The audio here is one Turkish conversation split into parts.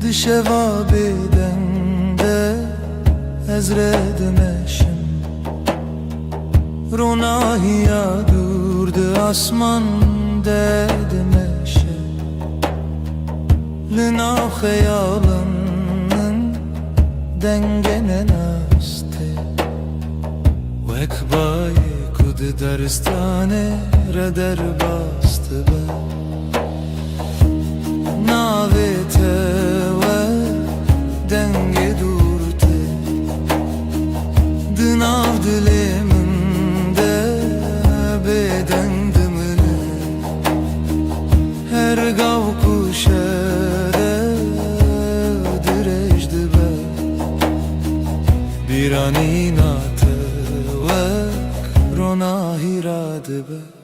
Dışeva bedende ezredemeşim Ronahiya durdu asman dedemeşe Lina hayalının dengene naste Vekbayi kudu daristane reder bastı be Navete ve denge durte Dınav diliminde beden dımını Her gav kuşere direjdi be Bir an inatı ve ronahiradı be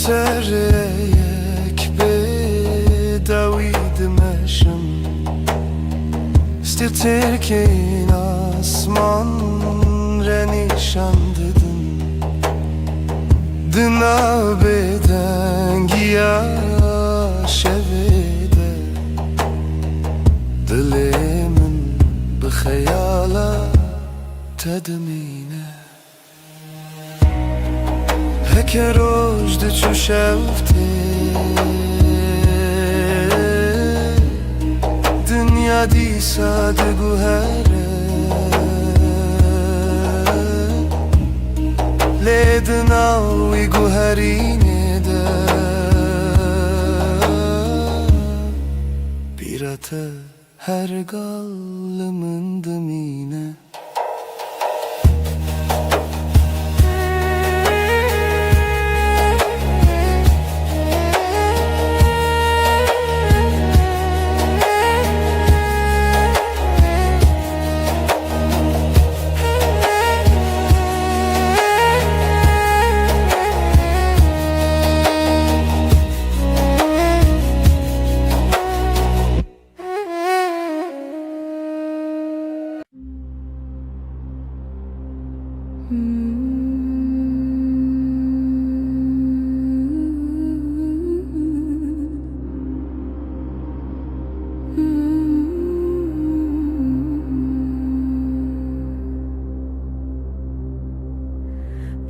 Sereyek bedaviydim eşim Stirterken asman renişan dedin Dına beden giya şevede Dilimin bixeyala tedmine Heke rojde çu şevte Dünya disa de guhere Lednavi guherine de Birate her gallımın dımine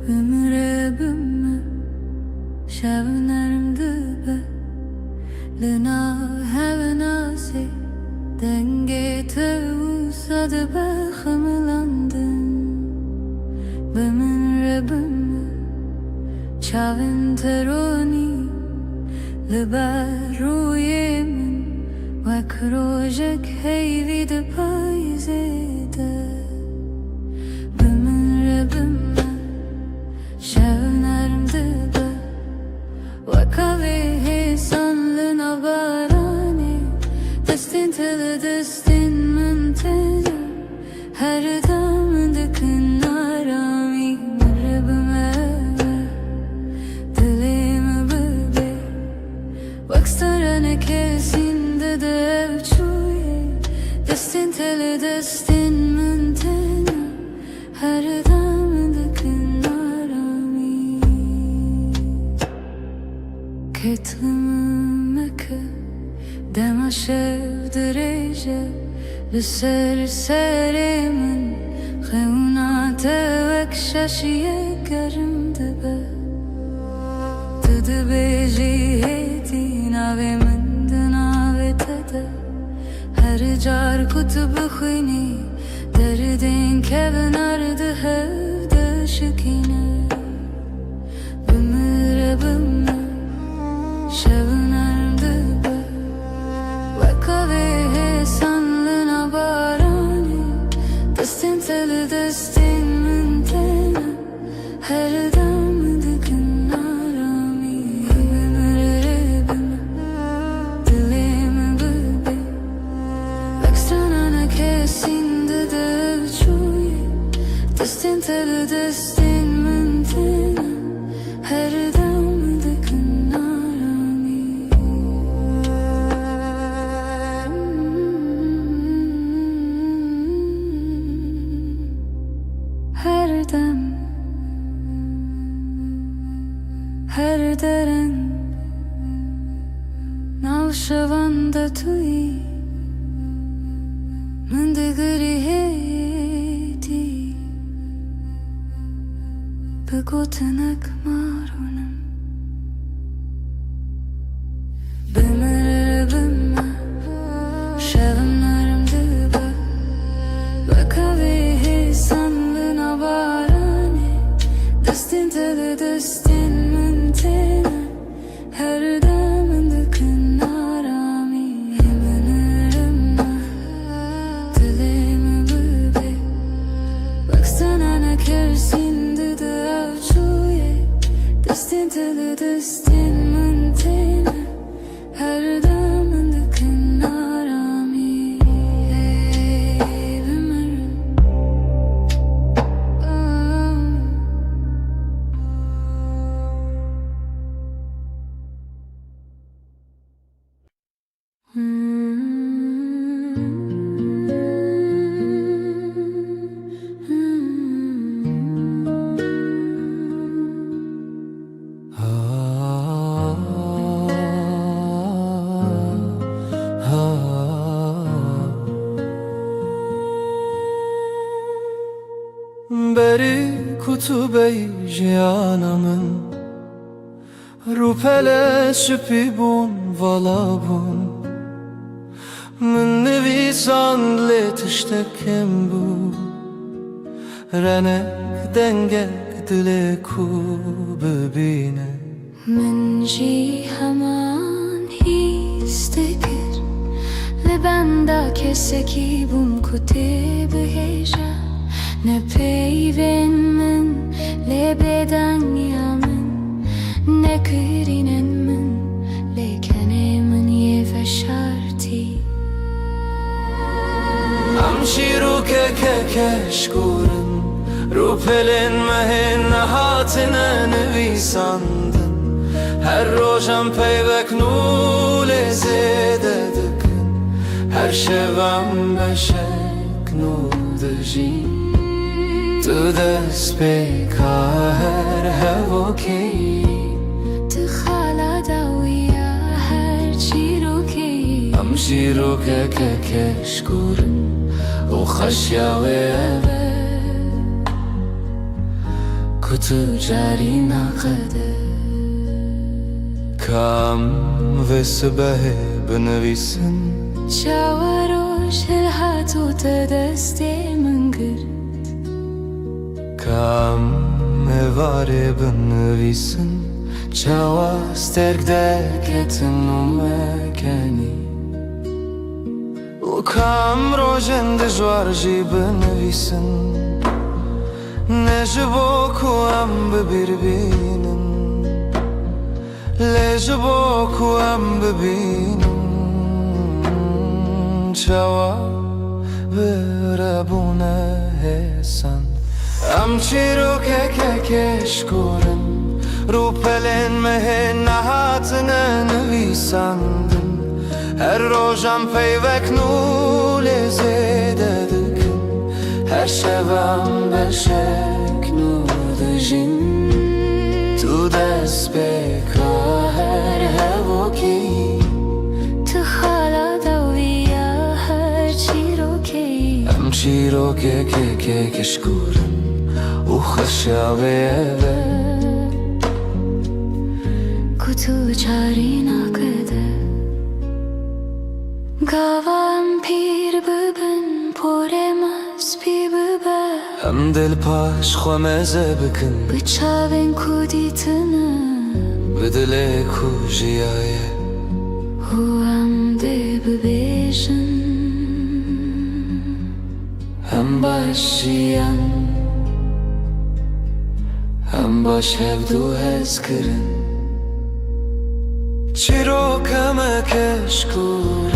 Ömre bümme şevnerimdi be Lina hevenasi denge tevsadı be Hımlandın Ömre bümme çavin teroni Liber ruyemin Vek rojek heyvi de payzede Ömre bümme şevnerimdi be Vakavi hesanlı nabarani Destin tele destin müntene Her damında kınarami Mırrabıma dilimi bebe Vakstarane kesinde de evçuye Destin tele destin müntene Her damında kınarami Ketlimeke dema şevdireje Lüser serimin Xevna tevek şaşiye gerimdi be Tıdı beji heti navemin dınavete Her car kutubu khini Derdin kevin ardı hevde şükine Bümüre bümme şevnerimdi be Vakavi hesanlı nabarani Destin teli destin müntene Her damda kınarami Bümüre bümme dilimi bebe Vekstrana شوند توی من دگری هیتی بگو تنک مارونم بمر بمر شبنارم دبا بکاوی سندن آبارانی دستین تل دستین من تنه her damın dıkın arami Hemenerim dilimi bıbe Baksana ne kersin dıdı avçuye Destin teli destin mantene her damın dıkın arami Hemenerim بری کتبه جانمın روپله سپی بون والا بون من نویسان لتشتکم بو رنک دنگه دل کو ببینه من جی همان هیستکر لبنده کسکی بوم کتب هجا نه پیون من لبدن یامن نه کرینن من لیکنه من یه فشارتی امشی رو که کشکورن رو پلن مهن نهاتنه نویساندن her روشم پیوک نول زیده دکن her شبم بشک نول دجی تو دست بکا her هوکی تخالا داویا هر چی رو کی امشی رو که کشکورن و خشیاوه کتو جاری نقده کام و سبه بنویسن چاوروش الهاتو تدستی من گرد کام واره بنویسن چاوا سترک دکتن و مکنی و کام روژن دجوار جی بنویسن نجبو کوام ببینم لجبو کوام ببینم چاوا بربونه هسن امچی رو که کشکورن رو پلن مه نهاتنه نویسندن her روژم پیوک نول زیده دکن her شبم بشک نود جین تو دست بکا her هوکی تخالا داویا هر چی رو کی امچی رو که کشکورن و خشاوه کتو چاری نکده گاوام پیر ببن پرم از پی ببر هم دل پاش خومزه بکن بچاوین کودیتنه بدل کوجیایه هو هم ده ببیشن هم باشیم هم باش هفدو هز کرن چی رو کمه کشکوره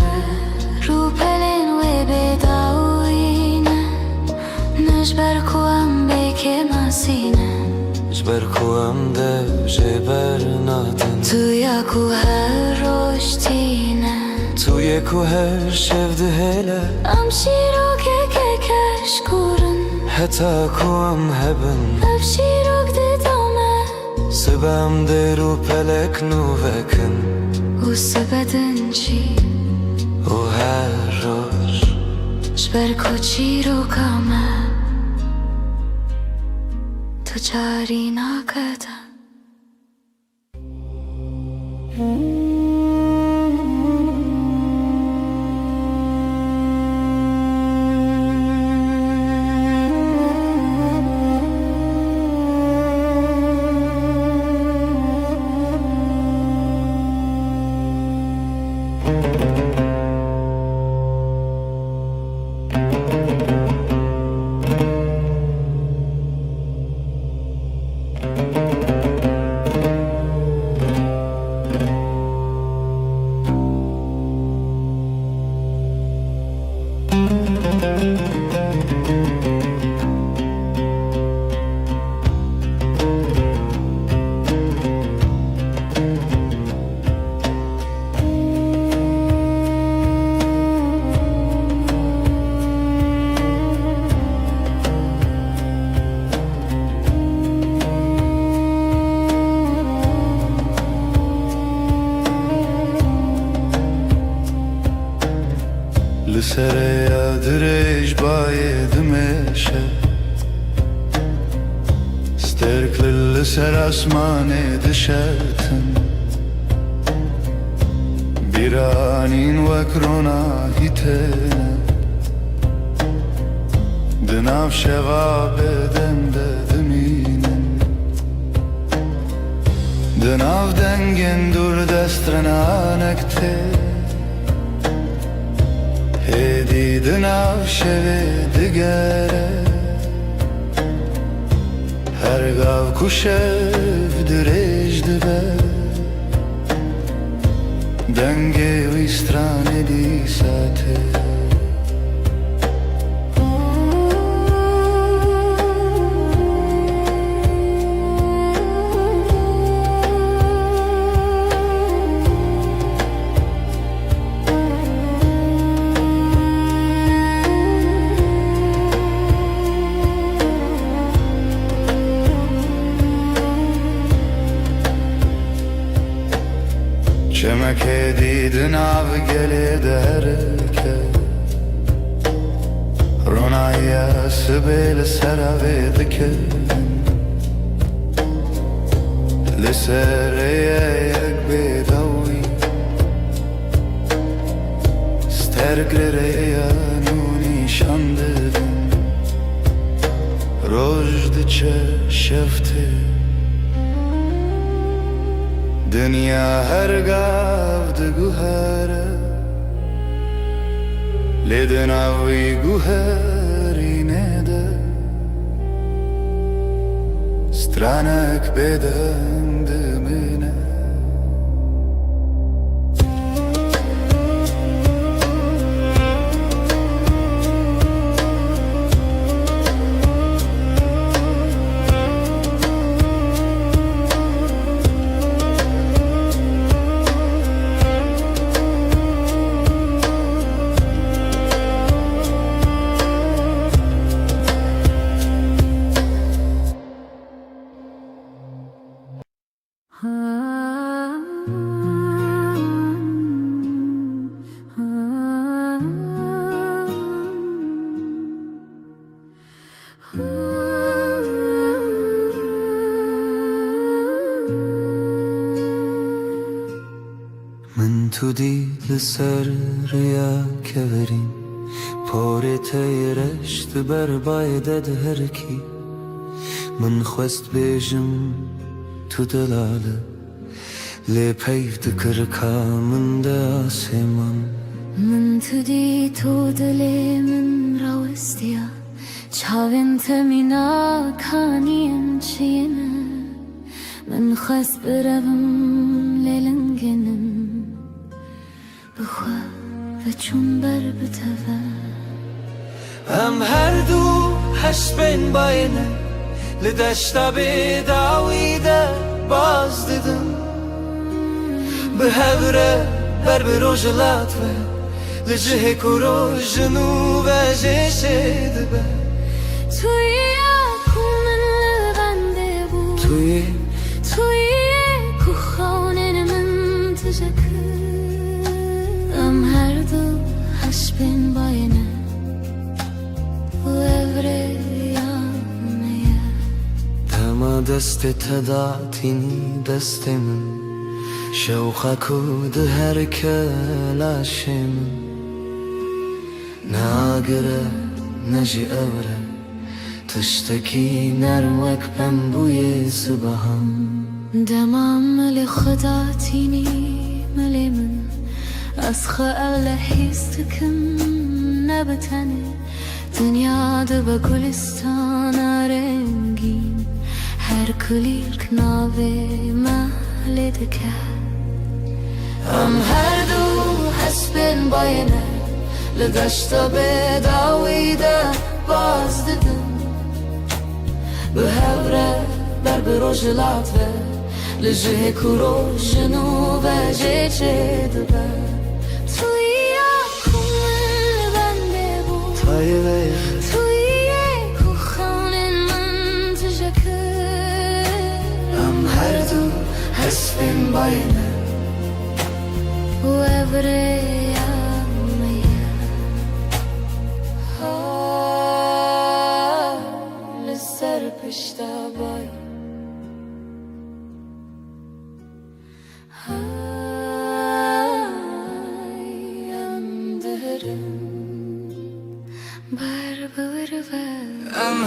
رو پلن و بداوینه نجبر کوام بکه مسینه جبر کوام ده جبر نادن تویا کو هر روشتینه توی کو هر شفده هله امشی رو که کشکورن حتی کوام هبن افشی رو گده دامه سبم درو پلک نوکن و سبدن چی و هر روز جبر کچی رو کامه تو جاری نکدن لسر یادرش باید میشه سترکل لسر اسمان دشتن بیرانین وکرونا هیتن دناف شواب دنده دمینن دناف دنگن دور دسترنانکته هدی دناف شوه دگره هر گاو کشف درج دبه دنگه ویسترانه دی ساته چمکه دیدن آب گله درکه رونایی سبیل سراوی دکه لسر یک بیداوی سترگره نونی شانددن رجد چه شفته دنیا هر گاو دگوهره لیدن آوی گوهری نده سترانک بدن دمینه من تو دید سر ریا کورین پاره تیرشت بر بایدد هر کی من خواست بیجم تو دلاله لی پیف دکر کامن ده آسمان من تو دی تو دلی من روستیا چاوین تمینا کانیم چینه من خواست برم لیلنگنم بخوا و چون بر بتوه هم هر دو هشت بین باینه لدشتا بیداویده باز دیدم به هوره بر بروژ لاتوه لجه کرو جنوب جشه دبه توی اکو من لبنده بود توی بين باينة وأبريانية دما دست تداتيني دست من شوقك ودهر كلاشم ناقرة نجي أورا تشتكي نروك بنبوي سبهم دمام ملي خداتيني ملي من أسخى ألا حيستكم نبتني دنيا دبا كلستانا رنگين هر كليك ناوي مهلدك هر دو حسبين باينه لدشتا بداويده باز ددم بهوره بر بروجلات و لجه كورو جنوبه جيچه دبه توی اکومن بنده بود توی کوخانن من تشکر هر دو حسبين باينه وأبريانية لسر پشتا باي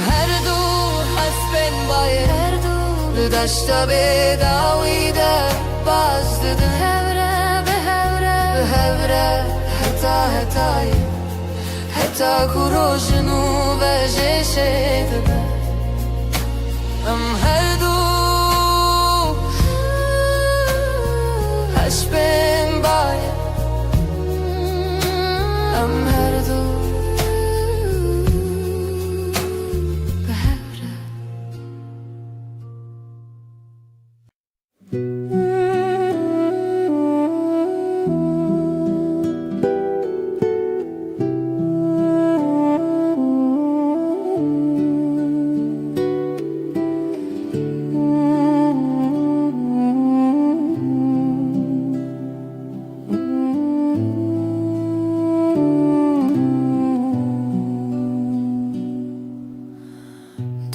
هر دو حسبين باينه هر دو لدشتا بداويده باز ددم بهوره حتى كورو جنوبه جيشه دبه هر دو حسبين باينه هر دو بهوره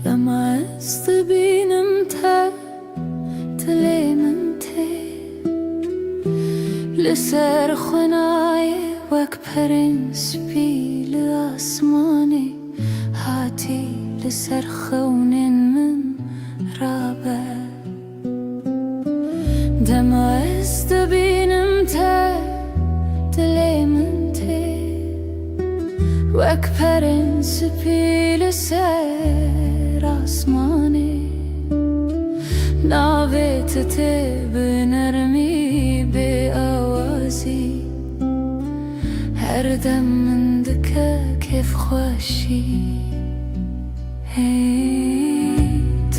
دمست بینم تا تلیمم تی لسر خنای وک پرنس بیل آسمانی هاتی لسر خونن من رابه دمست بینم تا تلیمم تی وک پرنس بیل سر آسمانی ناویت تی بنرمی به آوازی هر دم من دکه کیف خوشی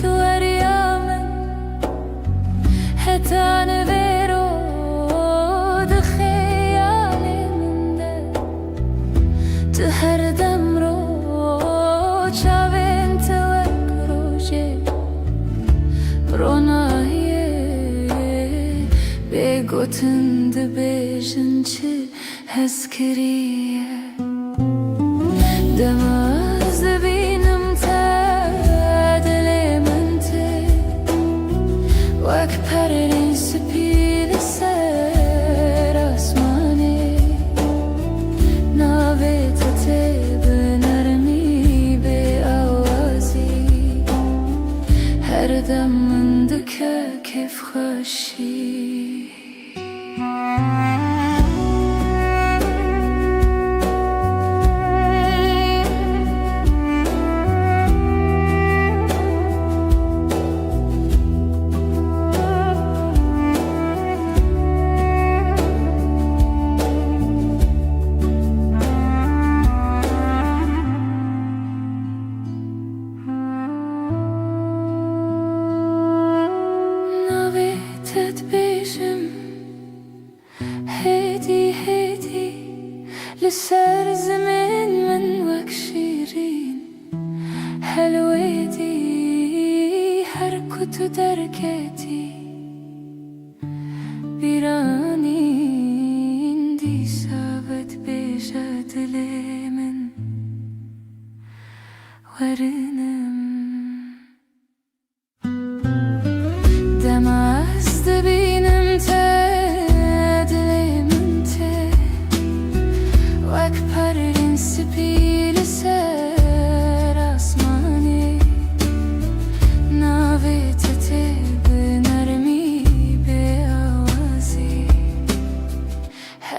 تو اریامن حتی نویرو دخیالی من ده تو هر دم رو چاوین تو اکروژه برونایه بگوتن ده بیشن چه هزکریه دماز بینم تا دلی من تی وک پرین سپید سر آسمانی ناویت تی بنرمی به آوازی هر دم من دکه کیف خوشی لسر زمان من وك شيرين حلوتي حركة دركتي بيراني اندي سابت بجد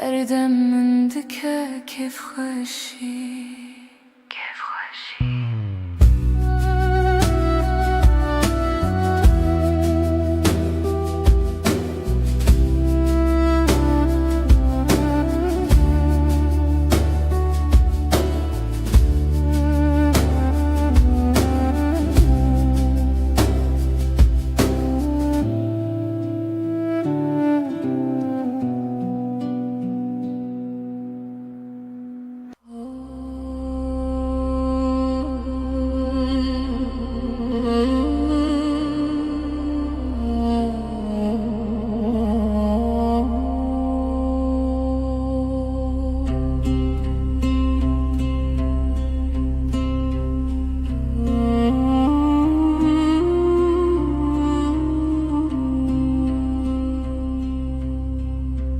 هر دم من دکه کیف خوشی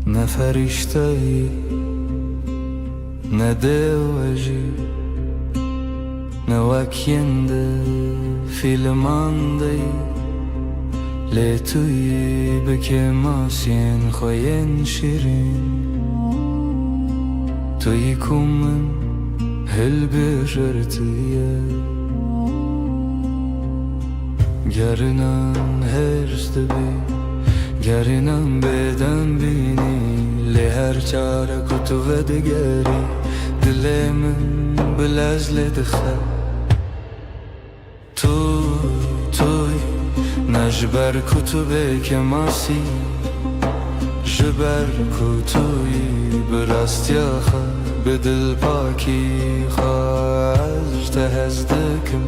نه فرشته ای نه دیوژی نه وکینده فیلمانده لی توی بکه ماسین خوین شیرین توی کومن هل بجرتیه گرنان هرست بی گرنان بدن بینی لی هر چاره کتو و دگری دل من بلزل دخه توی نجبر کتو بکه ماسی جبر کتوی براستی آخه به دل پاکی خواهد تهزدکم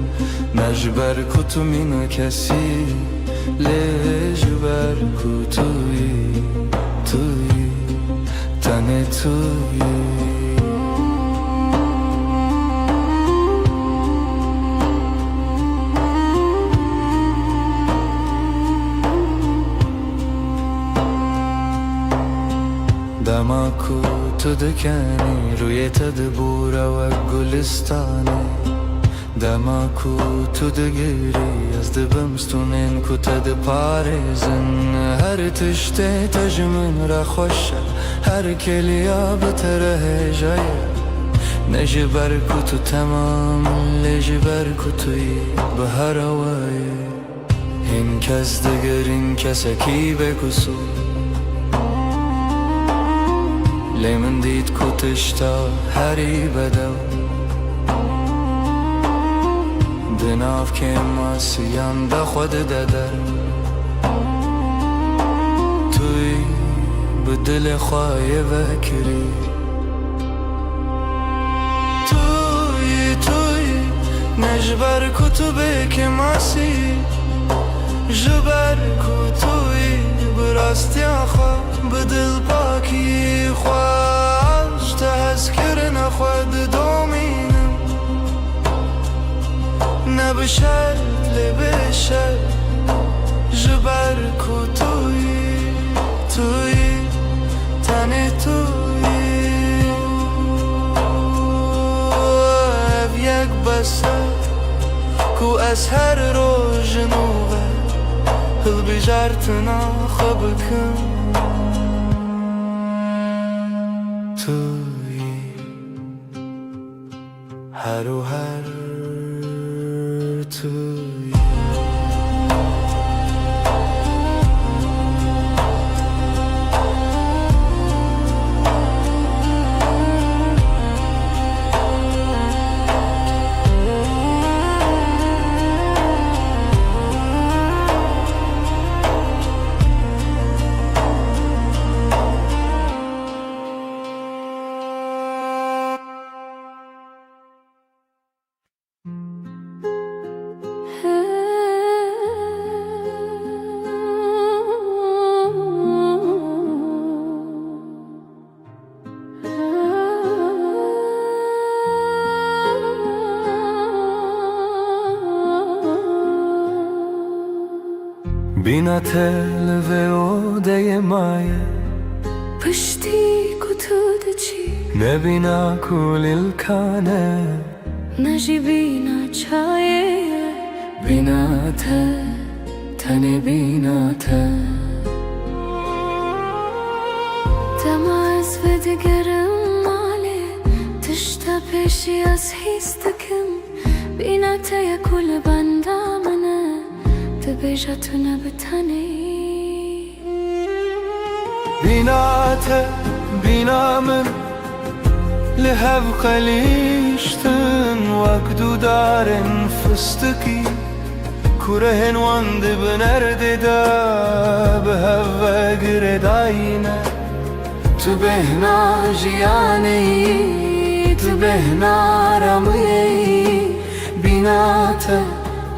نجبر کتو مینا کسی لجبر کتوی تنه توی دماکو تو دکنی روی تدبور و گلستانه دماکو تو دگیری از دبمستونین کو تد پارزن هر تشته تجمن را خوشه هر کلیا بتره جایه نجبر کتو تمام لجبر کتوی به هر وای این کس دگر این کسکی بکسو لی من دید کتشتا هری بدو دناف که ماسیان دا خود دادر توی به دل خواهی وکری توی نجبر کتو که ماسی جبر کتوی براستی آخوا به دل پاکی خواهش تذکر نخواد دومینم نبشر لبشر جبر توی تنه توی اب یک بسر کو از هر روز نوبه هل بجارتنا خبکم توی هر و هر توی بینا تل و اوده مایه پشتی کتود چی نبینا کل الکانه نجی بینا چایه بینا تنه بینا دم از ve digerim male tişta peşi az histekim binate kul bandamana tebejatuna bitani بیناته بینامن لهف قلیشتن وقدو دارن فستکی کرهن واند بنرده دا به هوا گرداینه تو بهنا جیانی تو بهنا رمی بیناته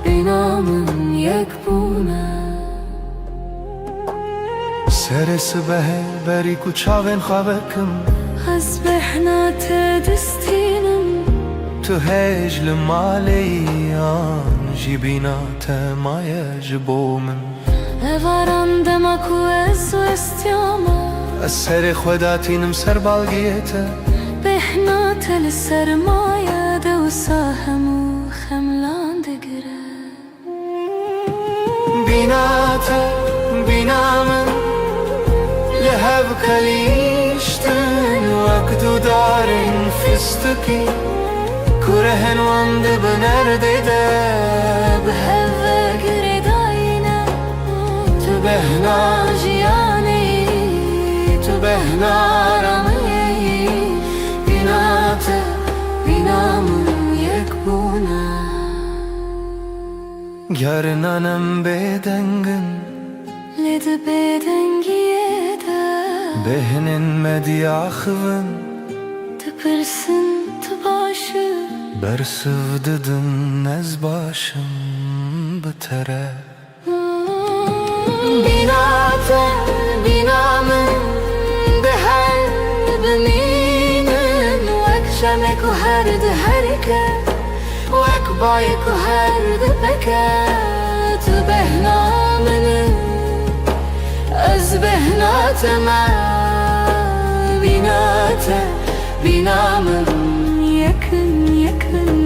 بینامن یک بونه سر سبه بری کوچاون خوابکم از بهنات دستینم تو هجل مالیان جی بینات مایج بومن افارندم اکو از و استیامه از سر خوداتینم سر بالگیته بهنات لسرمایه دو ساهمو خملان دگره بیناته بینامن لهف کلیشتن وقتو دارن فستکی کرهن واند بنرده ده به هوا گرداینه تو بهنا جیانی تو بهنا رمی بیناته بینامون یک بونه گرنانم بدنگن لد بدنگیه ده بهنن مدیاخون تپرسن تباشه برسوددن از باشم بتره بیناته بینامن به هر بمینن وک شمک و هر ده هرکه وک بایک و هر ده بکه تو بهنامنه از بهنات ما بینات بینامن یکن یکن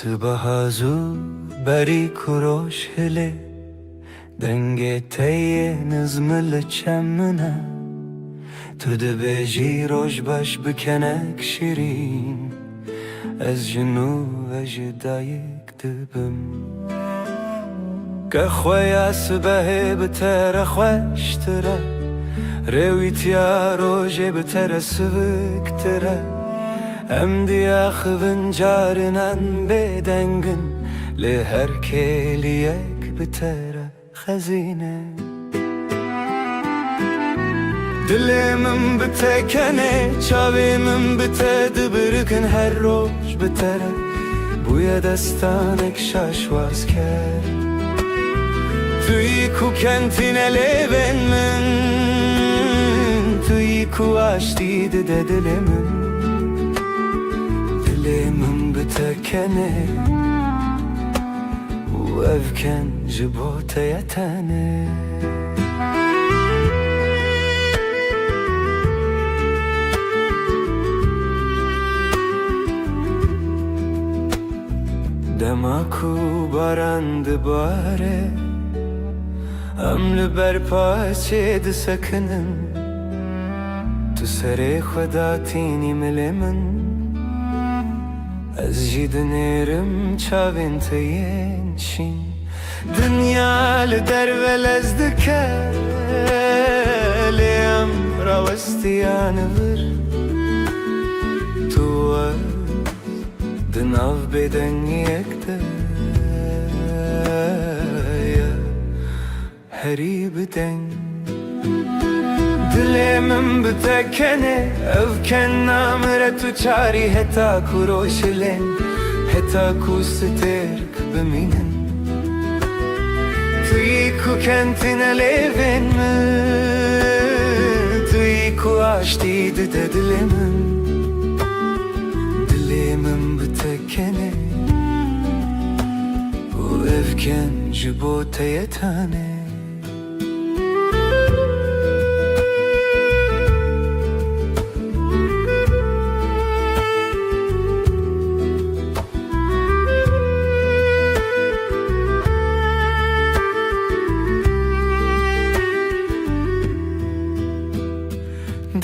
صبح زود بری کروش هله دنگ تیه نزمل چمنه تو ده بجی روش باش بکنک شیرین از جنو و جدایک دبم که خوی صبح بتر خوشتره رویتیا روش بتر سوکتره ام دیا خوین جارنان بدنگن لهر کلیک بتره خزینه دلمم بتکنه چاویمم بتد برکن هر روز بتره بوی دستانک شاشواز کرد توی کو کنتینه لیون من توی کو آشتی ده دلمم دلمم بتکنه و افکن جبوت یتنه دماکو بارند باره امل بر پاچه ده سکنن تو سر خدا تینی مل من Ez jî dinêrim çavên te yên şîn Dinya li derve lez dike Lê em rawestiyane vir Tu ez di nav bêdengiyek de ye herî bi deng Dilê min bi te kenê ev ken namire tu çarî heta ku roşilên heta ku stêrk bimînin Tu yî ku kentîne lêvên min Tu yî ku aştî dide dilê min Dilê min bi te kenê û ev ken ji bo te ye tane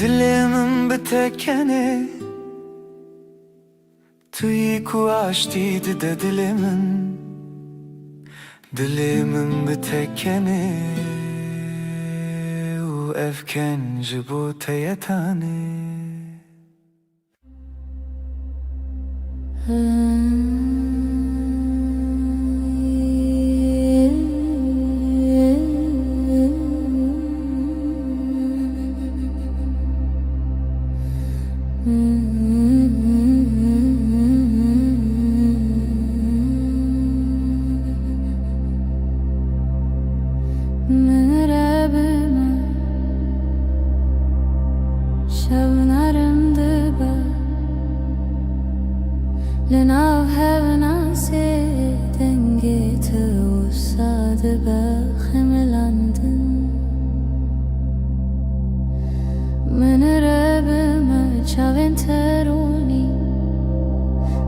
Dilê min bi te kenê Tu yî ku aştî dide dilê min Dilê min bi te kenê û ev ken ji bo te ye tane لناو هفنا سيدنگي توصاد بخملاندن من ربما چاوين تروني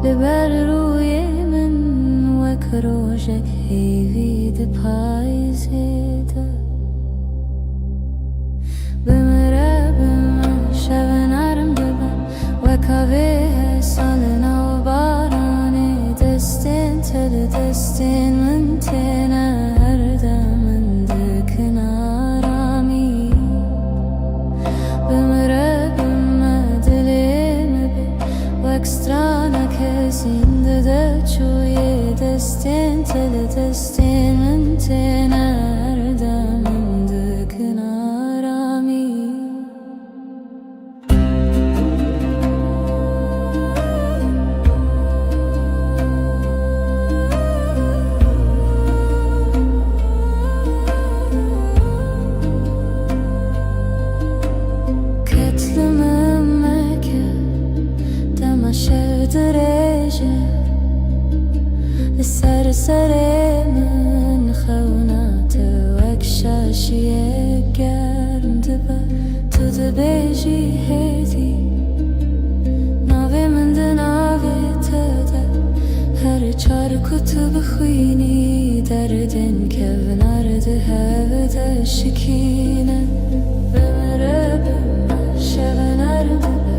لبر روی من وك روشك هيوي دي پايزيده بمربما شبنارم دبا وكاوه سالنا دستین من تینا هر دمن دکن آرامی بمربم دلیم بی وکسترانا کسین دده چوی دستین تل دستین من تینا هر دمن دکن آرامی سر من خونات وك شاشية گرم دبا تو دبيجي هيدي ناوي من دناوي تدا هر چار كتب خويني دردن كفنار دهب دشكينة بمرب شبنار دبا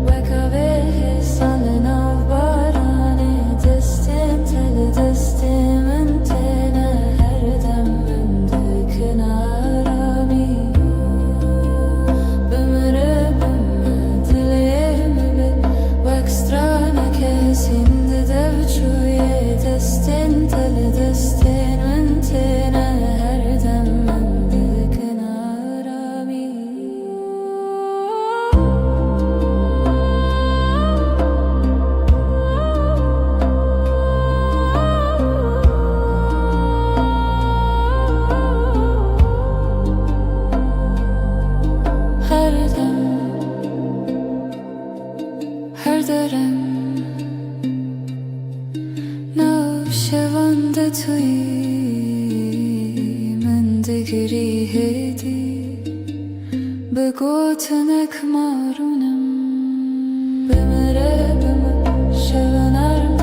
وكاوه سالنا باراني دستين تل دستين من تينا هر دم من دكن آرامی بمربم دلیم بی وکسترانا کسین دده بچوی دستین تل دستین من تینا هر دم من دکن آرامی her dörem navşevanda tuy من دگری هدی به گوتنک مارونم بمره شبنرم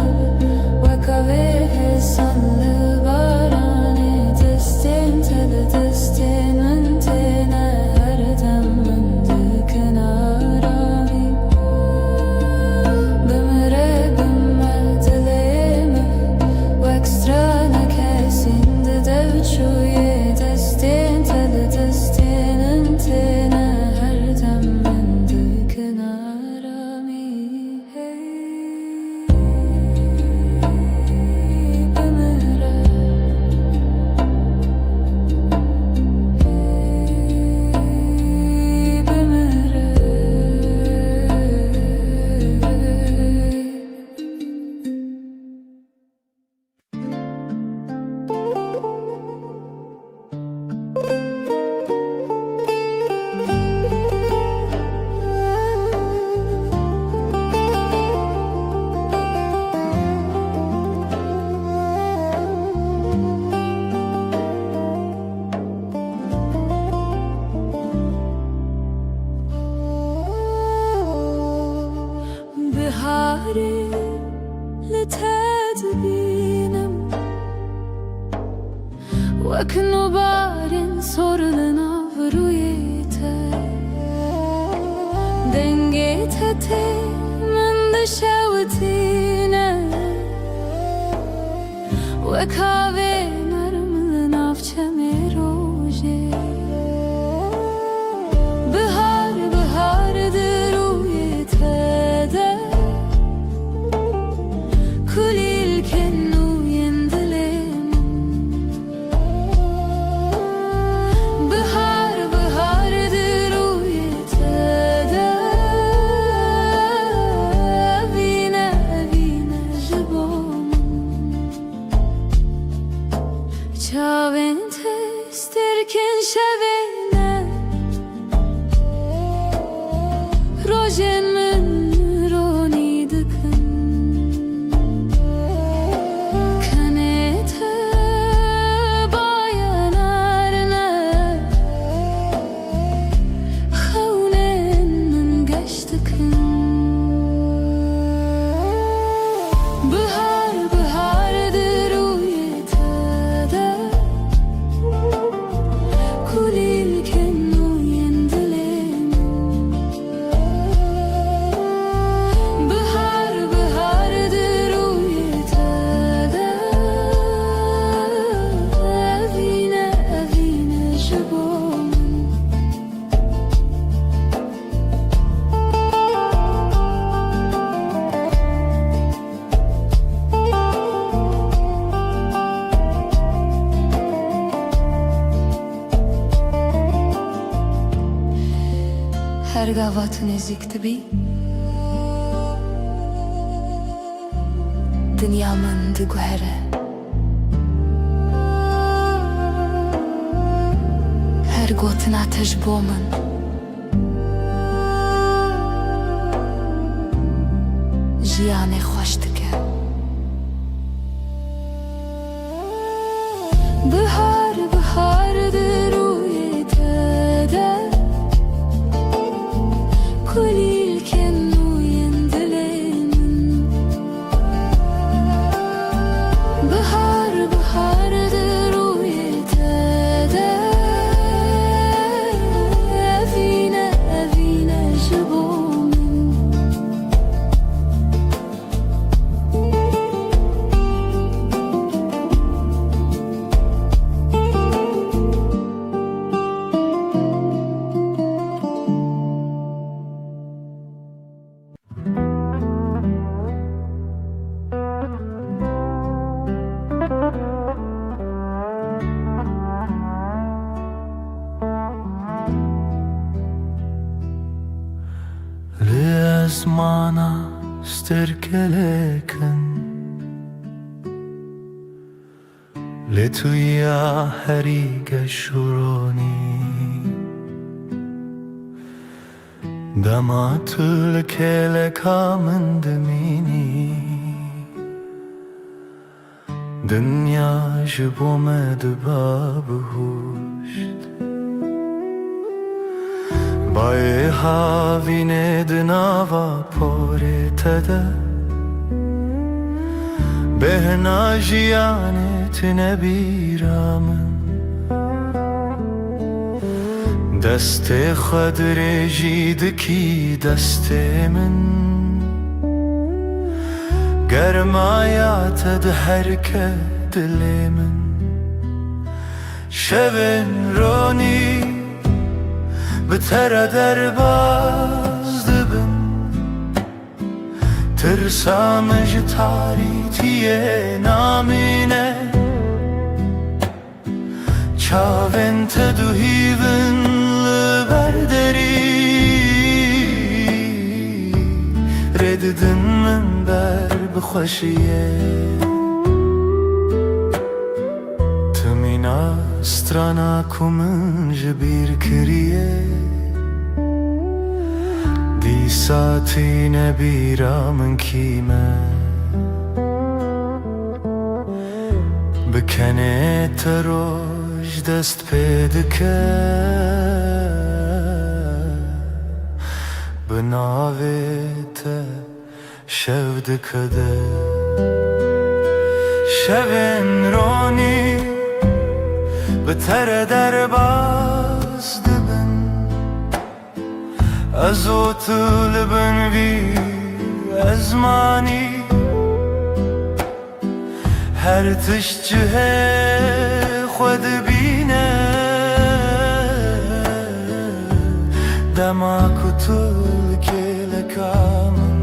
وکاوه حسان لبارانه دستین تل دستین من تینه هر دم من دکن آرامی بمره دبینم وەک نوبارên sorulun avroyê dengê te tê min dişewitîne wek avê nerm li nav çemê rojê bihar bihardir rûyê te de kulîlkên nûyên dilê min bihar bihardir rûyê te de evîne evîne ji bo min çavên te stêrkên şevê ne rojên min ronî dikin kenê te bayanar ne xewnên min geş dikin bihar bihardir rûyê te de kulîlkên nûyên dilê min bihar bihardir rûyê te de evîne evîne ji bo min her gava tu nêzik dibî dinya min diguhere her gotina te ji bo min jiyanê xweş dike bihar bihardir rûyê te de kulîlkên nûyên dilê min bihar bihardir rûyê te de evîne evîne ji bo min li esmana sterkelekin li tu ya herî geşûronî dema tu li kêleka min dimînî dinya ji bo me diba bihuşt bayê havînê di nava porê te de bêhna jiyanê tune bîra min destê xwe dirêjî dikî destê min germaya te diherke dilê min şevên ronî bi te re derbas dibin tirsa me ji tarîtiyê namîne çavên te duhîvin li ber derî rê didin min ber bi xweşiyê tu mîna strana ku min ji bîr kiriye dîsa tîne bîra min kîme bi kenê te roj dest pê dike bi navê te şev dike de شبن رونی به تر در باز دبن از او طلبن بی ازمانی هر تشجه خود بینه دما کتل که لکامن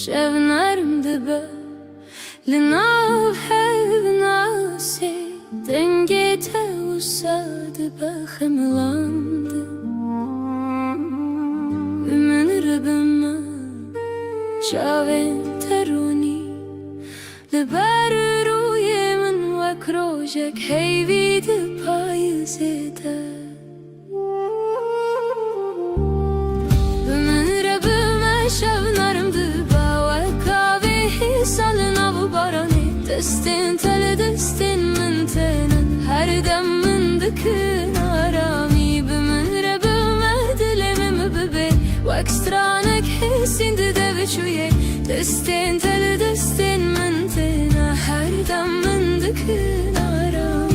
شبنرم دبه لناو حب ناسي دنجي توساد بخملاند من ربما شاوين تروني لبر روی من وكروجك هيفيد پایزده من ربما شبنرم دبه سالن av barani destin tele destin mentenen her dem mındıkın arami bümür bümür dilemim bebe vakstranek hesinde deviçuye destin tele destin mentena her dem mındıkın arami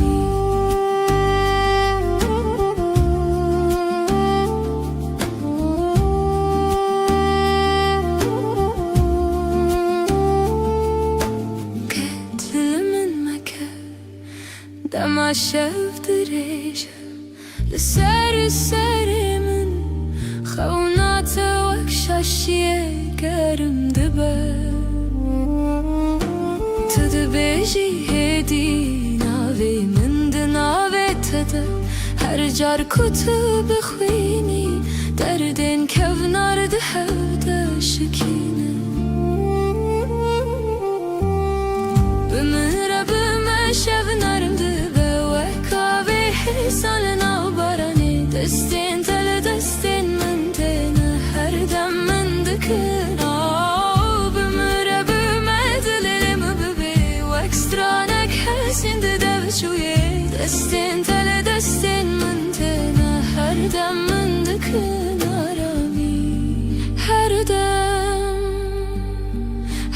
دما شفت ريشة لسر من خونات وكشاشية كرم دبا تدبيجي هدي ناوي من دناوي تدا هر جار كتب خويني دردين كفنار دهودا شكينة بمرا بما شبنارم سالن av barani destin tele destin mentena her dem mındıkın bümüre bümedilerim bebe vakstranek hesinde deviçuye destin tele destin mentena her dem mındıkın arami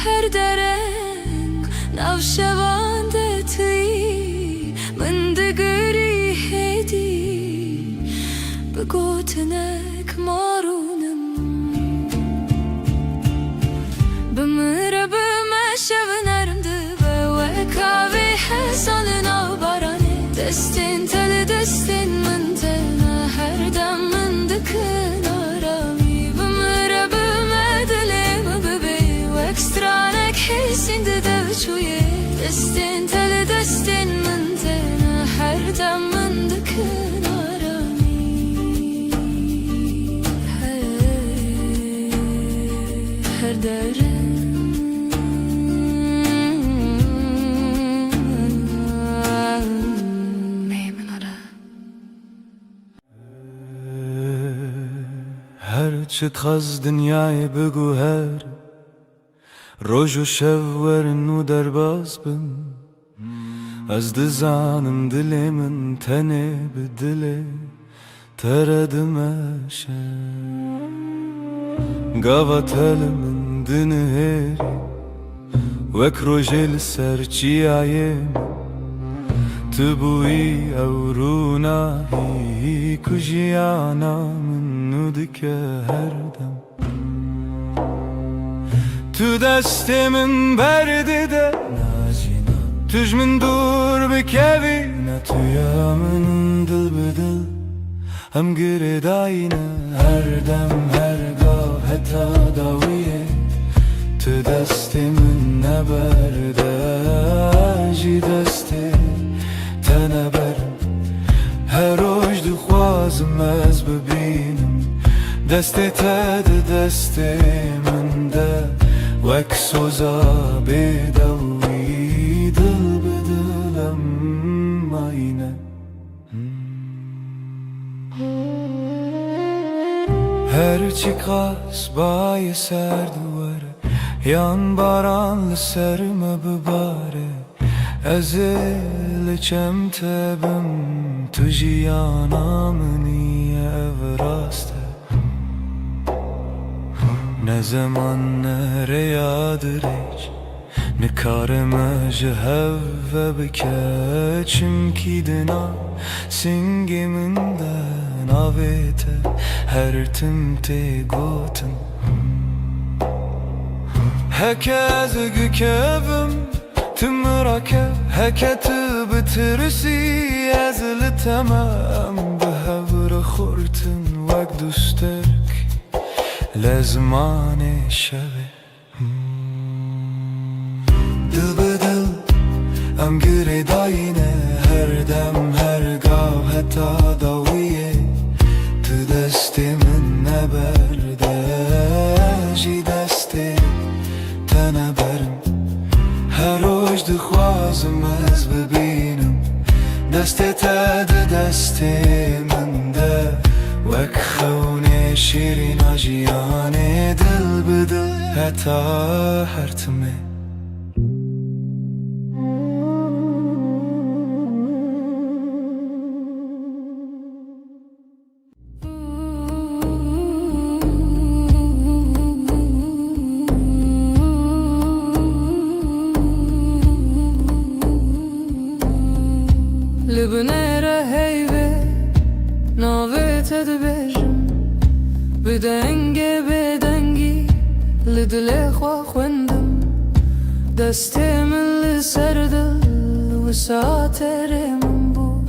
her dereng navşevande tüy mındıgırı بقوتنك مارونم بمرة بما شبنرم دبا وكاوي حسالن av barani destin tele destin mentena her dem mındıkın arami bımıra bıma dileme bebe vakstranek hesinde deviçuye destin tele destin mentena her dem mındıkın her derin meymunara هر چه تخز دنیای بگو هر روز و شب ورنو در باز بم از دزانم دل من تنه به دل تردمشه قواتلمن دنهري وكروجل سرچيايم تبوي اورونا هي كجيانا من نودك هردم تو دست من برده ده تج من دور بكوي نتويا من دل بدل هم گرداینه هر دم هر گاه تا داویه تو دست من نبرده دستی تد دستی من ده وک سوزا بدوی دل بدلم ماینه هرچی قاس بای سر دواره yan baranlı serme bibare ezil çem tebim tujiyana niye evraste ne zaman nereyadır hiç ne kareme jehevve bike çünkü dina singiminden avete her timte gotum Hekez gükevim tımrake heket bitirsi ezli tamam behevr khurtin vak dusterk lezmane şeve dil bedel am gire dayine her dem her gav heta daviye tu destimin neberde ji desti نبرم هر روز دخوازم از ببینم دست تد دست من ده وک خونه شیرین آجیانه دل بدل حتی هرتمه لبنيره هيبه ناويت دبجم بدنگه بدنگی لدل خوا خوندم دسته من لسردل و ساتر من بو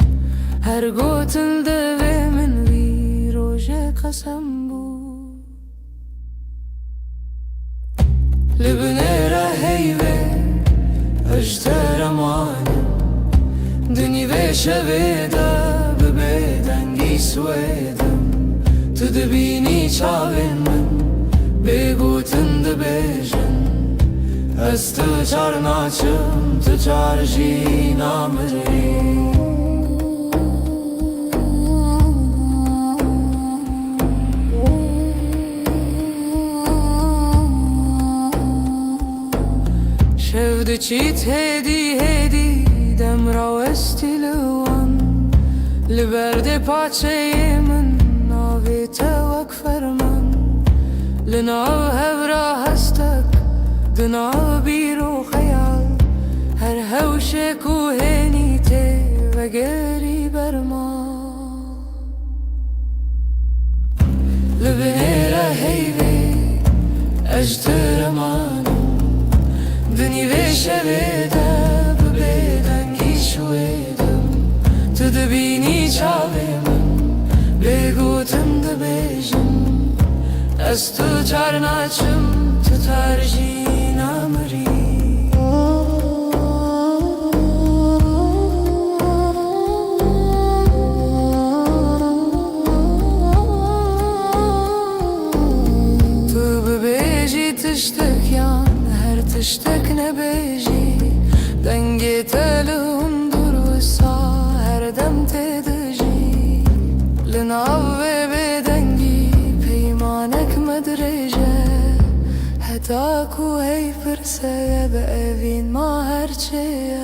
هر گوتل دوه من وی روژ قسم بو لبنيره هيبه اجتر مانم دنی و شویده ببیدنگی سویدم تو دبینی چاوین من بگوتن دبیجن از تو چار ناچم تو چار جینا مری شود چیت هدی هدی دم را استیلوان لبرد پاچه من ناوی توک فرمان لناو هورا هستک دناو بیرو خیال هر هوش کوهنی ته و گری برما لبنیره هیوی اجتر مانم دنی و شویده تو دبینی چاوی من بگوتن دبیجم از تو چار ناچم تو ترجی نامری تو ببیجی تشتک یان هر تشتک نبیجی دنگی تلون دم تدجی لناوه بدنگی پیمانک مدرجه حتا کو هی فرسه بأوین ما هرچه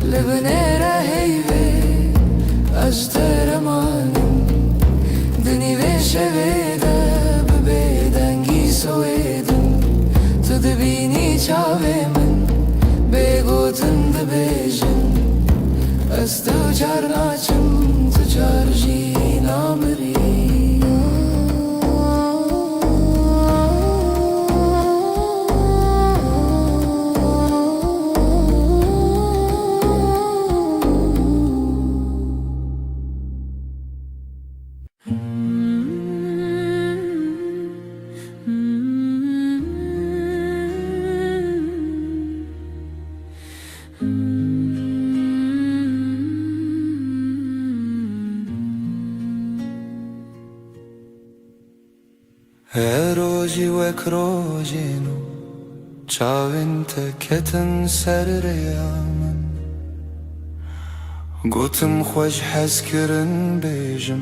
لبنیره هیوه اجتر مانم دنی و شویده ببیدنگی سویدم تو دبینی چاوه من بگوتن دبیجن از تو چار ناچم تو چار جینا مری روجی وک روجینو چاوین تکتن سر ریامن گوتم خوش حس کرن بیجم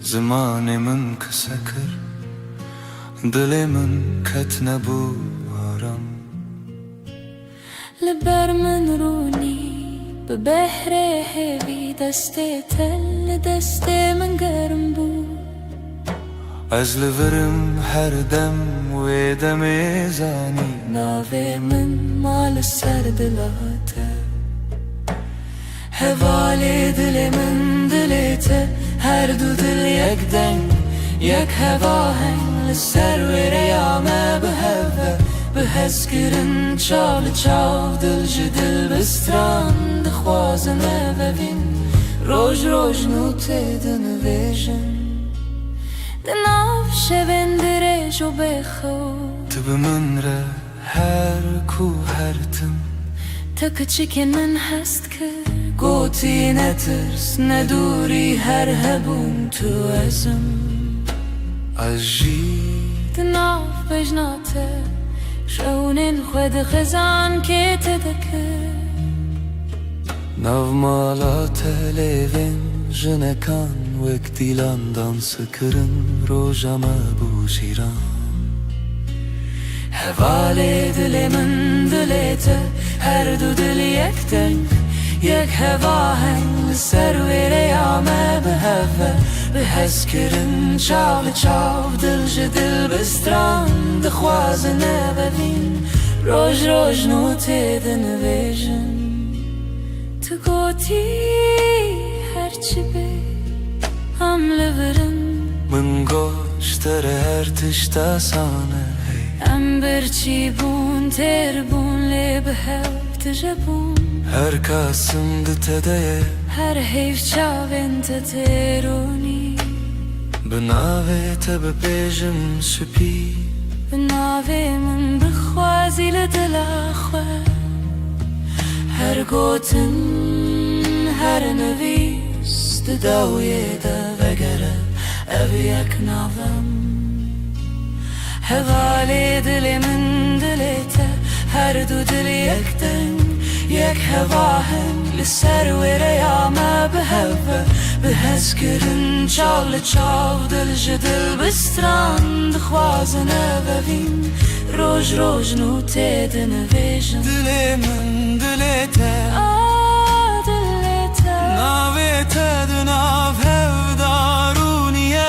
زمان من کسکر دل من کت نبو آرام لبر من رونی به بحر هوی دست تل دست من گرم بود از لورم هر دم و دم زانی ناوی من مال سر دلاته هوای دل من دلته هر دو دل یک دنگ یک هوا هنگ لسر و ریامه به هوا به حس کرن چال چاو دل جدل بستران دخوازنه و بین روش روش نوته دنویجن دناف شبن درش و بخود تب من را هر کو هرتم تک چکن من هست که گوتی نترس ندوری هر هبون تو ازم عجی دناف بجناته شونین خود خزان که تدکه ناو مالا تلیوین جنکان وک دیلان دانس کرن روژامه بو شیران هوای دل من دلته هر دو دل یک دنگ یک هوا هنگ سر و ریامه به هوا به حس کرن چاو چاو دل جدل بستران دخوازنه ببین روش روش نوته دنویجن تو گوتی هرچی بی هم لورن من گوشتر هر تشتا سانه ام برچی بون تر بون لی به هف تجبون هر کاسم دتده هر حیف چاوین تترونی بناوه تب بیجم سپی بناوی من بخوازی لدل خواه هر گوتن هر نویس داوی دا وگره او یک ناوم هوای دل من دلته هر دو دل یک دنگ یک هوا هنگ لسر و ریامه به هوا به حس کرن چال چاو دل جدل بستران دخوازنه ببین روش روش نوته دنویجن دل من دلته دلته ناوه تدناف هفدارونیه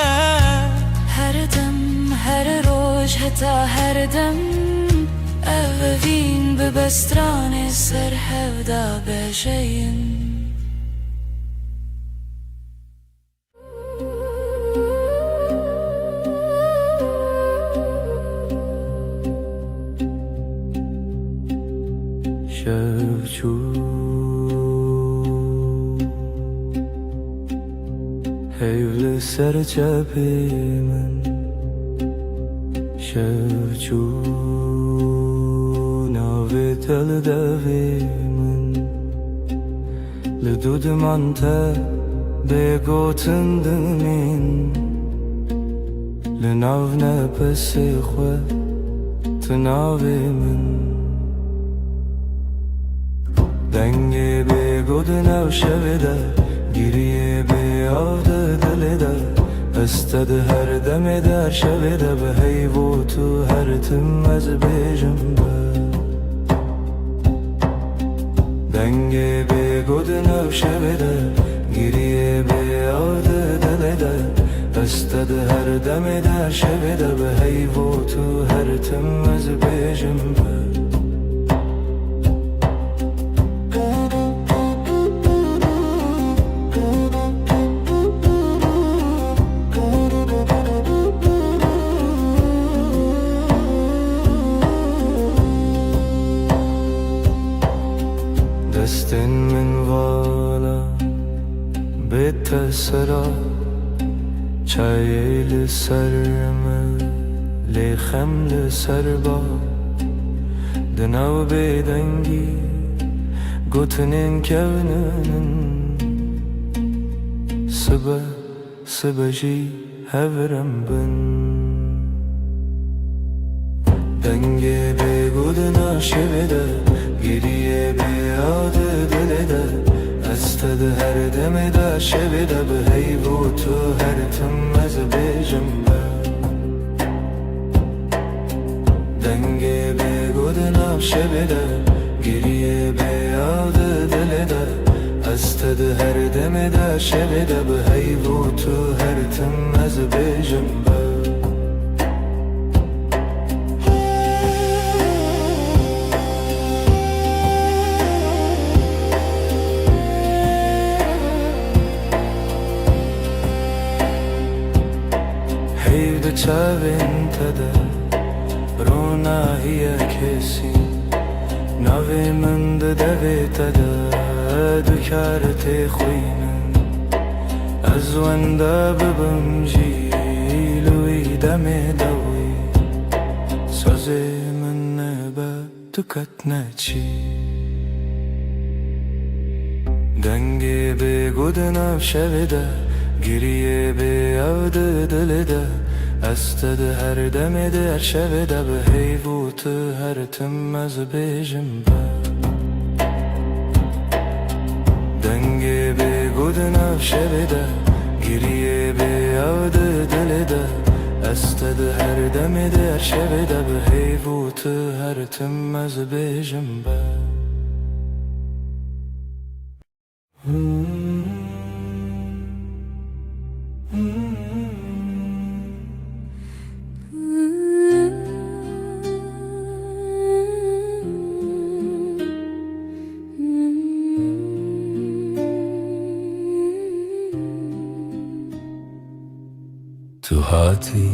هر دم هر روش حتی هر دم اوین به بستران سر هفدا بشین شوچو هیول سر چپی من شوچو ناوی تل دوی من لدود من تا بگوتن دمین لناو نپسی خواه تناوی من دنگی بگود نو شویده گیریه بیاده دلیده استد هر دم در شویده به حیو تو هر تم از بیجم به دنگی بگود نو شویده گیریه بیاده دلیده استد هر دم در شویده به حیو تو هر تم از بیجم به دستن من والا بیت سرا چای لسرم لیخم لسر با دناو بیدنگی گوتنین کونن سبا جی هورم بن دنگی بگودنا شبده گریه بیاده دلده استد هر دم دا شبده به هیبو تو هر تم از بیجم به دنگی بگودنا شبده گریه بیاده دلده استد هر دم دا شبده به هیبو تو هر تم از بیجم به هیده چاوین تده رونا هیا کسی نوی من ده دوی تده دکارت خوینن از ونده ببم جیلوی دم دوی سازی من نبا دکت نچی دنگی بگودنم شویده گریه بیاده دلده استد هر دم در شویده به هیوت هر تم از بیجم به دنگی بگودنم شویده گریه بیاده دلده استد هر دم در شویده به هیوت هر تم از بیجم به تو هاتی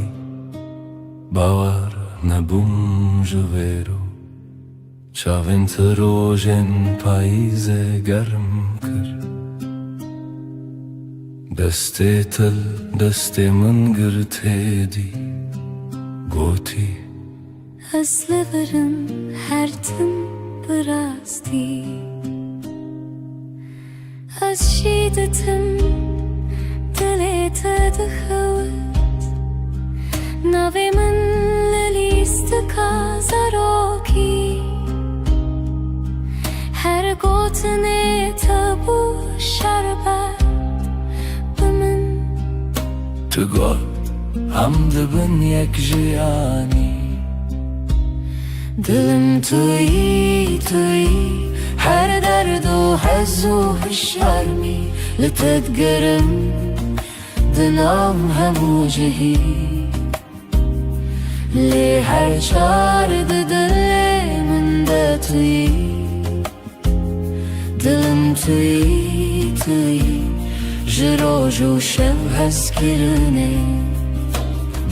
باور نبوم جویرو چاوین تروژن پاییز گرم کرد دستی تل دستی من گرته دی گوتی از لبرم هر تم براستی از شیدتم دلیت دخوت نوی من للیست کازاروکی هر گوتنه تبو شربت بمن تو گل هم دبن یک جیانی دلم تویی هر درد و حز و هشارمی لتدگرم دنام همو جهی لی هر چارد دل من ده تویی دلم تویی جروج و شب هست کرنه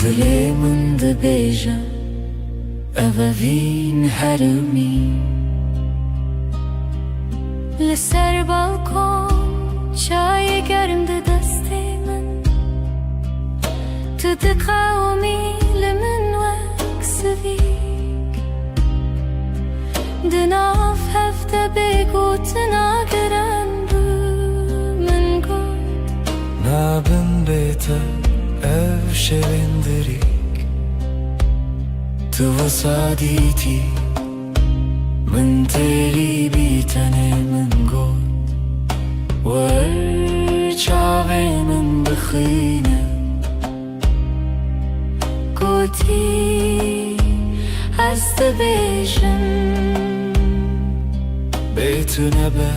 دل من ده بیجم اووین هرمی لسر بالکن چای گرم ده دست من تو ده قومی لمن وکسویک ده ناف هفته بگو تناگرم بو من گود نابن بیتا او شویندریک تو وصادیتی من تیری بیتنه من گود ور چاوی من بخینه گوتی از دبیجم بیتو نبه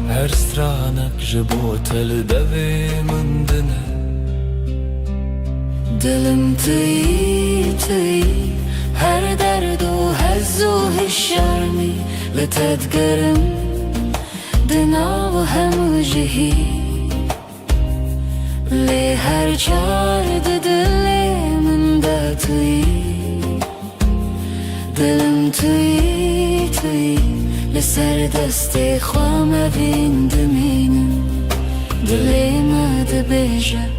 هر سترانک جبو تل دوی من دنه دلم تویی هر درد و حز و هشارمی لتدگرم دنا و همو جهی لی هر چارد دل من ده تویی دلم تویی لسر دست خوام بین دمینم دلی ما ده بیجم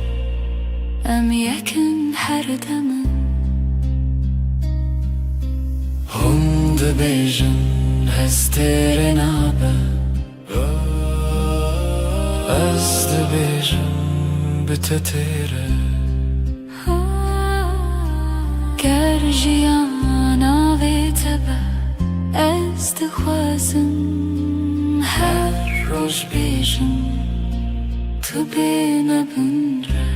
ام یکن هر دمم هم ده بیجم هستر نابه از ده بیجم بتتیره گر جیانا روش بیجم تو بین بندره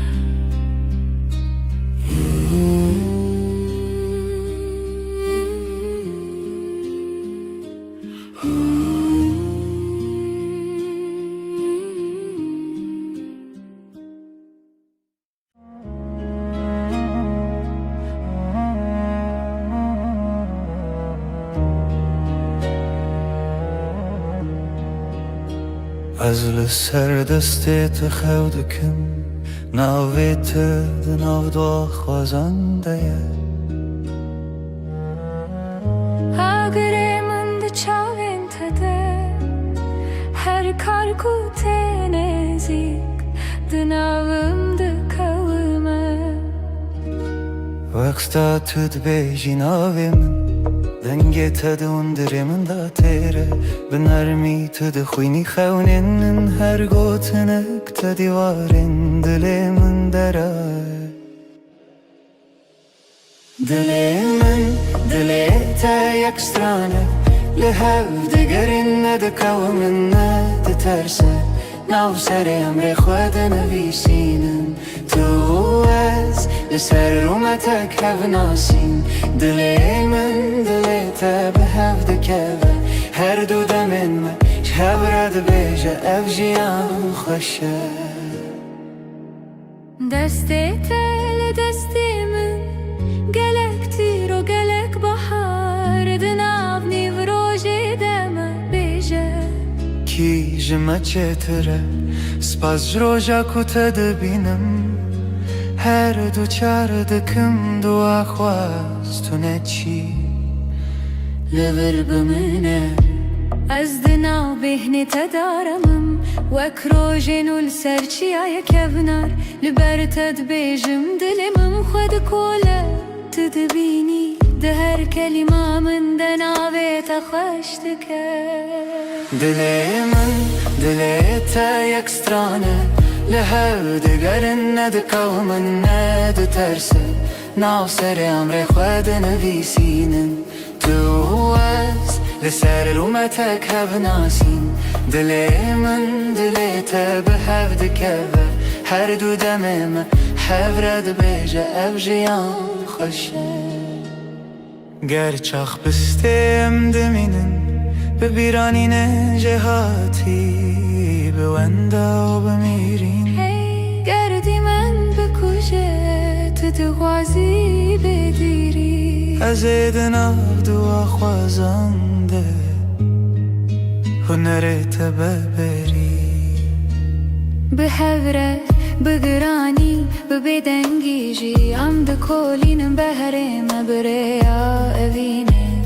از لسر دستت خودکم ناویت دناو دو خوازنده اگر من ده چاوین تده هر کار کو تنزیک دناوم ده کلمه وقتا تد بیجی ناوی من دنگی تد اندری من دا تیره بنرمی تد خوینی خونین هر گوتنک تدیوارین دلی من دره دلی من دلی تا یک سترانه لحف دگرین ندکاو من ندترسه ناو سر امر خود نویسینم تو از لسر رومتک هف ناسین دلی من دلی تا به هف دکوه هر دو دمین ما شب رد بیجه اف جیان خوشه دستی تل دستی من گلک تیر و گلک بحر دناو نیو روژی دم بیجه کی جمع چتره سپاس جروجا کتا دبینم هر دو چار دکم دو آخواست تو نچی لبر بمنه از دناو بهنی تدارمم وک روژین و لسرچی آیا کبنار لبر تد بیجم دلمم خود کوله تدبینی ده هر کلمه من دناوی تخوش دکه دلی من دلی تا یک سترانه لحف دگرن ندکاو من ندترسه ناو سر امر خود نویسینم تو از لسر رومتک هف ناسین دلی من دلی تا به هف دکوه هر دو دمم هف رد بیجه اف جیان خوشه گر چاخ بستیم دمینن ببیرانین جهاتی بوندا و بمیرین هی گردی من بکوشه تو دغوازی بدیری از دناو دو خوازنده هنرت ببری به هوره بگرانی ببدنگیجی عمد کولینم بهره مبریا اوینه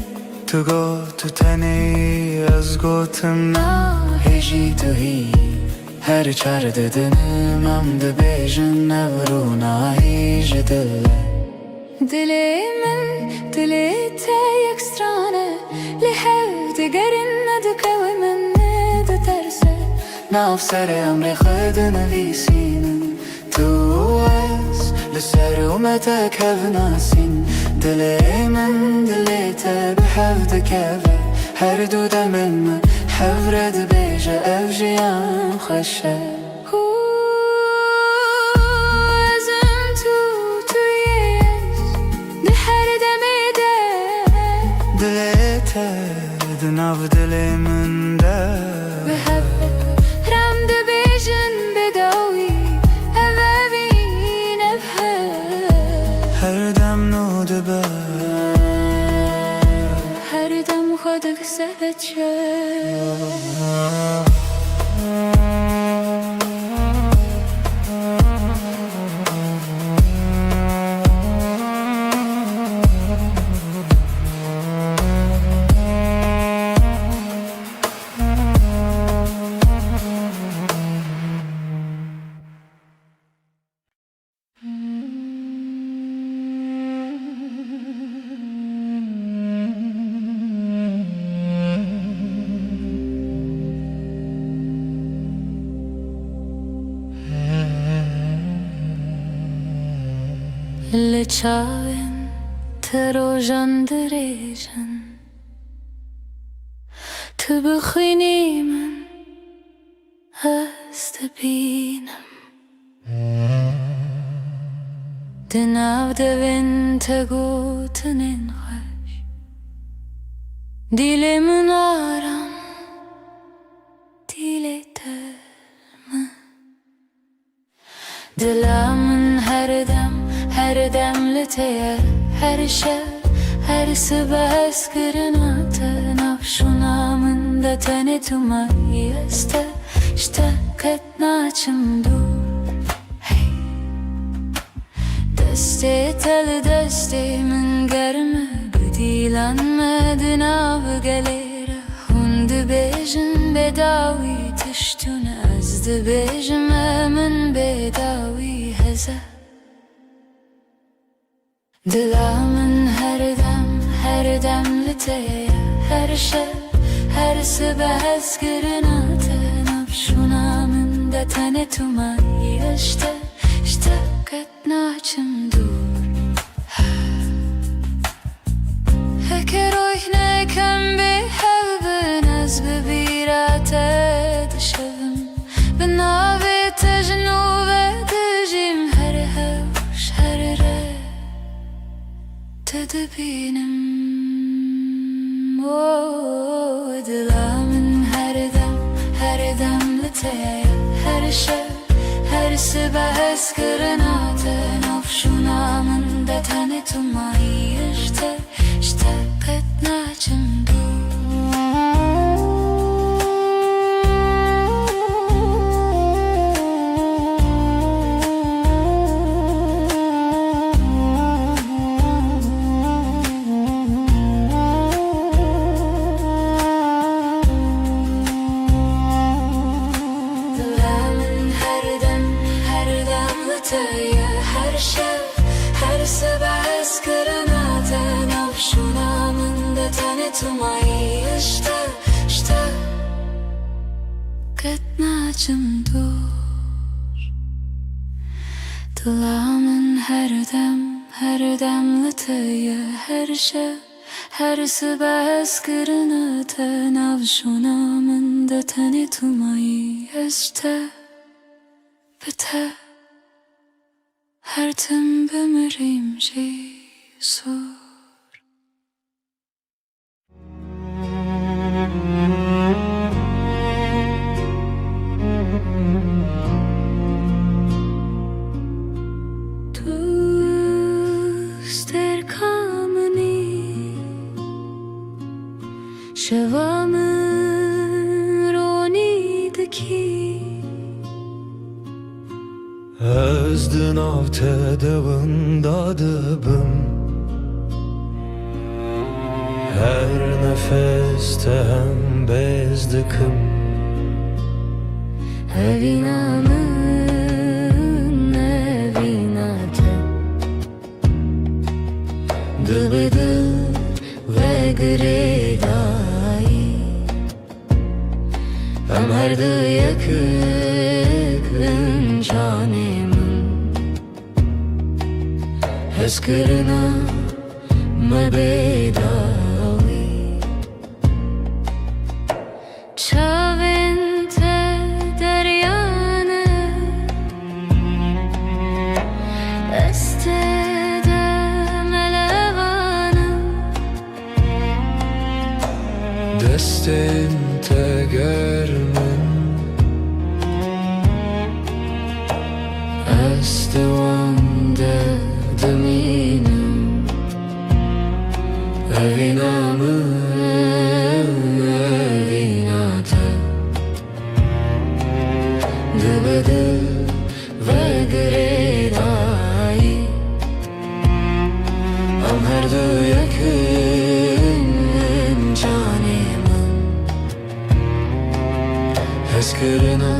تو گو تو تنی از گوتم نا هجی تو هی هر چار ددنم عمد بیجن نورو ناهیج دله دلی من دلی تا یک سترانه لحف دگرن ندکوی من ندترسه ناو سر امر خود نویسینم تو از لسر اومتک هف ناسین دلی من دلی تا به هف دکوه هر دو دمن من هف رد بیجه اف جیان خوشه ازم تویش ده هر دمیده دلی تا دناو دلی من ده به هف رم ده بیجن بداوی اوابین هر دم نو دبه هر دم خود کسبت شد لچاوین تروژن دریجن تو بخوینی من هست بینم دناو دوین تگوتنین خوش دیلمون آرام دیل ترم دلمون هر دم لتیه her şev her sebes kırınat nafşunamın da tane tumayı este işte ketnaçım dur hey deste tel deste min germe bedilanmedin av gelere hundu bejin bedavi tiştun azdı bejim min bedavi heze Dilamın her dem liteye her şey her sebes kırınatı nafşunamın da tane tumayı işte ketnaçım dur Heker oyne kem bi hevbin az bebirate dışavım Ben avi tejnu ve dejim her hevş her re Tedbinim Dilamın her dem liteye her şey her sebes kırınatı nafşunamın da tane tumayı işte ketnaçım her şey her sebes kırınatı nafşunamın da tane tumayı işte ketnaçım dur Dilamın her dem liteye her şey her sebes kırınatı nafşunamın da tane tumayı işte biter Her tim bemirim Jesus Tuster kameni Şevamın ronidaki Özdün av tedavında dıbım Her nefeste hem bezdıkım Evinamın evinate Dıbıdı ve gredayı Ömerdi yakın canımın Heskırına mebedavi Çavente deryanı Estede melevanı Destin tegermen Estevande deminim Evinamın evinate Dıbıdı ve gredayı Amherdı yakın canımın Heskırına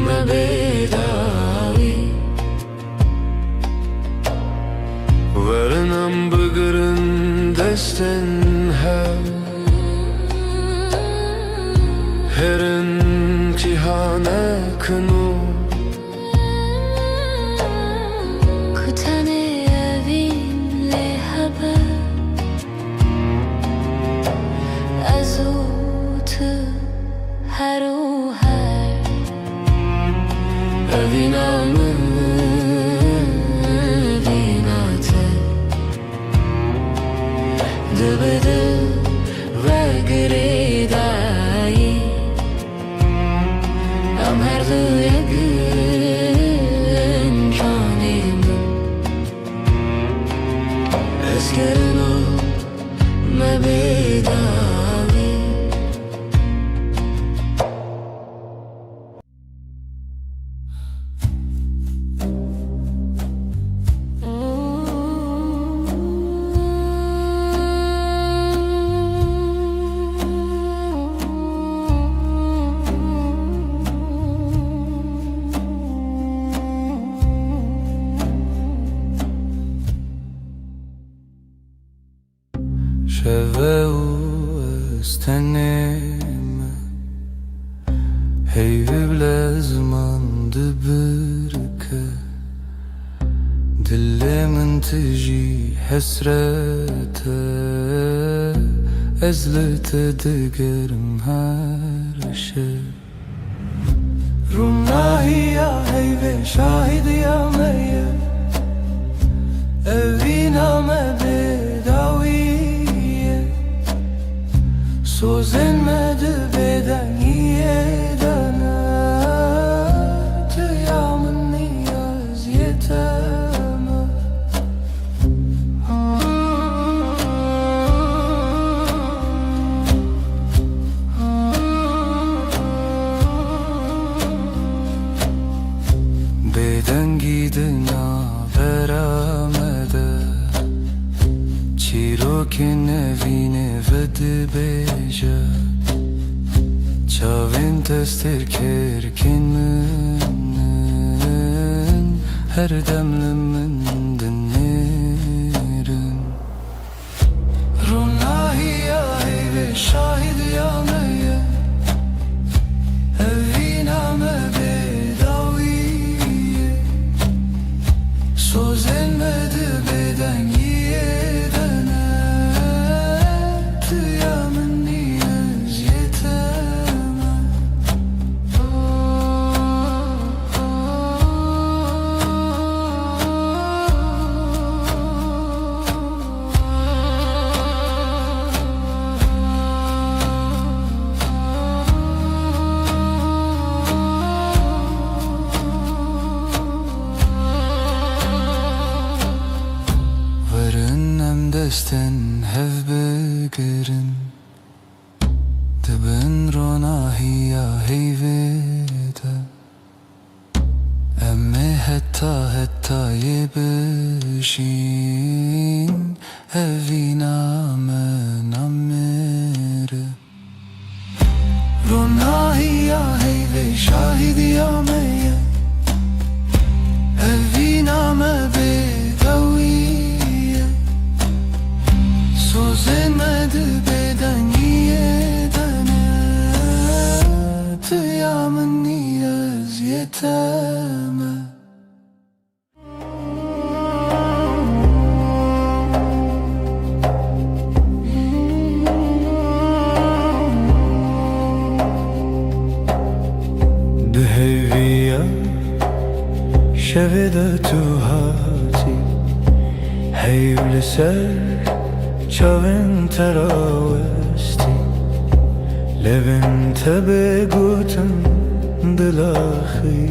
mebedavi Varınam bıgırın desten Herin cihane kınu Kutane evinle haber Azutu haru her استنم هيفي بلا زمان دبركه دل من تجي حسرته أزلت دقرم هرشه رمناهي يا هيفي شاهد يا مية أبينا ما بداوية سوزن ما دبدانية دانا تيا مني أزيته بدنگی دنیا برآمده چیروک نوینه و دبیجه چاوین تستر کرکن من هر دمل من دنیرن روناهی یا هیوه شاهد یا میه اوینا Sözlenmedi bedeniye döner Tüyamın niyaz yeteme دستن هف بگرن دبن روناهی یا هیویده امی حتی یبشین اوینا من امره روناهی یا هیوی شاهد یا میه اوینا مبدوی Sözlenmedi bedeniye döner Tüyamın niyaz yeteme Deheviya şevede tuhati Heyvli ser چاوین تراوستی لبن تبه گوتن دلاخی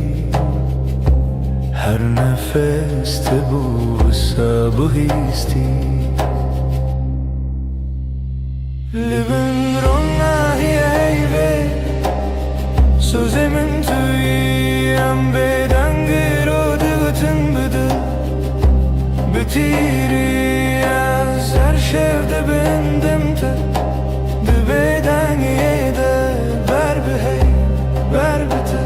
هر نفس تبو سابوهیستی لبن روناهی ایوه سوزمن تویم بدنگی رو دگوتن بده بتیری Her şevde bendimde Dibedaniye de Ber bi hey, ber bite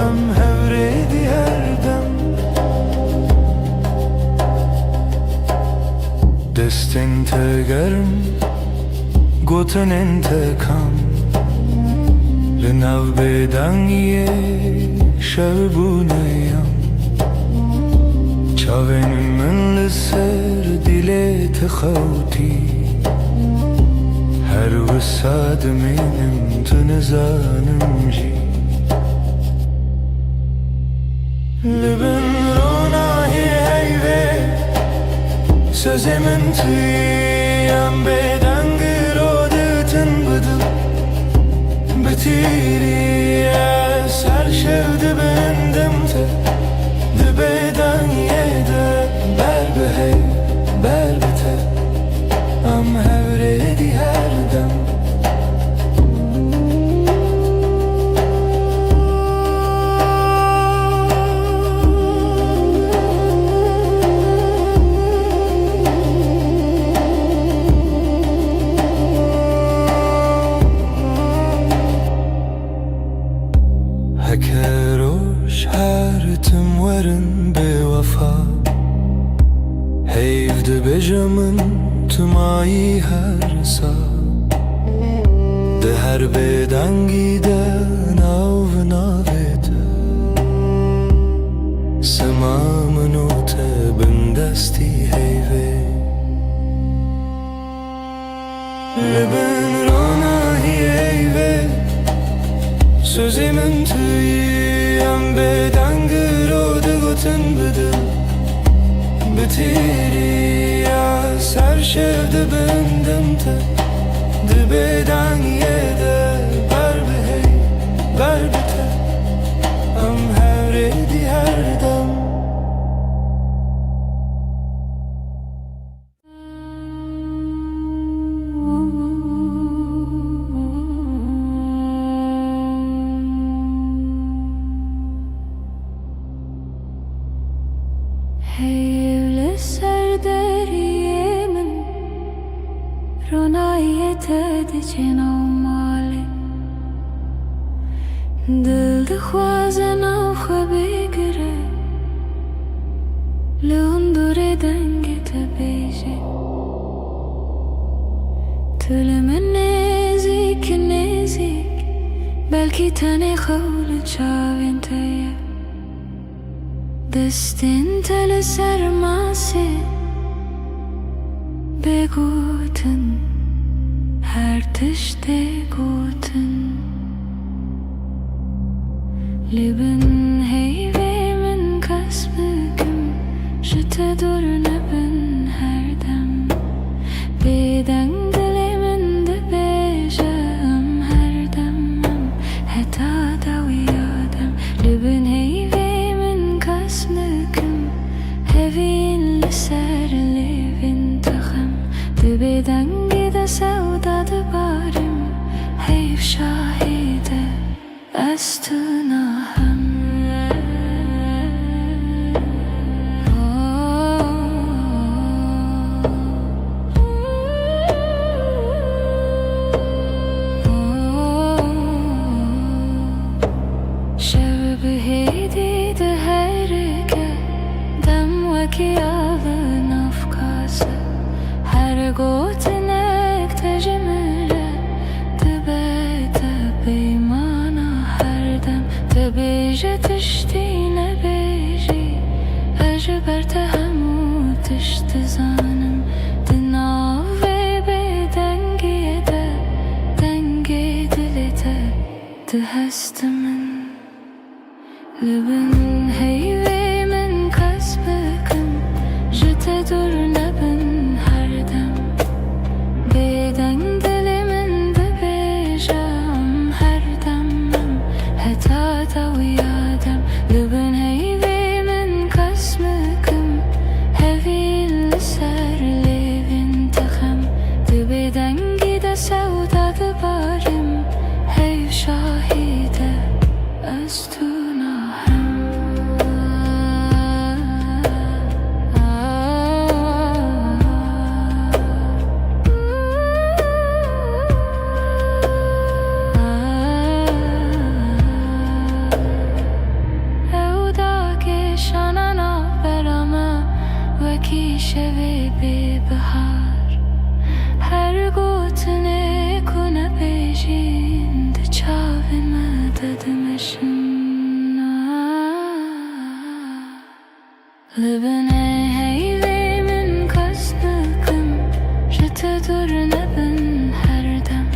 Em hevredi her dem Destin tegerim Goten intekam Linav bedaniye Şevbuneyam Çavenim من لسر دلت خوتي هر وساد منم تنزانم جي لبن روناهي هيوه سوزمن تویم بدنگی رو دتن بدم بتیری از هر شوده بندم ته دبدانیه ده بر به هی بر بته ام هوردی هر دم هکر برسا ده هر بدنگی ده ناو ناویت سما منوت بندستی هیوه لبن راناهی هیوه sözümün tüyem bedengir o da gotun bıdı bitiri ya ser şevde bendim te de beden yede ber be hey ber bite am her edi her dem Hevle serderiyemin Ronayet edicin avmali Dilde khwazen av khabigre Leondure dengete beji Tülümün nezik Belki tane khawle çavin teye Destin tele sermase Beguten her tişte guten Leben heyvemin kasbüküm Jete durne ben her dem Beden dilimin de bejem her demem Heta da uyadem Leben heyvemin kasbüküm Hevin liser levin takım Dibeden gide sevda dibarim Heyv şahide Estunahım Şevbi hedi de herke Dem veki alın afkası Her gotinek tecmire Dibete beymana her dem Dibece tiştine beji Ejber tehemu tişti zanım Dinav ve bedengiye de Denge dilete Dihestimin Leben heyvemin kasbüküm Jete durne ben her dem Beden dilimin de bejem her demem Heta da uyadem Leben heyvemin kasbüküm Hevin liser levin takım Dibeden gide sevda dibarim Heyv şahide Estunahım Evdaki şanana berama Veki şevi bir bahar Her gotine kune bejin De çavime dedemeşin Libene heyvemin kasbüküm Jete durne ben her dem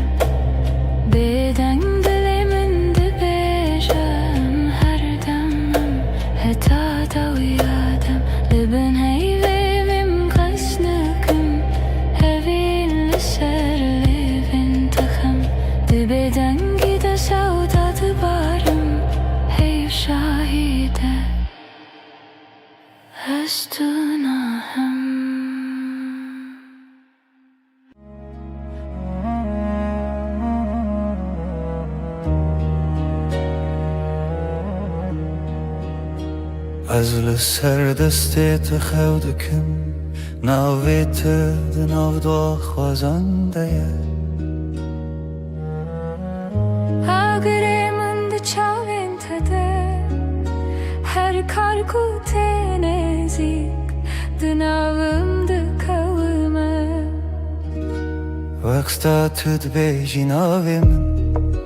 Beden dilimin de bejem her demem Heta da uyadem Liben heyvevim kasbüküm Hevin liser levin takım Dibeden gide sevda dibarim Heyv şahide Estunahım از لسر دستت خودکم ناویت دناو دو خوازنده Agremin de çavin tede Her karku tenezik Dınavım de kavime وقتا تد بیجی ناوی من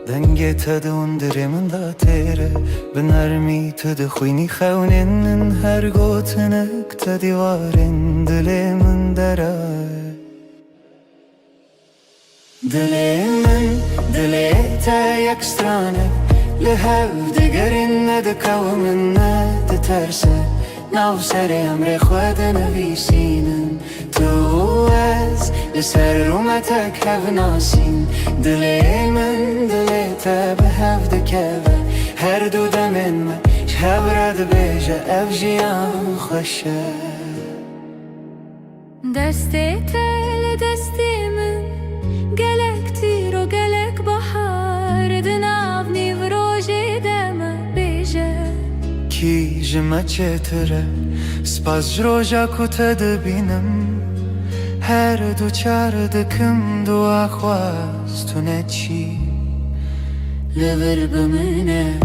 دنگی تد اندری من دا تیره بنرمی تد خوینی خونین هر گوتنک تدیوارین دلی من درای دلی من دلی تا یک سترانه لحو دگرین ندکو من ندترسه ناو سر امر خود نویسینم تو از لسر رومتک هف ناسین دلی من دلی تا به هف دکوه هر دو دمین من شب رد بیجه اف جیان خوشه دستی تل دستی من گلک تیر و گلک بحر دناو نیو روژی دم بیجه کی جمع چتره سپاس جروجا کتا بینم هر دو چار دکم دو آخواست تو نچی لبر بمنه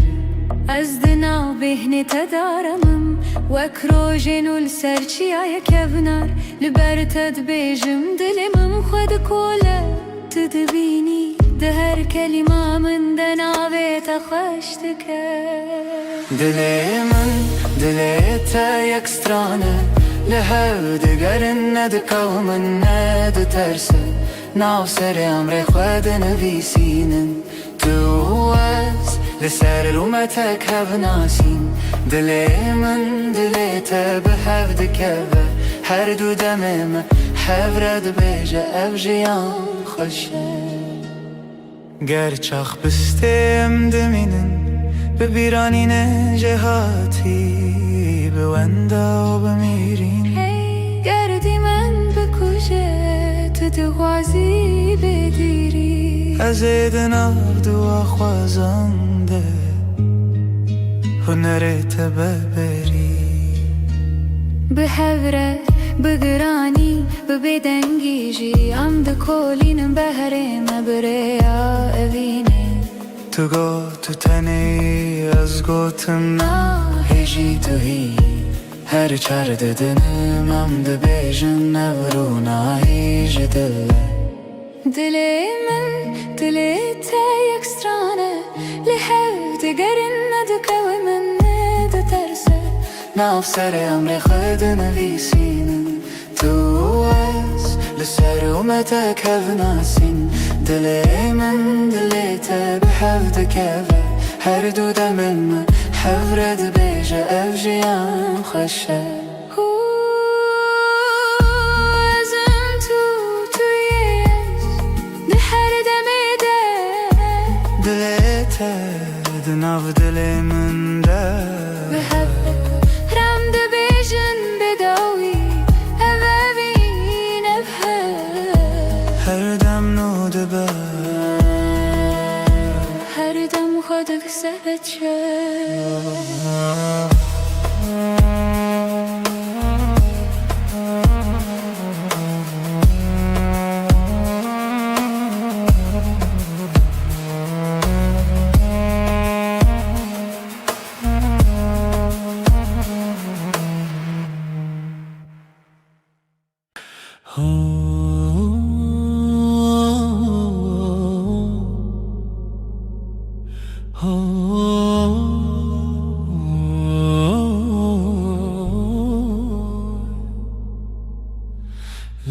از دناو بهنی تدارمم وک روژین و لسرچی آیا کبنار لبر تد بیجم دلمم خود کوله تدبینی ده هر کلمه من دناوی تخشتکه دلی من دلی تا یک سترانه لحو دگرین ندکو من ندترسه ناو سر امر خود نویسینم تو از لسر رومتک هف ناسین دلی من دلی تا به هف دکوه هر دو دمم هف رد بیجه اف جیان خوشه گر چاخ بستیم دمینن ببیرانین جهاتی به وندا و بمیرین گردی من بکوشه تو دغوازی بدیری از دناو دو خوازنده هنرت ببری به هوره بگرانی ببدنگی جی ام دکولینم بهرم بریا اوینه تو گو تو تنی از گوتم هیجی تو هی هر چار ددنم ام دبیجن نورو ناهیج دله دلی من دلی تا یک سترانه لحو دگرین ندکو من ندترسه ناف سر امر خود نویسینم تو از لسر اومتک هف ناسین دلی من دلی تا به هف دکوه هر دو دمن من هف رد بیجه اف جیان خوشه ازم تویش ده هر دمی ده دلی تا دناو دلی من ده به هف رم ده بیجن بداوی اوین افه هر دم نو دبه هر دم خودک سهچه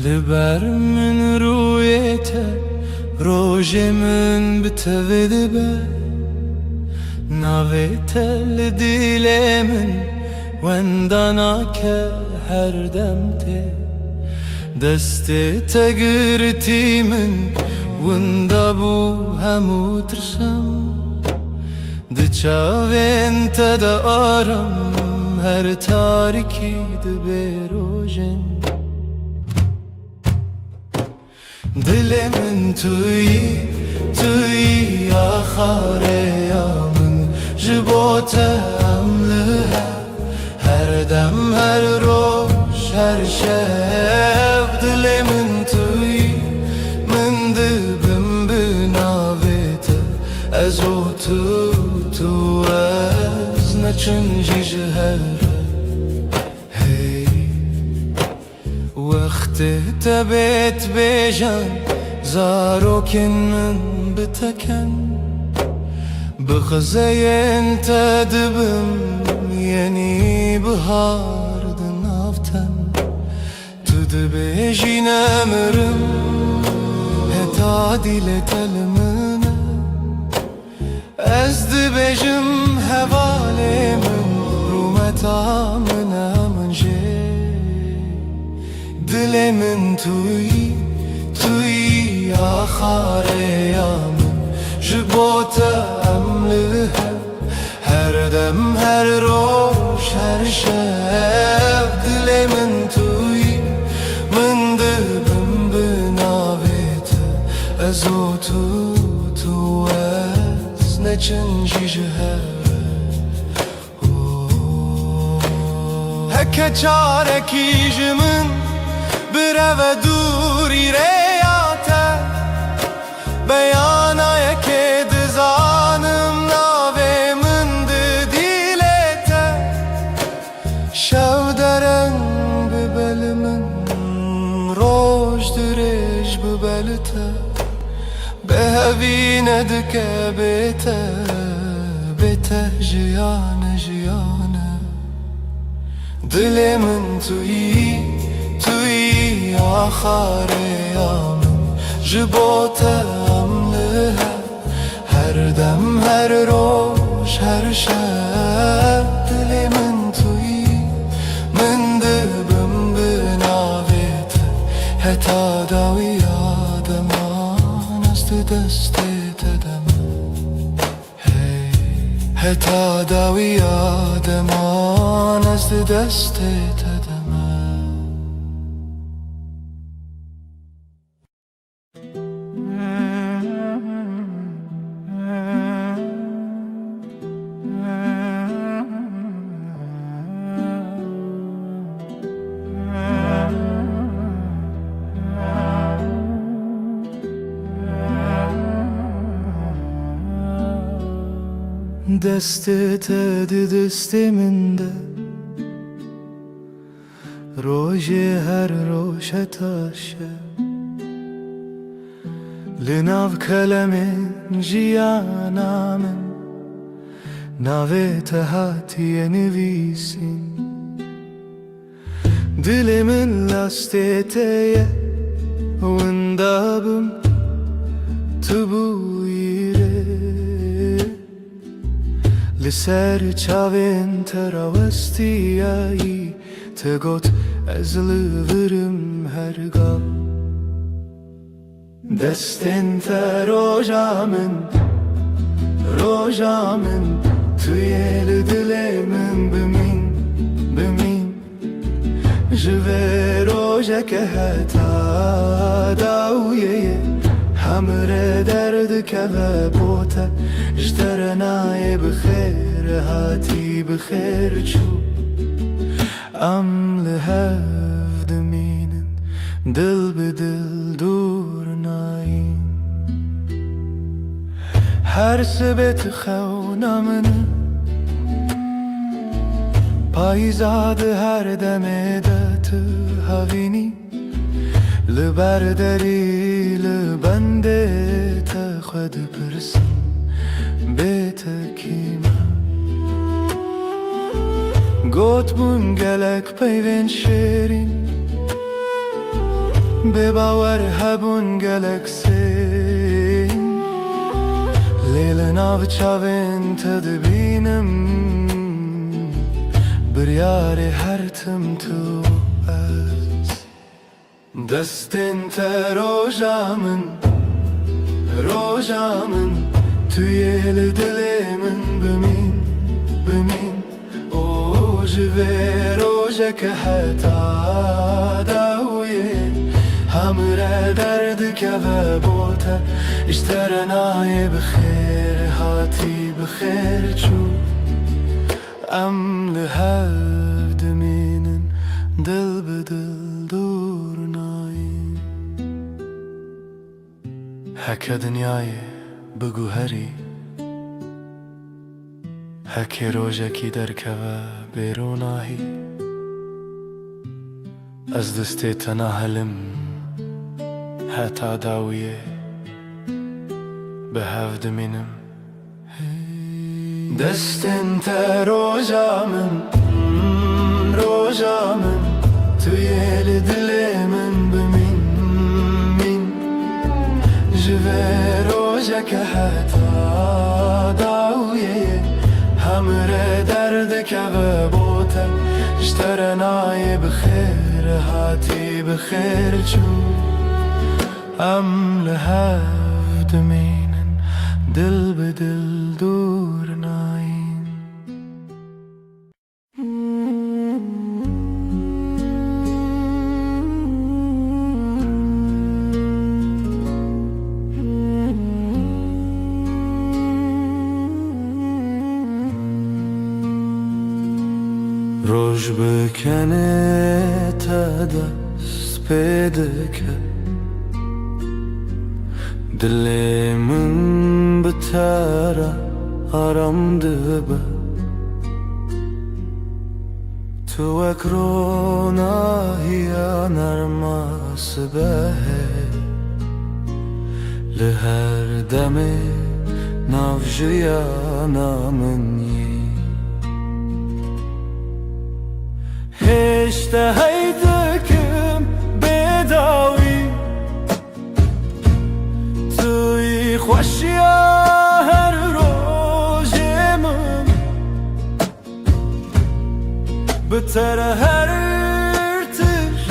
لبر من رویته روژ من بتویده به ناویته لدیل من وندانا که هر دم ته دسته تگرتی من وندا بو همو ترسم ده چاوین تا ده آرم هر تاریکی ده بیروژن دل من توی آخر یامن جبوتم لها هر دم هر روز هر شب دل من توی من دبم بناویت از او تو از نچنجی جهر وقت تبت بیجان زاروكن من بتكن بخزين تدبم يني بهار دنافتن تدبيجي نمرم هتادي لتلمنا ازدبيجم هوالي من رومتا منا من جي دل من توي توي آخاره يا من جبوت أملها هر دم هر روش هر شب دل من توي من دبم بناويت ازو تو از نچنجي جهر هكا چاركي جمن برو دوری ریاته بیانا یکی دزانم ناوی من دیلته شو درن ببل من روش درش ببلته به هوینه دکه بیته جیانه جیانه دل من توی آخاره یا من جبوت املها هر دم هر روش هر شب دل من توی من دبم بناویت هتا داوی آدمان است دست تدم هتا داوی آدمان است دست تدم دستت دست من ده روژ هر روش تاشه لناو کلم جیانا من ناوی تهاتی نویسین دل من لاستیتیه وندابم تبویره لسر چاوین تراوستیایی تگوت از لورم هرگاه دستن تا روژا من توی دل من بمین جوه روژا که هتا داویه همره درد که بوته اجترنای بخیر هاتی بخیر چو ام لهف دمینن دل بدل دور ناین هر سبت خونا من پایزاد هر دمه دت هاوینی لبرداری لبنده تا خود پرسم بیت کیما گوت بون گلک پیوین شیرین به باور هبون گلک سین لیل ناو چاوین تدبینم بریار هر تم تو از دستن تا روژا من توی دل من بمین او جوه روژا که حتا داویه همره درد که بوته اشترنای بخیر هاتی بخیر چو ام لهف دمینن دل بدل دور ناین هک دنیای بگو هری هک روژکی درکوه بیروناهی از دستی تناهلم حتا داویه به هفت منم دستن تا روزا من توی دل من بمین جوه روزا که حتا داویه همره درد که بوته اشترنای بخیر هاتی بخیر چون ام لهفت مینن دل به دل دور ناین روش بکنه تا دست پیدا کرد دل من بتره آرام دبه تو اکرونا هیا نرماس به لهر دم نافجیا نامنی هشته هیدکم بداوی توی خوشیا هر روزم بتر هر تش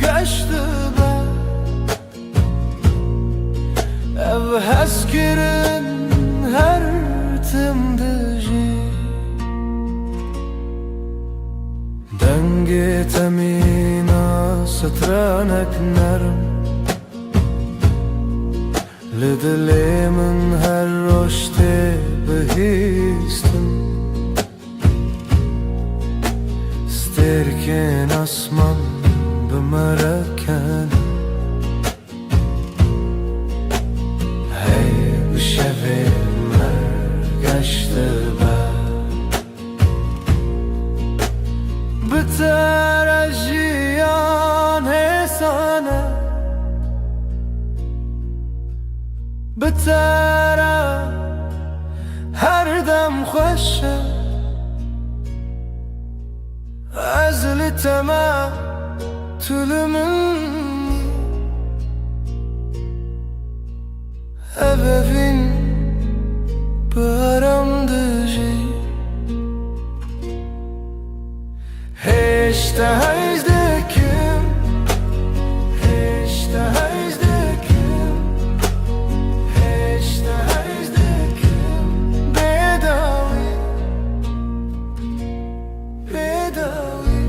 گشته با او هست کرن هر تم دجی دنگ تمینا سترانک نرم لدل من هر رشته بهیستم سترکن اسمان بمرکن هی بشوه مرگشته بتر از جیان حسانه بتر هر دم خوشه از لتما طول منی ببین برام دجی هشته هیزدکم هشته هیزدکم هشته هیزدکم بداوی بداوی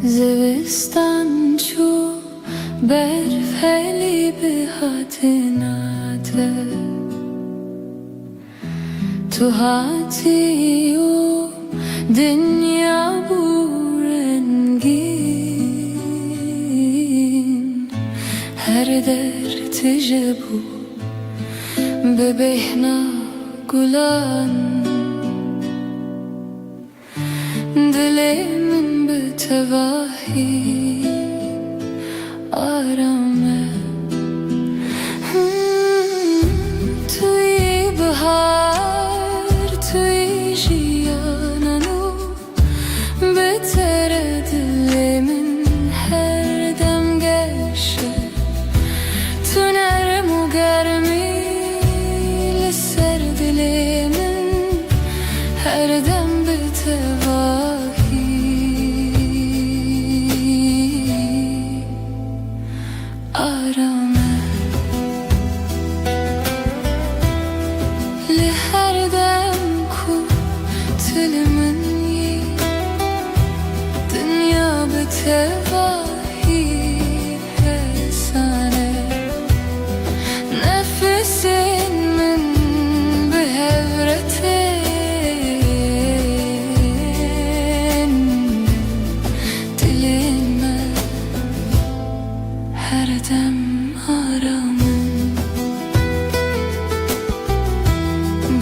زوستان چو برف هلی به هاتناته تو هاتی و دنیا بورنگین هر در تجبو به بهنا گلان دل من به تواهی آرامه توی بهار توی جیانانو بهتر دل من هر دم گشه تو نرم و گرمی لسر دل من هر دم به تواهی آرامه لهر دم کو تل منی دنیا به تواهی حسانه نفس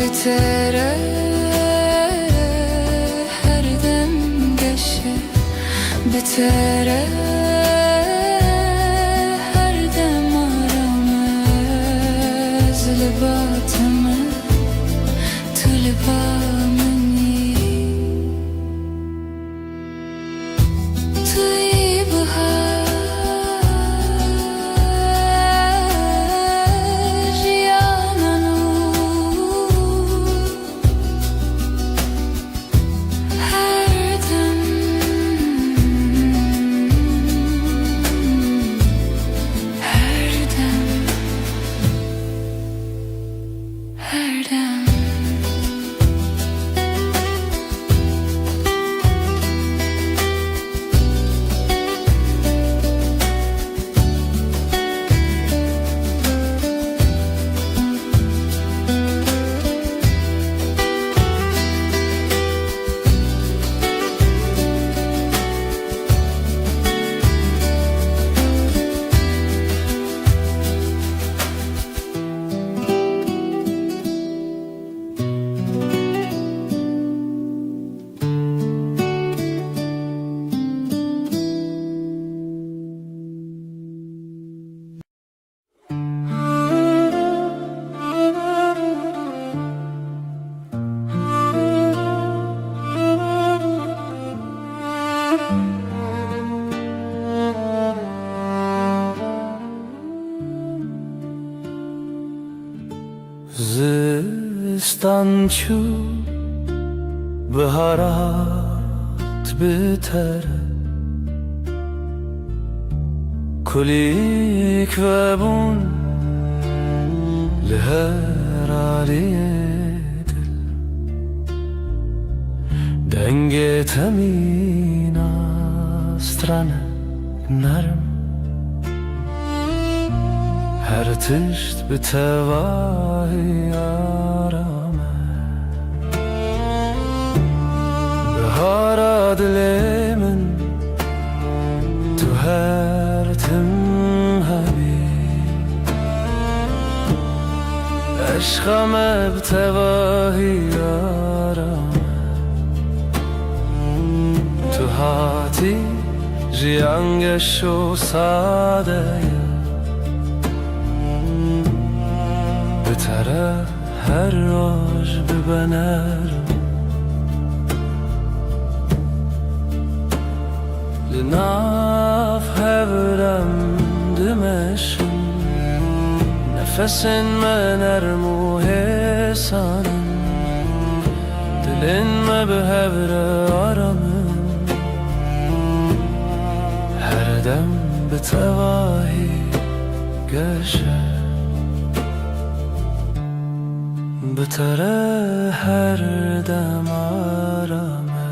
bitere her dem geçe bitere her dem aramaz libatımı tulbamını tuybha Zistançu baharat biter kulik ve bun liher aliyedil denge temina strane narım her tişt bitevahi arame Bahara dilemin tu her tim habib Eşkame bitevahi arame tu hati jiyangesho sadeye Bitere her roj bibenerim Linaf hevrem dimeşim Nefesin menermu hesanım Dilin me behevre aramım Her dem bitevahi geçer Bitere her dem arame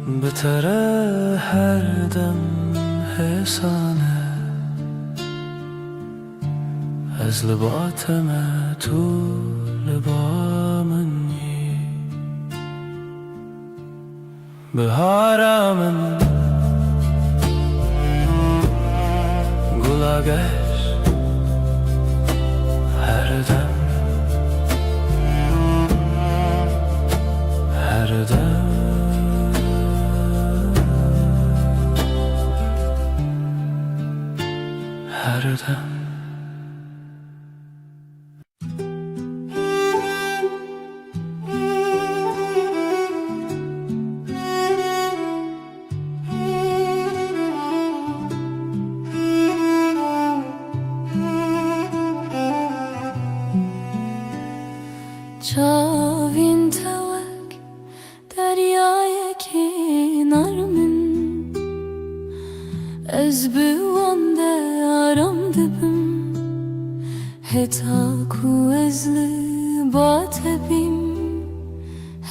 Bitere her dem hesane Ez libateme tu libamini Biharamin gulagesh Her dem Her dem Her dem Çavin tevek deryaya kenarımın Ez büvande aram dibim Heta ku ezli batebim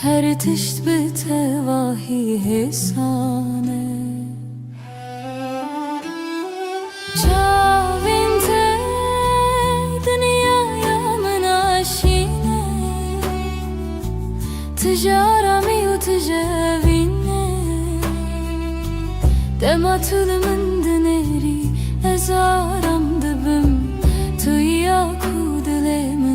Her tişt bitevahi hesane Çavin te dünyaya menaşine Tijarami u tijavine Dematul min dineri Ez aram dibim Tu ya ku dilim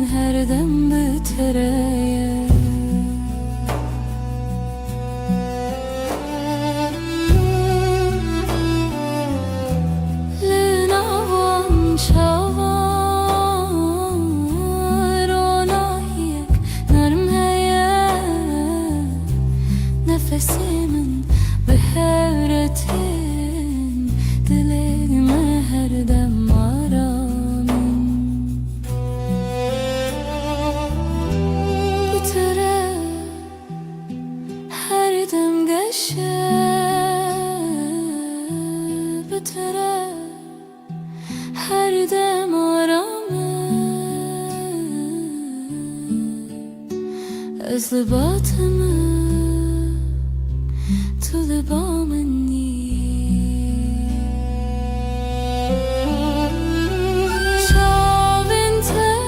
ازلباتمı tulibamını şavinte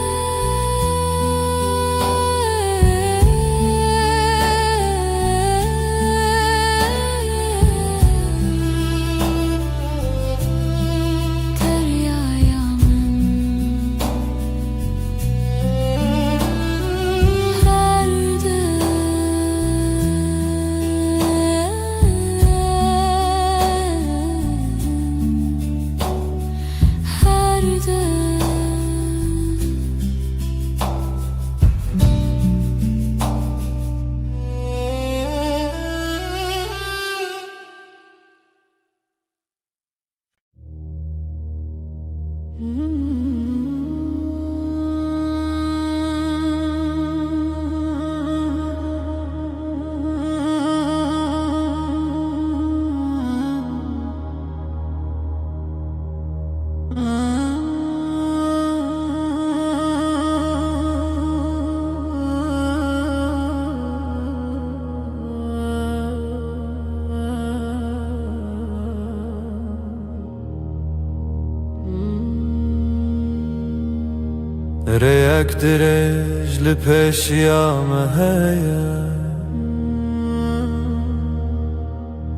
ريك درج لبش يا مهيا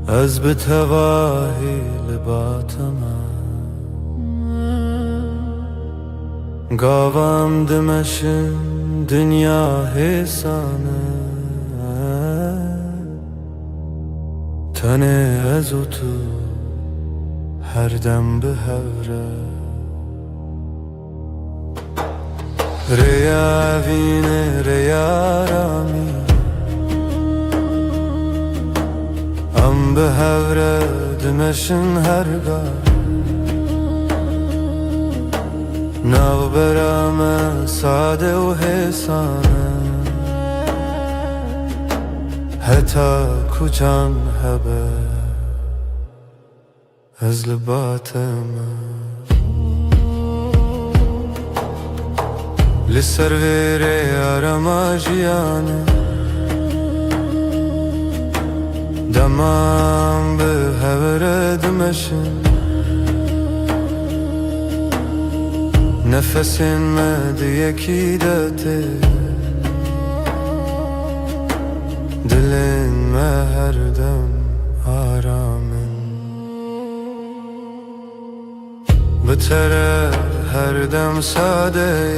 أزبت هواهي لباتما قاوام دمشن دنيا هيسانه تنه ازوتو هر دم به هوره ريا vine ريا رامي ام به هوره دمشن هرگا ناو برام ساده و حسانه حتی کجان هبه از لباتم لسر ویره آراماجیانه دمام به هوره دمشن نفسین مدیه کی داته دلین ما هر دم آرامن بتره هر دم ساده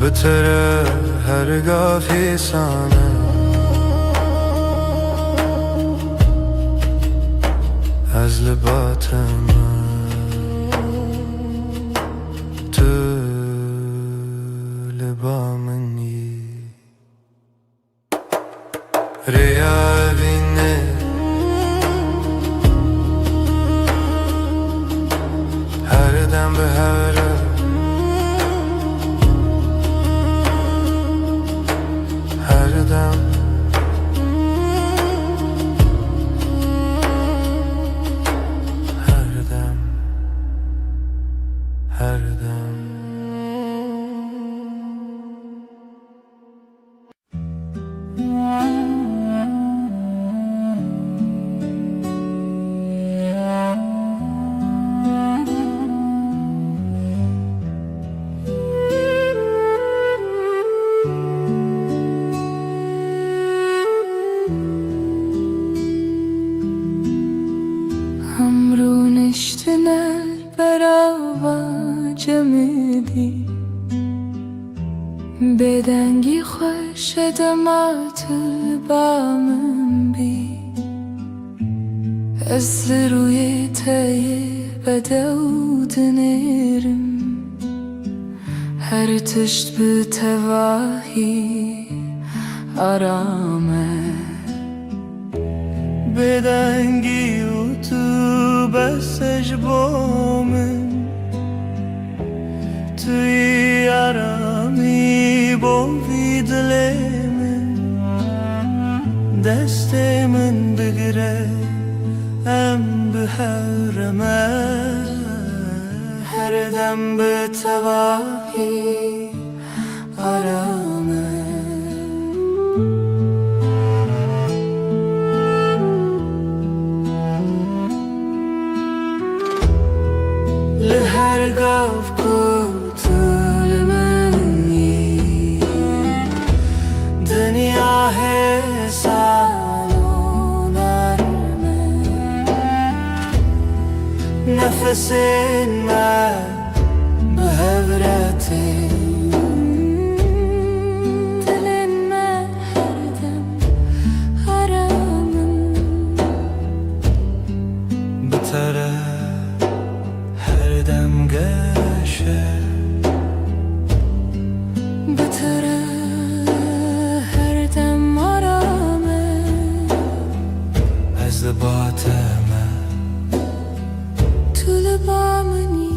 بتره هر گافی سانه از لباتم تو لبامنی ریا بینه هر دم به هر دم هر دم هر دم همرونشتنر براوا جمدی بدنگی خوش دمات بامن بی از روی تای بدود نرم هر تشت به تواهی آرامه بدنگی و تو بسش بامن توی آرامی بوی دل من دست من بگیره ام به هرمه هر دم به تواهی arame لهر قف قتل مني دنيا هسان نرمه نفس ما بهبرتي بتره هر دم گشه بتره هر دم آرامه از باطمه تو لبامنی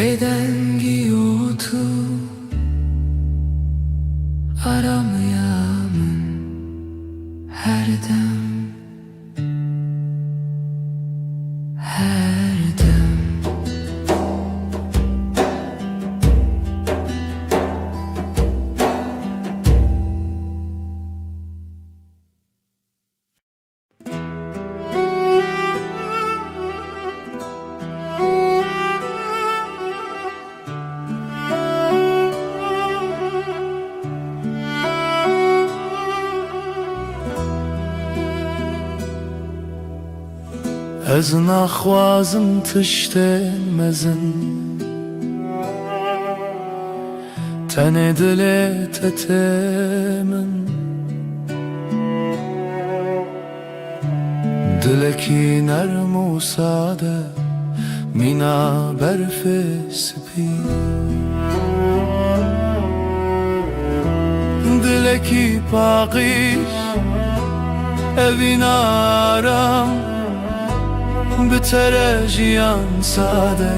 Bedengi otu aramayamın her dem her dem از نخوازم تشته مزن تن دلت تمن دلکی نرم و ساده مینا برف سپی دلکی پاقیش evin aram بتره جیان ساده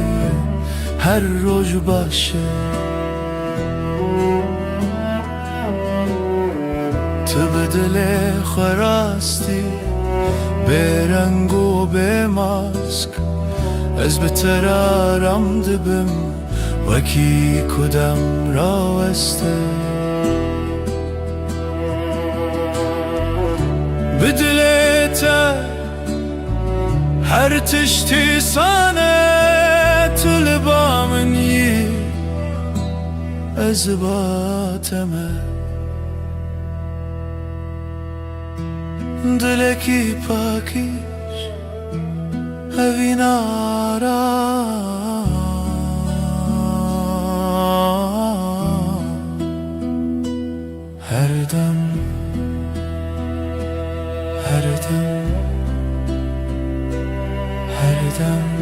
هر روز باشه تو به دل خراستی به رنگ و به ماسک از بتر آرام دبم وکی کدام راوسته به دلت هر تشتی سانه تو لبامنی از باطمه دلکی پاکیش اوین آرام هر دم هر دم هر دم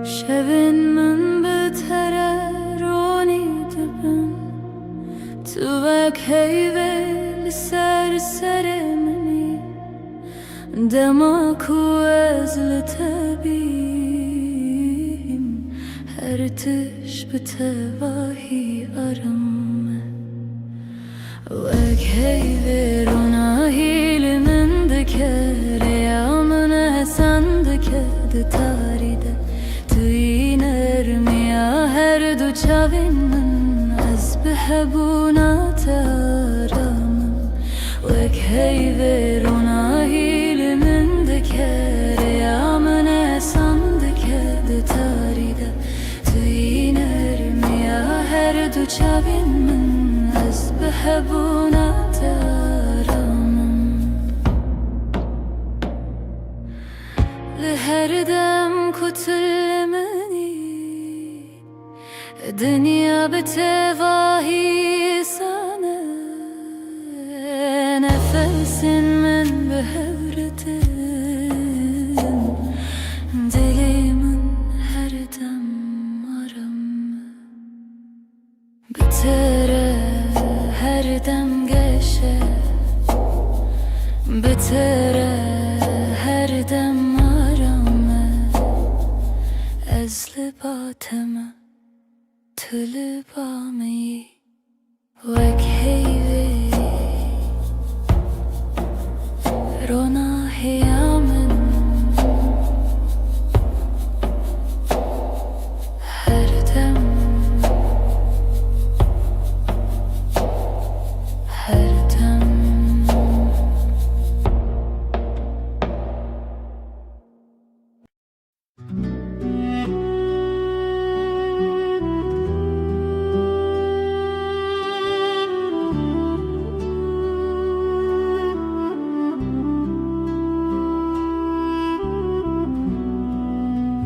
شبن من بتره رونی دبن تو وک هیوه سر منی دما کو از لتبیم هر تش بتواهی آرامه وک هیوه روناهیل من دکر یا من حسن دکد تاریده هر دو چاوین من از بهبونات آرامم وک هیوه روناهیل من دکر یا من احسان دکد تاریده توی نرمی هر دو چاوین من از بهبونات آرامم بتواهی سنه نفس من بهورتن دلی من her dem aram بتره her dem geçe بتره her dem aram از لباتم تلبامی وکهی روناهی من هر دم هر دم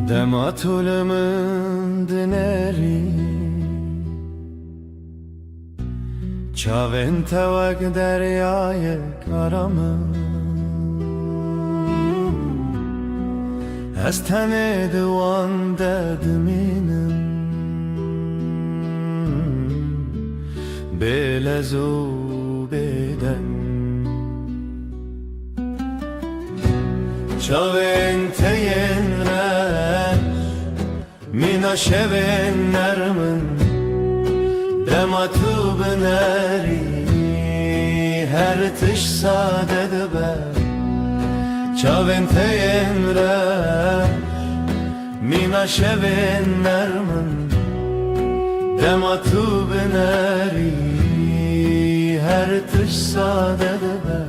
Dematulımın dineri Çavin tevak deryayı karamı Ez tene divan dediminim Belezu beden Çavin teyen Mina şevin nermin Dematu bineri Her tiş sadede be Çavin teyemre Mina şevin nermin Dematu bineri Her tiş sadede be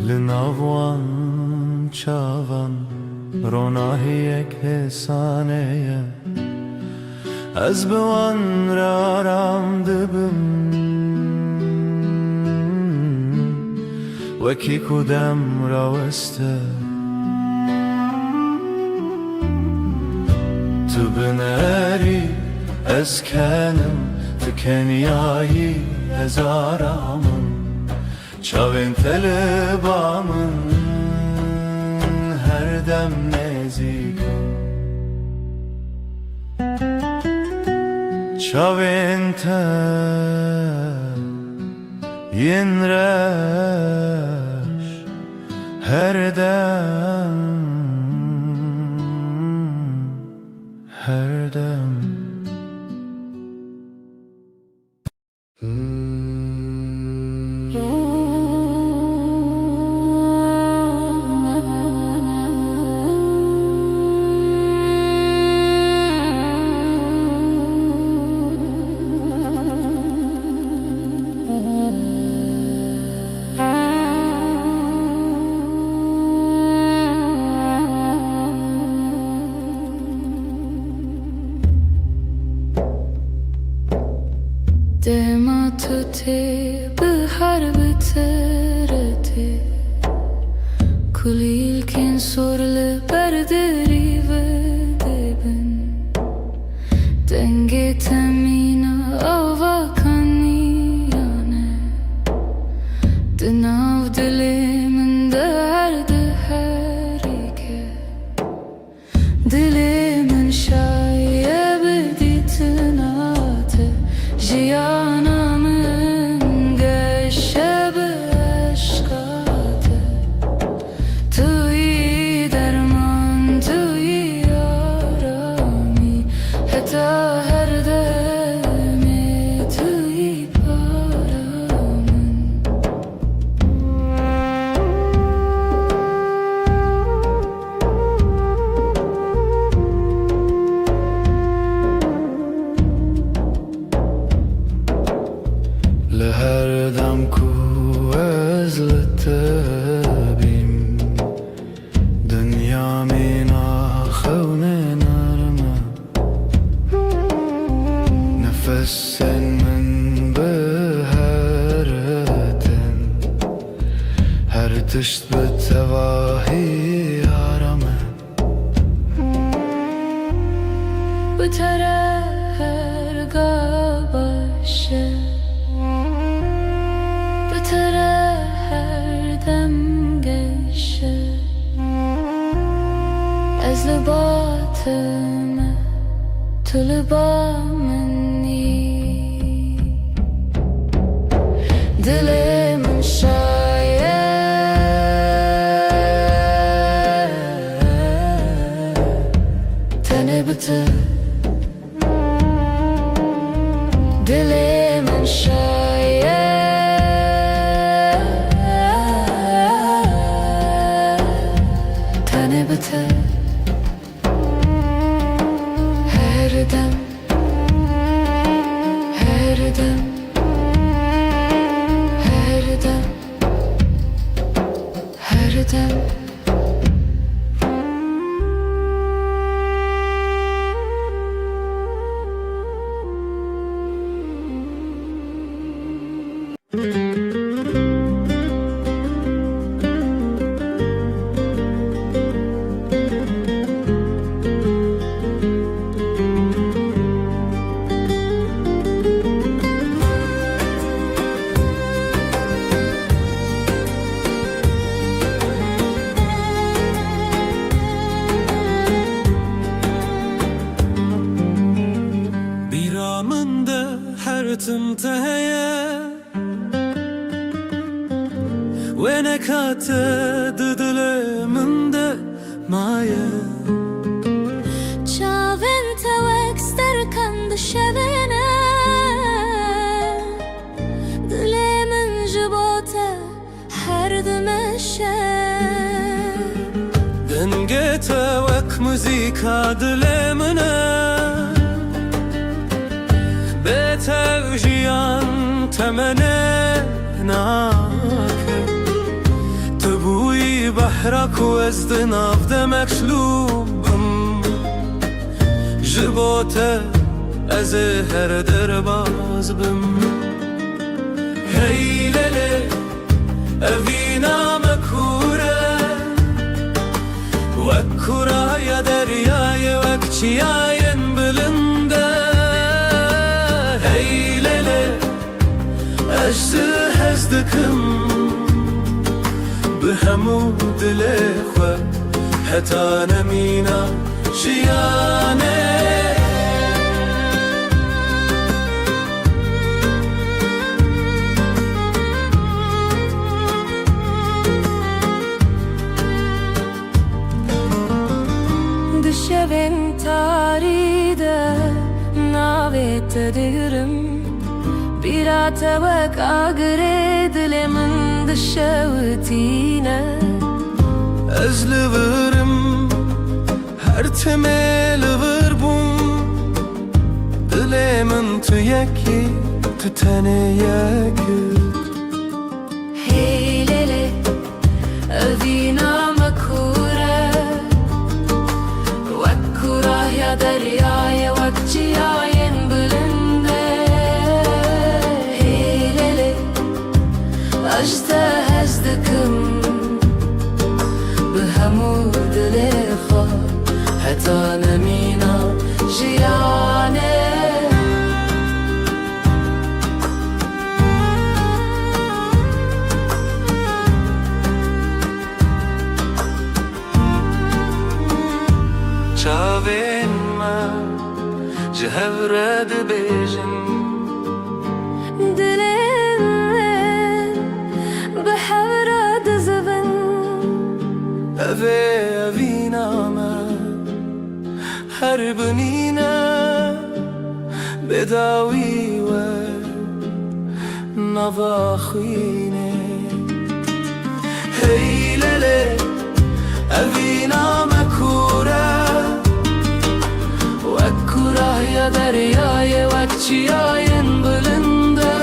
Linavwan çavan Ronahiyek hesaneye Ez biwan raram dibim Weki kudem raweste Tu bineri ez kenim Tu kenyayi ez aramım Çavin telebamın her dem nezikim Çavin te yinreş her dem her dem Dematute bihar biterete Kulilkin sorle berderi ve debin Denge temina avakani yane Dinav dilimin derdi herike Dilimin şayebe ditinate Jiyanamın geçebe aşkate Tuyi derman tuyi arami Heta her deme tuyi paramın Her dem ku ezletebim Dünya mina xevne narme Nefesin min behereten Her tişt betevahi arame بتره هرگاه باشه بتره هر دم گشه از لباتم تو لبا منی دل من شایه تنه بته دل من شایه تنه بته هر دم هر دم هر دم هر دم تمتهيا وينك هتدل من ده مايا چاوین توک سترکند شبنه دل من جبوته هر دمشه دنگه توک موزیکا دل منه بتوجيان تمنى ناك تبوي بحرك وازدناف دمك شلوبم جبوته ازهر درباز بم هي ليلي افينا مكورة وكورة يا درياي وكشياين بلنده أجزء هزدكم بهمود الإخوة حتى نمينا جياني دشبن تاريده ناويت ديرم بيرا توك أقرد لمن دشوتينا أزلورم هر تمل وربوم دل من تو یکی تو تنه یکی هی لیلی اوینا مکوره وکوره یا دریای وکچیاین بلنده هی لیلی اجده هزدکم بهمود لخوا حتی نمینا جیانه چاوین ما جهورد بیجن دلم بحورد زبن اوینا ما هر بنینا بداوی و نواخینه هی لیلی اوینا مکوره وکوره یا دریای وکچیاین بلنده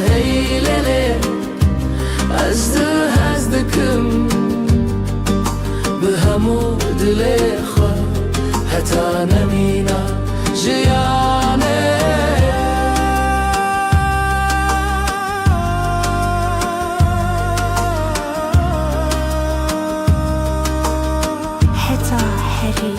هی لیلی ازدکم بهمود لخوا حتی نمینا جیانه حتی حری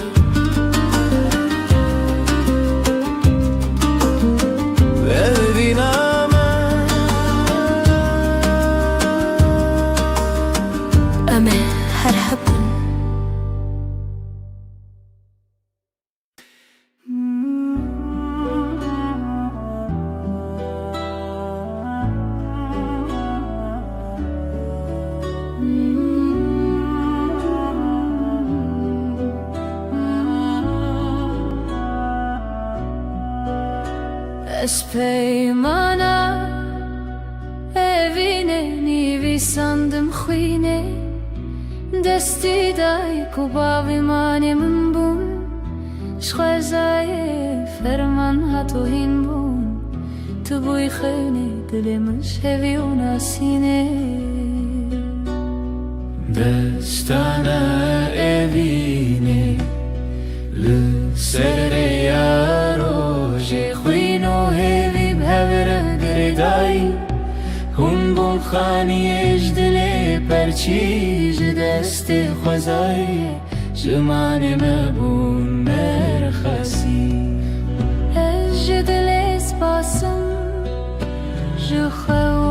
اسپیمانا evine nivi sandım khine desti dai kubavi manem bun shkhazaye ferman hatuhin bun tu buy khane dilimiz hevi unasine destana evine le sereya roje khino hevi bhavra gredai Hun bol khani ejdele perçiz deste khazai Jmane mebun merkhasi ejdele spasım jkhaw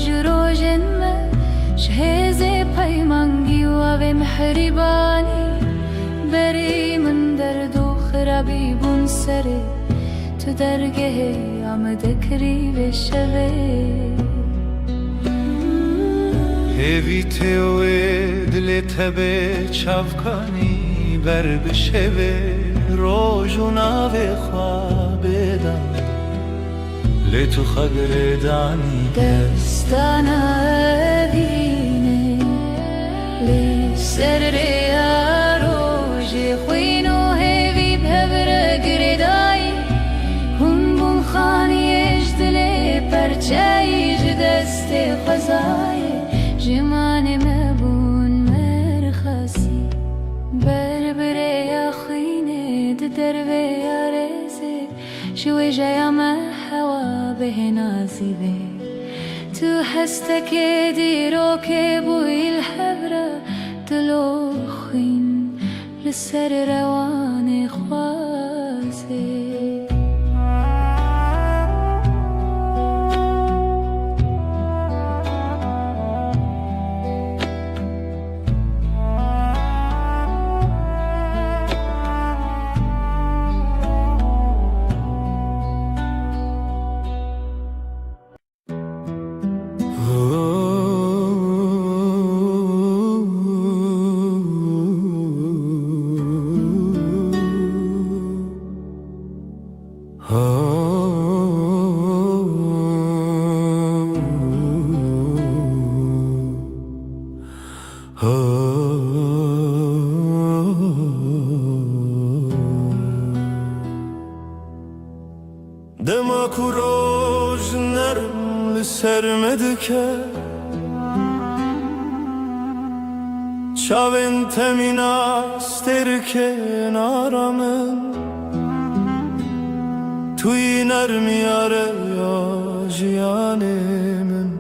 jrojen me shheze paymangi wa ve mehribani beri min derdo khrabi bun sare tu dergehe amdekri ve shave Evi teoed le tebe chavkani berg sheve rojuna ve khabedam le tu khagredani destana evine le serre aroje khino hevi bhavra gredai hun bun khani ejdele perchai deste khazai جماني مبون مرخصي بربري يا خيني دربي يا رزق شوي جاية ما حوا به نازبي تو حستك دي روكبوي الحبرة تلوخين للسر رواني خواسي Dema kuroj nerm li sermedike Çavên temîna sterke naramın Tu yî nermiyare ya jiyanê min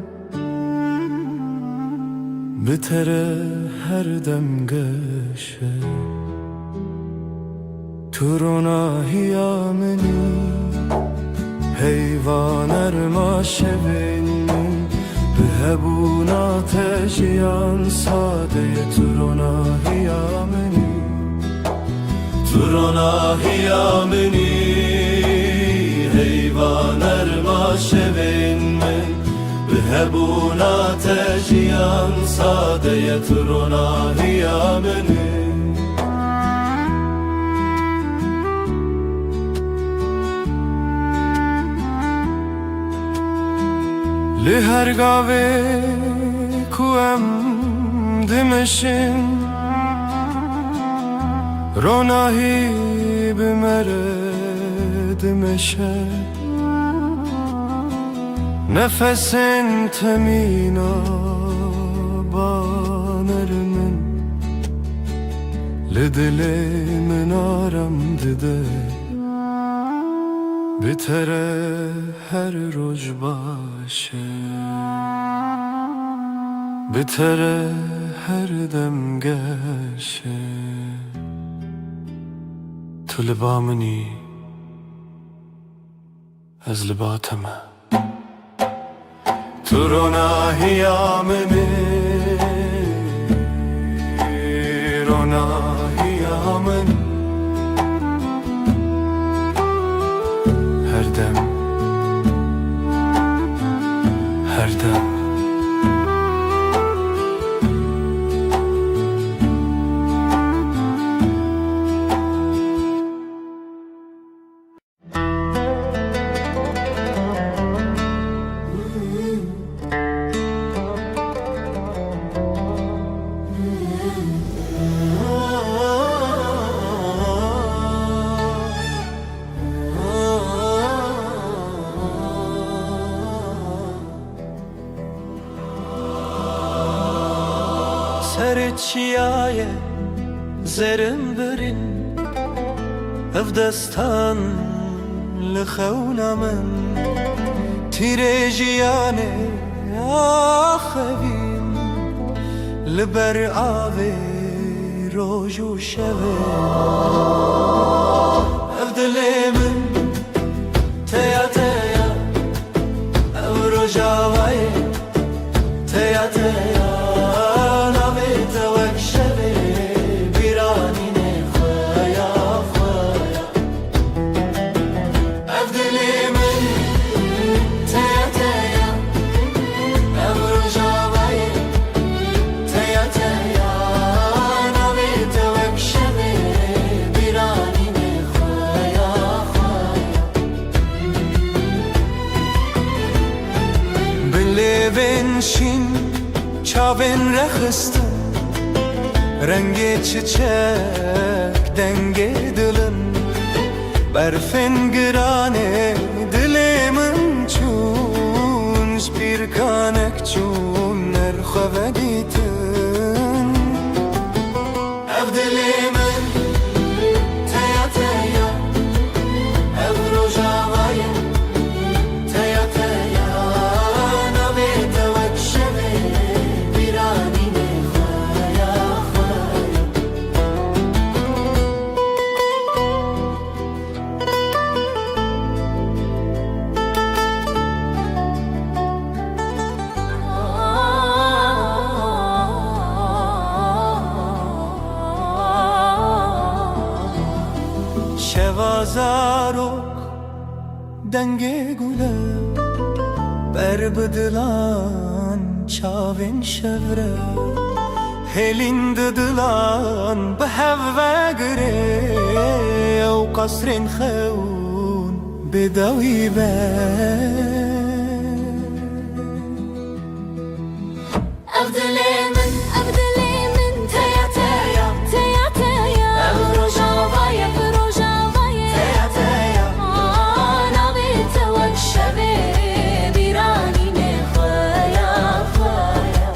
Bi tere her dem geşe Tu ronahiya minî Heyvan erma şevin Bihebuna tejiyan sadeye Turona hiyameni Turona hiyameni Heyvan erma şevin Bihebuna tejiyan sadeye Turona hiyameni Li her gave ku em dimeşin Ronahi bimere dimeşe Nefesin temina banermin Li dilimin aram dide Bitere her roj başı Bitere her dem geşe Tu libamini Ez libateme Tu ronahiyamini Ronahiyamini Her dem Her dem چیایه زرم برین اف دستان لخونا من تیره جیانه آخوین لبر آوه روز و شبه اف دلی من تیا تیا اف رجاوه تیا تیا نامت وک شبه بیرانی نخوایا خوایا اف دلی من تیا تیا اف رجاوه تیا تیا نامت وک شبه بیرانی نخوایا خوایا بلبن شین چاوین رخستم رنگ çiçek denge dilin برفن گرانه دلمن چون bir kanek çون نرخو دیتن اف دلمن تیا تیا اف روجاوای تیا تیا نوید وک شبه بیرانی نخوایا خوایا شوازارok denge gule berbedilan çavin şevre helin didilan beheve gire o kasrin xeun bedawi be أبدلي من تيا تيا تيا تيا أفروجاوي أفروجاوي تيا تيا نبيت وكشبي بيراني نخوايا خوايا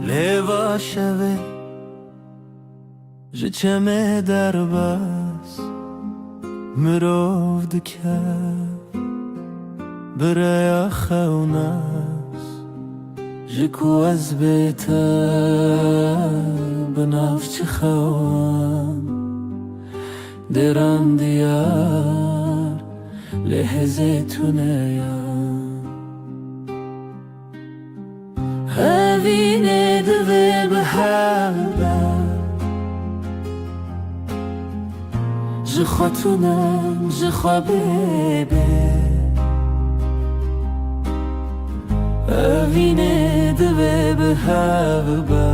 لوا شوه جچمه در بس مرو دکه برای خونس جکو از بیتا بنافچ خوام دران دیار لحظه تونیم هاوینه دوه بحبه جخوتونم جخوابه هاوینه دوه بحبه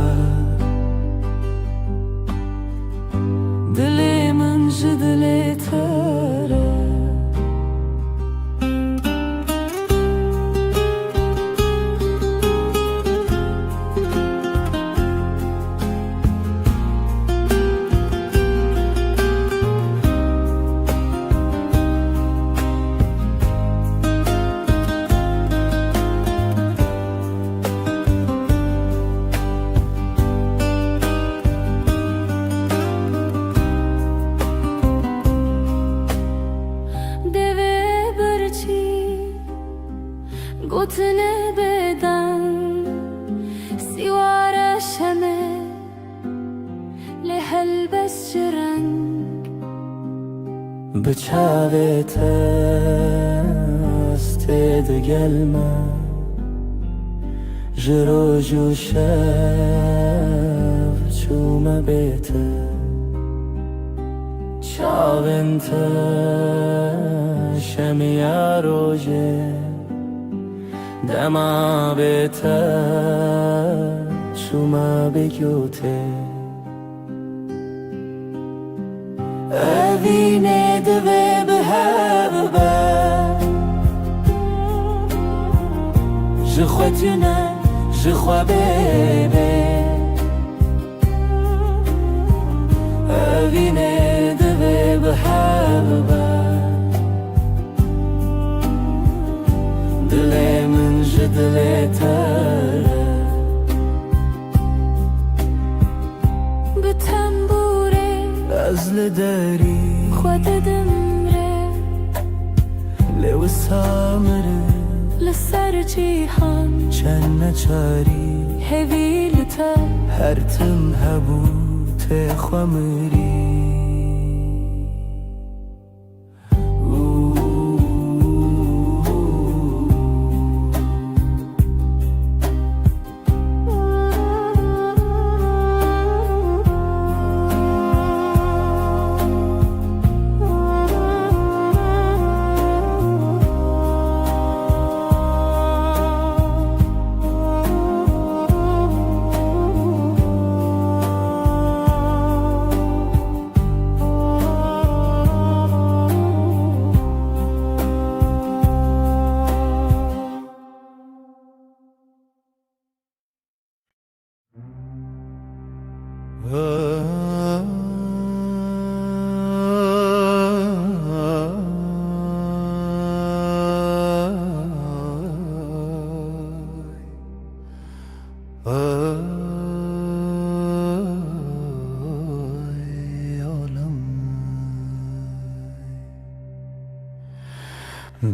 دلی من جدلی تره گوتنه بدن بچاوت است دگلما جروج و شب چوم بیت چاونت شمیا روژه دما بیت چوم بگوته اوینه دوه به هبه جخوتونه جخوا ببه اوینه دوه به هبه دل من جدل تره به تنبوره از لداری خود دمره لو سامره لسر جیهان چند نچاری هویلتا هر تم هبوت خمری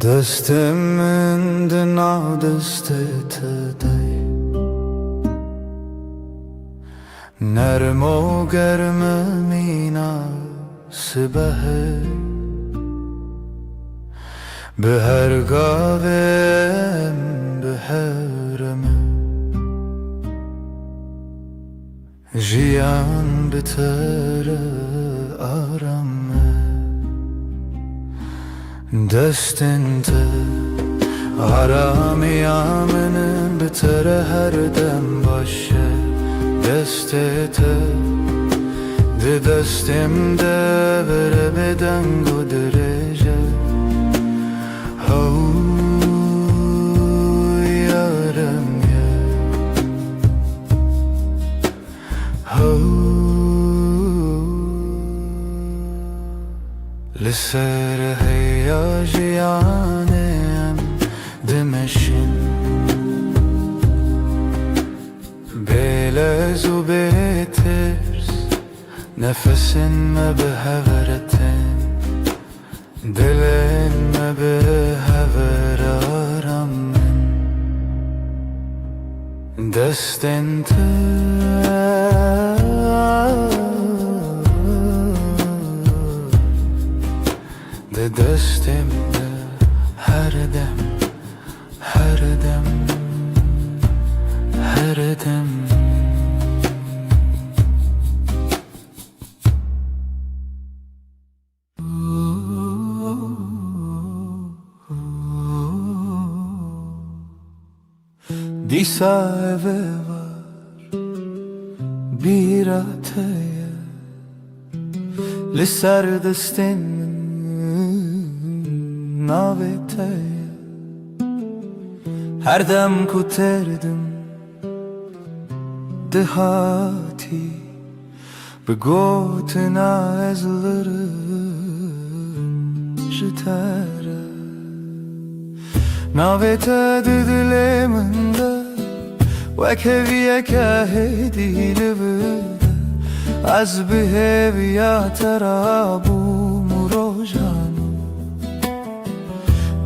دستم من دنا دستت دی نرم و گرم مینا سبه به هر گاوم به هرمه جیان بتر آرامه دستنت آرامی آمنم بتر هر دم باشه دستت ده دستم ده بره بدنگ و درجه هو یارم یه هو لسر هیا جیانم دمشن بلز و بترس نفسن ما به هورتن دلن ما به هور آرامن دستن ده دستم ده هر دم هر دم هر دم دیسا eve var bir ataya لسر دستم navetaya her dem kuterdim dehati به گوتنا ezlerim jitara navete diliminde وكفي كهدي لبدا از بهویا ترابو مروجانو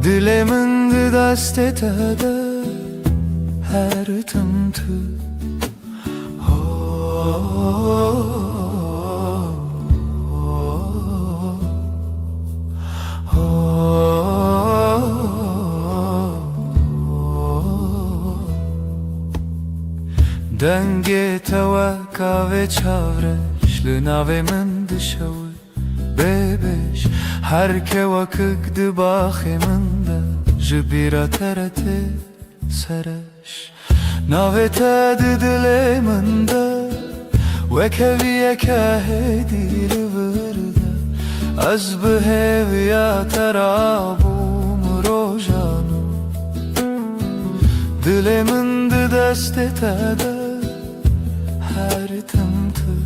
دل من دست تده هر تمتو دنگ توکا و چاورش لناوی من دشوی ببش هر که وکک دباخی من ده جبیرا ترته سرش ناوی تد دلی من ده وکوی که هدی لورده از بهویا ترابوم روژانو دل من ده دست تده هر تمته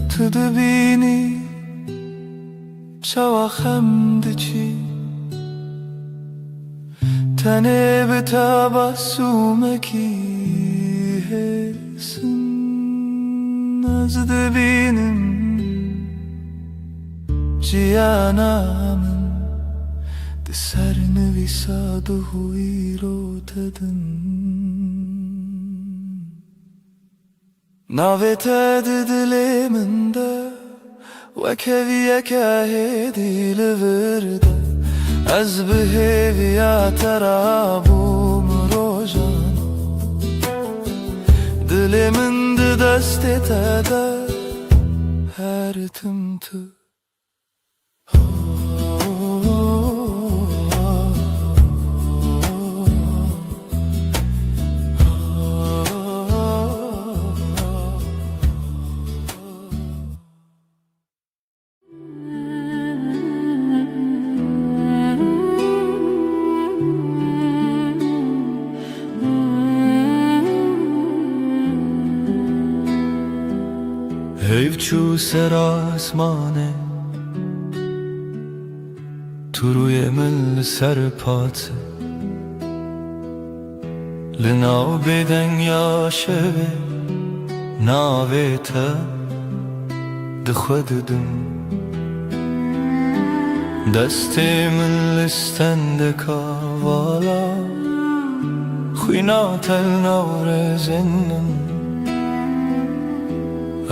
تو دبینی چوا خمد چی تنه به تبسمکی هسن از دبینم جیانامن ده سر نویساد و هوی رو تدن ناوی تد دلی من ده وکوی که هدی لورده از بهویا ترابوم روژانو دل من ده دست تده هر تمتو حیف چو سر آسمانه تو روی من سر پاته لناو بدن یا شوه ناوه تا ده خوددم دست من لستند کاوالا خوینا تل نور زنم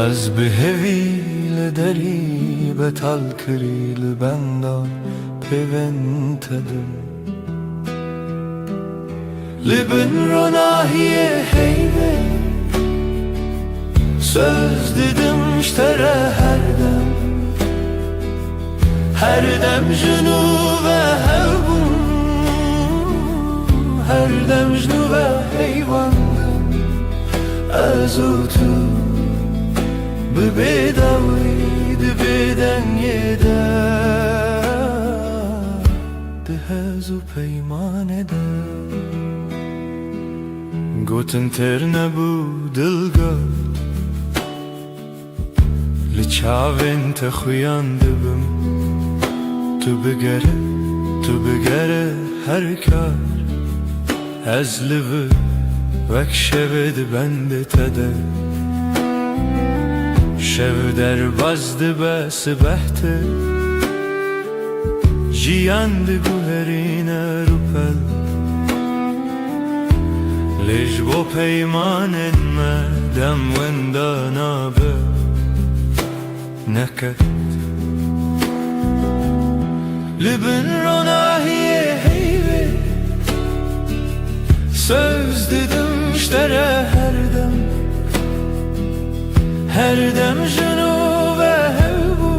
از بهوی لدری بتال کری لبندا پیونتدم لبن رو ناهیه هیوه söz dedim iştere her dem junu ve hevbun her dem junu ve heyvandım azutu ببداوید بدن یده دهز و پیمانه ده گوتن تر نبو دلگا لچاوین تخویانده بم تو بگره هر کار از لبه وک شود بنده تده شب در بازده به سبحته جیاند گوهرین روپل لیج با پیمانن مدم وندانا به نکت لبن رو ناهیه هیوه söz dedim iştere her dem junu ve hevbu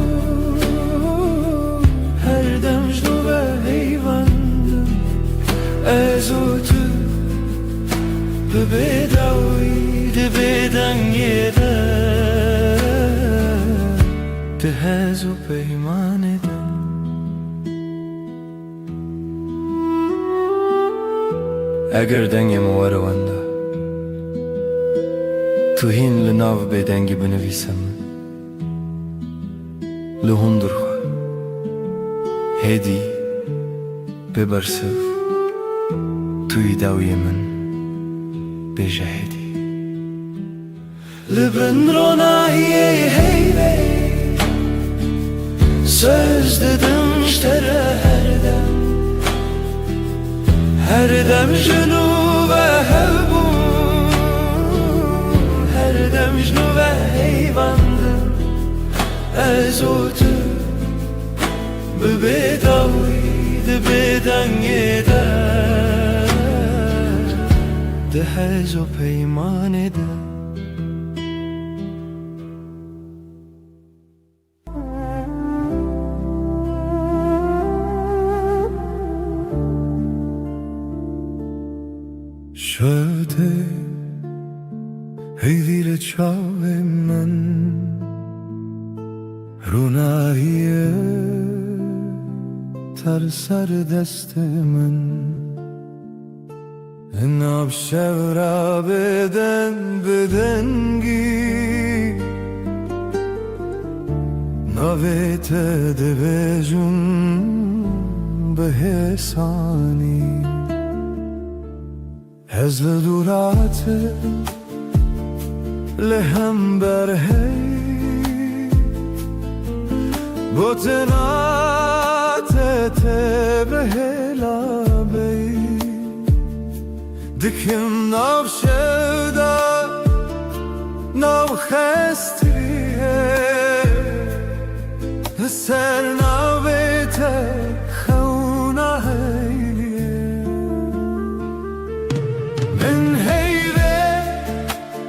her dem junu ve heyvandım ezutu bebedaviydi beden yede tehezu peyman eden eğer dengem var onda تو هین لناو بدنگی بنویسم لهندر خوا هدی ببرسف توی داوی من بجهدی لبن رو ناهیه هیوه söz dedim iştere her dem junu ve hevbu her dem مجنو و حیواندم از او تو ببیداوی ده بدنگی ده هز و پیمان ده شده هیدیر چاوه من روناییه تر سر دست من ناب شب را بدنگی نویت ده بجون به حسانی هزل دورات لهم برهی بوتنات تبهلا بی دکم ناو شودا ناو خستریه سر ناو بیت خونه من هیوه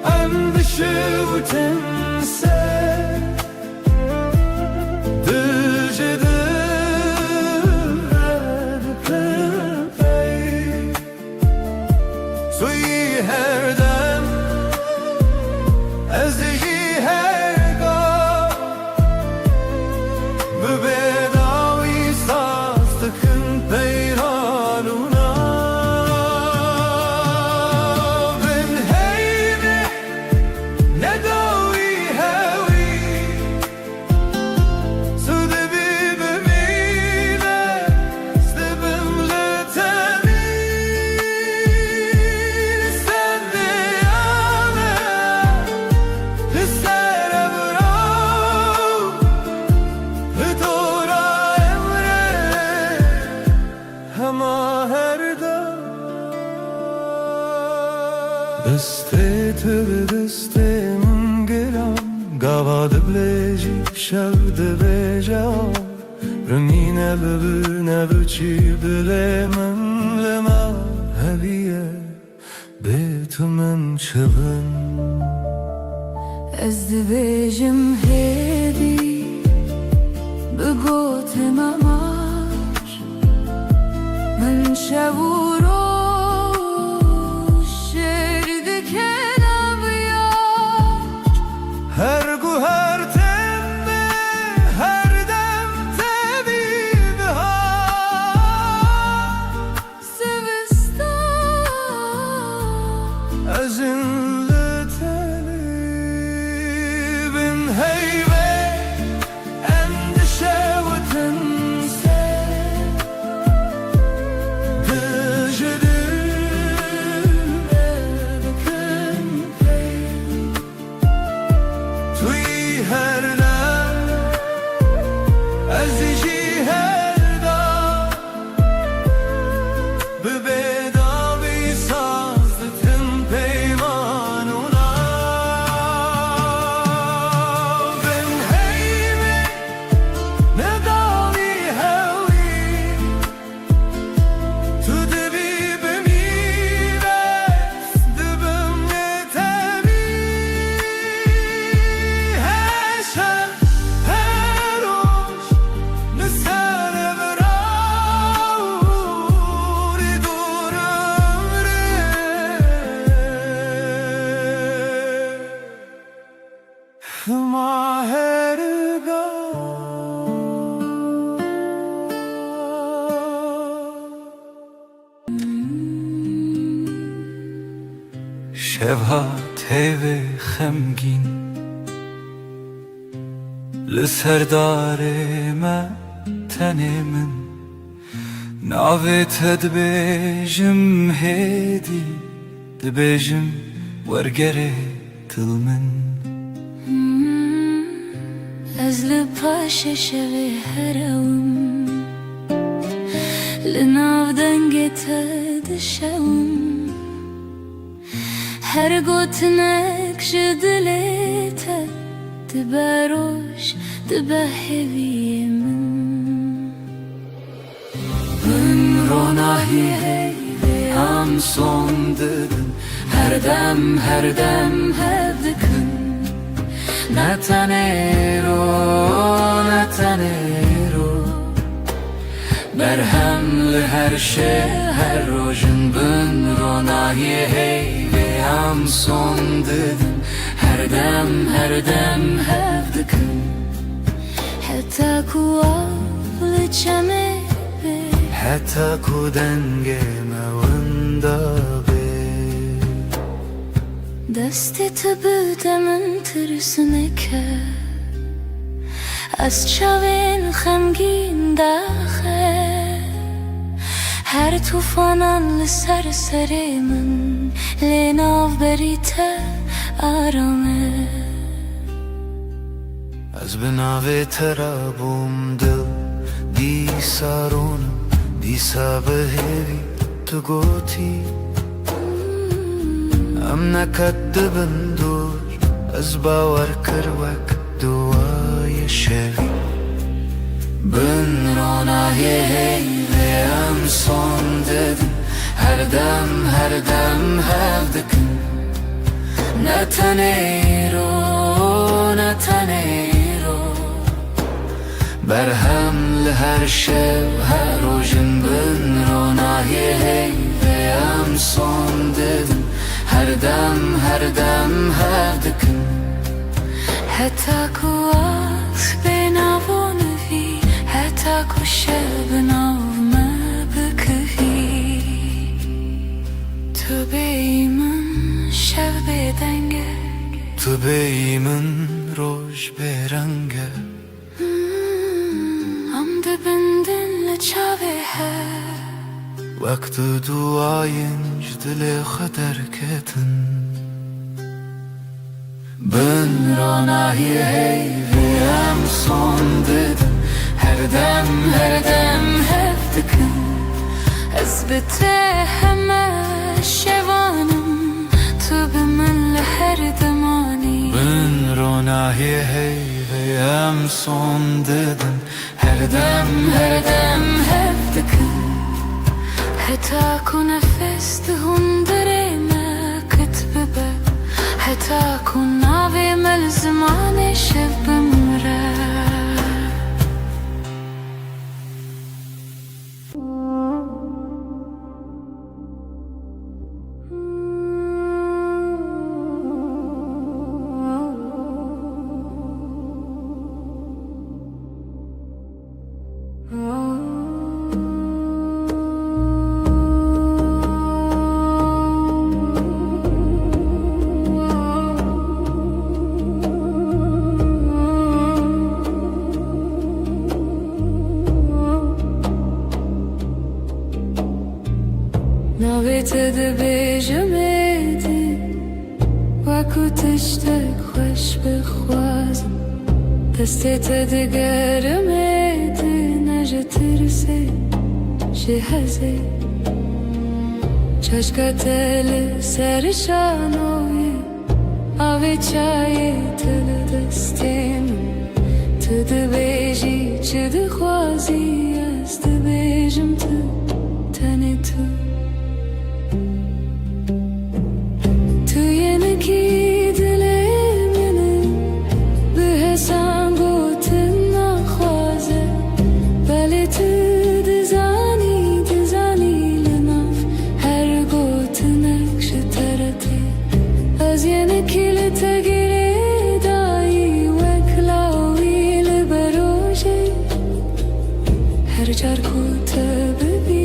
اندشوتن سر دسته تو به دسته من گرم گواده بلیجی شب ده بجا رنگینه ببینه چی دل من لما هلیه به تو من چون از ده بجم هدی بگوت مماش من شورو هر گو هر تمه هر دم تبیب ها سوستان از این لطلی بین هیوه اندشه و تنسه دجده هر دم ازیجی هر دم به بداوی سازدتن پیمانونا بن هیمه نداوی هوی تو دبی بمیرست دبم نتبی شبها تیوه خمگین لسردار من تنه من ناوت دبیجم هیدی دبیجم ورگره تل من از لپاش شوی هرم لناو دنگت دشم هر گوتنک نقش دلته دبروش دبهوی من روناهی هی هم son dedin her dem hevdikın Netanero Berhemli her şey her rojun bün ronahiye hey ve ham son dedin her dem hevdikın Hatta kuavlı çeme حتى کودنگ موندا دستی تو بودم ترسنکه از چاوین خمگین داخل هر توفانان لسر من لیناو بریته آرامه از بناوی ترابم دل دی سارونم دیسا بهوی تو گوتی ام نکدبن دور از باور کروک دوای شوی بن روناهی هی ام son dedin her dem hevdikın Netanero Berhemli her şev her rojun bün ronahiye hey ve am son dedin her dem hevdikın Hatta kuas benavonevi hatta kushev benavme bıkıvi Tu beymin şev bedenge Tu beymin roj berenge بندن لچاوه وقت duayınc dile kadar ketin Ben ronahiye hey ve am son dedin her dem hevdikın ezbete heme şevanım Tu biminle her demani Ben ronahiye hey ve am son dedin her dem hevdikın Hatta ku nefes dihun dereme kitbibe Hatta ku navi mel zimane şev bimre ناویت دبیجمدی وکو تشتک خوش بخوازم دستت دگرمدی نجه ترسه جهزه چشکت سرشانوی آوی چای تل دستیم تو دبیجی چه دخوازی از دبیجم تو تنی تو Her car ku te bebi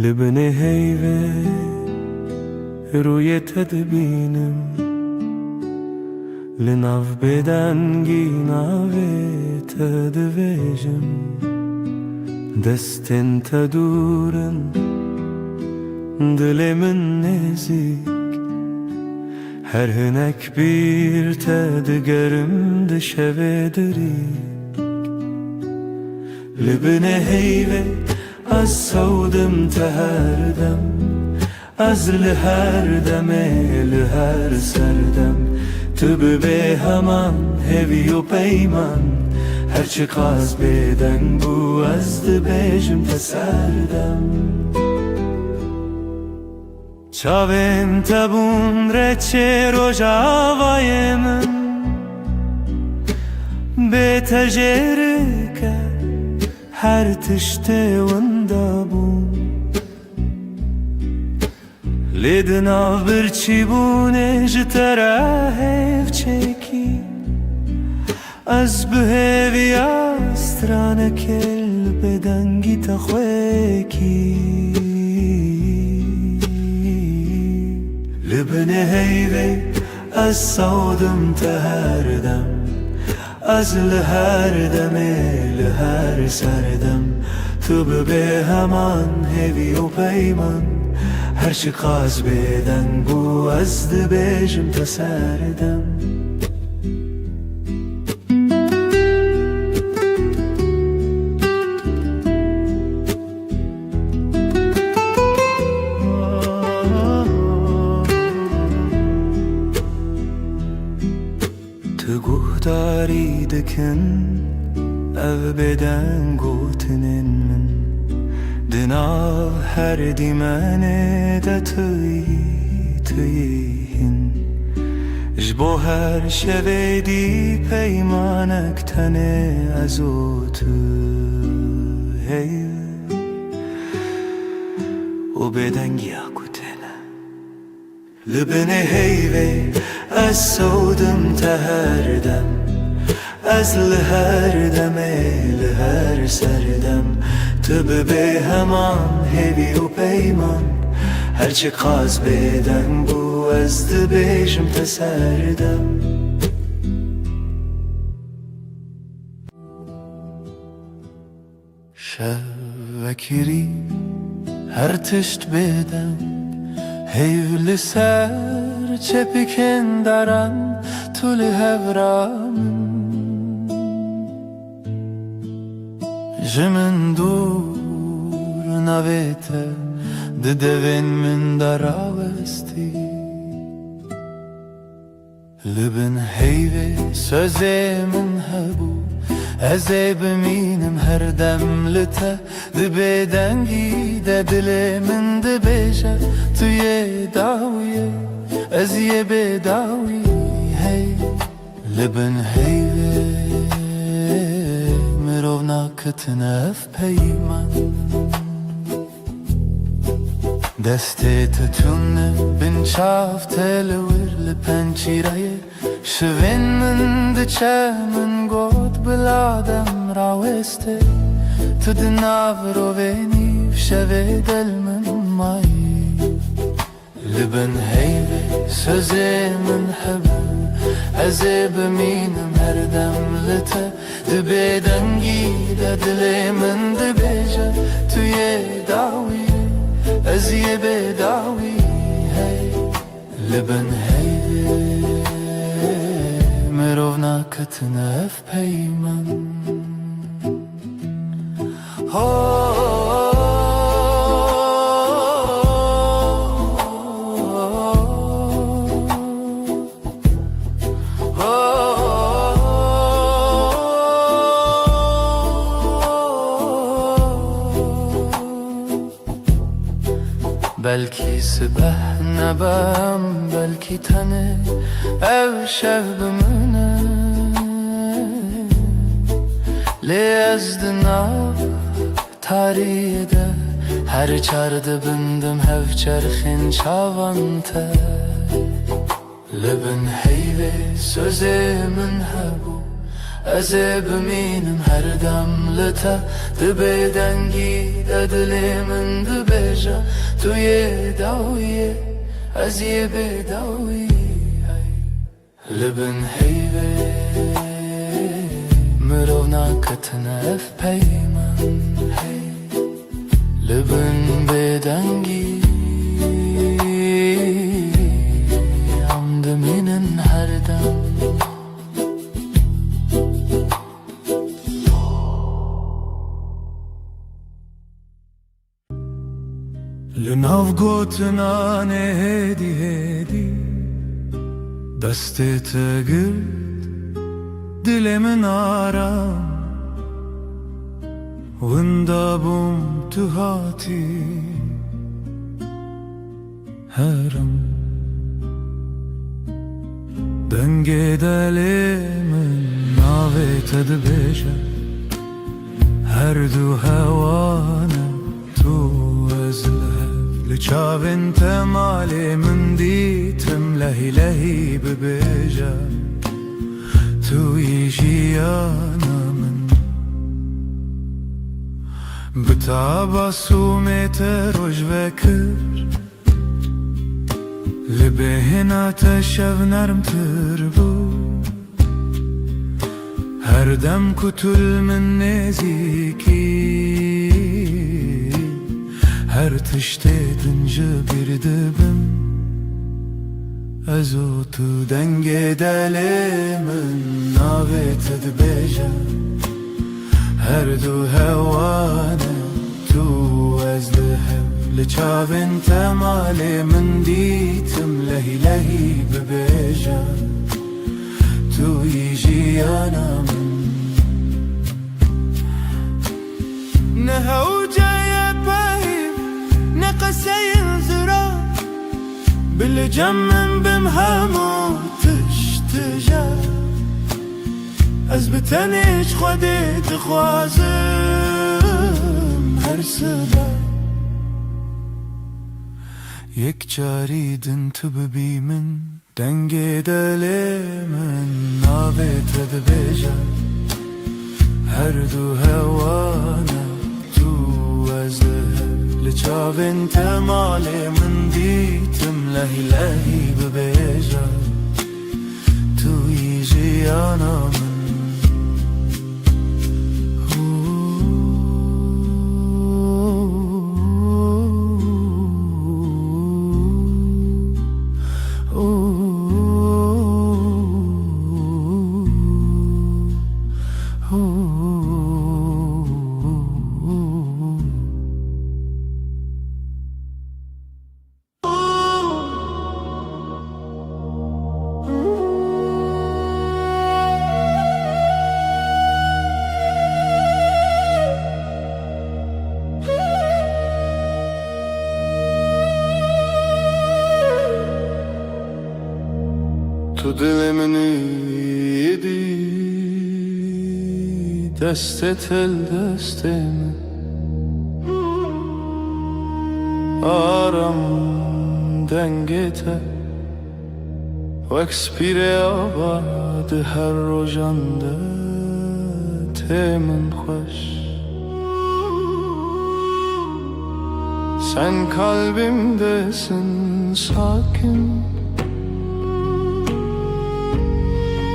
لبني هيفي روی تدبینم لناف بدنگی ناوی تدویجم دستن تدورن دلمن نزیک her hünek bir tedgerim dışeve derik Libine heyve az savdım teherdem Az liher deme liher serdem Tübü be heman heviyo peyman Her çıkaz beden bu azdı bejim teserdem Çavim tabun reçe rojavayı min Betecerike her tişte vanda bun Lidna birçi bune jitera hev çeki Az behevi astrana kel bedengi takhweki Libne heyve az savdım teherdem Az liher deme liher serdem Tübü be heman hevi o peyman Her çıkaz beden bu azdı bejim teserdem Guhtari dikin ev beden gotinin min Dinav her dimene de tüyihin Jbo her şevedi peymanek tane azotu hey O beden giyakutene Libine heyve Az savdım teherdem Az liher deme liher serdem Tübü be heman hevi o peyman Her çıkaz beden bu azdı bejim teserdem Şevvekiri her tişt beden Heyvli ser çepiken daran tuli hevramın Jimin dur navete Didevin min daravesti Libin heyve sözemin hebu Eze biminim her demlite Dibeden gide dilimin dibeje Tüye daviye Eziye bedavi hey Libin heyve Mirovna kıtnef peyman Deste tütünne bin çaf televir li pençiraye Şivin min diçe min god biladem raveste Tüdinav roveni fşeve del min mayi Libin heyve sözemin hebu Eze biminim her demlite Dibeden gide dilimin dibeje Tüye daviye Eziye bedavi hey Libin heyve Mirovna kıtnef peyman Belki sibeh nebem belki tane ev şevbimine Lezdina tarihide her çardı bindim hev çerxin çavante Libin heyve sözemin hebu Ez ê bimînim her dem li te Dibe dengî de dilê min dibêje Tu yê dawiyê ez yê bêdawî Li bin heyvê mirov naketine ev peyman Li bin bêdengî em dimînin her dem Li nav gotina hêdî hêdî destê te girt dilê min aram Winda bûm tu hatî herim Dengê delê min navê te dibêje Her du hewane tu ez Li çavên te malê min dîtim lehî lehî bibêje Tu yî jiyana min Bi tabasûmê te roj vekir Li bêhna te şev nermtir bû Her dem ku tu li min nêzîkî Her tiştê din ji bir dibim Ez û tu dengê delê min navê te dibêje Her du hewane tu ez dihev Li çavên te malê min dîtim lehî lehî bibêje Tu yî jiyana min Ne hewceye peyv ne qeseyên zirar Bi cem min bim hemû tiştije Ez bi tenê ji Xwedê dixwazim her sibe Yek carî din tu bibî min Dengê delê min navê te dibêje Her du hewane tu ez dihev Li çavên te malê min dîtim lehî lehî bibêje Tu yî jiyana min Tu dilê min yedî destê tel destê min Aram dengê te Wek spîrê ava di her rojan de tê min xweş Sen kalbimdesin sakin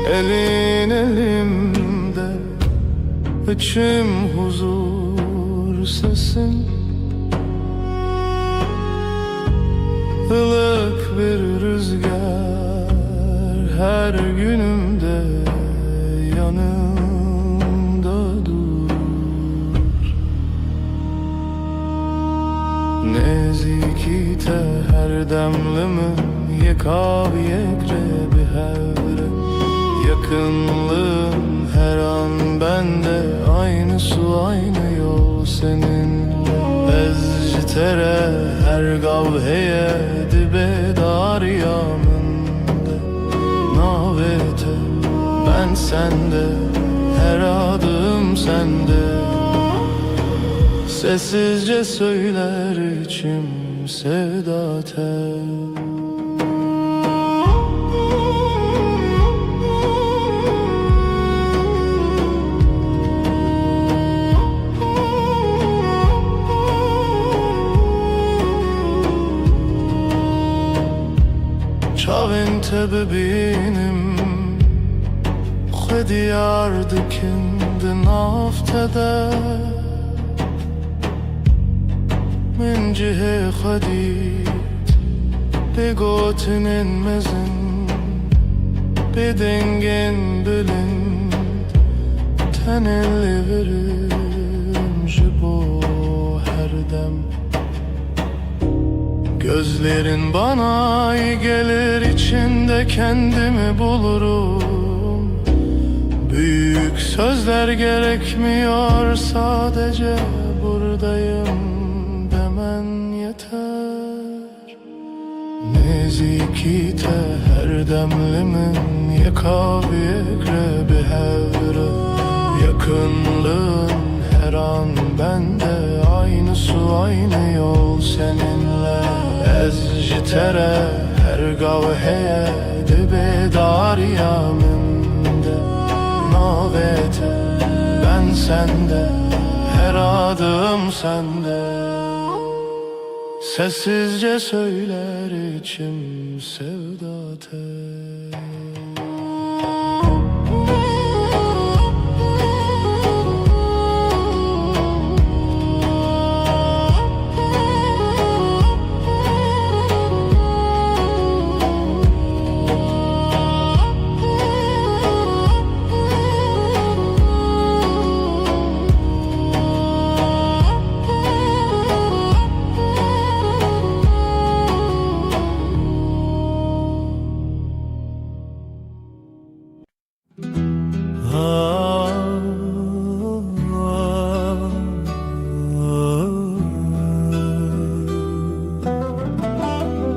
Elin elimde içim huzur sesin Ilık bir rüzgar her günümde yanımda durur Nezîkî te her demlimi yekav yekre bir hevre Yakınlığın her an bende Aynı su aynı yol seninle Ez ji tere her gavheye dibe daryamında Navê te ben sende her adım sende Sessizce söyler içim sevda tel ببینم خود یاردکند نافتده من جه خودی بگوتنن مزن بدنگن بلند تنلی verim jibo her dem Gözlerin bana iyi gelir içinde kendimi bulurum Büyük sözler gerekmiyor sadece buradayım demen yeter Nezikite her demlimin yekaviyekre bihevre Yakınlığın her an bende aynı su aynı yol seninle ezcitere her gavheye dibe dariyaminde navete ben sende her adım sende sessizce söyler içim sevda tel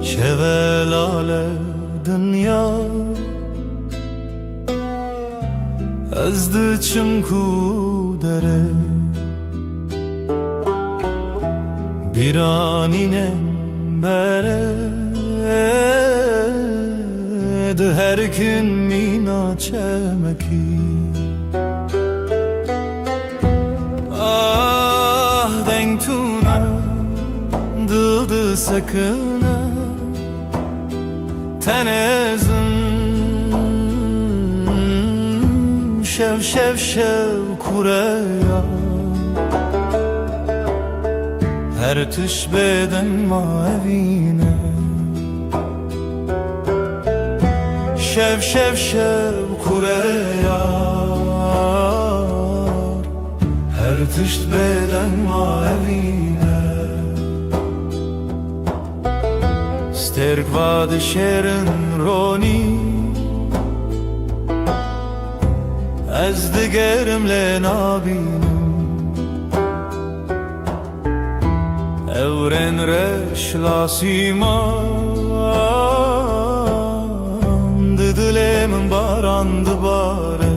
Şevelale dünya ezdi çimku dere bir aninem bere de her gün mina çemeki ah denk tuna dıldı sakına tenezim şev şev şev kureya her tış beden mavine şev şev şev kureya her tış beden mavine sterk vad şerin roni ez digerimle nabinim evren reş lasiman didilemin barandı bare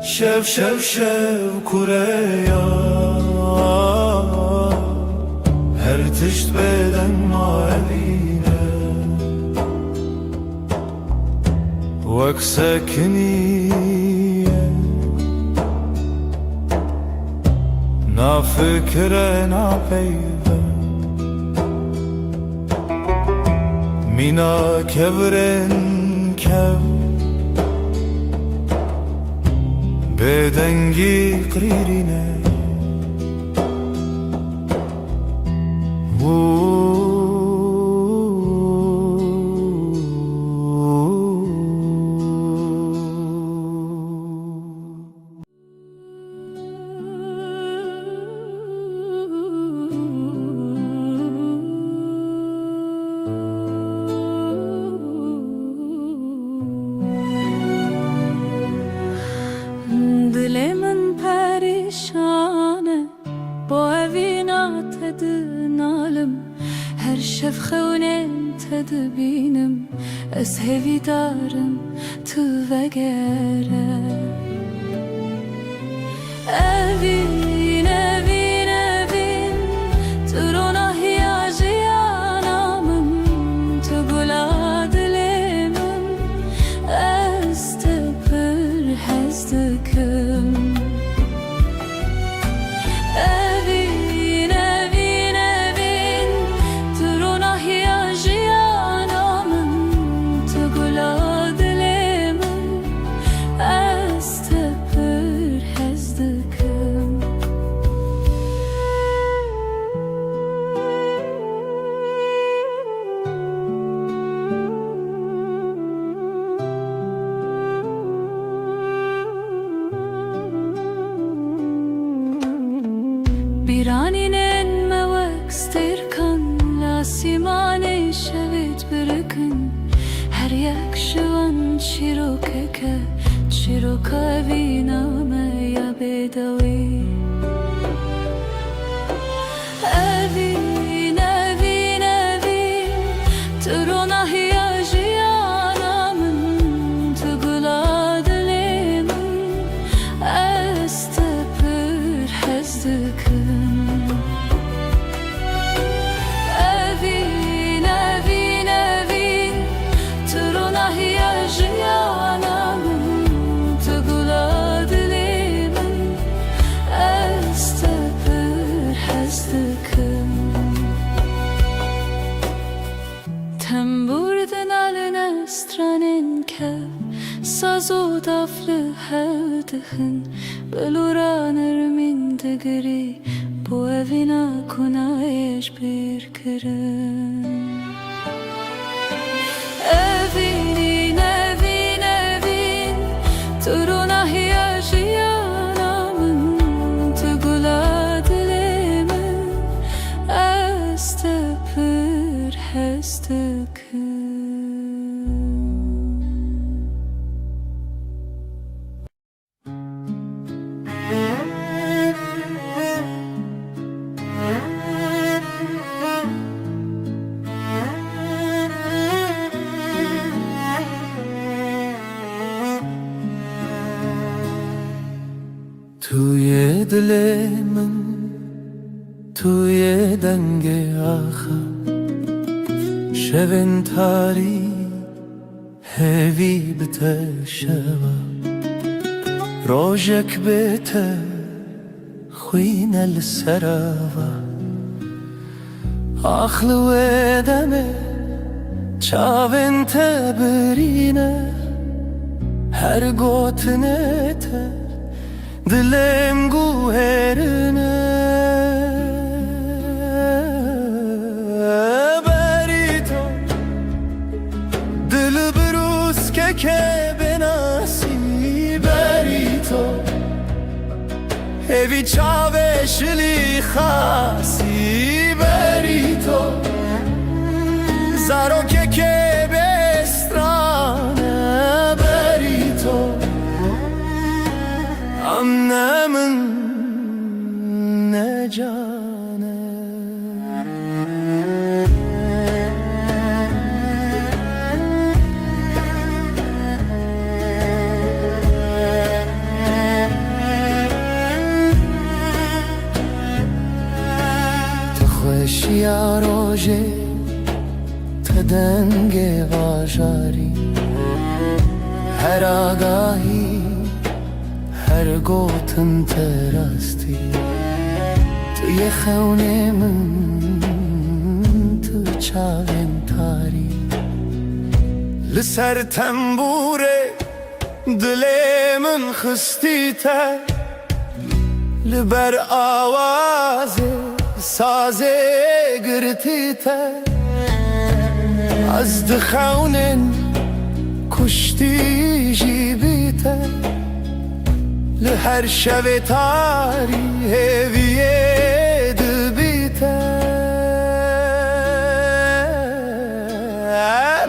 şev şev şev kureya her tişt beden mavine vek sekniye na fikre na peyve mina kevren kev bedengi qririne Dilemin perişane bu evina tedinalim her şef xewnen tedbinim ez hevidarım tu vegere evin evin evin turona hiyajiyanamın tu gula dilemin ez tepir hezdikim evin evin evin turona hiyajiyanamın شیروکه شیروکاوی نامه یا بدوی evin evin evin Turuna hiyajiyanamın Tugula dilimin Estepir hezdikin Evin evin evin Turuna hiyajiyanamın Tugula dilimin Estepir hezdikin Temburden alın estranin kev Sazo daflı hevdihin Beluranır min digri Bu evina kunayeş bir kirin Evinin evin evin Turuna hiyajiyanamın Tugula dilimin Estepir hezdikin توی دل من توی دنگ آخر شبن تاری هوی بته شوا روژک بته خوین السراوا آخلو دمه چاون تبرینه هر گوتنه ته Dilim guherine Berito Dil brus ke benasi Berito Evi çave şili khasi Berito Zaro ke bestrane Berito Annemin ne cane Tu خوشی روژه تا دنگ واژاری هر آگاهی هر گوتن تراستی توی خونه من تو چاوین تاری لسر تنبوره دل من خستی تر لبر آواز سازه گرتی تر از دخونن کشتی جیبی تر لهر شب تاری هویه دبیته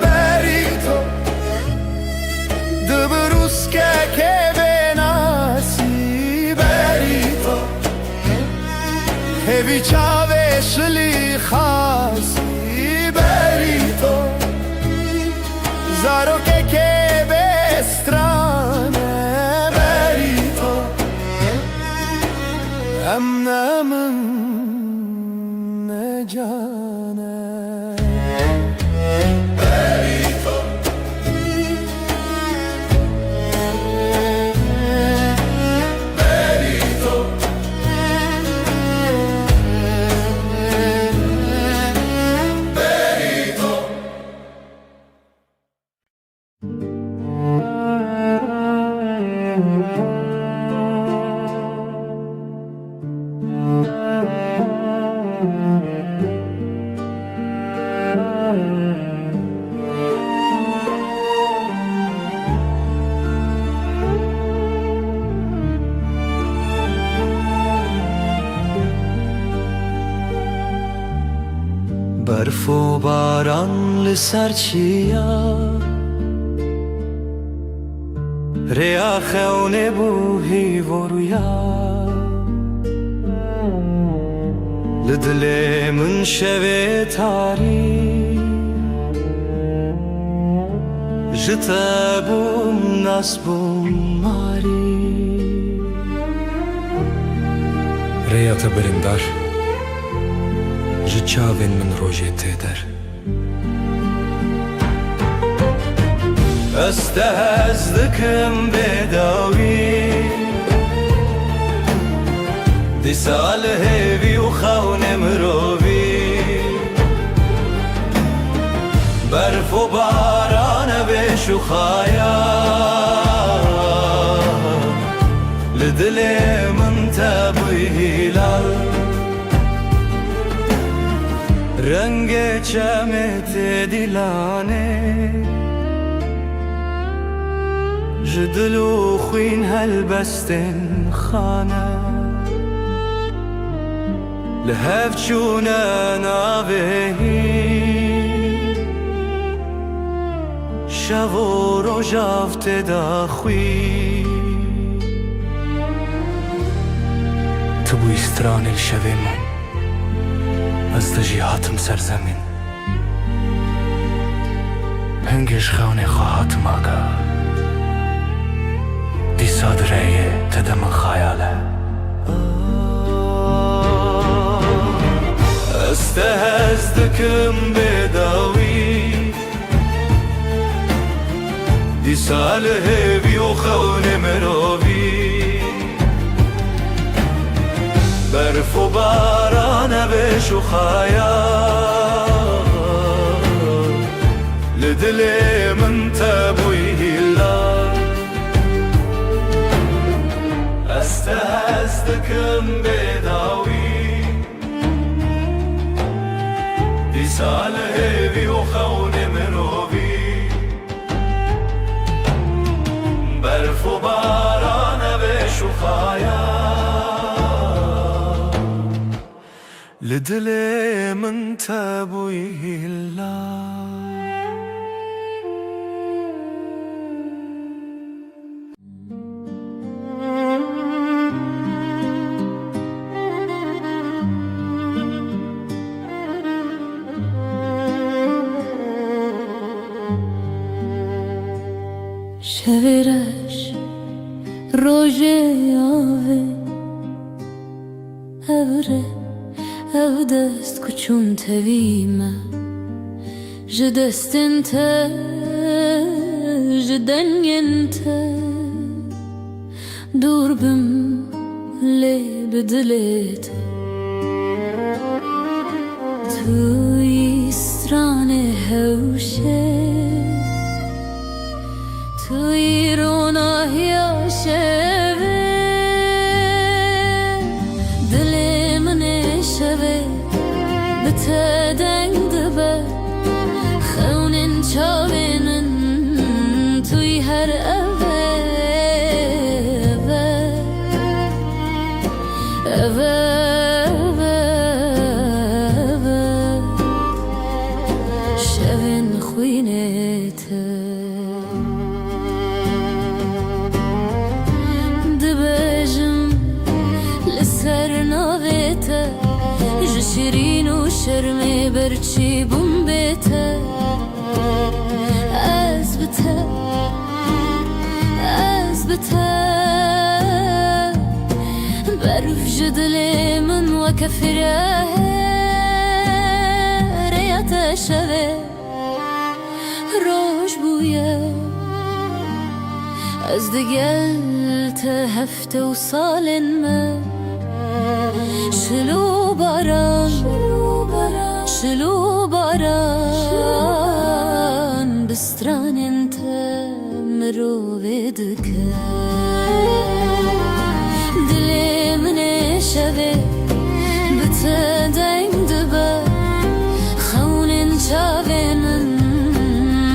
بریتو دبروس که بناسی بریتو هوی چاوه شلی خاصی بریتو زارو که بسترانه Emnemin ne cane Berito Berito Berito برف و باران لسر چیا ریا خونه بو هیورویا لدل من شوه تاری جتا بوم ناس بوم ماری ریا تبرندار جچاوین من روژه تیدر استهزدكم بداوي دي سال هيفي وخون مروبي برف وباران بشخايا لدلي من تبوي هلال رنگ چمت دلانه جدلو خوين هالبستن خانه لهف چونه ناوهی شو رو جافت داخوی تبو استران الشوه من از دجیهاتم سرزمین هنگش خانه خواهاتم آگاه دي صادرية تدم خياله استهزدكم بداوي دي ساله بيوخون مروبي برف وباران بشخايا لدلي من تبوي هلا استهزدكم بداوي دي ساله بيوخون مروبي برف وباران بشخايا لدلي من تبوي هلا شویرش روژه آوه اوره او دست کچون تویمه جدستن تا جدنگن تا دور بم لی بدلیت توی استران هوشه توی روناهی شوه دل من شوه بتدنگ دبه خونن چاوینن توی هر اوه شوین خوینت شیرین و شرمی برچی بوم بیته از بته برف جدلی من و کفره ریت شوه روش بویه از دگل تا هفته و سالن من شلو باران بستران انت مروبدك دلي من شوه بتدين دبا خون شاوين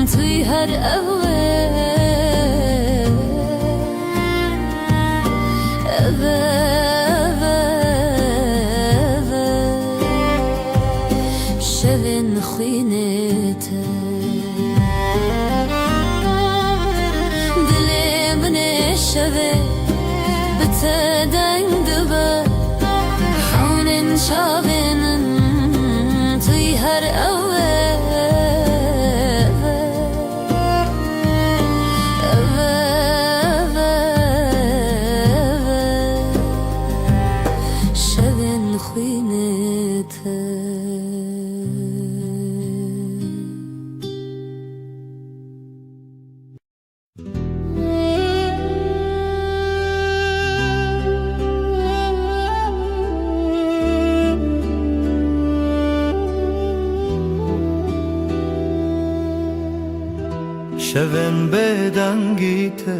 توي هر شوين خوينته دلي من ve bteden dibe Xawnin çavinin tuy her ewe şevin xwînete شون بدنگیته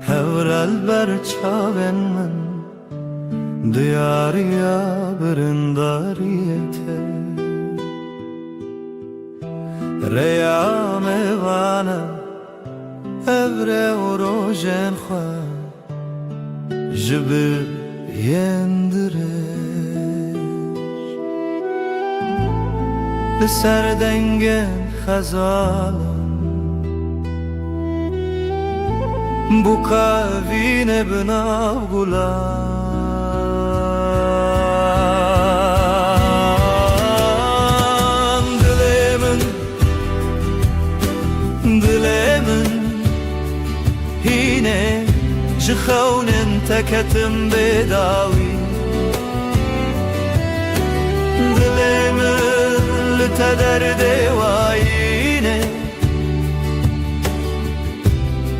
هورل بر چاون من دیاریا برنداریته ریام وانا evre و روژن خواه جبر یندرش لسر دنگن خزالم bu kavine binav gulan dilemin hine jixawnin teketim bedawi dilemin litederde wayine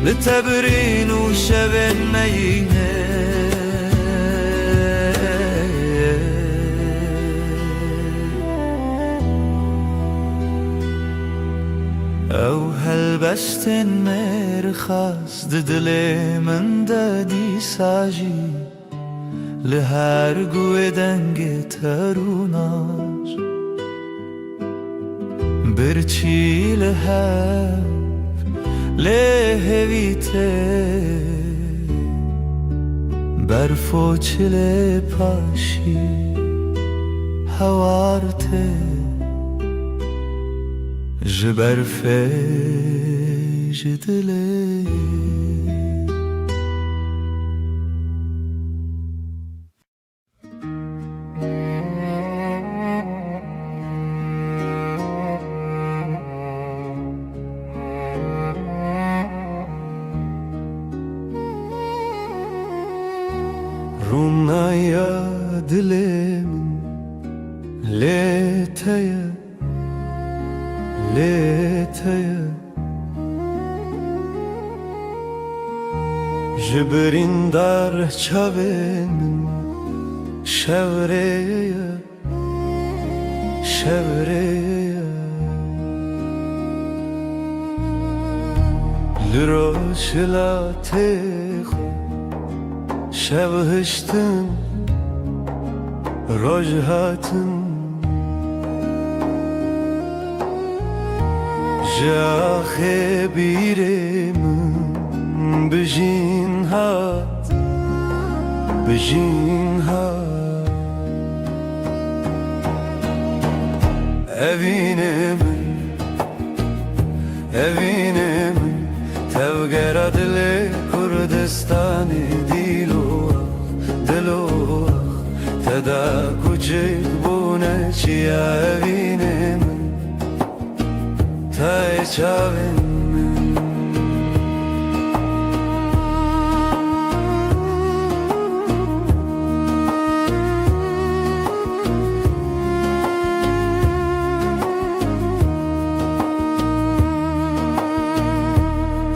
لتبرين وشبن مينه او هلبستن مرخص ددلي من دادي ساجي لهر قوة دنگ تروناش برچي لهر لهویته برفو چله پاشی هوارته جبرفه جدله Rumnaya dilemin leteye leteye Jibrin dar çavemin şevreye şevreye Liroşla teho شبهشتن رجهاتن جاخ بیرم بجین هات بجین هات evinem tevgera dile Kurdistani دلوخ تدا کوچک بونه چیا evinem تای چاوین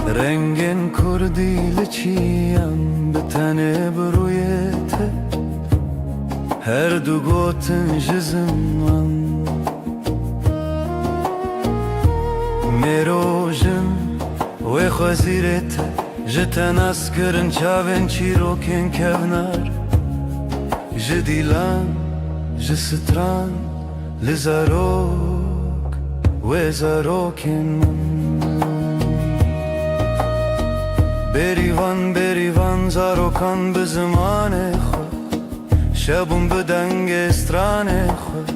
رنگن کردی لچیم به تنه برویته هر دو گوتن جزمان میروژن و خوزیرته جتن اسکرن چاون چیروکن کونار جدیلان جستران لزاروک و زاروکن بریوان زاروکان به زمان خود شبون به دنگ استرانه خود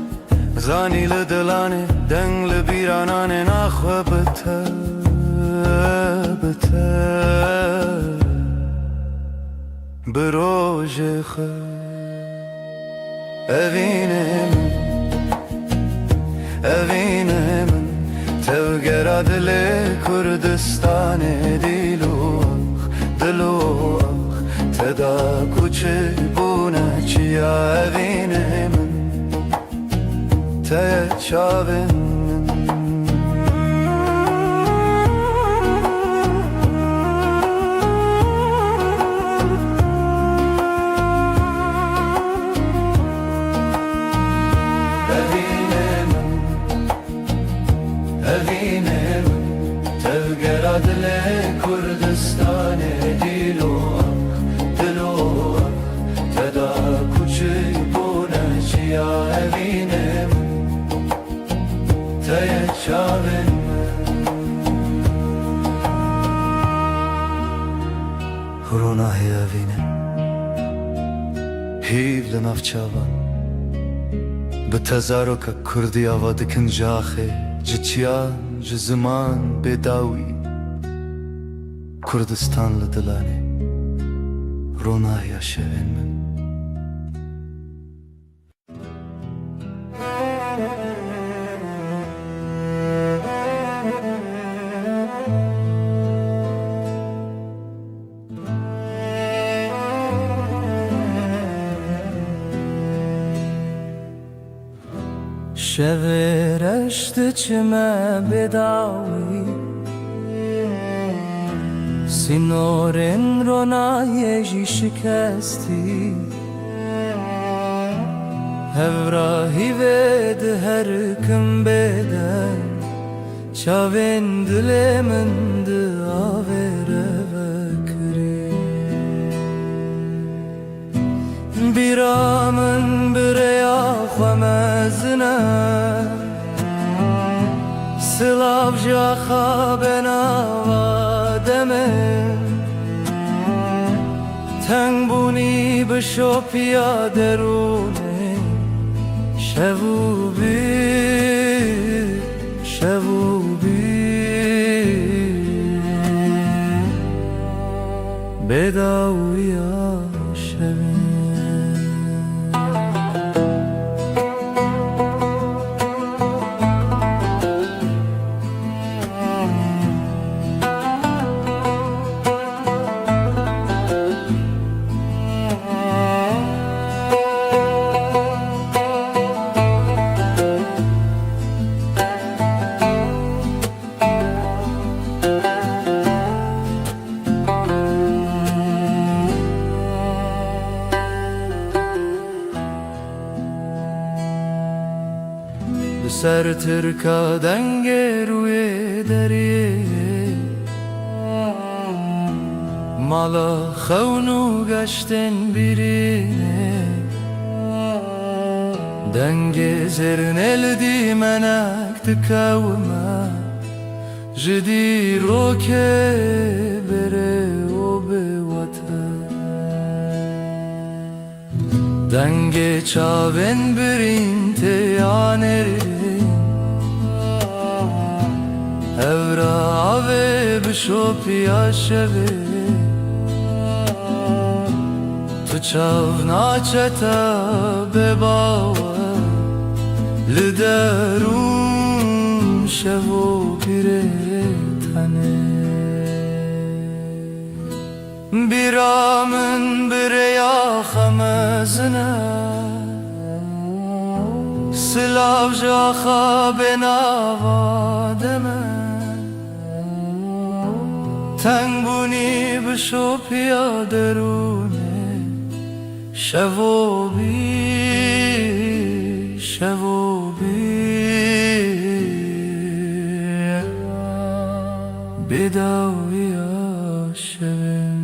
زانی لدلانه دنگ لبیرانانه نخواه بته بروج خیر evine من توگرا دل کردستان دلو تدا کوچه بونه چیا evine من ته چاون evine من توگرا دل کردستان دلو تدا کوچه بونه چیا evine من ته چاون رونای evine هیو لناف چاوان به تزارک کردی آواد کنجاخه جتیان جزمان بداوی کردستان لدلانه رونای شوین من شورشت چمه بداوی سینورن رونایجی شکستی هفراهی ود هر کم بدن چاوین دل من داوره بکری بیرامن بریا خمزنه سلاف جاخا بناوادمه تنگ بونی بشو پیا درونه شبو بی بداویا شبین سر ترکا دنگ روی دریه مالا خونو گشتن بیرینه دنگ زرنل دی منک تکاوما جدی روکه بره و به وطن دنگ چاون برین تیانره Evrave bişopya şeve Tu çavna çeta bebava Liderun şevo pire tane Biramın bireya xamezine Silav jaxa benava deme تنگ بونی بشو پیا درونه شو بی بداویا شوین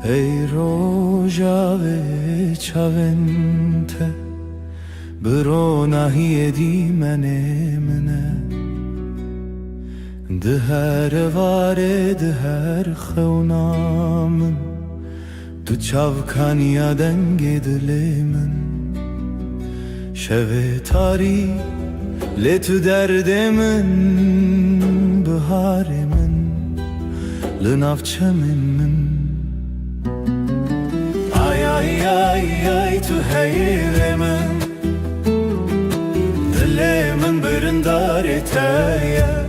ای روژاوه چاونته برو نهی دیمنه منه ده هر واره ده هر خونامن تو چاوکانیا دنگ دل من شب تاری لی تو درد من بهار من لناف چمن من آی آی آی آی تو حیر من دل من برندار تایه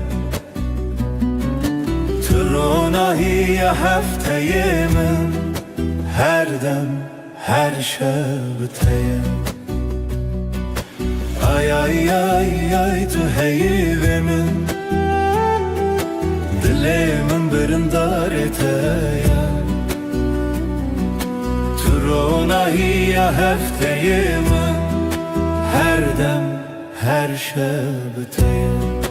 تو روناهی هفته من هر دم هر شب تایه آی آی آی آی تو حیر من دل من برندار تایه تو روناهی هفته من هر دم هر شب تایه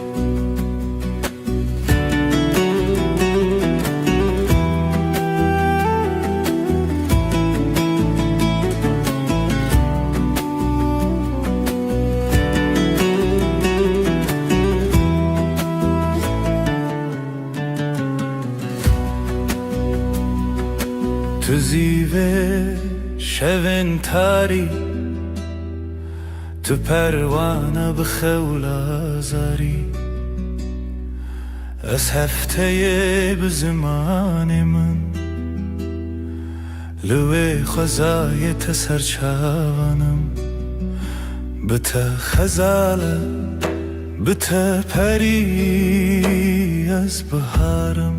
تو زیوه شون تاری تو پروانه بخول آزاری از هفته به زمان من لوی خزای تسر چاوانم بتا خزاله بتا پری از بهارم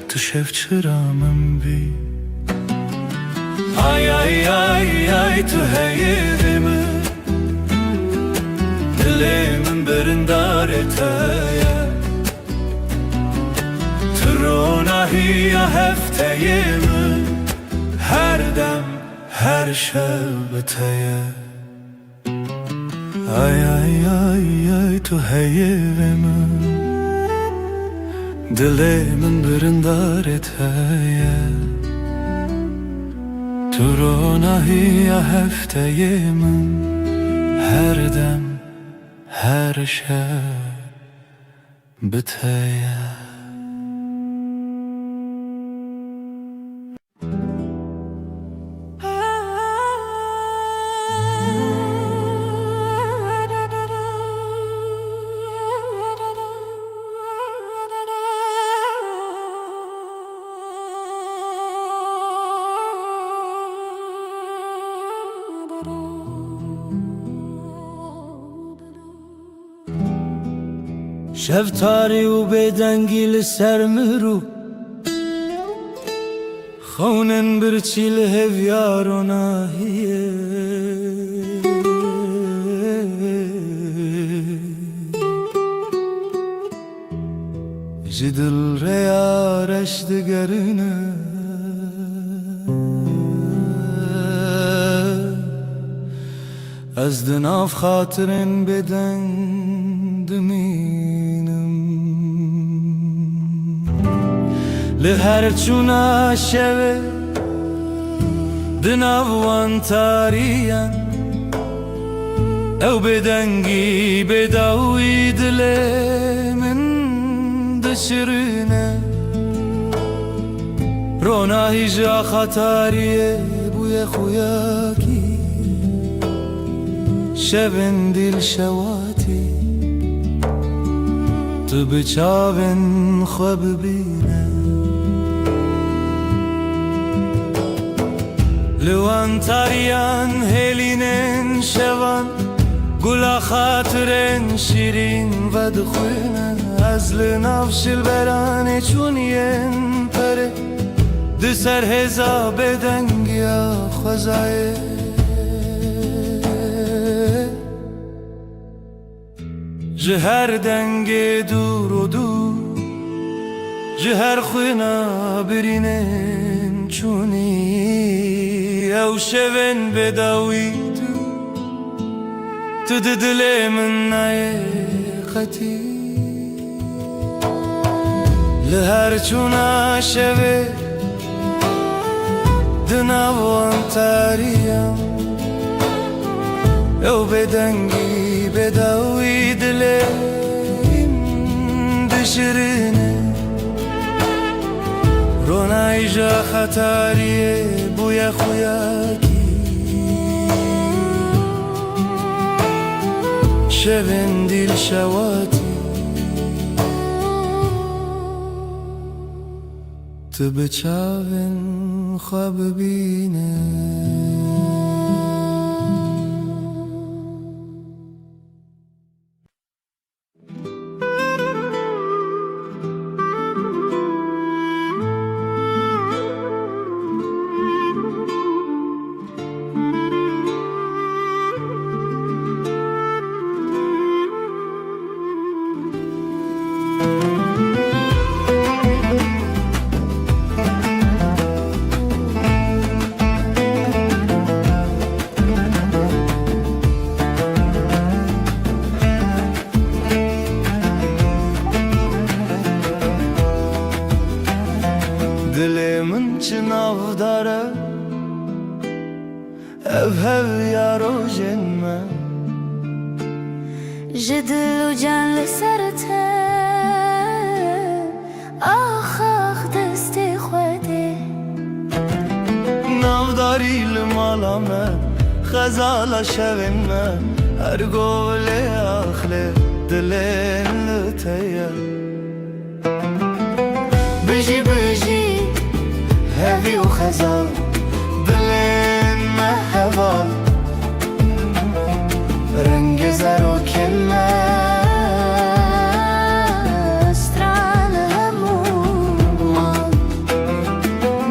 تو شف چرامم بی آی آی آی آی تو حیر من دل من برندار تایه تو روناهی هفته من هر دم هر شب تایه آی آی آی آی تو حیر من دل من برندار تایه تو روناهی هفته من هر دم هر شب بتایه شب تاری و بدنگی لسر مرو خونن برچی لهویار و ناهیه جدل ریارش دگرنه از دناف خاطرن بدن دمینم لهر چونا شوه دناوان تارین او بدنگی بداوی دل من دشرینه روناهی جا خطاریه بوی خویاکی شبن دل شواتی تو بچاون خواب بینه لوان تاریان هلینن شوان گلا خاطرن شیرین و دخوینن از لناف شلبران چونین پره دسر هزا بدنگیا خوزایه جهر دنگ دور و دور جهر خوینا برینن چونی او شون بداوی تو دل من نایقتی لهر چونا شوه دناوان تاريا او بدنگی بدوی دلیم دشرینه رونای جا خطاریه بویا خویاکی شبن دیل شواتی تو بچاون خواب بینه Dilimin çınav dara ev yaro jenme جدل و جان لسرته آخ دست خوده نافداری لمالامه خزالا شوینمه هر گوله آخله دلین لتیه بجی بجی هوی و خزال دلین مهوال رنگ زر و کله استرال همومان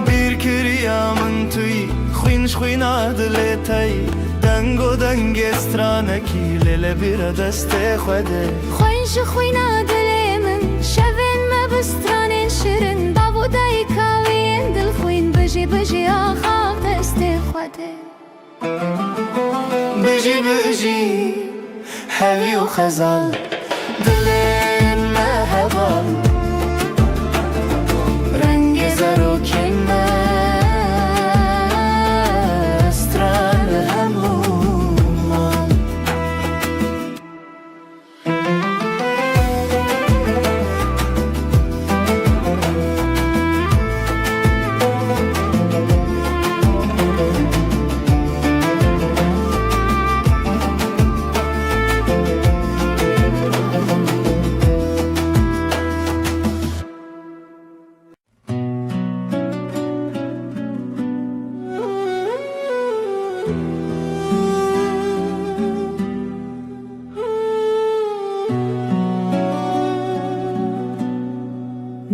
bir kiryamın tüy خوینش خوینا دلتای دنگو دنگ استرانکی لیله bir دست خوده خوینش خوینا دلمن شوین ما بسترانین شیرین داوودای کاوین دل خوین بجی بجی آخ دست خوده بجی بجی هوی و خزال دلین مهوال رنگ زر و کله استرال همومان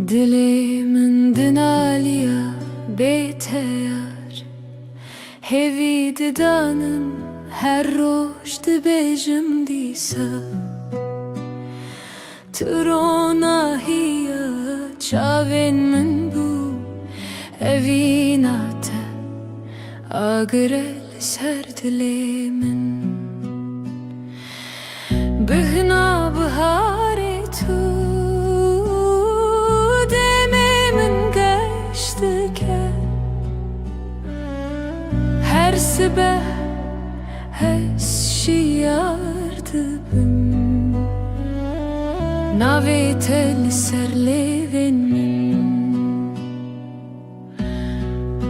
Dilimin dinaliya beteyar Hevi didanım her roş dibejim disa Trona hiya çavin min bu evinate Agrel ser dilimin Bihna bahare tu her sabah hesşiyardı bim Navetel serlevin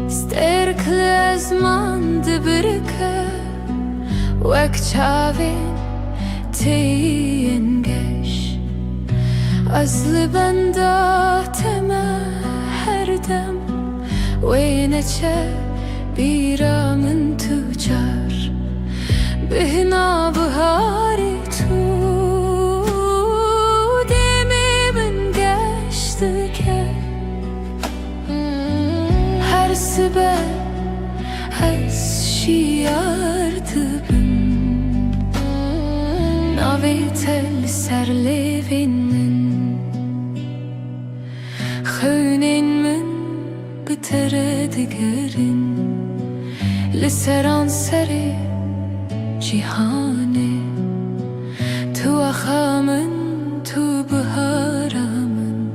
sterkle zman dibirke Vek çavin teyin geş Azlı benda tema her dem Ve neçe بیرامن تجار بهنا بهاری تو دمی من گشت که هر سبه از شیارد بم ناوی تل سر لیوین من خونین من بتره دگرین لسران سری جیهانه تو آخامن تو بهارامن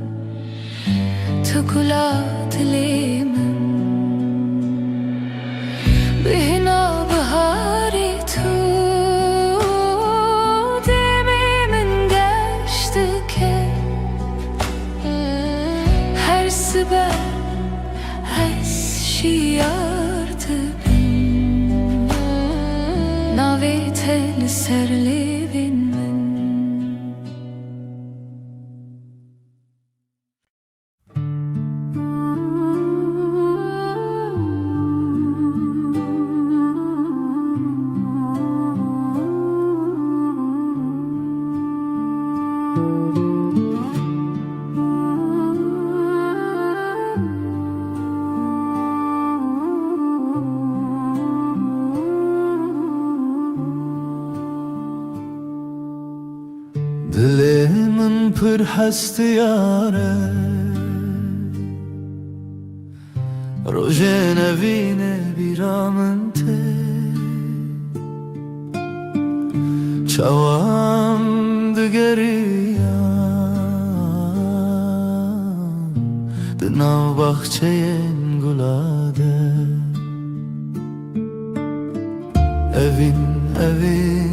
تو گلا دلیمن شي artık Navet el serlevin min Dilimın pır hastı yare Rojen evine biramın te Çavam digeriya Dinav bahçeyen gulade Evin, evin,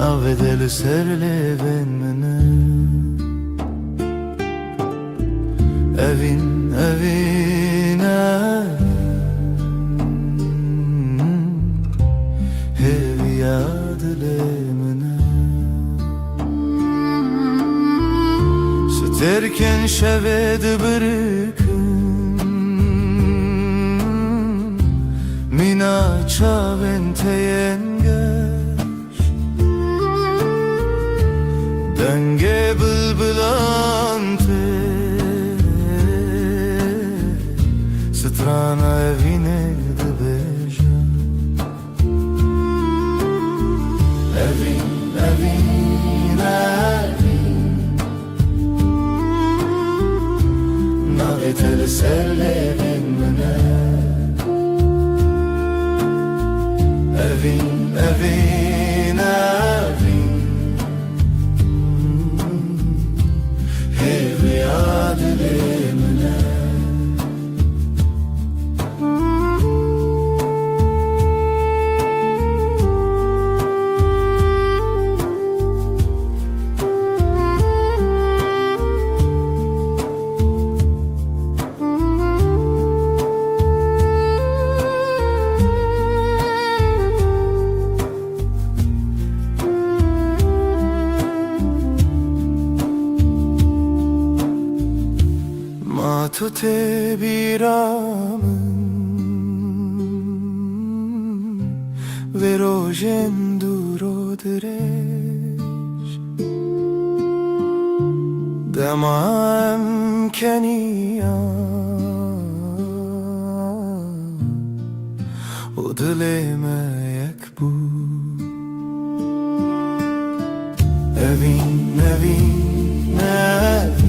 Navedeli serleven mene Evin, evin, Hevi yadile mene Süterken şevedi bırıkın Mina çaven teyengen Denge bılbılante Strana evine de beja Evin, evin, evin Navetel serlevin mene Evin, evin, evin Matute biramın Ve rojen duro direş Demam keniya O dileme yekbu Evin, evin, evin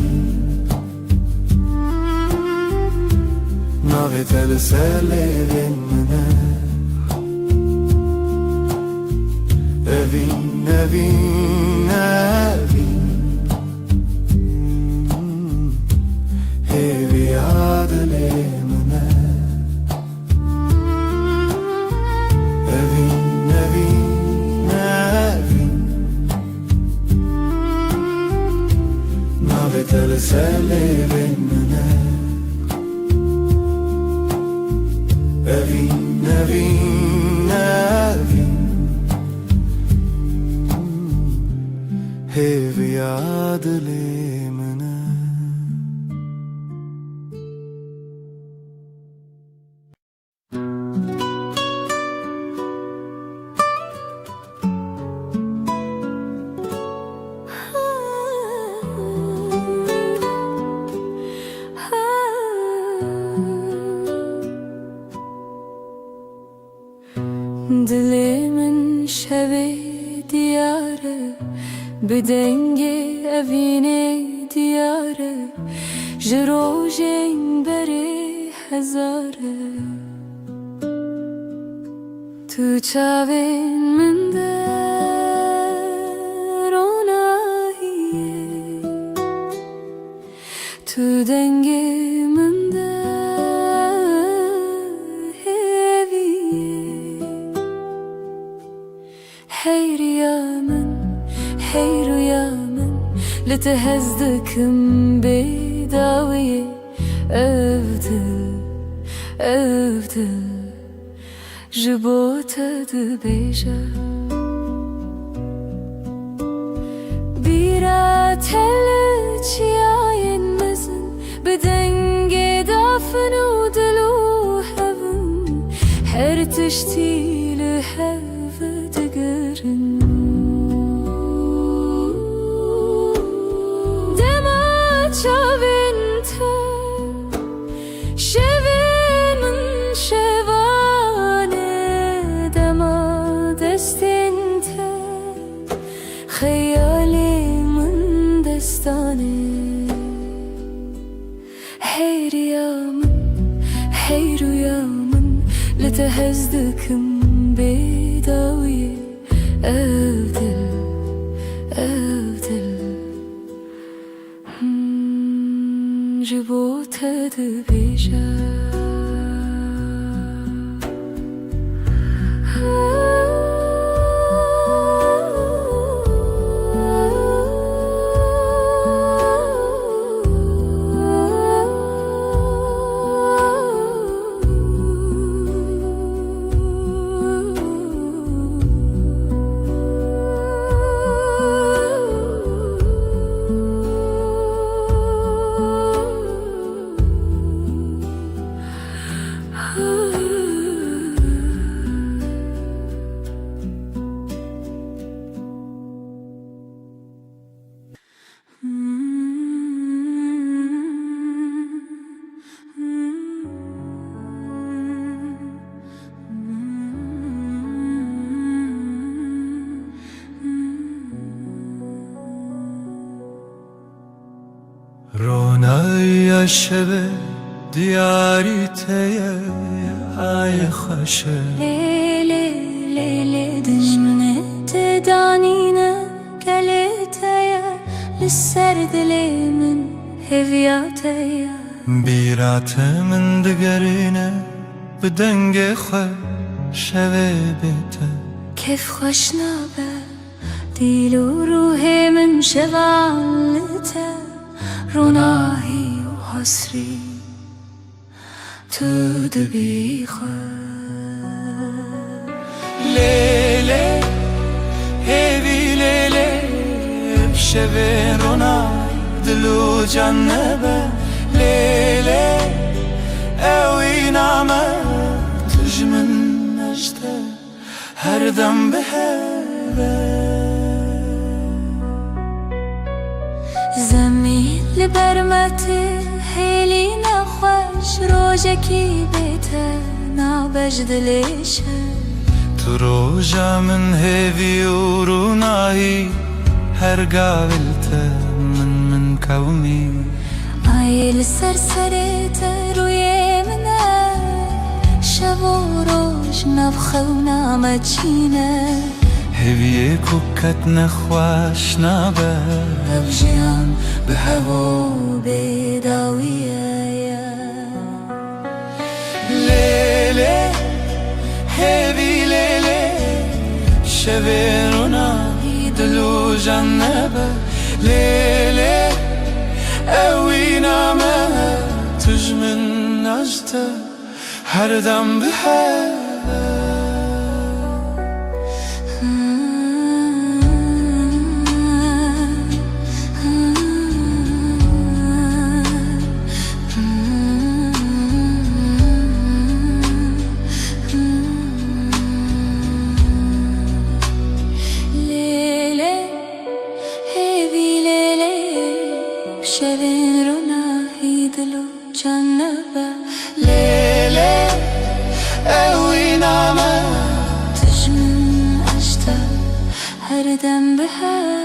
Navetel serlevin mene Evin, evin, evin Hevi yadile mene Evin, evin, evin Navetel serlevin mene Evin, evin, evin Hevi yadile mene Dilimin şevi diyarı Bedenge evine diyarı Jirojen beri hezarı Tu çavin min der onahiye Tu denge min der heviye Hey rüyamın, لتهزدكم بداوية أفضل جبوتة دبيجة بيرات هلج ياين مزن بدنج دافن ودلو هفن هرتشتي لهف دقرن دمات شابنتا شبن من شبانه دما دستنتا خيالي من دستانه حير يا من لتهزدكم بداوية أفضل جبوتها دبيجة رونای شب دیاری تیه ای خوشه ليلة دجمنة تدانينا قلتها للسرد لي من هفياتها بیرات من دگرینه بدنگ خو شوه بیته كيف خوشنابه ديل وروحي من شغالته روناهي وحسري تدبي لیله هیوی لیله بشوه رونای دلو جنبه لیله اوی نامه تجمن نجده هر دم بهبه زمین لبرمته هیلی نخوش روژکی بیته نابجد لیشه تو روژا من هیوی و رونایی هر قابلته من کومی آیل سرسرته روی منه شب و روژ نبخه و نامچینه هیوی کوکت نخواش نابه أبجيان بهوا بداوية لیله هیوی لیله شوه رونای دلو جنبه لیله اوی نامه تجمن نجده هر دم بهبه شبين روناهي دلو جنبه لیله اوی نامه تجمن أجده هر دم بهوا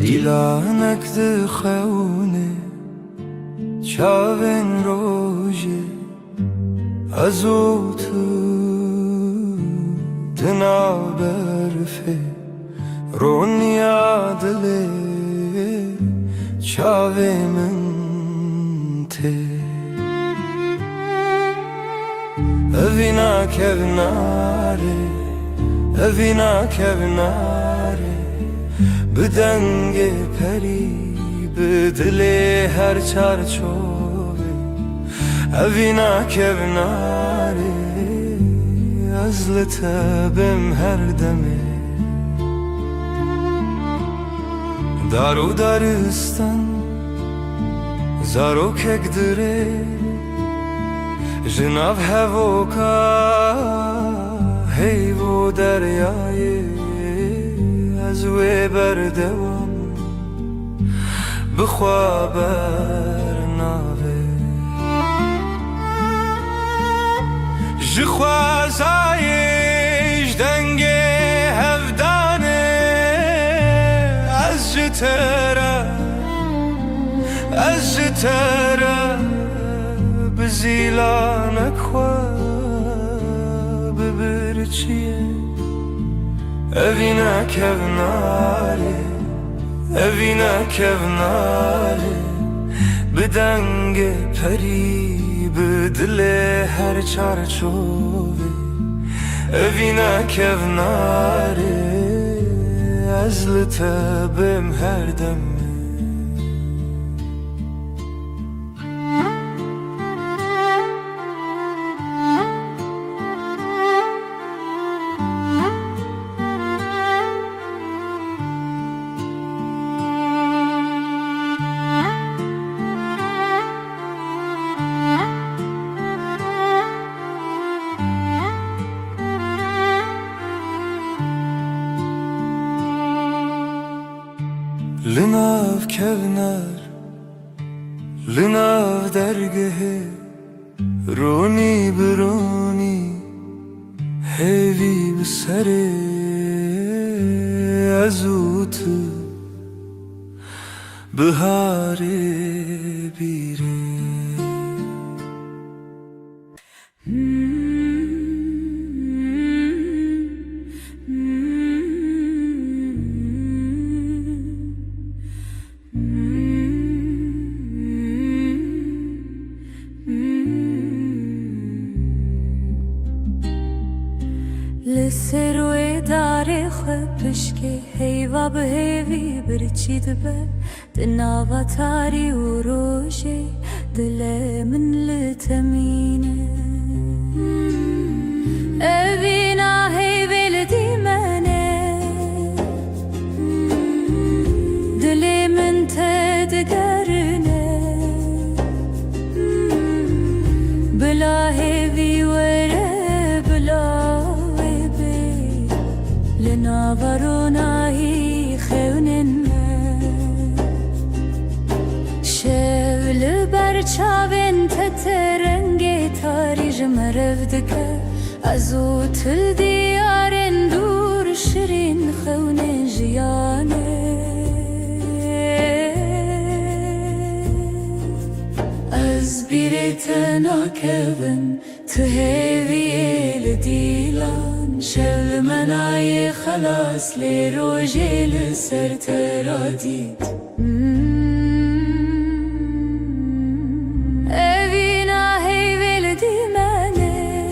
دیلانک دخونه چاوین روژه ازو تو دنا برفه رونیا دله چاوی من ته اوینا کوناره اوینا کوناره بدنگ پری بدل هر چارچوبه اوینا کوناره از لطبم هر دمه دارو دارستان زارو کک دره جناب هوکا هیو دریای از وی بردوام بخوا برناوه جخوازایش دنگ هفدانه از جتره از جتره بزیلانک خواه ببرچیه اوینا کوناره اوینا کوناره بدنگ پری بدل هر چارچوبه اوینا کوناره از لطبم هر دمه لناف کونار لناف درگه رونی برونی هیوی بسره ازوت بهاره بیره لسروی داره خبشکه هیوا به هیوی برچید به دناوا تاری و روشه دل من لتمینه اوینا هیوی لدی منه دل من تدگرنه بلا هیوی وره بلا لناوروناهی خونن شول برچاوین تترنگ تاریج مرفدکه ازو تل دیارن دور شرین خونن جیانه از بیرتنا کبن تهوی لدیلان شل منای خلاص لی روژه لسر ترادید اوینا هیوی لدی منه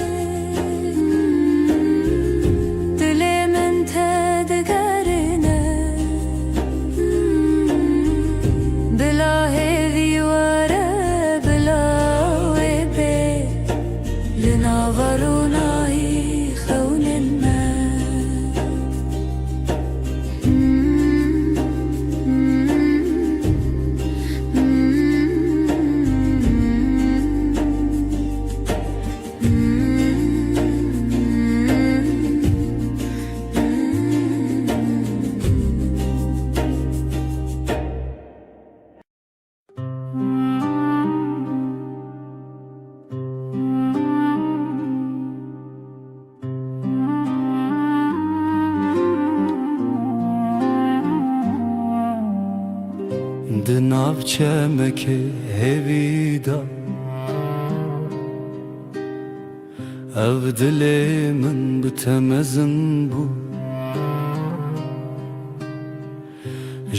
دل من تدگرنه بلا هیوی وره بلا وی بی لناورونایی خونن من di nav çemeke hevîda ev dilê min bi temezin bû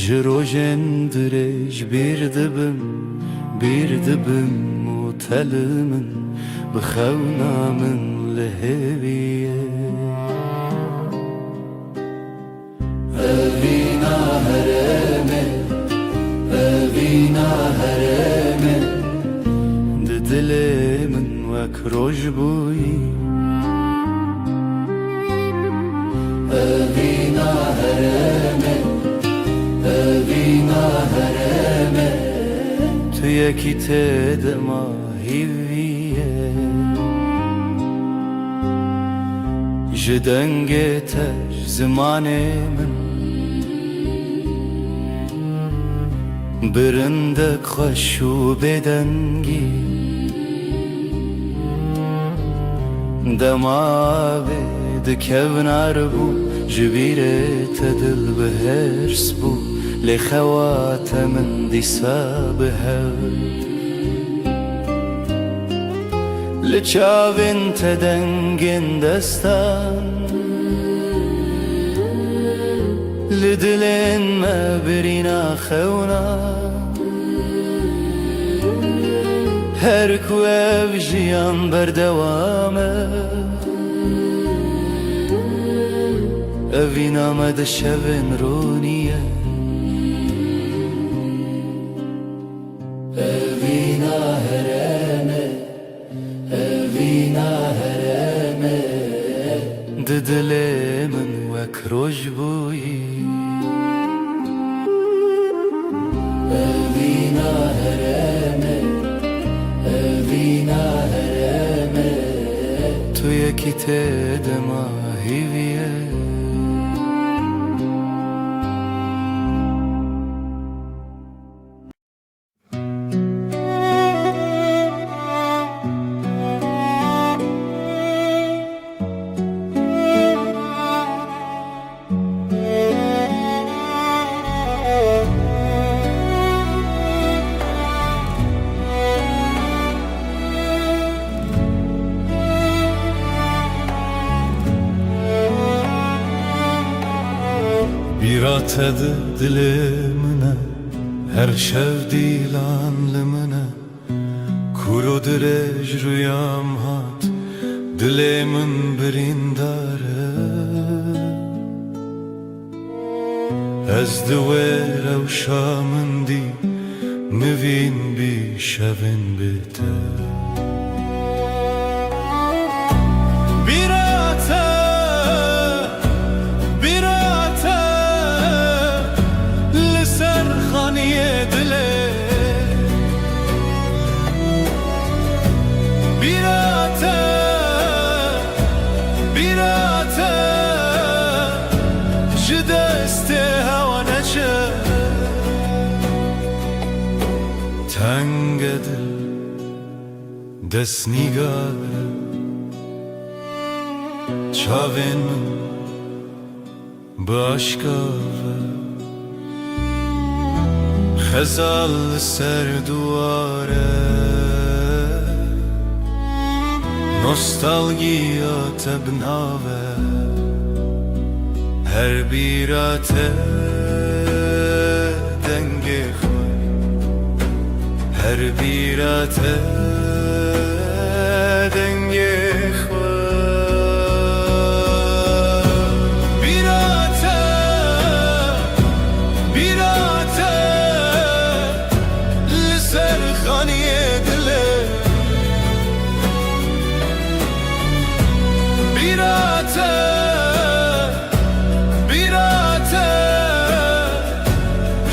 ji rojên dirêj bîr dibim û telê min bi xewna min li hêviye evîna herême evîna herême di dilê min wek roj bûyî evîna herême evîna herême tu yekî tê de ma hîviye ji dengê te ji zimanê min birindek xweş û bêdengî dema avê dikevnar bû ji bîrê te dil bi hêrs bû lê xewa te min dîsa bi hev li çavên te dengên destan li dilên me birîna xewna her ku ev jiyan berdewam e evîna me di şevên ronîye evîna herême evîna herême di dilê min wek roj bûyî evîna herême evîna herême tu yekî tê de ma hîviye Bîrate di dilê min e her şev dîlan li min e kur û dirêj rûyam hat dilê min birîndar e ez di wê rewşa min dî mivîn bî şevên bê te Tenge dil desnîgare çavên min bi aşkare xezal li ser dûware nostalgiya te binave her bîra te dengê her bîra te dengê xwe bîra te li ser xaniyê dilê bîra te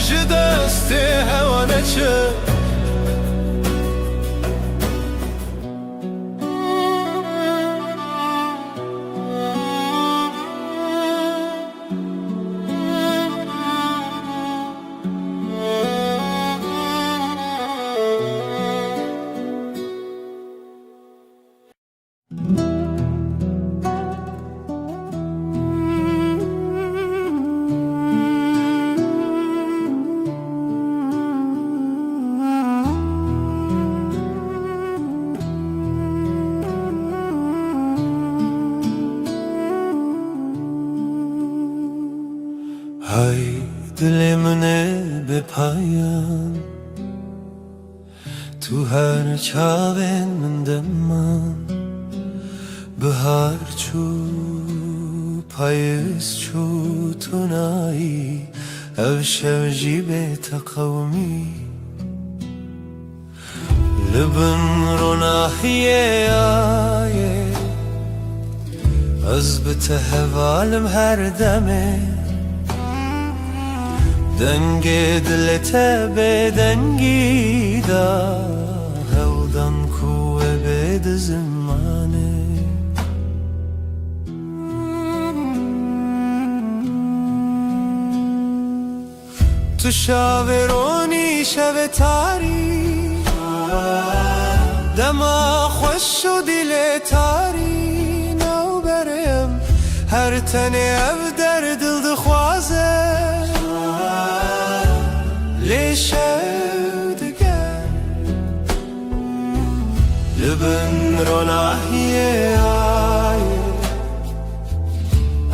ji destê hewa neçe های دل منه به پایان تو هر چاوین من دمان بهار چو پاییز چو تو نایی او شوجی به تقومی لبن رو ناحیه آیه از بته حوالم هر دمه دنگ دلت به دنگی دا هودان کوه بد زمانه تو شاورونی شو تاری دما خوش و دل تاری نو برم هر تنه او در دل دخوازه لیشه دگر لبن رو ناحیه آیه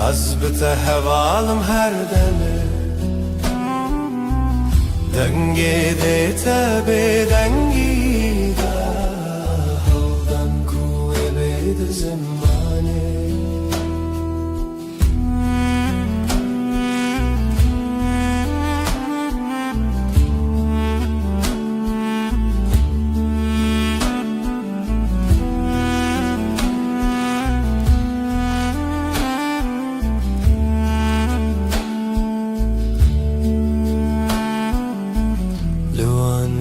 از بته حوالم هر دمه دنگی دیتا به دنگی دا هودن کوه بید زمانه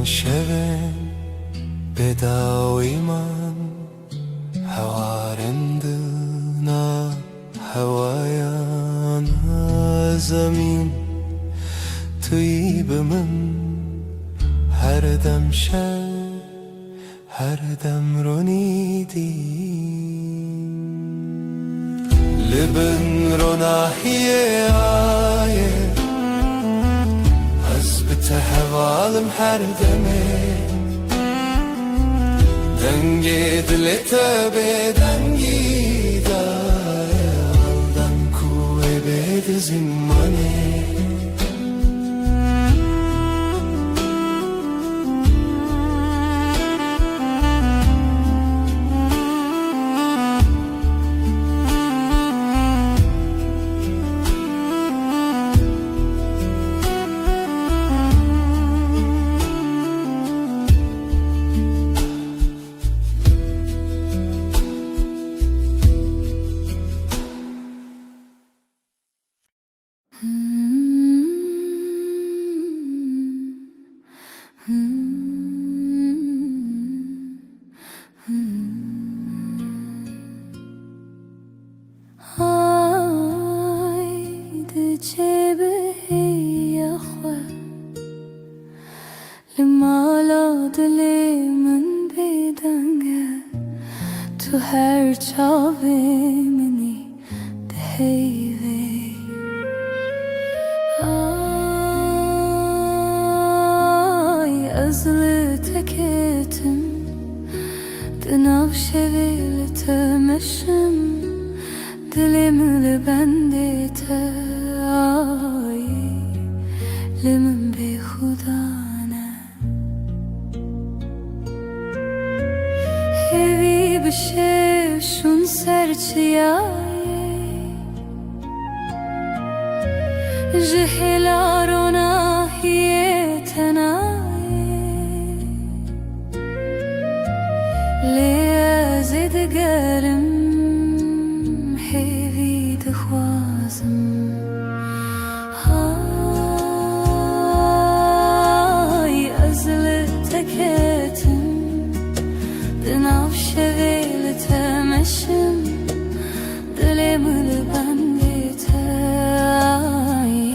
شوین بداوی من هوارندنا هوایان زمین توی به من هر دم شب هر دم رو نیدی لبن رو ناحیه آیه بته حوالم هر دمه دنگی دلتا به دنگی داره هودن کوه بید زمانه تو هر چاوه منی دهیوه آی از لتکتم دناو شویل تمشم دلم لبنده تا آی لمن به خدا بشه شون سرچیای جهلا رو ناحیه تنای لیازد گرم هیوی دخوازم های از لتکتم دناو شویل تمشم دلم لبنده تای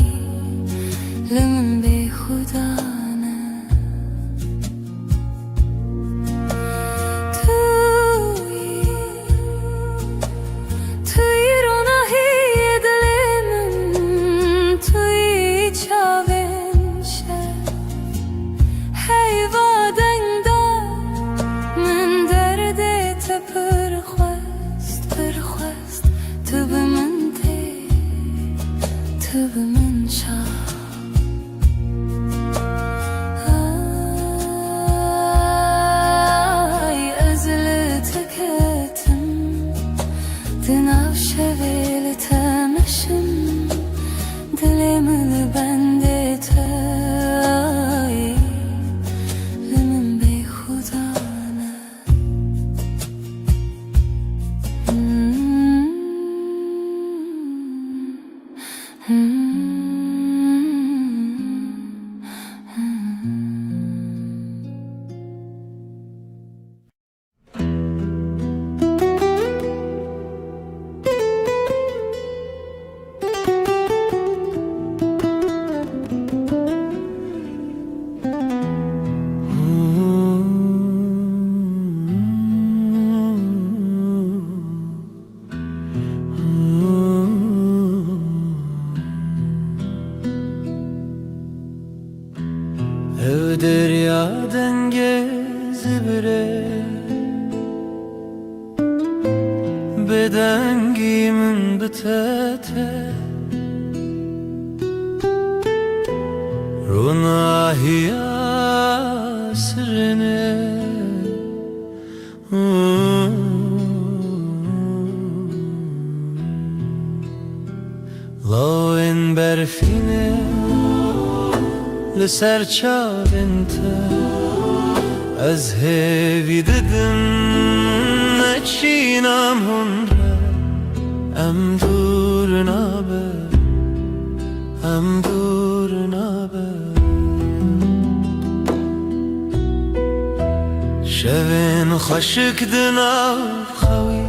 من شاه Dınav şeveli temeşim Dilimini bende tay Limin beyhudane Ev deryadan gezibire Beden giyimin bitete Runahiya sirine Lawen berfine لسر چاوینته از هیوی ددم نچینم هنره ام دور نابه ام دور نابه شوین خشک دناو خوی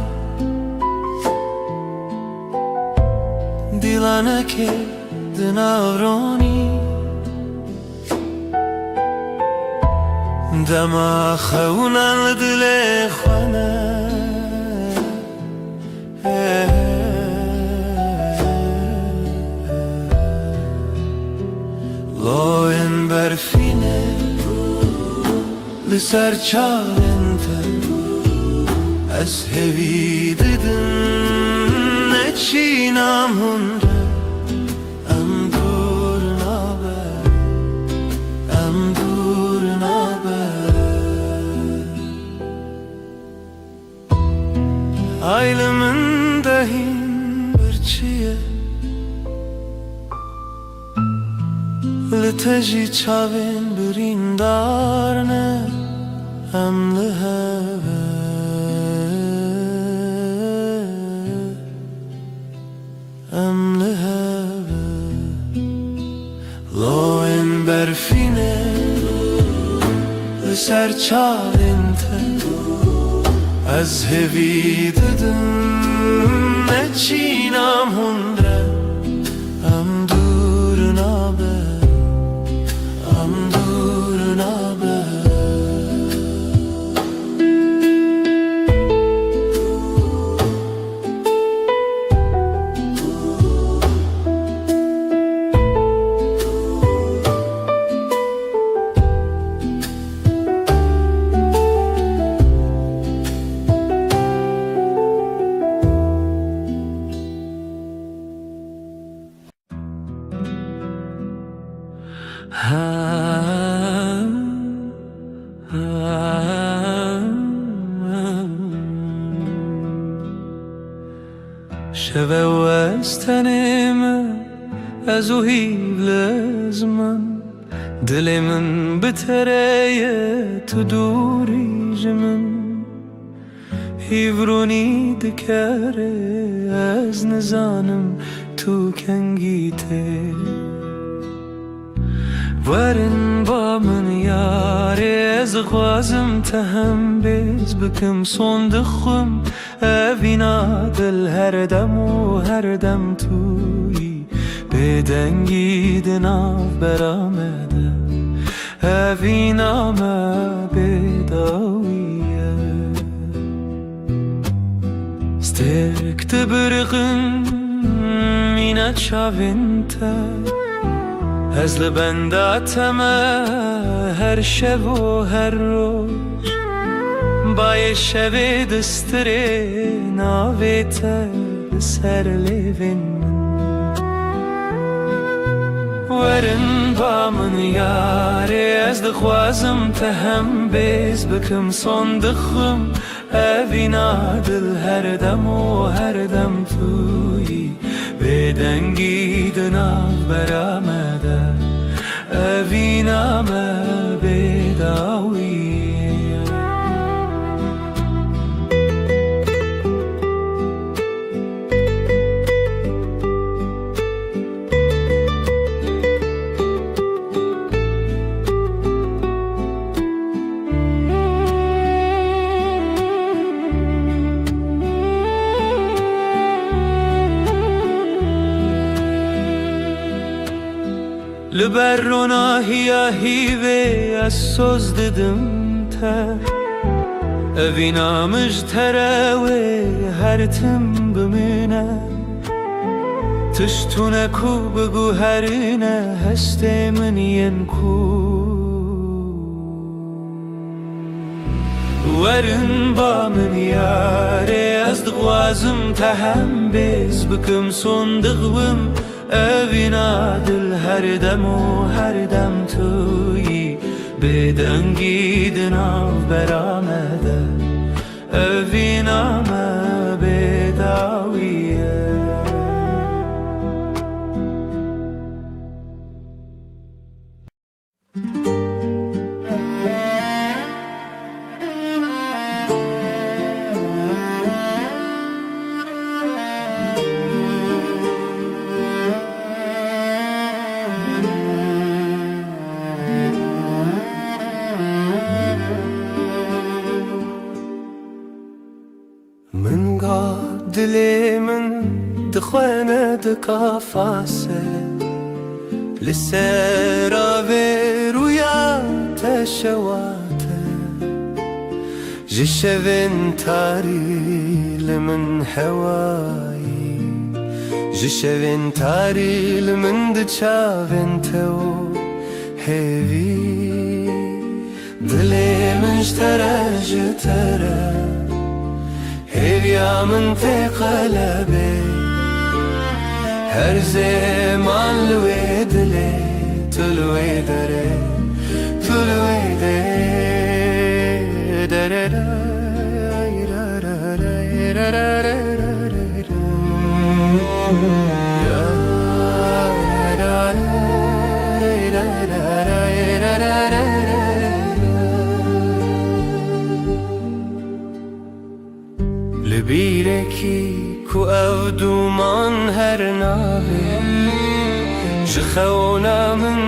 دیلانه که دناو رونی دما خونن دل خانه لاین برفینه لسر چالنته از هوی ددم نچینم هنره ام دور نابه ام دور نابه Aylımın dahin birçiye Liteji çavin birindarne Em liheve Em liheve Loin berfine Liser çavinte از هوی ددم نچینم هنره ام دور نابه ام دور نابه شبه وستنم از او هیو لزمن دل من بتریه تو دوری جمن هیورونی دکره از نزانم تو کنگیته ورن با من یاری از خوازم تهم بیز بکم صندخم اوینا دل هر دم و هر دم توی بدنگی دناف برامده اوینا ما بداویه سترکت برغم مینا چاوینته از لبنداتم هر شب و هر روز بای شب دستره ناویت سر لیوین ورن با من یاری از دخوازم تهم بیز بکم صندخم اوینا دل هر دم و هر دم تویی بدنگی دناف برامده اوینا ما بداوی لبرنا هیوی از سوز ددم تر اوینا مجتره و هر تم بمینه تشتونه کو بگو هرینه هسته من ین کو ورن با من یاره از دغوازم تهم بیز بکم صندقوم اوینا دل هر دم و هر دم تویی بدنگی دناف برامده اوینا ما بداویه من قاد دلي من دخوانة دكافاسة لسرا ويا تشواته جشفن تاري لمن هواي جشفن تاري لمن دشافن تو هيفي دلي مشترى جترى هيفيا من قلبي هر زمان لويد لي تلوي دري تلوي لبيركي كو أودو من هر نابي جخونا من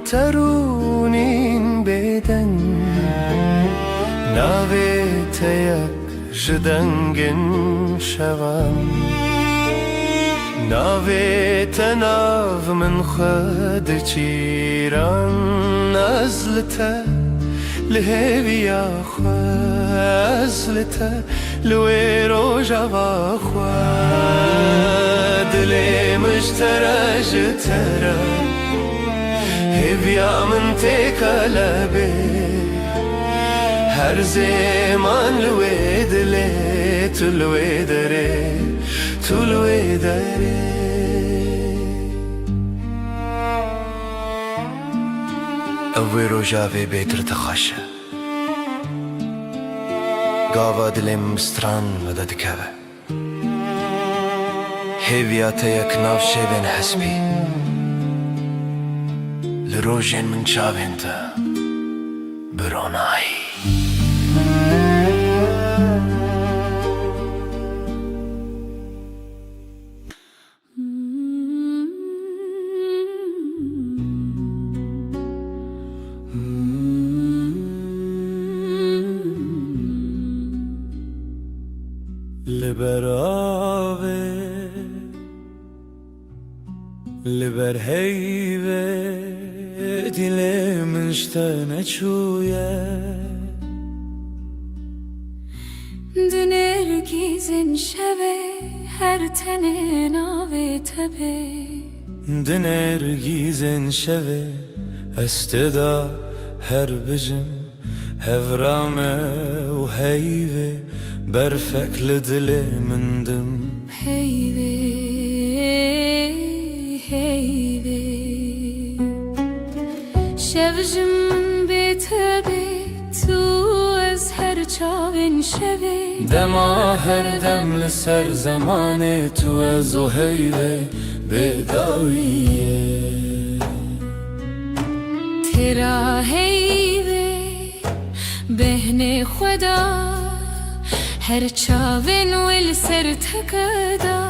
ترونين بدن نابي تيك جدنگن شوام نابي تناف من خد چيران أزلته لهيبيا خازلته لويرو جوا خواد دلي مشترى جترى هيبيا من تقلبي هر زمان لويد لي تلوي دري تلوي دري اوي روجاوي بيتر تخشه قاوا دلم مستران مدد كبه هيفياتيك ناف شبن حسبي لروجين من شابنتا بروناي لبراوه لبر هیوه دل منشتنه چویه دنرگیزن شوه هر تنه ناوه تبه دنرگیزن شوه استدا هر بجم هفرامه و هیوه برفك لدلي من دم هيبي هيبي شەوژم بێتەبێت و ئەس هەر چاوێن شەوێ دەما هەردەم لەسەر زەمانێت و ئەز و هەیوێ بێداویە تێرا هەیوێ بەهنێ خۆدا هەر چاوێن وێ لەسەر تەکەدا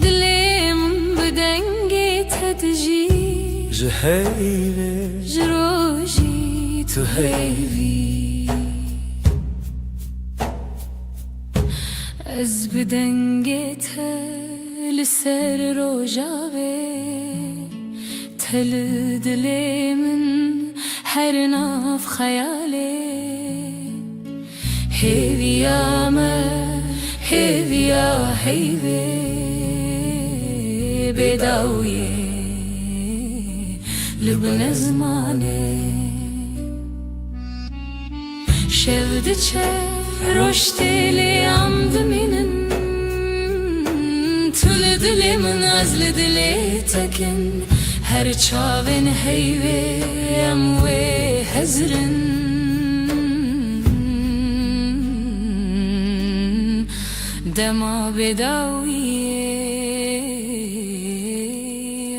دلێ من بدەنگێتە دژی ji heyvê ji rojî tu heyvî ez bi dengê te li ser roja wê te li dilê min her nav xeyalê hêviya me hêviya heyvê bêdawiyê لبن زمانه شevdiçe roşteli amdıminin tülü dilimin azlı dili tekin her çavin heyve em ve hezrin dema bedawiye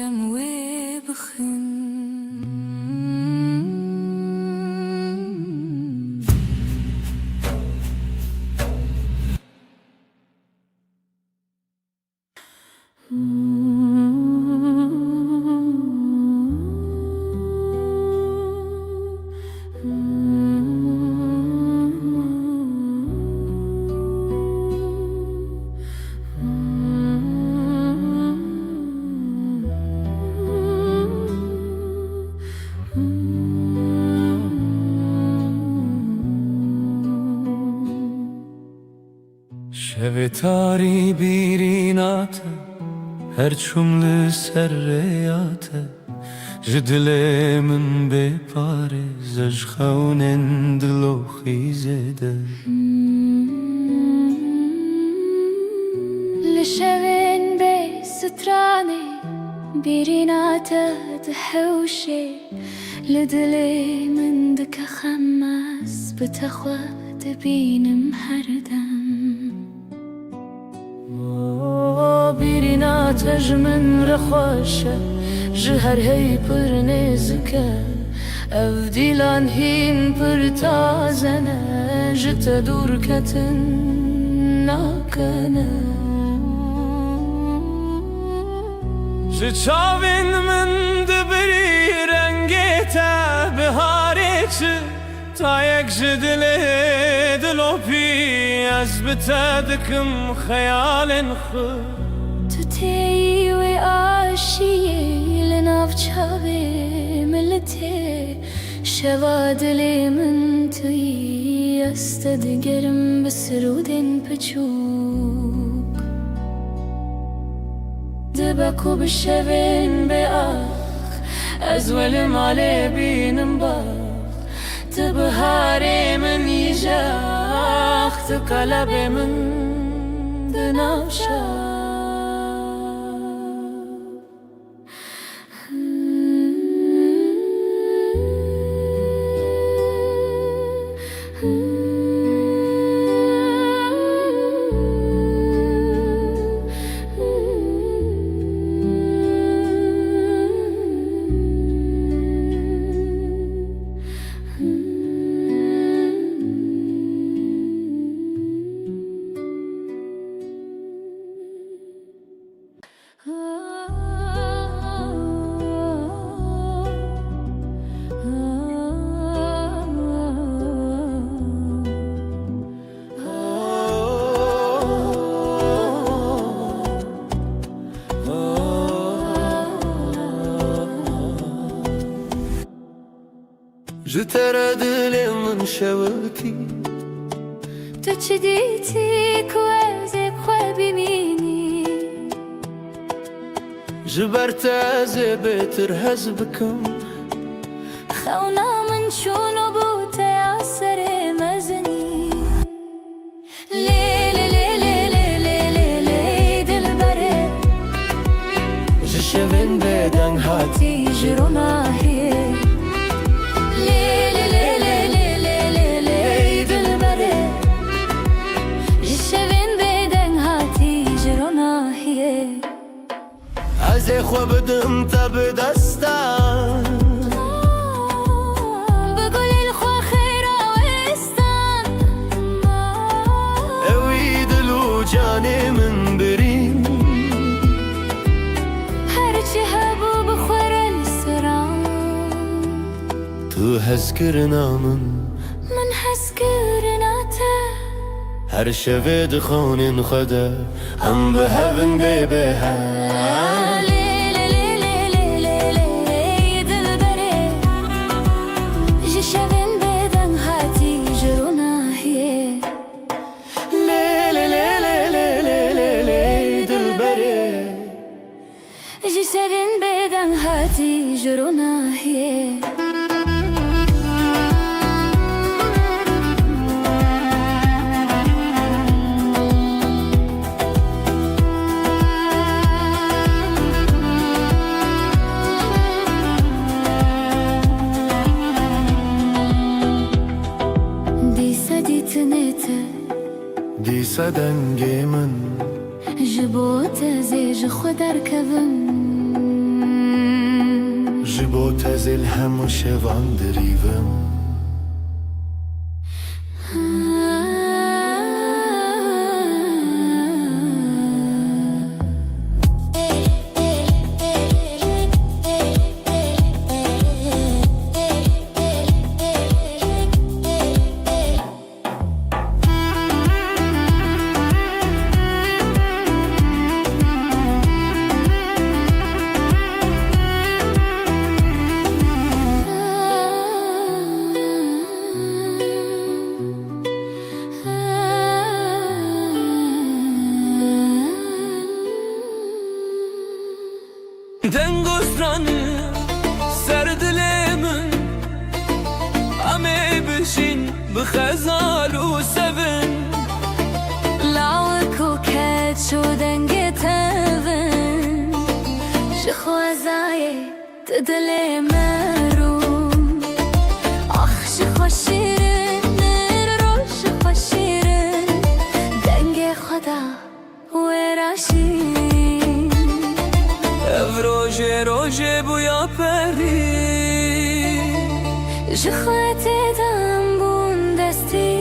em ve bıxın şevê tarî bîrîna te her çûm li ser rêya te ji dilê min bêparêz ez ji xewnên diloxîzê de li şevên bê stranê bîrîna te dihewşê li dilê min dike xemez bi te xwe dibînim herdem bîrîna te ji min re xweş e ji her hey pir nêzik e ev dîlan hîn pir taze ne ji te dûr ketin nakene ji çavên min dibirî rengê te biharê çi tayek ji dilê dilopî ez bi te dikim xeyalên xwe Tu têyî wê aşiyê li nav çavê min li tê şeva dilê min tu yî ez te digerim bi sirûdên piçûk dibe ku bi şevên bêax ez we li malê bînim bax tu biharê min yîjax tu kelebê min di nav şax ji te re dilê min şewitî Tu çi dîtî ku ez ê xwe bimînî ji ber te ez ê bêtir hez bikim xewna min çûn û bû te ya serê mezinî lê lê lê lê lê lê lê lê dilberê ji şevên bêdeng hatî tî ji ronahiyê خو بدم تا بدستان بقول الخو خيرا وستان اوي دلو جاني من برين هرچی هبو بخورن سران تو هزكرنا من هزكرنا تا هر شوه دخونین خدا هم به هون ببه جسرين بدن هاتي جرونا هي دیسا دنگی من جبو تزیج خود ارکبم جبو تزیل همو شوان دریوم دنگسترانı سردلمن امي بشين بخزال وسبن لعوك وكاد شو دنگي تبن شخوازاي تدلي مروم اخ شخو شيرن رو شخو شيرن دنگي خدا وراشين روژه روژه بویا پری جخواتي دم بون دستي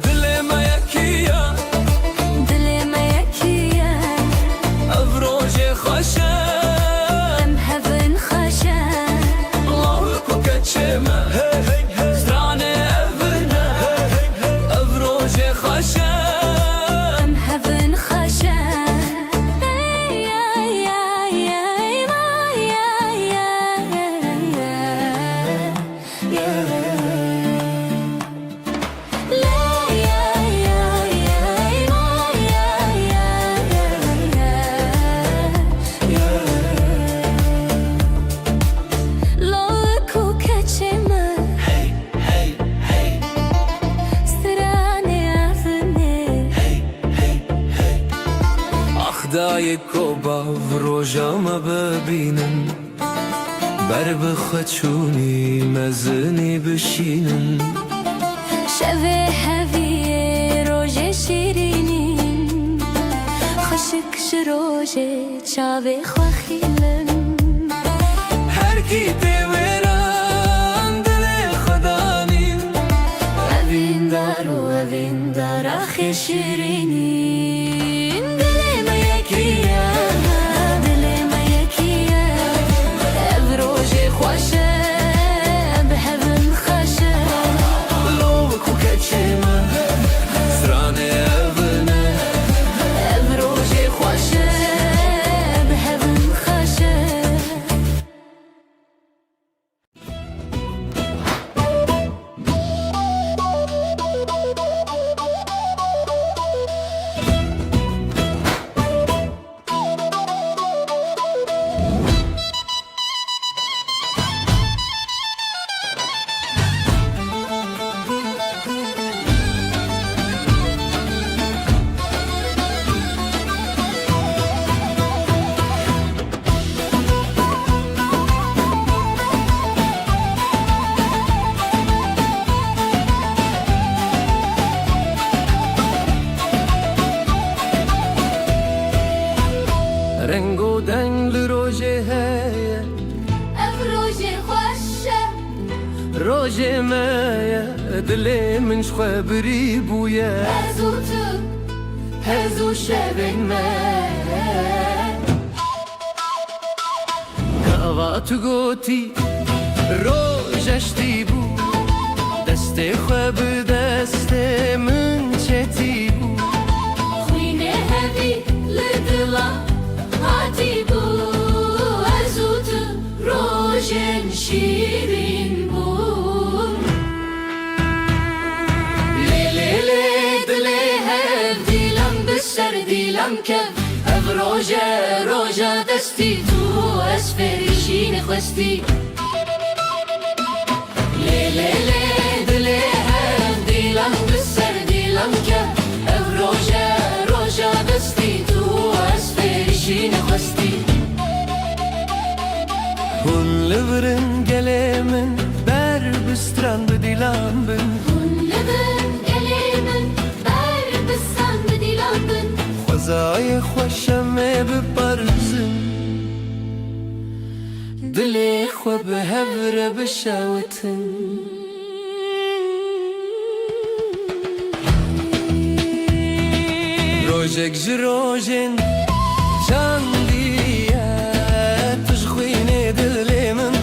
دل ما یکیه دل ما يكيا او روژه خوشه ام هفن خشا الله کو کچمه زرانه افنه او روژه خوشه ام هفن خشا دای کوبا و روژام ببینن بر بخچونی مزنی بشینن شوه هویه روژه شیرینین خشک شروژه چاوه خواخیلن هر کی دیوران دل خدانین اوین دار و اوین دار آخی شیرینین دل ما یکیه دل ما یکیه او روژه خوشه به هون خشه لو کو کچمه زرانه افنه او روژه خوشه به هون خشه روجه مایا دل من خبری بویا هزو تو هزو شبن من کاوات گوتی روجشتی بو دست خواب دست من چتی بو خوینه هفی لدلا هاتی بو هزو تو روژن شیرین بو لیلی دلی هف دیلم بسر دیلم کف اف روژه دستی تو از فریشین خواستی لیلی دلی هف دیلم بسر دیلم کف اف روژه دستی تو از فریشین خواستی هون لبرن گلمن بر بستران بدیلم بن لبن گلیمن بر بستان بدیلم بن خوزای خوشم بپرزن دلی خواب هفر بشاوتن روجك جروجن شاندية تشخويني دلي من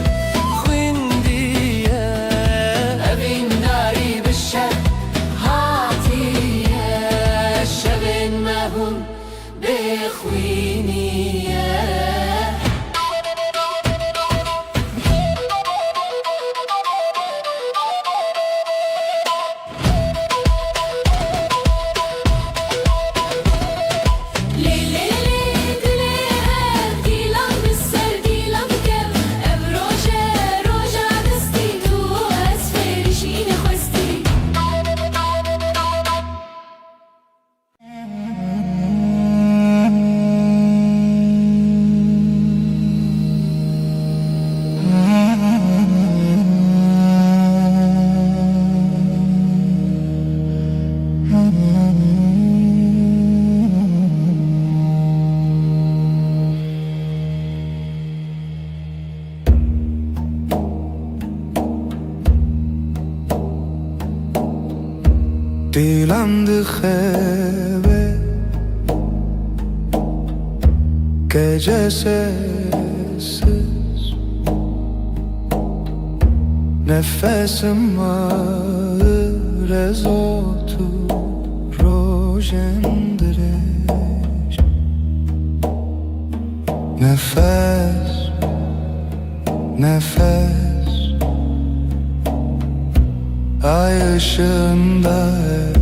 خويندية أبين ناري بالشر هاتي الشبن ما هم بخوينية دیلم دخبه gecesiz nefesim ağır ez otur rojendireş nefes nefes ay ışığında ez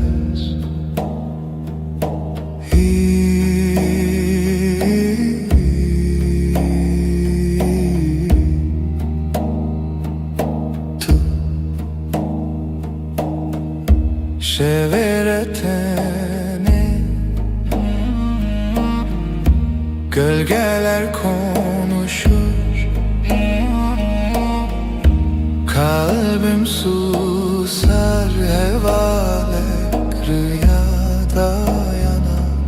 Şeveretene gölgeler konuşur kalbim susar hevalek rüyada yanar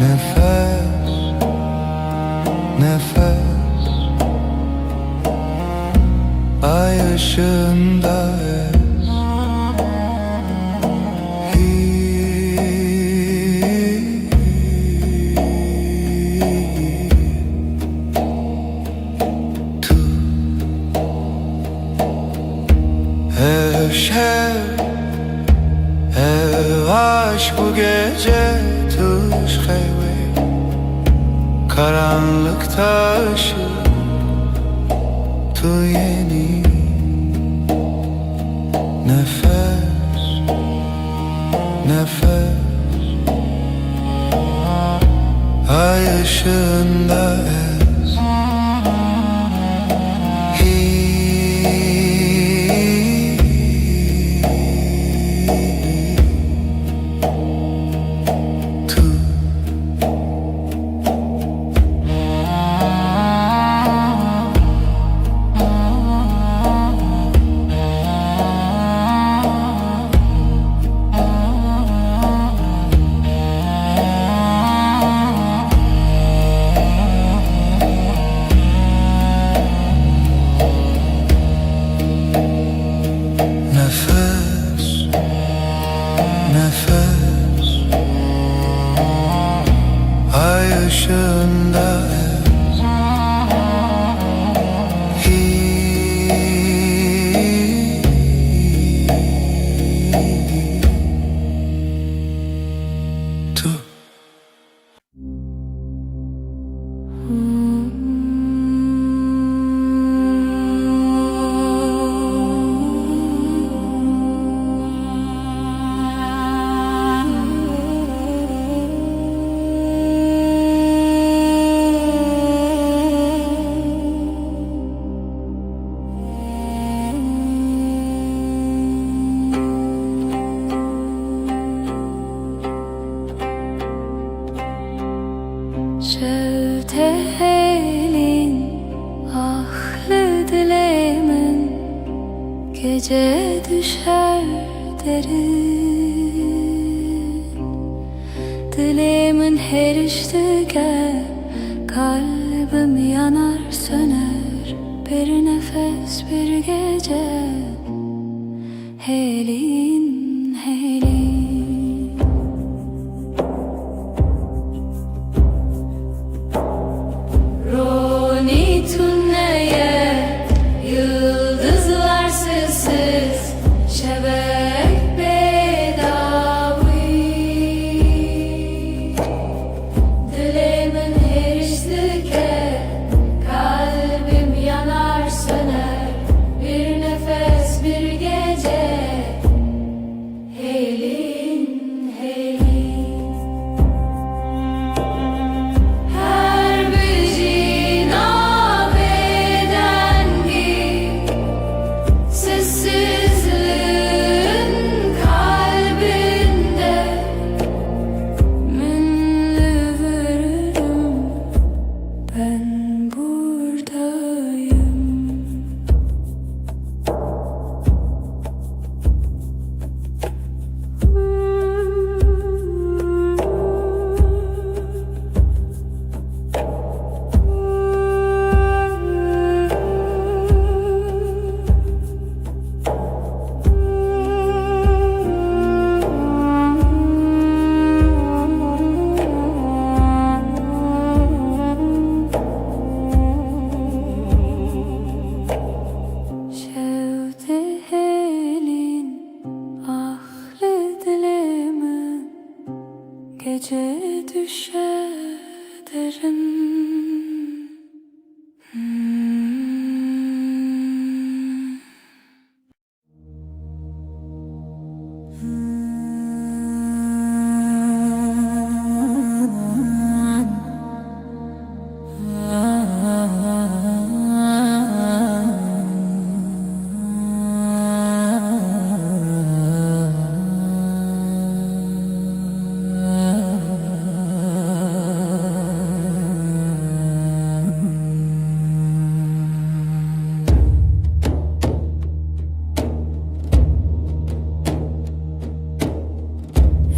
nefes nefes ay ışığında Şev, ev aşk bu gece tuş heve karanlıkta ışık tu yeni nefes nefes ay ışığında ez gece düşer derin. Dilimin her iştige kalbim yanar söner. Bir nefes bir gece helin helin. Roni tünneye yıldızlar sessiz şebek bedavi. Dilimin her iştike kalbim yanar söner. Bir nefes bir gece helin helin. Her bir nabedengi sessizliğin kalbinde minli veririm, ben buradayım. Şevdi helin ahli dilimin gece düşer derin.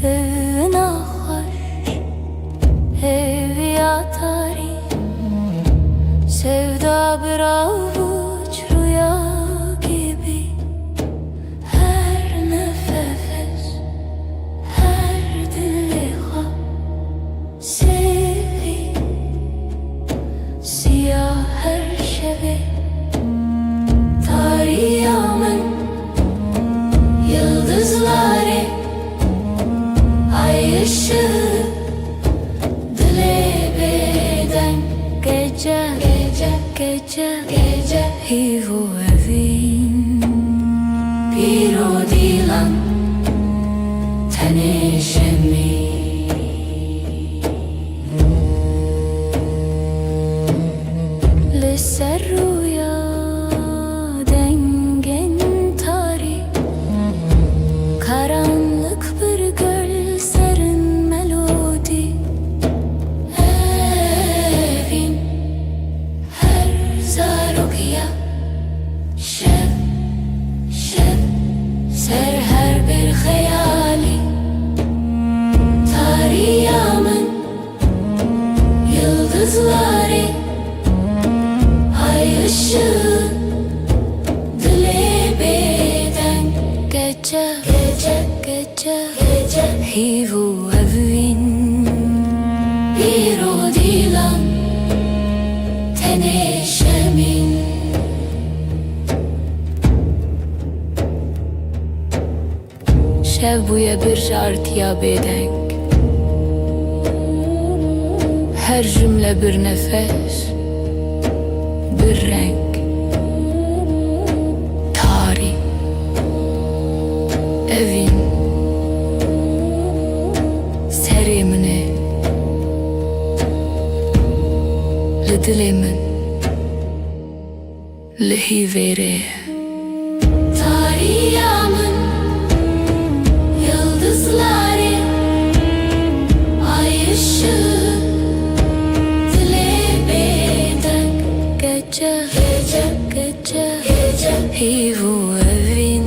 Evine hoş, ev yatari, sevda bir avuç rüya gibi. Her nefes, her diliha sevi, siyah her şevi. Tarihimin yıldızları ay ışığı dile beden gece gece gece gece hivu evin bir o dilan tanışemi. Lise rüya dengen tari karanlık bir göl serin melodi. Evin her zarokya şev şev ser her bir hayali. Tarihimin yıldızları ay ışığı dile beden gece gece gece gece hivu evin bir o dilan teneşemin. Şev buya bir şartıya bedenk, her cümle bir nefes, bir renk. Tarih evin serimini lidilimin lihi vere. Tarihimin yıldızları ay ışığı dile beden gece gece gece gece hivu evin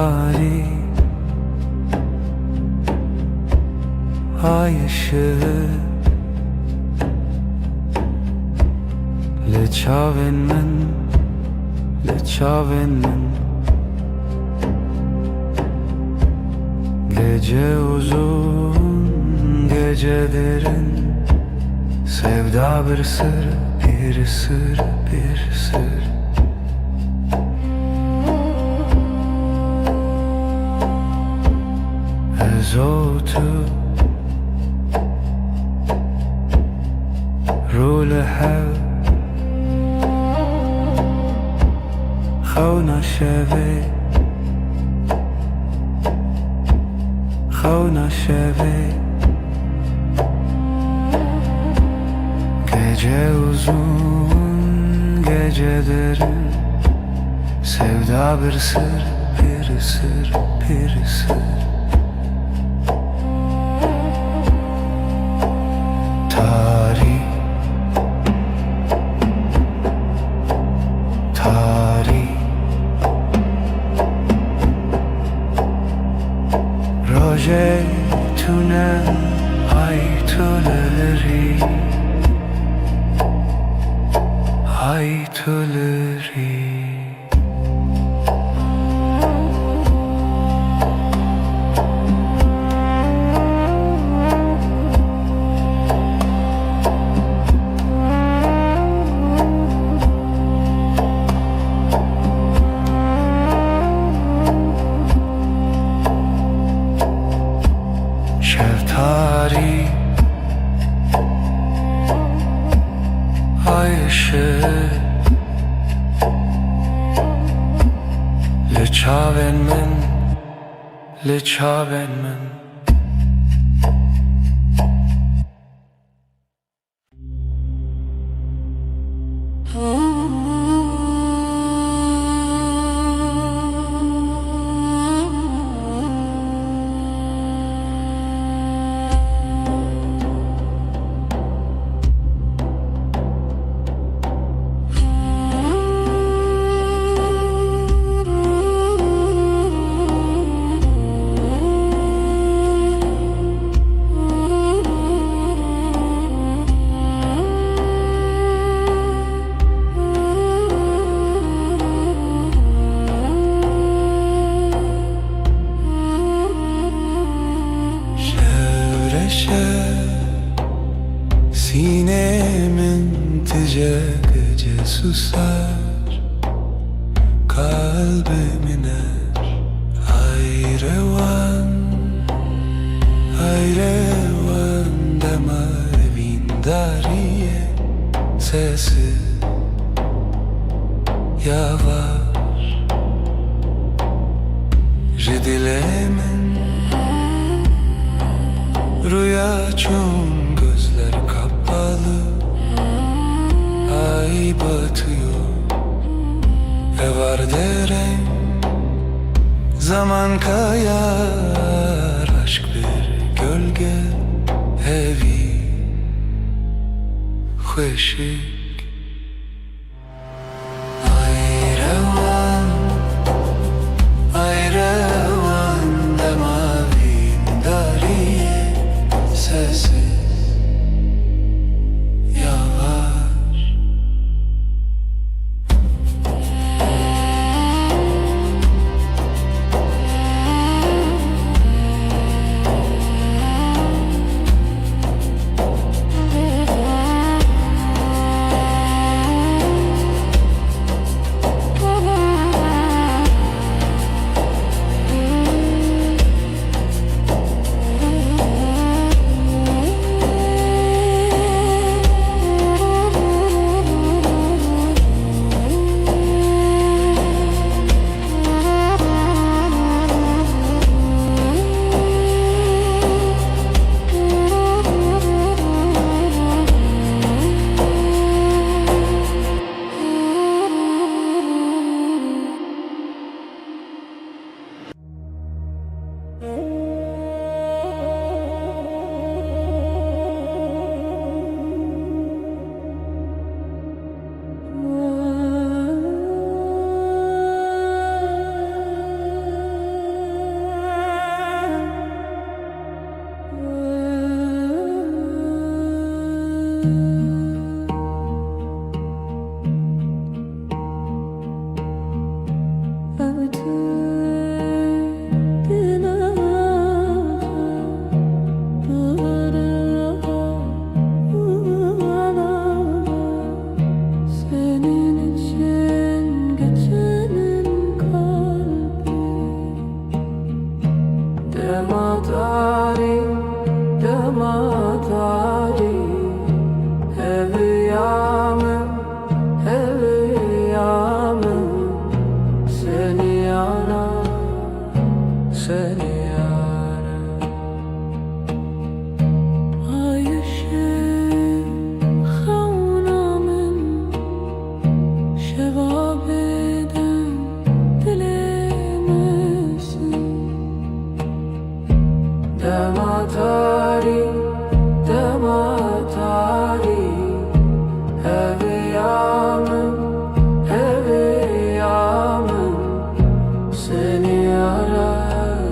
tarih ay ışığı Leçavenin Gece uzun, gece derin, sevda bir sır, bir sır, bir sır. Ezotu Rule hev Khawna şevi Khawna şevi Gece uzun, gece derin, sevda bir sır, bir sır, bir sır. Tarih Roje tune haytuleri Şeftari ay ışığı Leçavenmen Sinemin gece susar, kalbim iner. Hayrevan dema evindariye, sesi yavaş. Ridilemin rüya çun, gözler kapalı, ay batıyor. Var derem, zaman kayar, aşk bir gölge, evi hoşik. Ayrevan demavin dariye, sesi yavaş. Senin için geçenin kalbi Demadari, demadari Heviyamım, heviyamım Seni yarar, seni yarar Ayşem, havnamın Şevabeden dilemesin Dematari, dematari Heviyamım, heviyamım Seni yarar,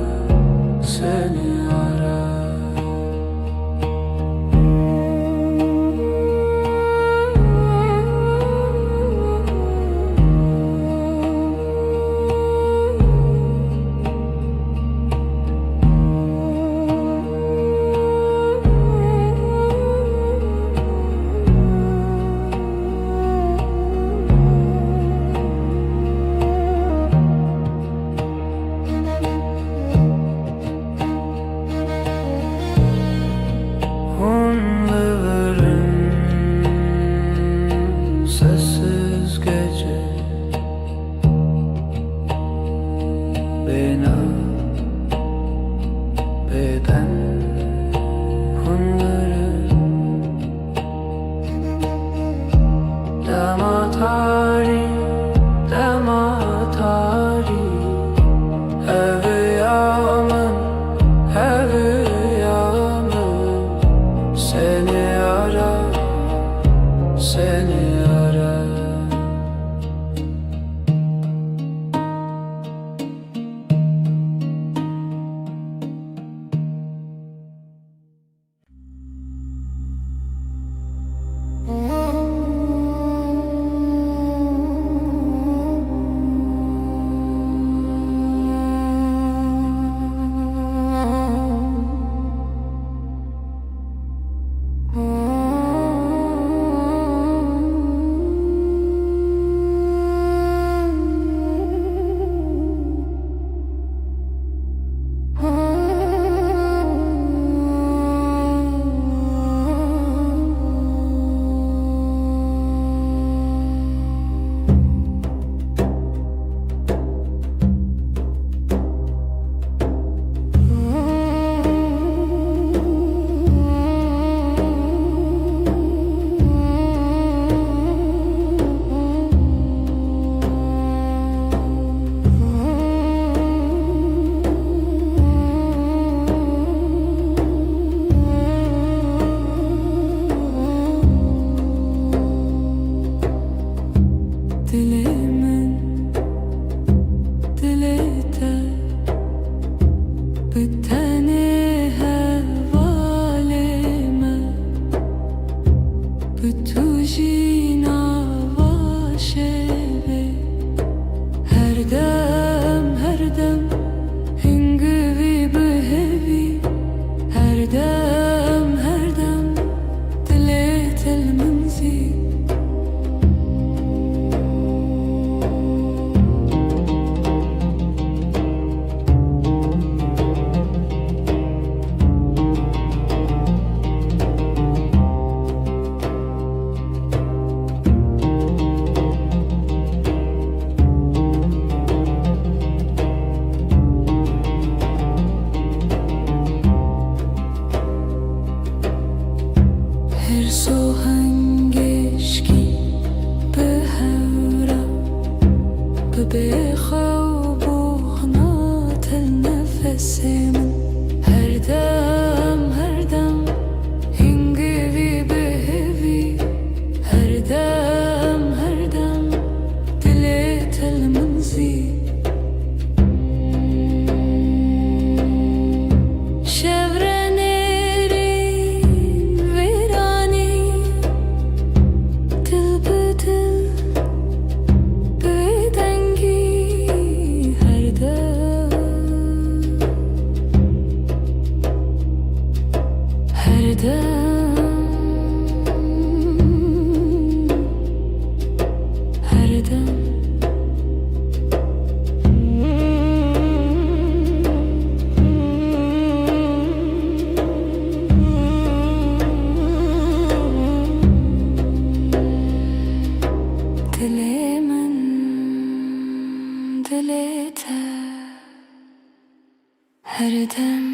her dem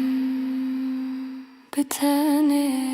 bitene.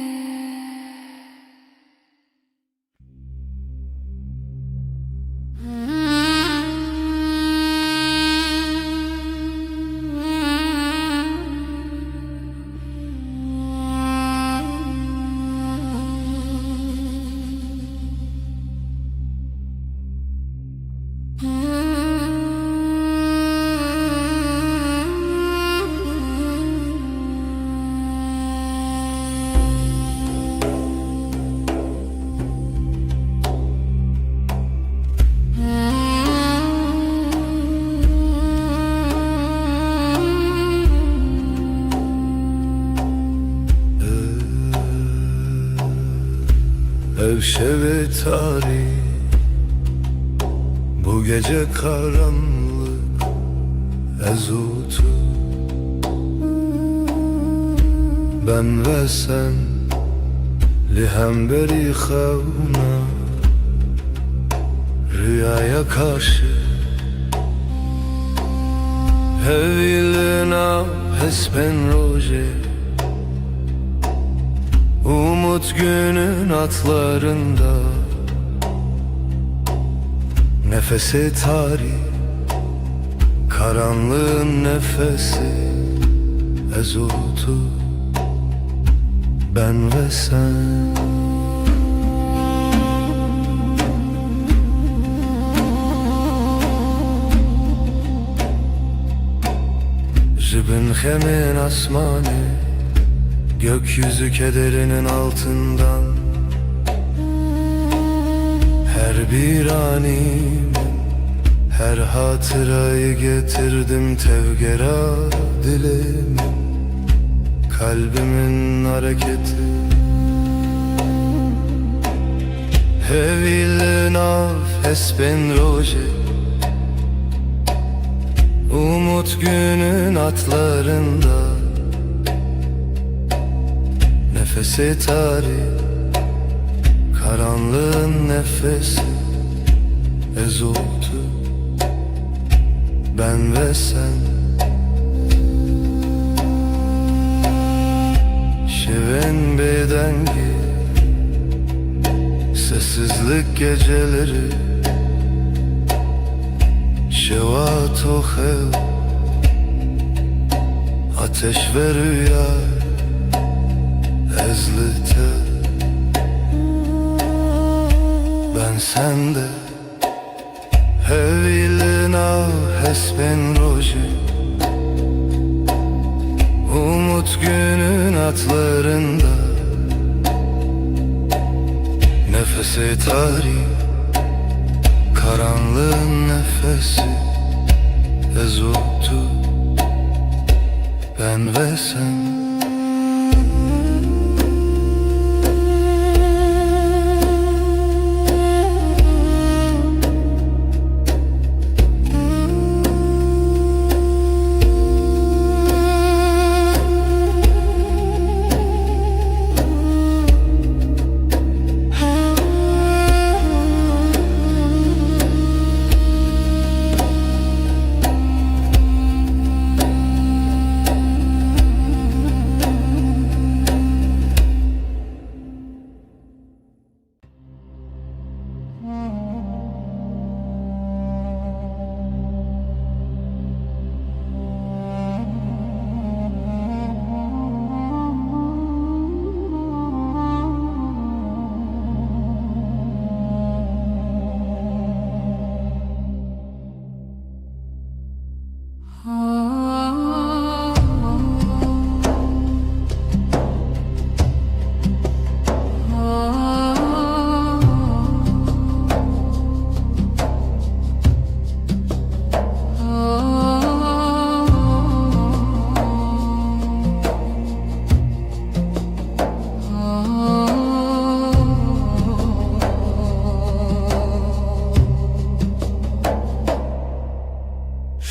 Evşeve tarih, bu gece karanlık ezutu. Ben ve sen lihemberi xevna, rüyaya karşı hevilina hespen roje. Umut günün atlarında, nefesi tarih, karanlığın nefesi ezutu. Ben ve sen. Jibin hemen asmane, gökyüzü kederinin altından her bir anim, her hatırayı getirdim tevgera dilimin, kalbimin hareketi. Hevil naf hesben roje, umut günün atlarında, nefesi tarih, karanlığın nefesi ezutu. Ben ve sen. Şeven bedengi, sessizlik geceleri, şevat o hev, ateş ve rüya ezlite. Ben sende hevilina hesben roje, umut günün atlarında, nefesi tarih, karanlığın nefesi ezutu. Ben ve sen.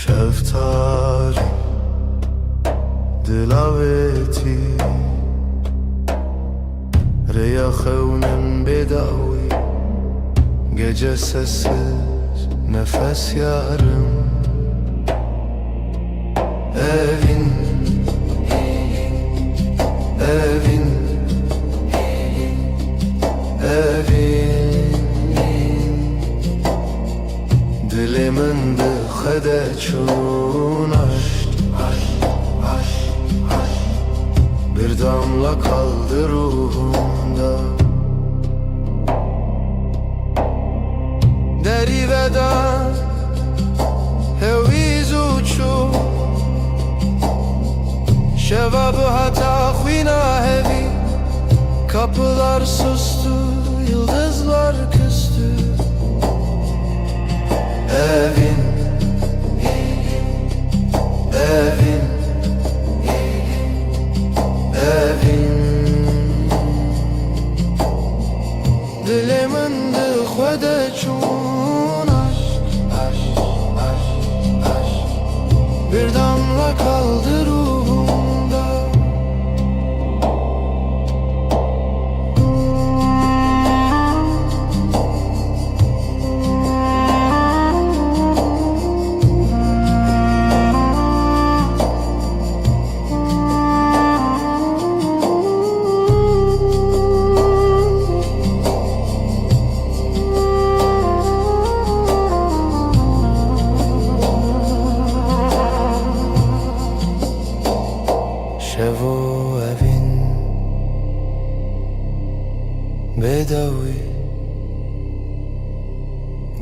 Şeftali dilaveti reyahevnem bedavi, gece sessiz nefes yarım. Evin çun aşk bir damla kaldı ruhumda. Deri veda heviz uçu şevabı hata khina hevi. Kapılar sustu, yıldızlar küstü. Evin, evin, evin dilimin dıkhvede çun aşk bir damla kaldı ruhumda. Şevo evin bedavi,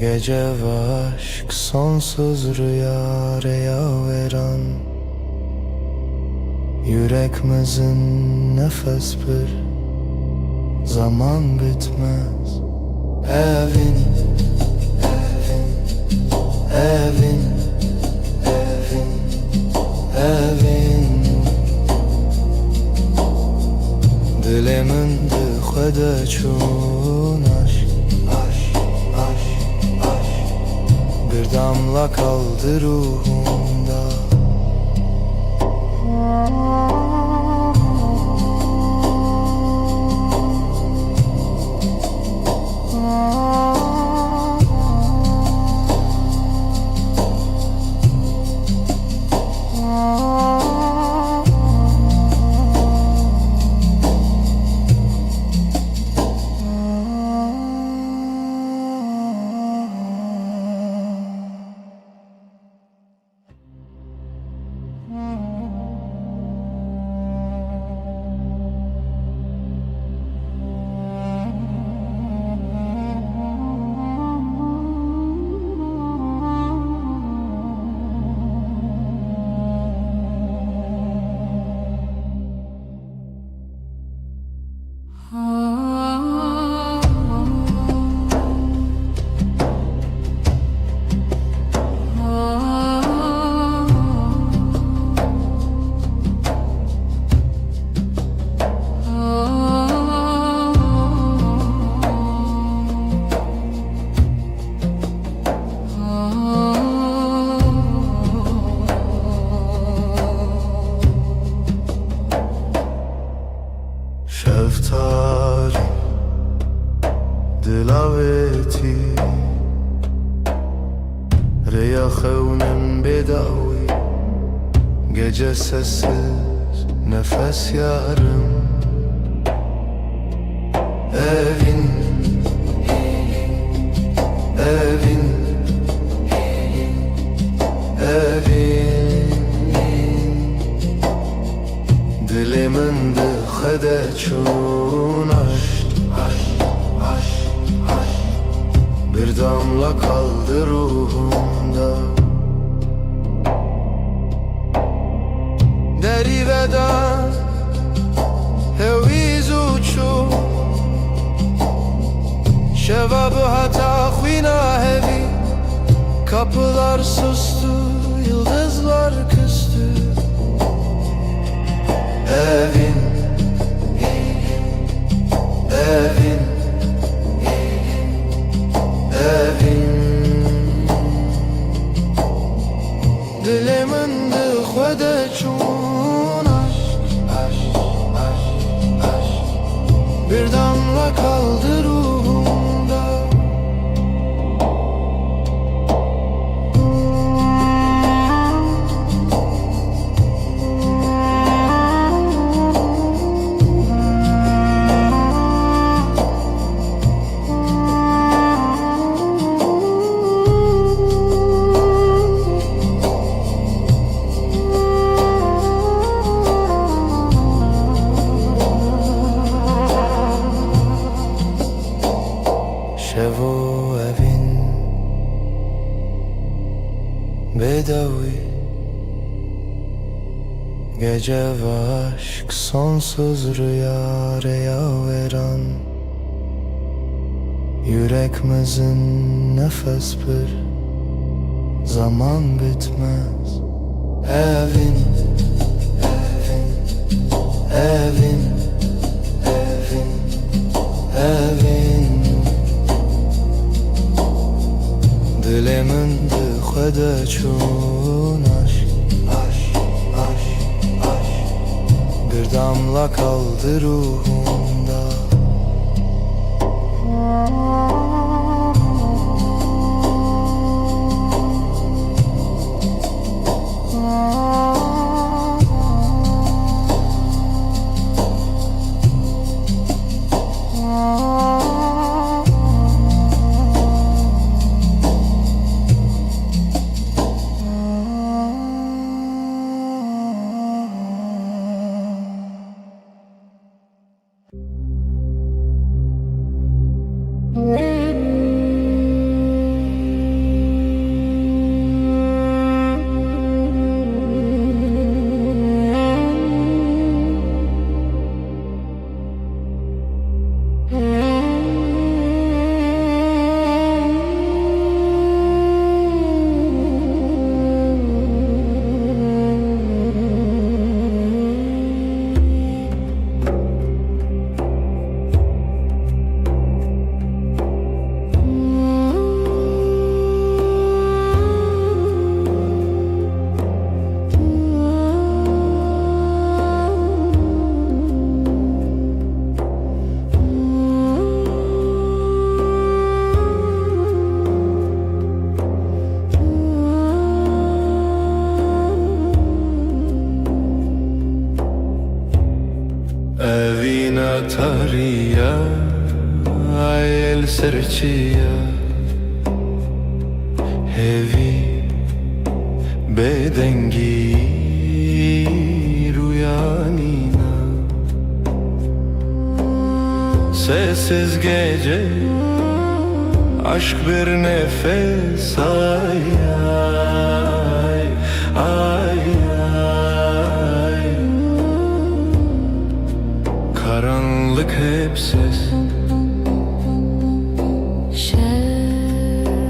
gece ve aşk sonsuz rüya veren. Yüreğimizin nefes bir zaman bitmez. Evin, evin, evin, evin dilimin dıkhvede çun aşk bir damla kaldı ruhumda. Şeftali dilaveti reyahevnim bedavi. Gece sessiz nefes yarım. Evin, evin, evin dilimin dıkhvede çun aşk bir damla kaldı ruhumda. Deri veda heviz uçu şevabı hata khina hevi. Kapılar sustu, yıldızlar küstü. Evin, evin, evin dilimin dıkhvede çun aşk bir damla kaldı ruhumda. gece ve aşk sonsuz rüya veren, yüreğimizin nefes bir zaman bitmez. Evin, evin, evin, evin, dilimin dıxede çun aşk, aşk, aşk, aşk, bir damla kaldı ruhumda. Evina tariya, el serçiya, hevi bedengi rüyanina. Sessiz gece, aşk bir nefes, ay ay ay ay. Karanlık hep ses.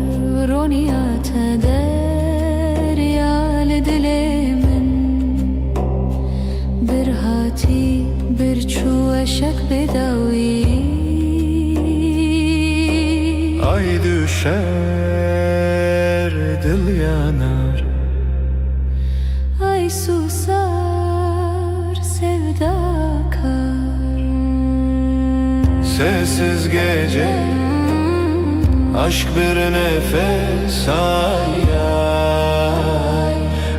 Şevroniyat deryal dilimin, bir hati bir çuvaşak bedavi. Ay düşer, dil yanar, Ay susar, sevda akar. sessiz gece, aşk bir nefes, ay ay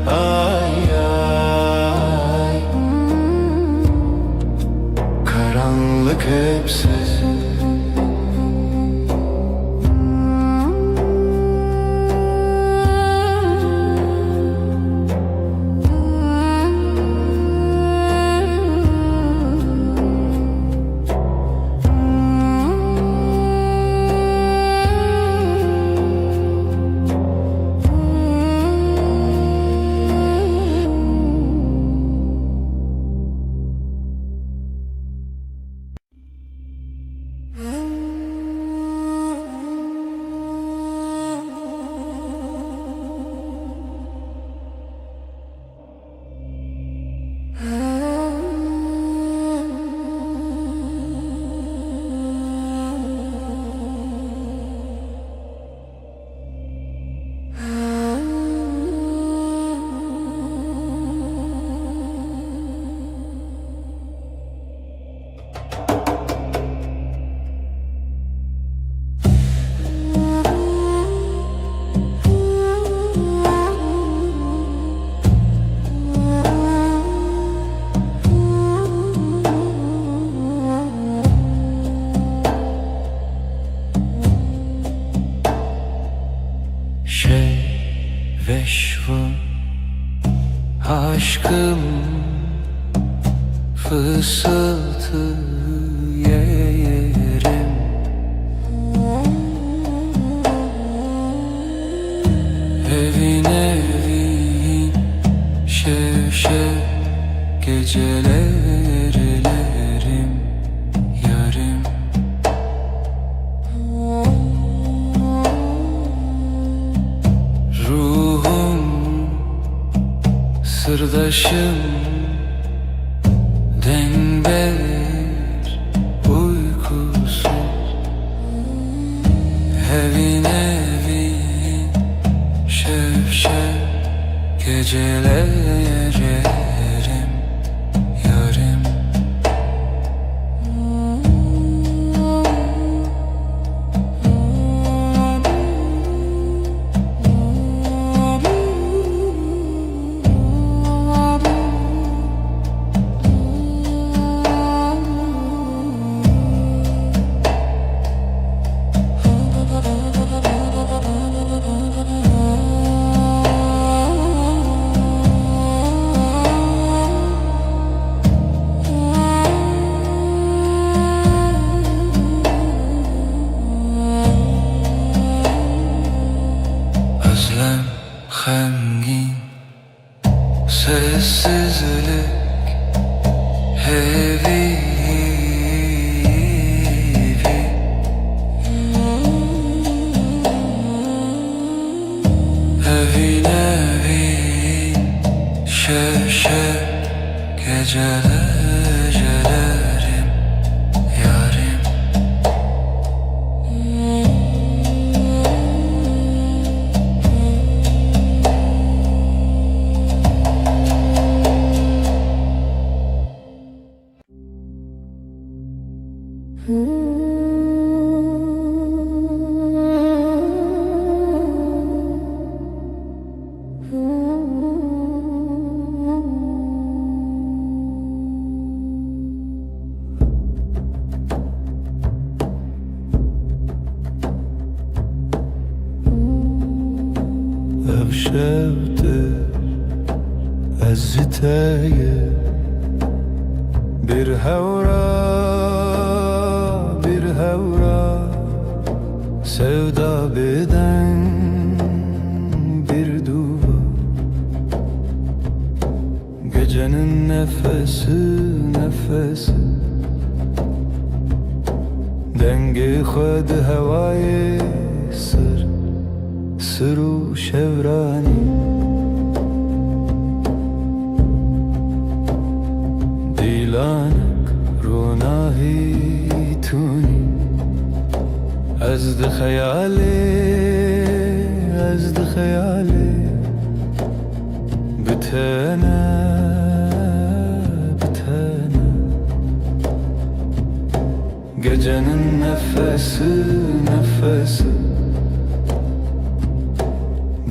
ay ay. Karanlık hep ses. Veşvun aşkım fısıltı yerim. Evin evin şev şev geceler elerim yarim. Ruhum sırdaşım denber uykusuz. Evin evin şevşev geceler ererim yarim. Özlem hengin, sessizlik heavy. Evin evin şevşev geceler elerim yarim. Evşevdir ezziteye bir hevra sevda beden bir duva. Gecenin nefesi dengi khud havayı sırru şevrani. Dilanak runahi tuni azd khayali bitana gecenin nefesi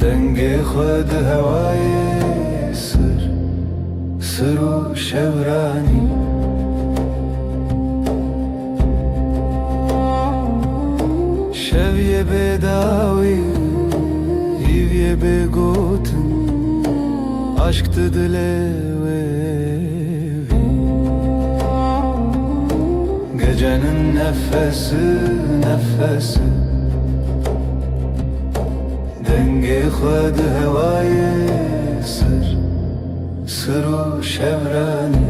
dengi khud havayı sırru şevrani. Şevye bedavi hivye begotin aşktı dilevi. Gecenin nefesi dengi khud havayı sırru şevrani.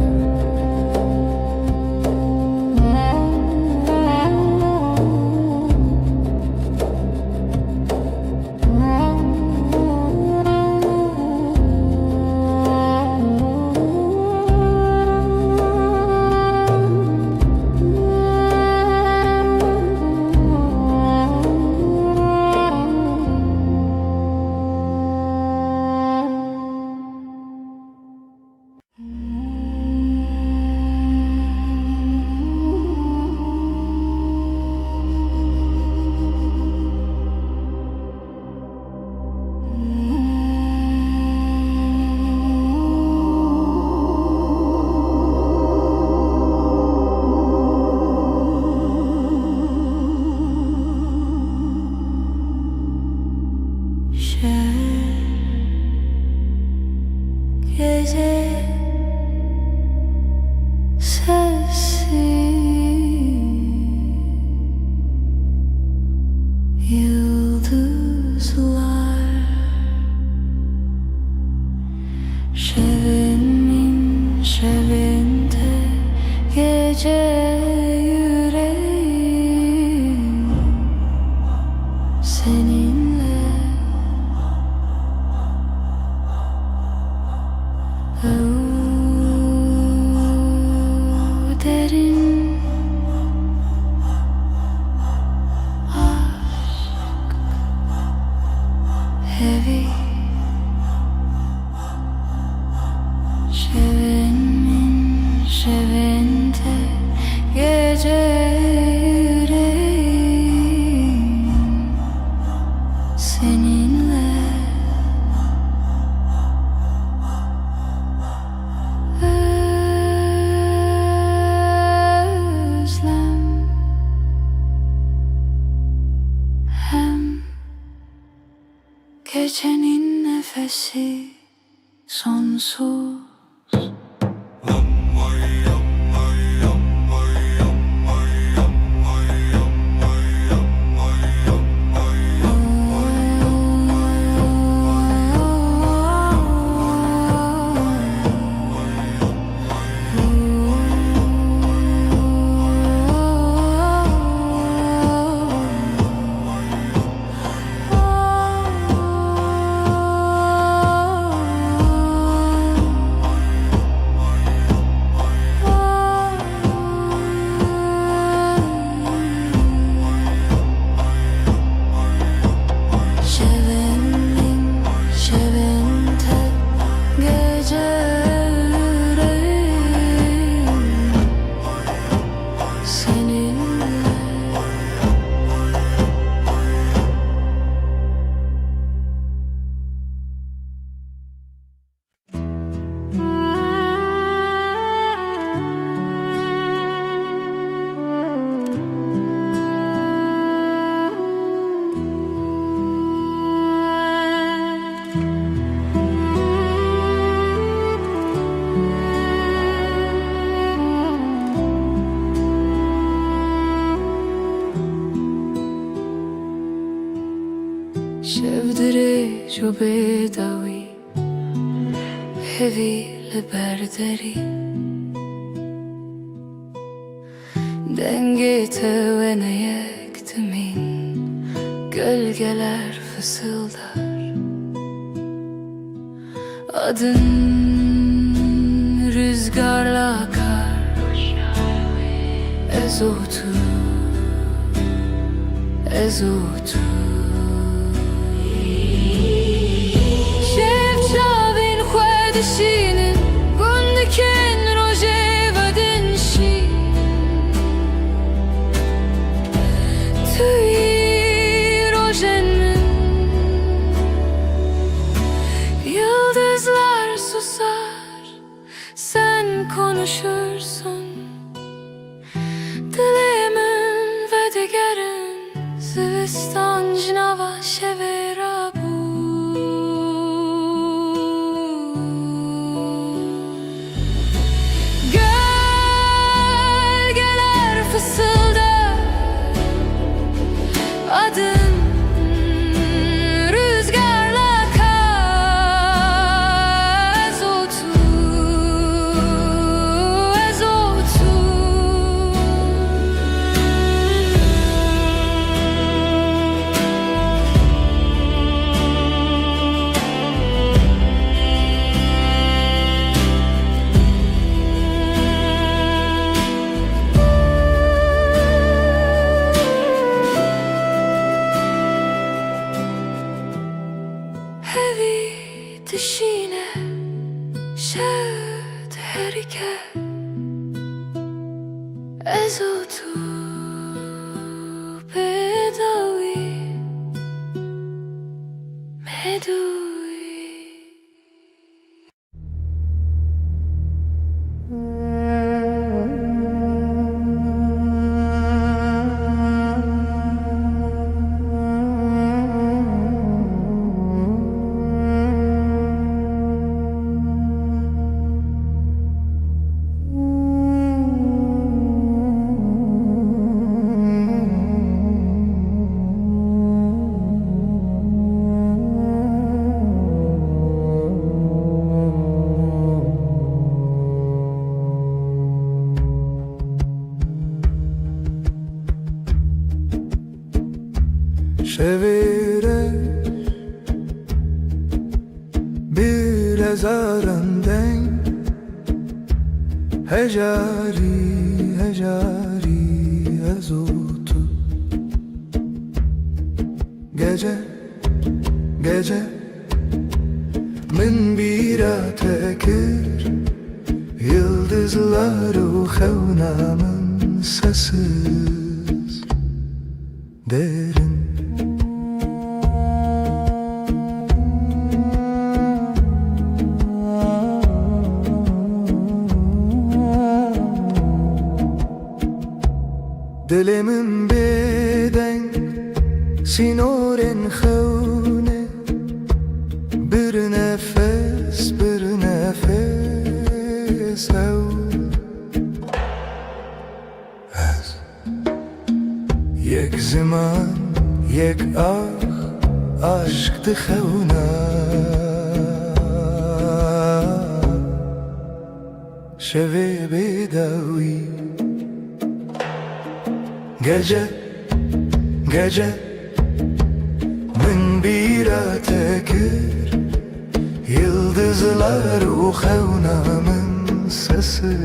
şevinde gece yüreğim seninle. Derin aşk, heavy şevinde gece yüreğim seninle. Özlem hem gecenin nefesi sonsuz. Şevinde gece yüreğim seninle. شفدري جو بدوي heavy لبردري Denge tövene yektimin gölgeler fısıldar. Adın rüzgarla akar, ezotu, ezotu. Şevçavin xwedişinin gundikin rojeva dinşi tüy rojen min. Yıldızlar susar, sen konuşursun. Dilimin ve digerin zivistan jinava şevera bu. Gölgeler fısıldar, adın rüzgarla akar, ezotu, ezotu. Heavy dişine şevd herike ezotu bedavi medui. şevirek bir ezarenden hecari ezotu gece gece min bira tekir yıldızlar o xevnamın sessiz derin. Dilimin beden sinorin xevne bir nefes ev ez yek zaman yek aşk dixevna şevi bedavi gece gece min bira tekir yıldızlar o xevnamın sesi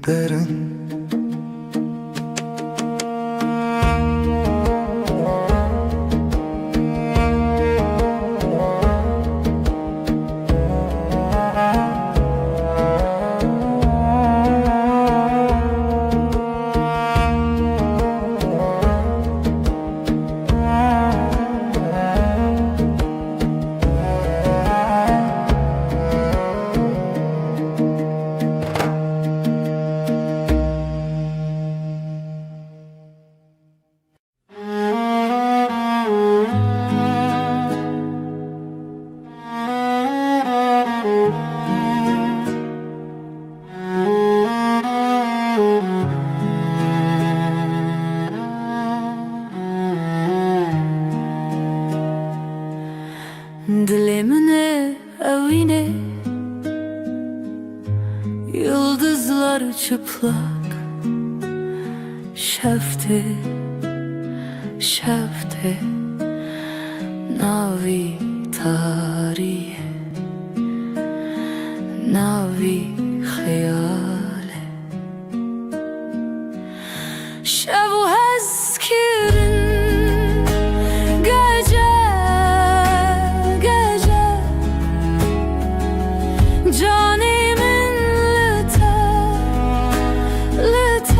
derin. Dilimine evine yıldızlar çıplak şefte şefte navi tarihe navi hayale şevu hezkirin Canimin lite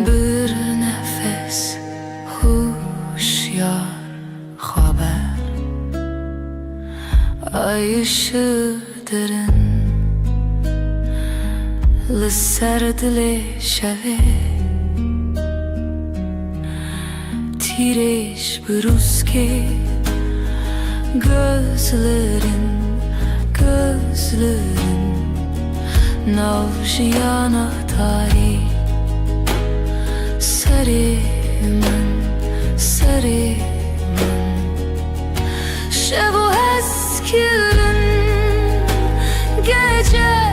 bir nefes huşyar haber ay ışığı derin lisserdile şeve Tireş bruske gözlerin navşiyana tari serimin şevu eskirin gece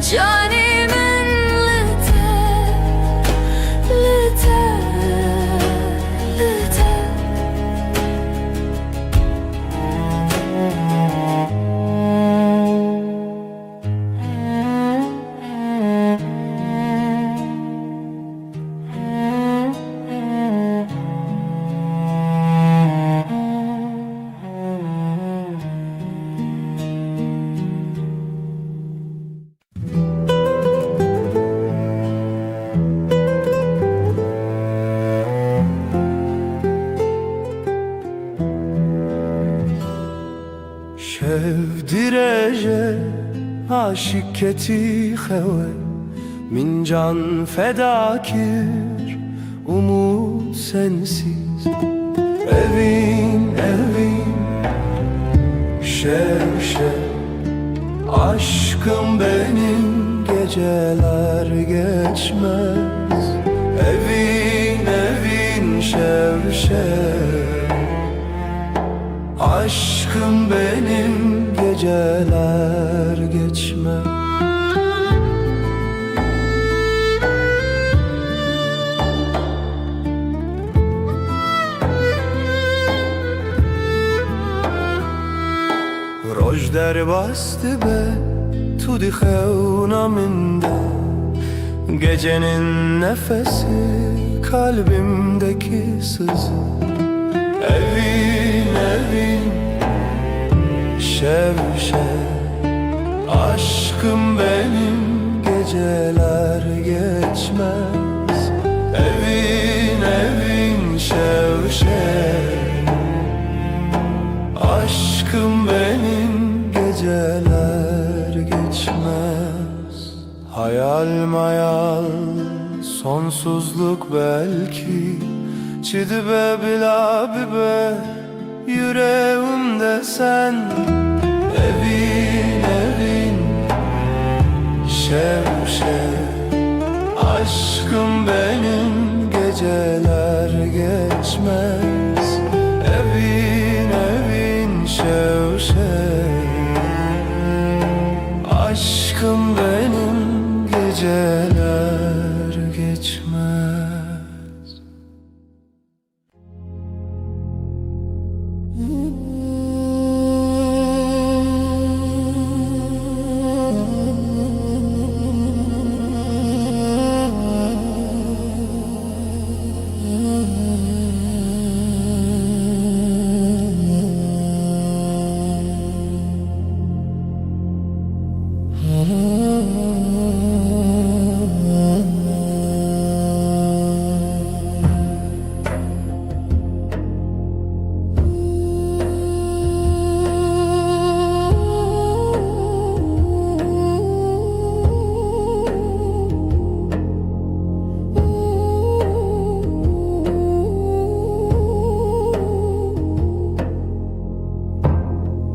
canimin Şevdireje aşiketi xewe min can fedakir umut sensiz evin şev aşkım benim geceler geçmez evin şev aşkım benim geceler geçmez. Roj derbastı be tudi xevna minde, gecenin nefesi kalbimdeki sızı. Evin evin şev şev, aşkım benim geceler geçmez. Evin evin şev şev, aşkım benim geceler geçmez. Hayal mayal sonsuzluk belki, çidibe bila bibe yüreğimde sen. Evin evin şev şev, aşkım benim geceler geçmez. Evin evin şev şev, aşkım benim geceler geçmez.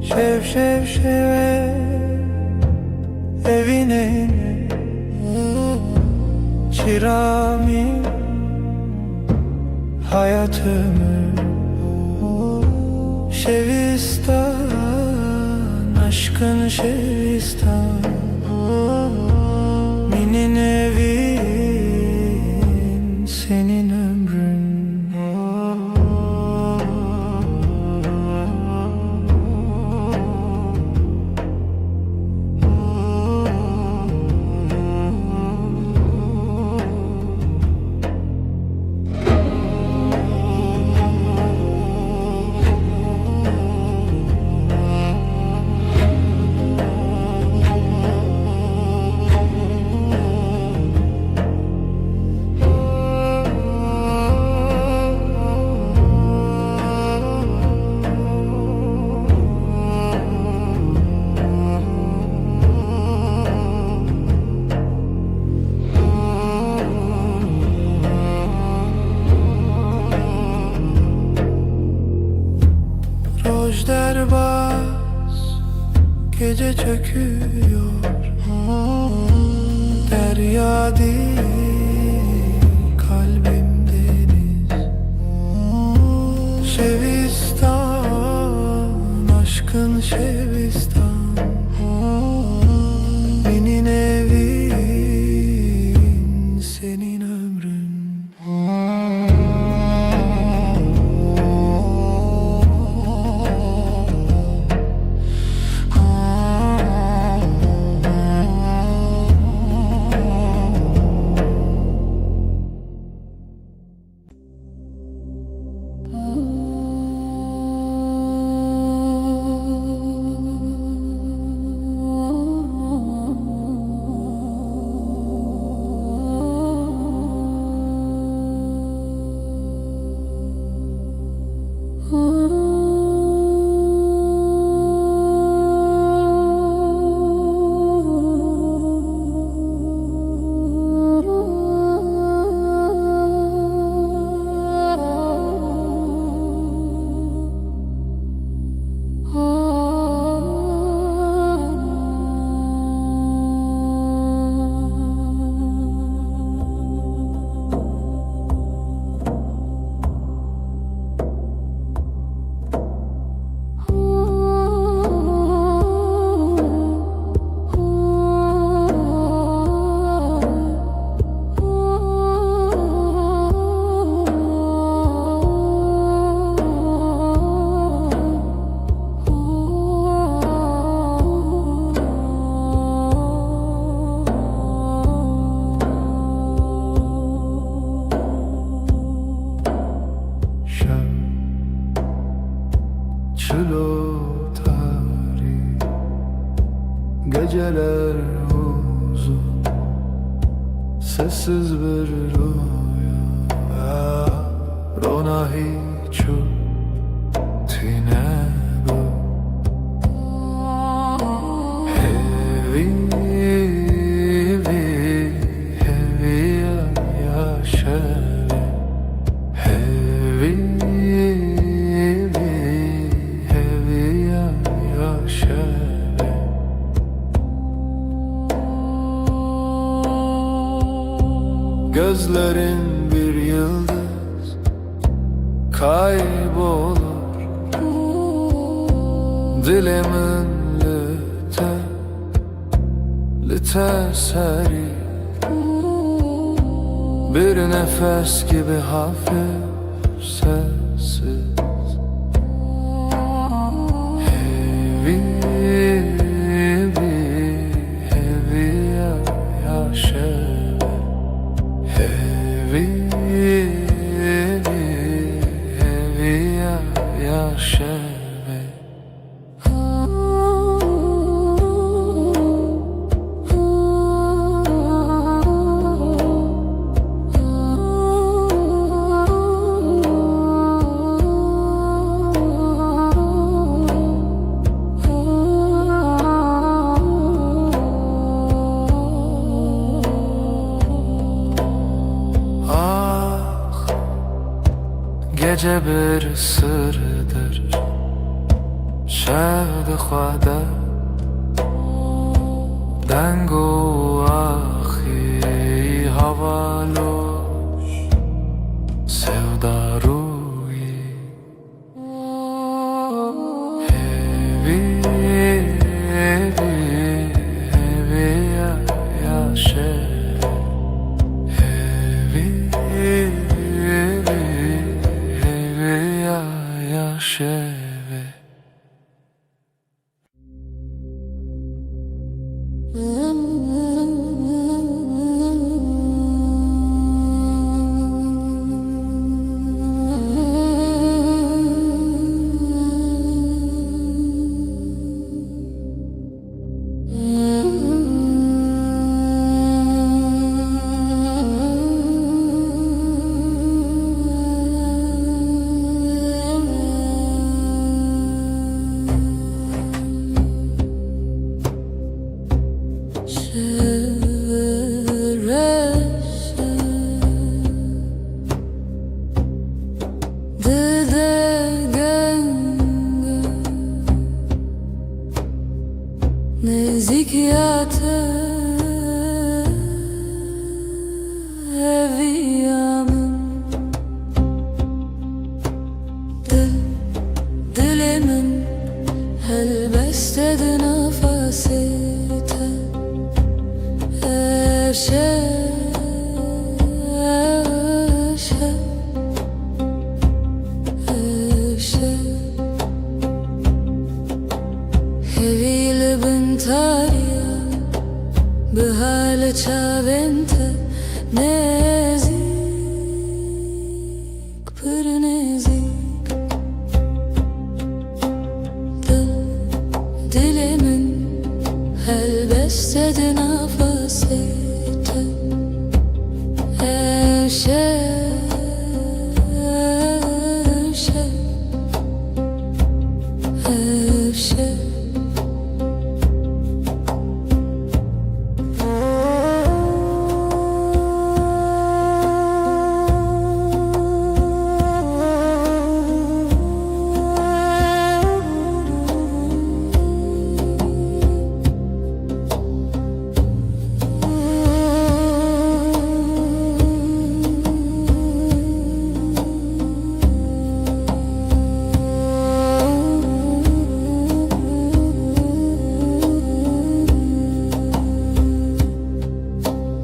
Şev şev şev evine çırağımı hayatımı Şevistan aşkın Şevistan Minin evin senin ömrün Derbaz gece çöküyor, derya değil kalbim deniz. Şevistan aşkın Şevistan Benim evin senin ömrün. geceler uzun, sessiz bir rüya. Rona hiçu tine bu hevi yaşavi hevi yaşavi. Gözlerin bir yıldız kaybolur, dilimin lite seri, bir nefes gibi hafif sessiz. Hevi yaşavi hevi yaşavi. Gece bir sırdır şevd-i xwada dengu axi havaloş sevdaruyi hevi yaşa yaşavi. Nezikiyate eviyamın dilimin helbestedi nefesite Tarja behalecha vente nezik pır nezik dilimin helbestedi nefesite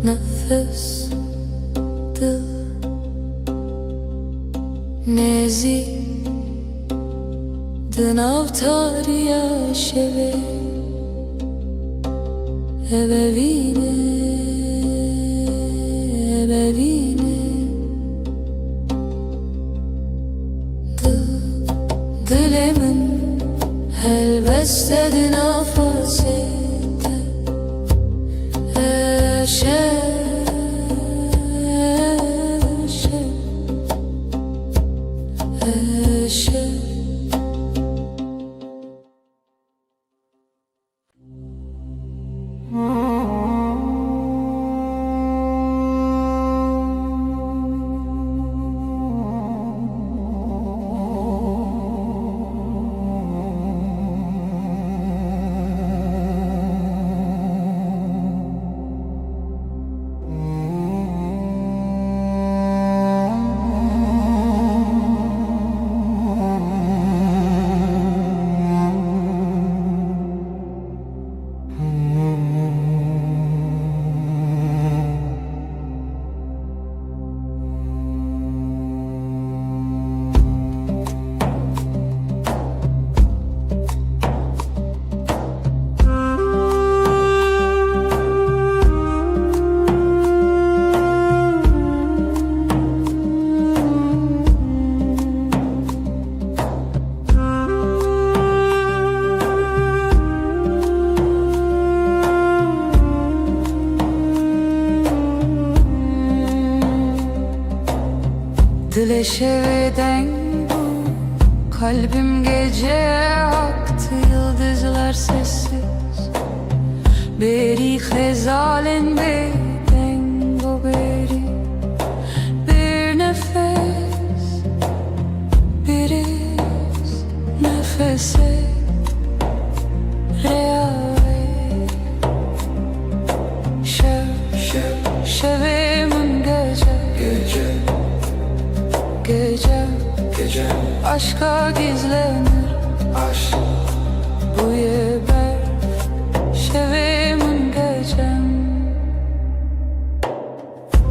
nefes dil nezik dinavtar yaşeve ebevine dilimin helbestedi nefesite Dileşeveden bu kalbim gece aktı, yıldızlar sessiz. Beri hezalen beden bu beri bir nefes, bir iz nefese reave şevimin gece aşka gizlenir, aşk bu yeber şevimin gecem.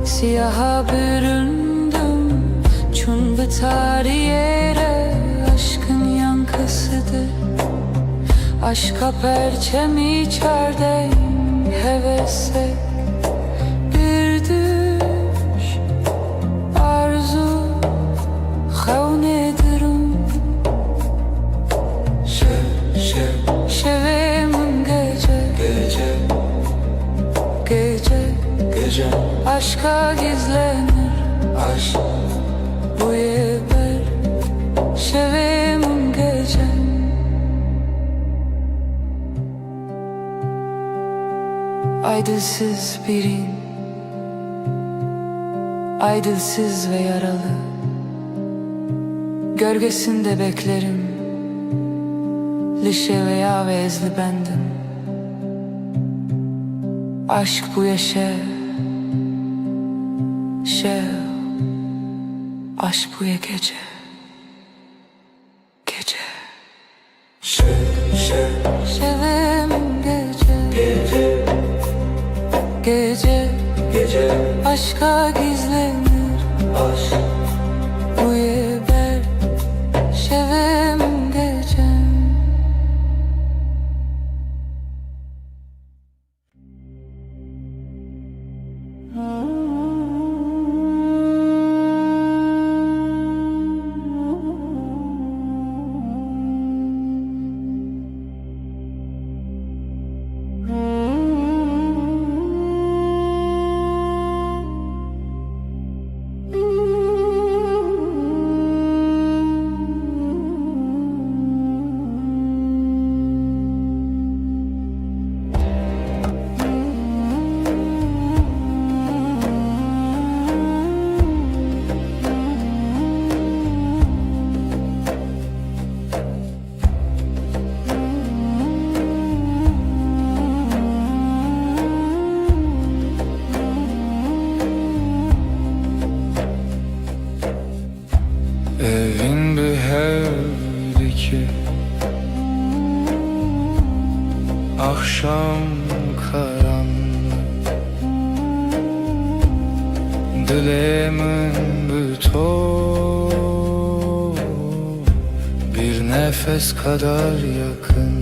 Siyaha büründüm çun biter yere, aşkın yankısıdır. Aşka perçem içerdeyim hevese, bir düş arzu havnedirüm. Şevimin gece aşka gizlenir, aşk bu yeber şevimin gecem. Aydılsız birin, aydılsız ve yaralı, gölgesinde beklerim, lişe veya vezli bendim. Aşk bu yaşa, aşk bu ya gece. Şevimin gece aşka gizlenir, aşk bu yeber şevimin gecem. Evin bir hevdiki akşam karanlık, dilemin büto bir nefes kadar yakın.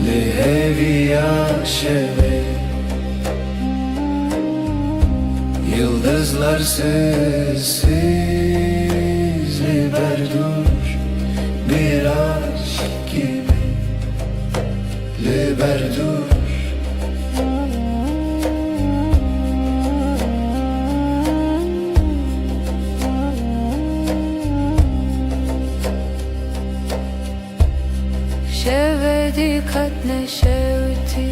Liheviya şeve yıldızlar sessiz, liberdur bir aşk gibi. Liberdur قد نشوتي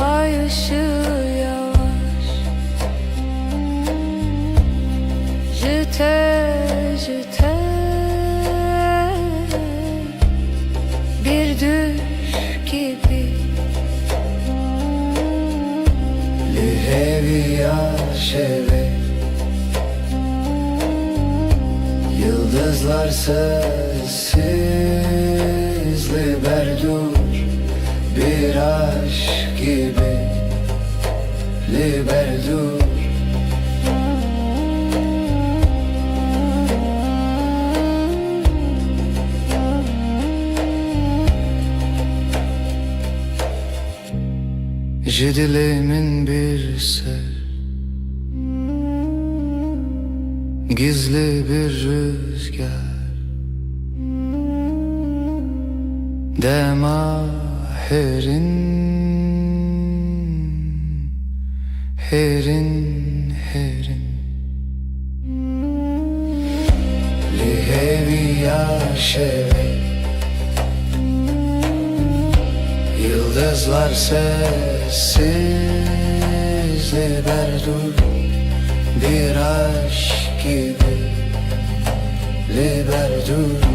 Ay ışığı yavaş Jüte Bir düş gibi Lihevi aşeve Yıldızlar sessiz Liberdur Bir aşk gibi Liberdur Dileğimin bir ser Gizli bir rüzgar Dema herin Lihevi yaşeve Yıldızlar sessiz Liberdur Bir aşk gibi Liberdur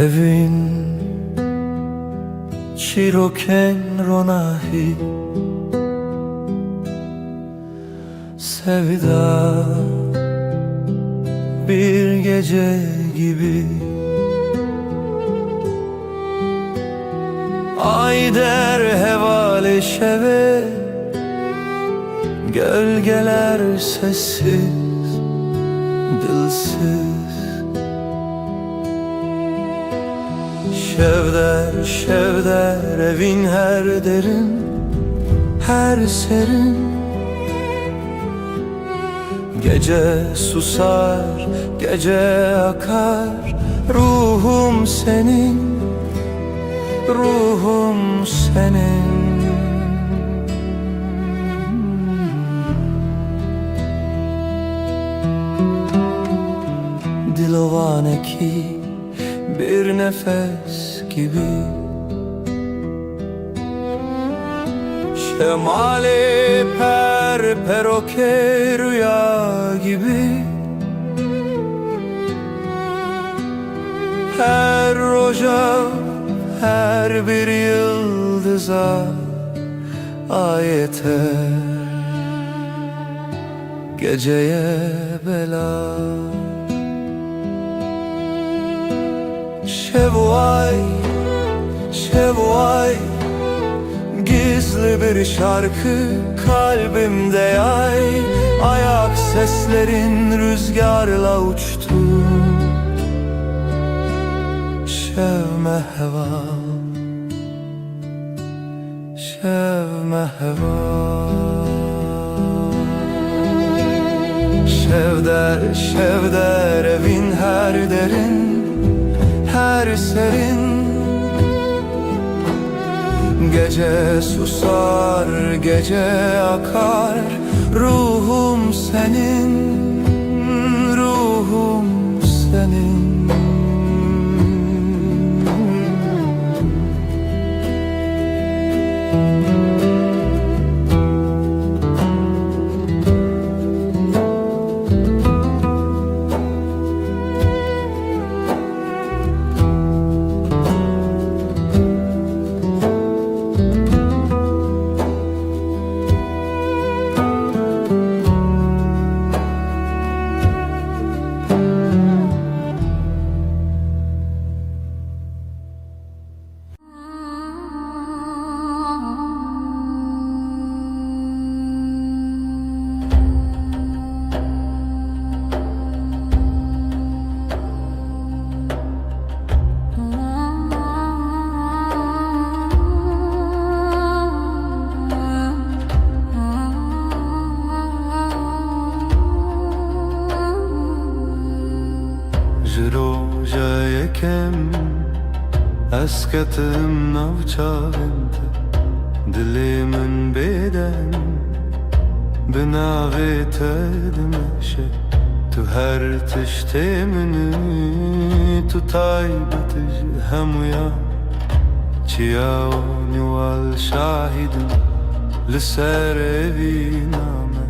Evin Çiroken ronahi Sevda bir gece gibi Ay der hevale şeve Gölgeler sessiz, dilsiz Şevder evin her derin, her serin Gece susar, gece akar Ruhum senin, ruhum senin Dilovane ki bir nefes gibi Şemali peroke rüya gibi Her roja, her bir yıldıza Ayete geceye bela Şevvay Gizli bir şarkı kalbimde yay Ayak seslerin rüzgarla uçtu Şevder evin her derin her serin Gece susar, gece akar Ruhum senin, ruhum senin یکم اسکتم نوچاوند دلی من بدن بناوی تدمشه تو هر تشتی منی تو تایبتش همویا چیاونی والشاهدم لسر بینامه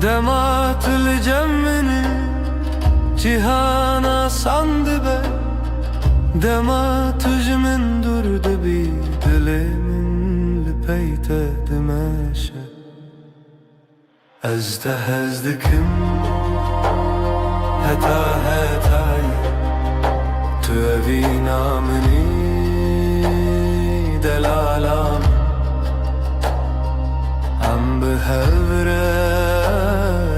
دمات الجمني جهانا sandı be Dema tücümün durdu bir dilimin lipeyte demeşe Ezde hezdikim heta hetay Tu evi namini delalam Am behevre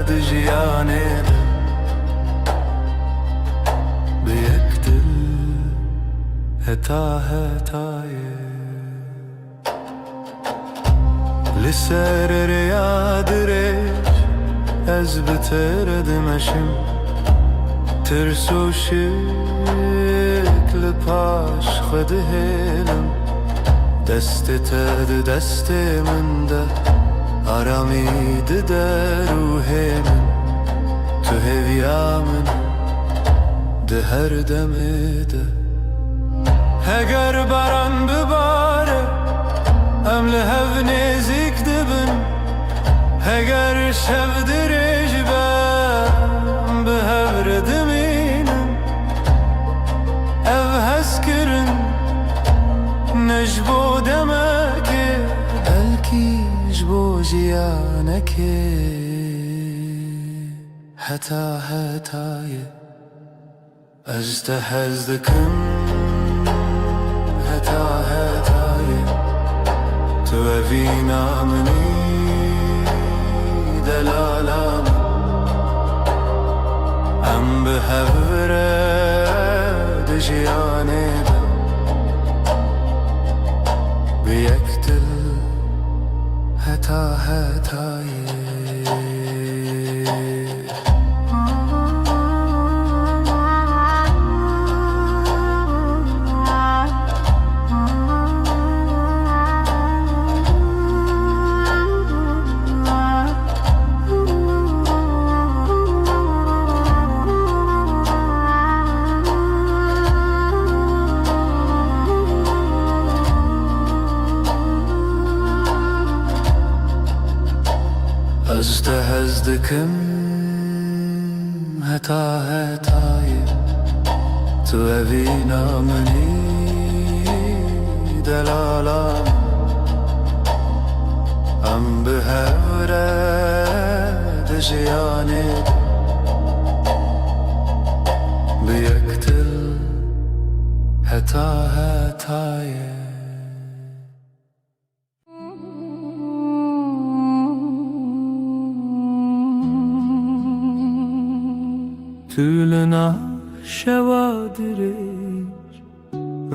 djiyane Biyektil heta hetaye Liser riyadireş Ez biteredim eşim Tirsu şikli paş khedihelim Desti ted destimin de Aramid de ruhimin Tu hevyamin de her demide Heger baran bibare Emli hev nezik dibin Heger şevdiriş ben Behevredim inin Ev heskirin Necbo demeki Belki jbo jiyaneki Heta hetaye Ezde hezdikim Heta hetaye Tu evi namini delalam Em behevre djiyane Biyektil heta hetaye Ezde hezdikim heta hetaye Tu evi namini delalam Em behevre djiyane Biyektil heta hetaye Tülna şevadireş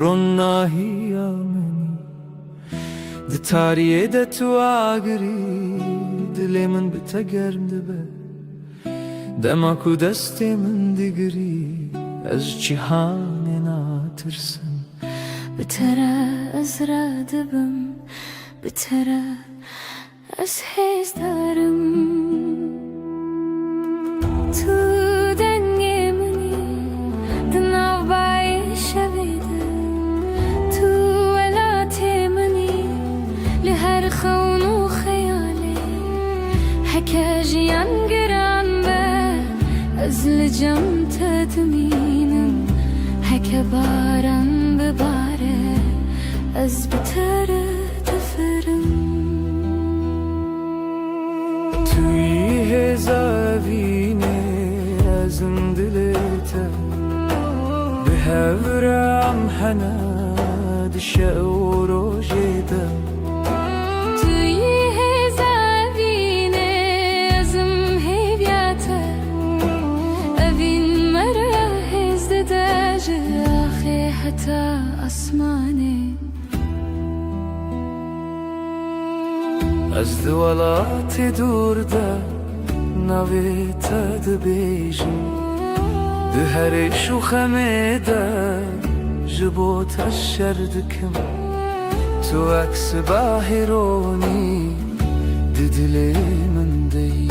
Ronnahi ameni Di tariye de tu agri Dilimin bitegerm dibe Dema ku destimin digri Ez cihanin atırsın Bitere ez radibim Bitere ez hezdarım Tu خون و خیالی حکا جیان گران به از لجم تدمینم حکا باران بباره از بتر تفرم توی هزاوینه ازم دلته به هورم حناد شعور و جدم حتى أسماني از دولات دور ده نوی تد بیجی دهر شوخمه ده جبو تشردكم تو عكس باهروني ددلي من دي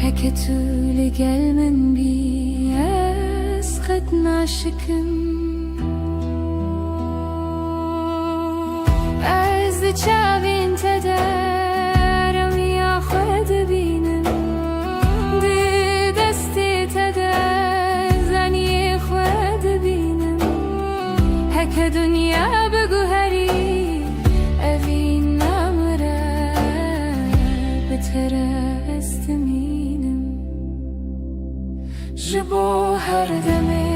هكتولي قل من بي اسخد ناشكم از چاوین تدارم یا خود بینم دی دستی تدازنی خود بینم هک دنیا بگو هری اوین نامره بتر استمینم جبو هر دمه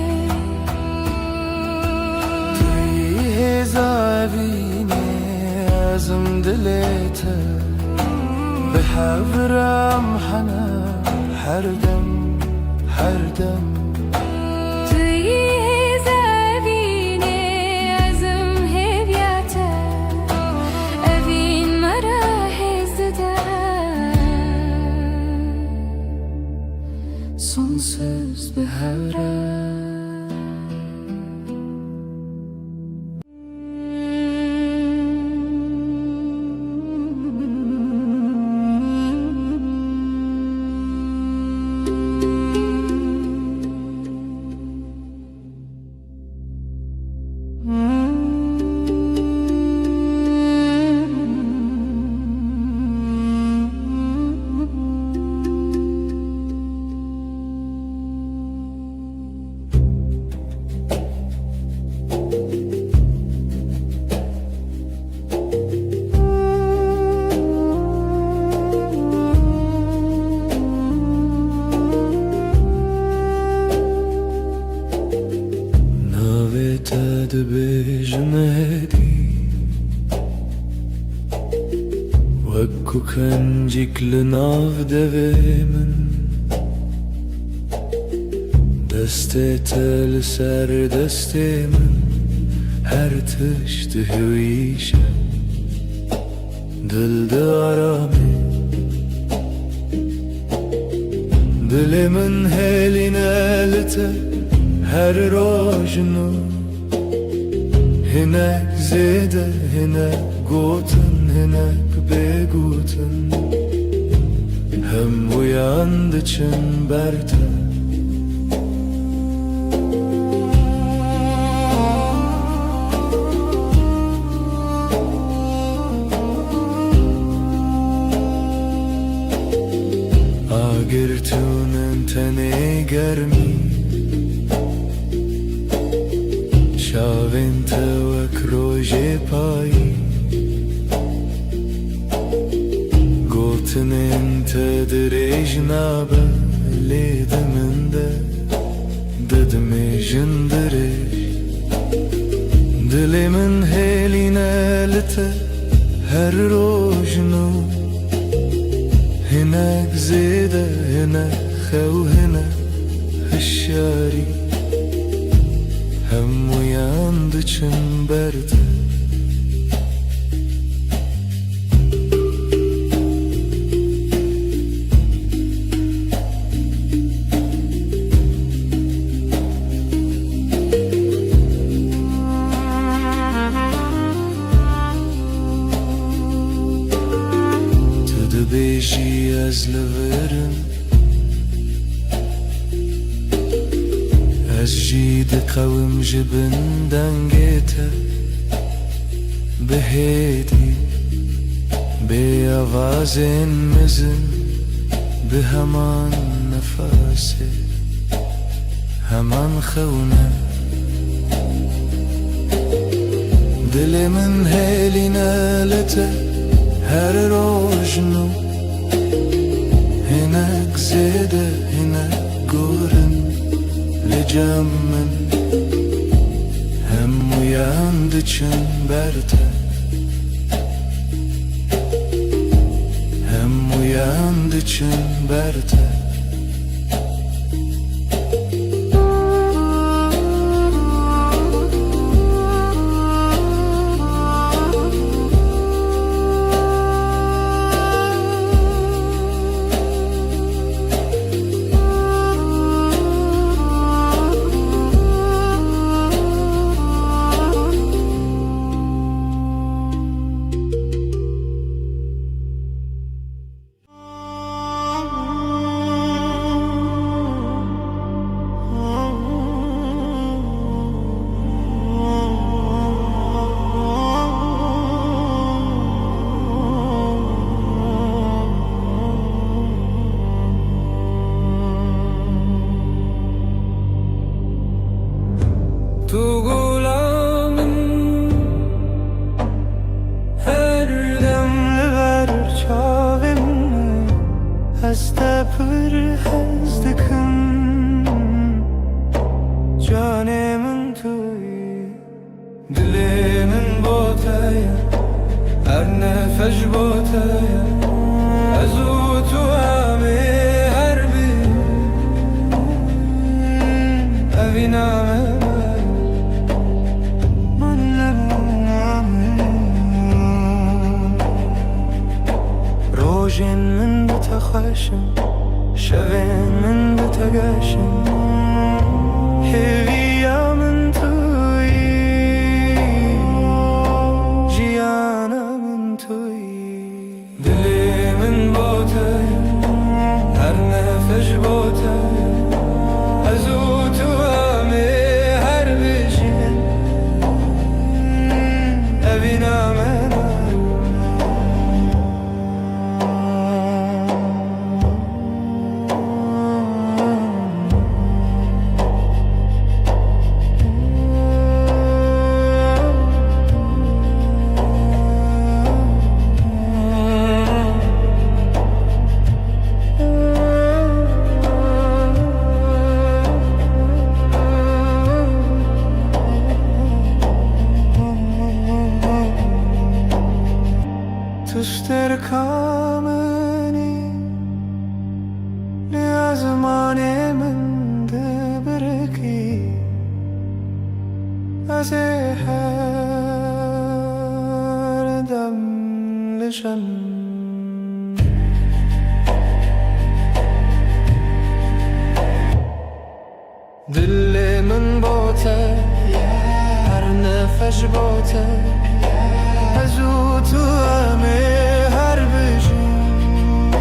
توی زاوینه ازم دليته بحبرم حنا هردم هردم توی زاوینه ازم هویته اوین مرا هزده sonsuz behara بجمالي وكو كان جيك لناف دفيمن دستي تلسر دستي من هرتش تهويشة دل دارامي دلي من هالي نالته هر روجنو هناك زيدة هناك قوتن هناك بيقوتن هم وياندچن برته آگرتونن تنه گرمی شاوین توک روژه پایی گوتنین تدریج نابه لیدمنده ددمی جندریج دلی من هیلی نالته هر روجنو هناك زيدة هناك خو هناك هشاري هم وياندچن برده بيجي أزلفرن أسجيد قوم جبن دنجيته بهيدي بأوازن مزن بهمان نفاسي همان خونه دل من هيلي نالته هر روجنو هناك زيدة هناك قورن لجمن هم وياندچن برته هم وياندچن برته دست پر هز دکن جان من توی دل من بوتای هر نفس بوتای از او تو همه هر بی اوی نامه روژین من بتخشم شبین من بتگشم هویا من توی جیانا من توی دل من بوتای هر نفس بوتای از او تو همه هر بجین اوی نامه تستر کامنی نیازمان من دبرکی از هر دم لشم دل من بوته هر نفس بوته از او تو همه هر بجون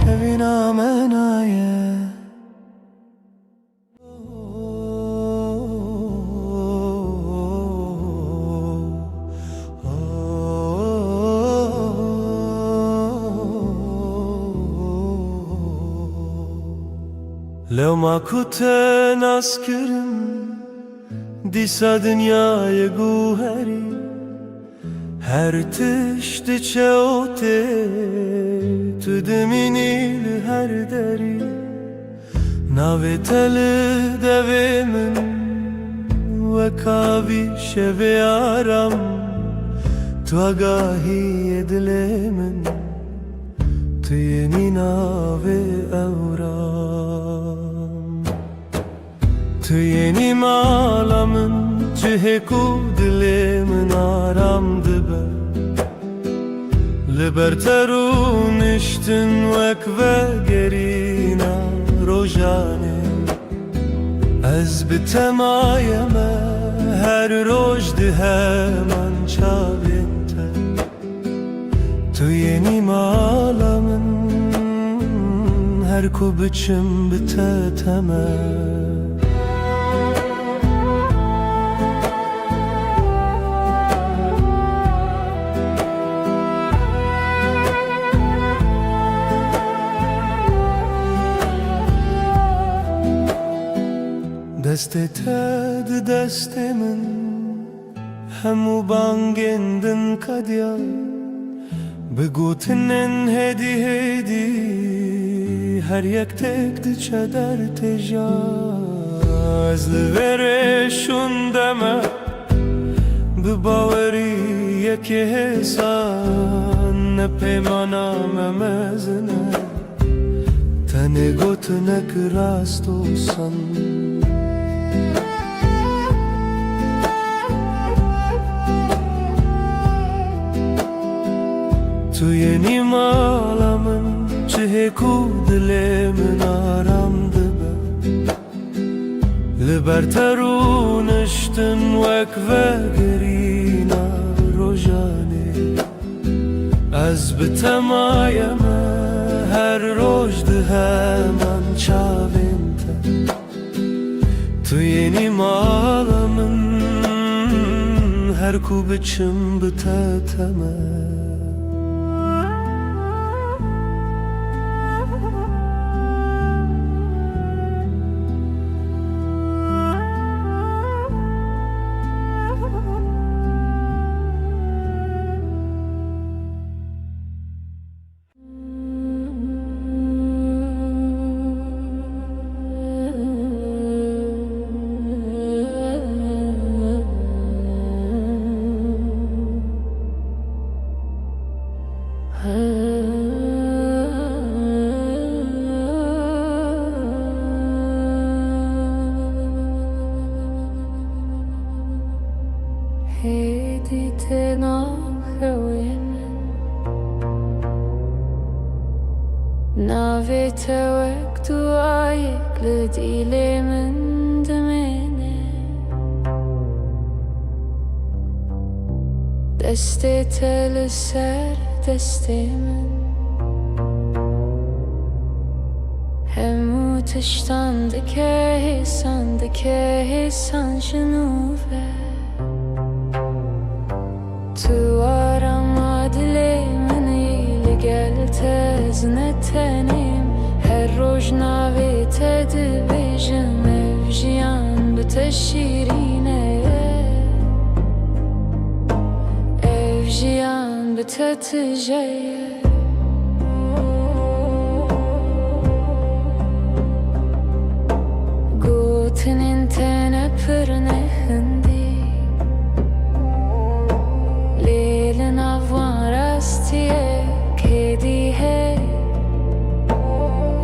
ببینم انایه لو ما كنت ناسكرم دیسا دنیای گوهری هر تشت چوته تو دمینی هر دری ناوی تل دوی من وکاوی شوی آرام تو آگاهی دل من تو یعنی ناوی اورام تو یعنی مالا من چه کو دل من آرام دبر لبرترو نشتن وک و گرینا روژانه از بتمایم هر روش ده من چاوینته تو یعنی مالا من هر کو بچم بتتمه دست تد دست من همو بانگندن کدیا بگوتنن هدی هدی هر یک تک دچه در تجا از لورشون دمه بباوری یک حسان نپیمانا ممزنه تنه گوتنک راستو سن تو یعنی مالا من چه کو دل من آرام دبه لبرترو نشتن وک و گرینا روژانه از بتمایم هر روش ده من چاوینته تو یعنی مالا من هر کو بچم بتتمه ناوێتە وەک دوایەک لە دیلێ من دمێنێ دەستێتە لەسەر دەستێ من هەموو تشتان دکە هێسان ژنوڤە تو ئارامە دلێ منی لەگەل تەزنە تەنێم هەر ڕۆژ ناوێتە دبێژم ئەو ژیان بتە شیرینەیە ئەو ژیان بتە تژەیە گوتنên te ne pir ne hindî lê li nav wan rastiyek hêdî hey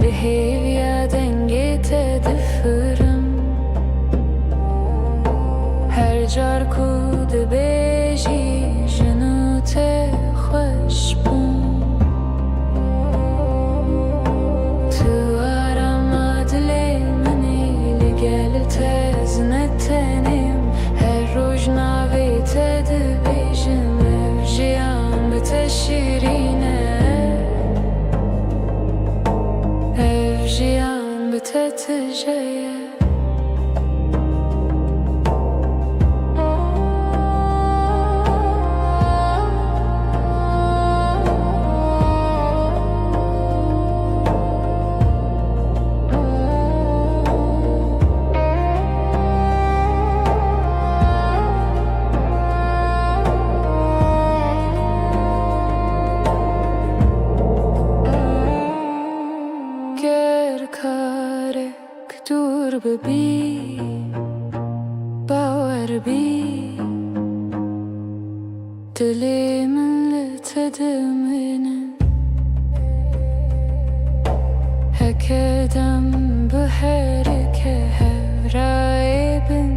li hêviya dengê te difirim her car ku dibêjî jinû te xweş bûm tu arama dilê minî لەگەل تەزنە تەنێم هەر ڕۆژ ناوێ te dibêjim ئەو ژیان بتە شیرینە ئەو ژیان بتە تژەیە karek dur bibî bawer bî dilê min li te dimînin heke dem bi herike hevrayê bin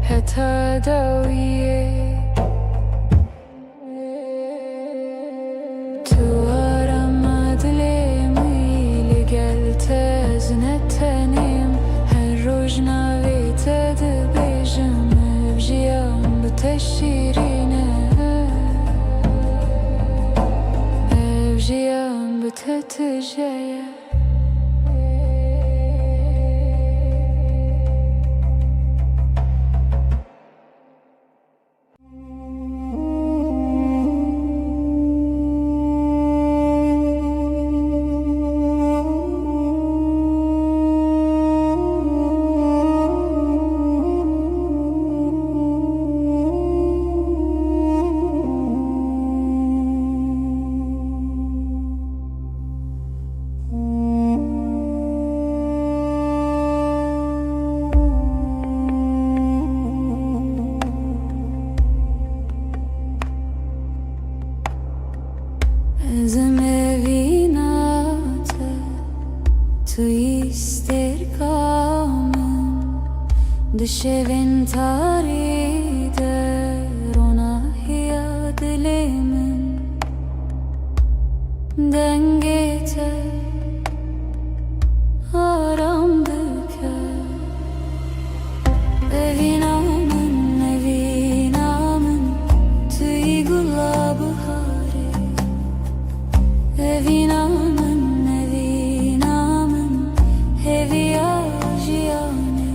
heta dawiyê tu arama dilê تەزنە تەنێم هەر ڕۆژ ناوێ te dibêjim ئەو ژیان بتە شیرینە ئەو ژیان بتە تژەیە Ezim evinate tu isterkamın dışevin tarider ona hiya dilimin dengete aram büker evinamın tüy gulabı evinamın heviya jiyane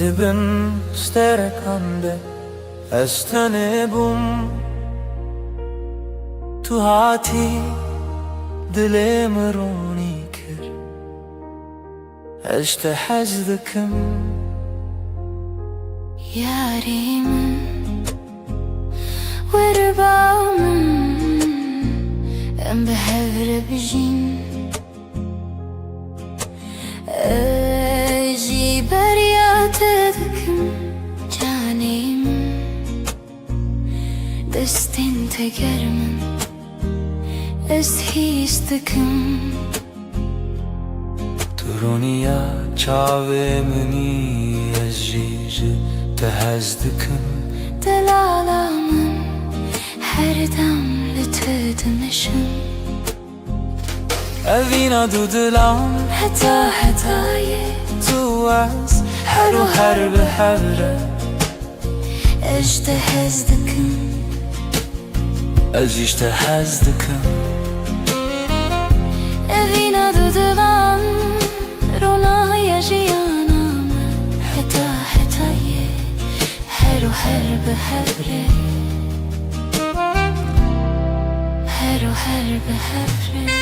dibim sterekande estene bum tu hati dilim roni kir اشته حزدكم yarim ورباوم ام بهفر بجين اجي برياتكم جانيم دستين تقرمن اسهيستكم ترونيا çavemini ezcici tehezdikim دلالامن her damla tadmışım evina dudulam hata hatayı tu az heru her behevre اجتهزدكم ez işte hezdikim evina dudulan ronaya jiyanam hata hatayı heru her behevre heru her behevre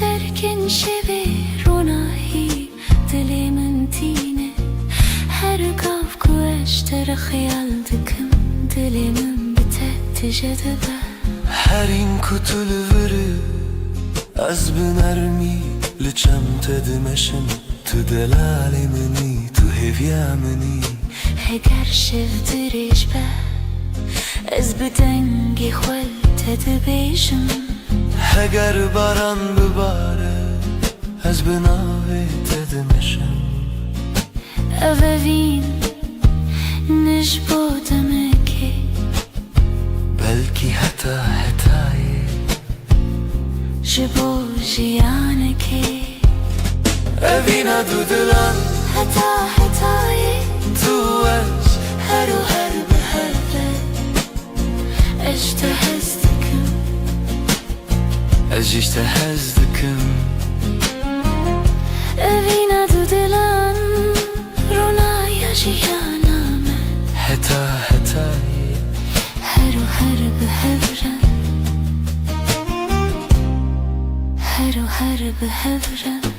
تركن شبير وناهي دلي من تينه هرقاف كواشتر خيالدكم دلي من بتات جذبه Herin kutul vırı az binermi liçem tedmeşin tu delalimini tu hevyamini هقر شفتريش به از بدنگي خول تدبيشم Heger baran bibare ez binave tedmeşin أفافين نجبو دمكي belki hata hatayı جبو جيانكي evina dudulan هتا هتاي tu az هرو هر بهرة اجتهزتكم ez işte hezdikim evina dudulan ronaya jiyanam hata hatayı هرو هر بهرة هرو هر بهرة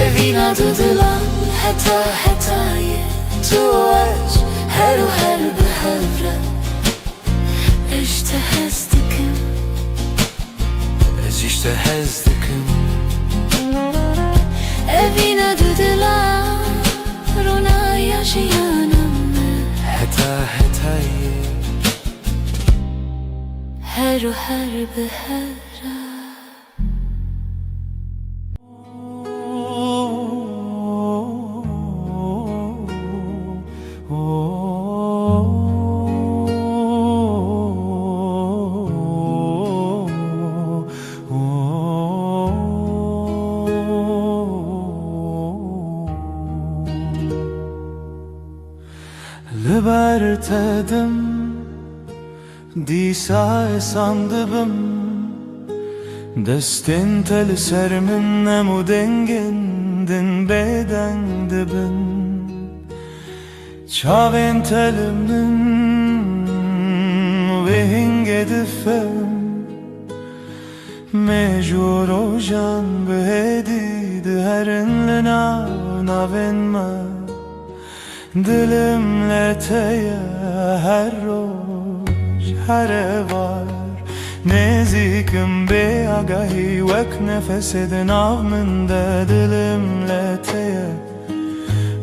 evina dudulan hata hatayı tuvaç heru her bihevre اجتهزتكم ez işte hezdikim evina dudulan ronaya jiyanam hata hatayı heru her bihevre Libertedim disa sandıbım destin tel sermin nemu dengindin beden dibin çavin telimin ve hingedifem mecur ojan behedid herinle navenma dilimle teye her roş her var nezikim be agahi vek nefesedin avminde dilimle teye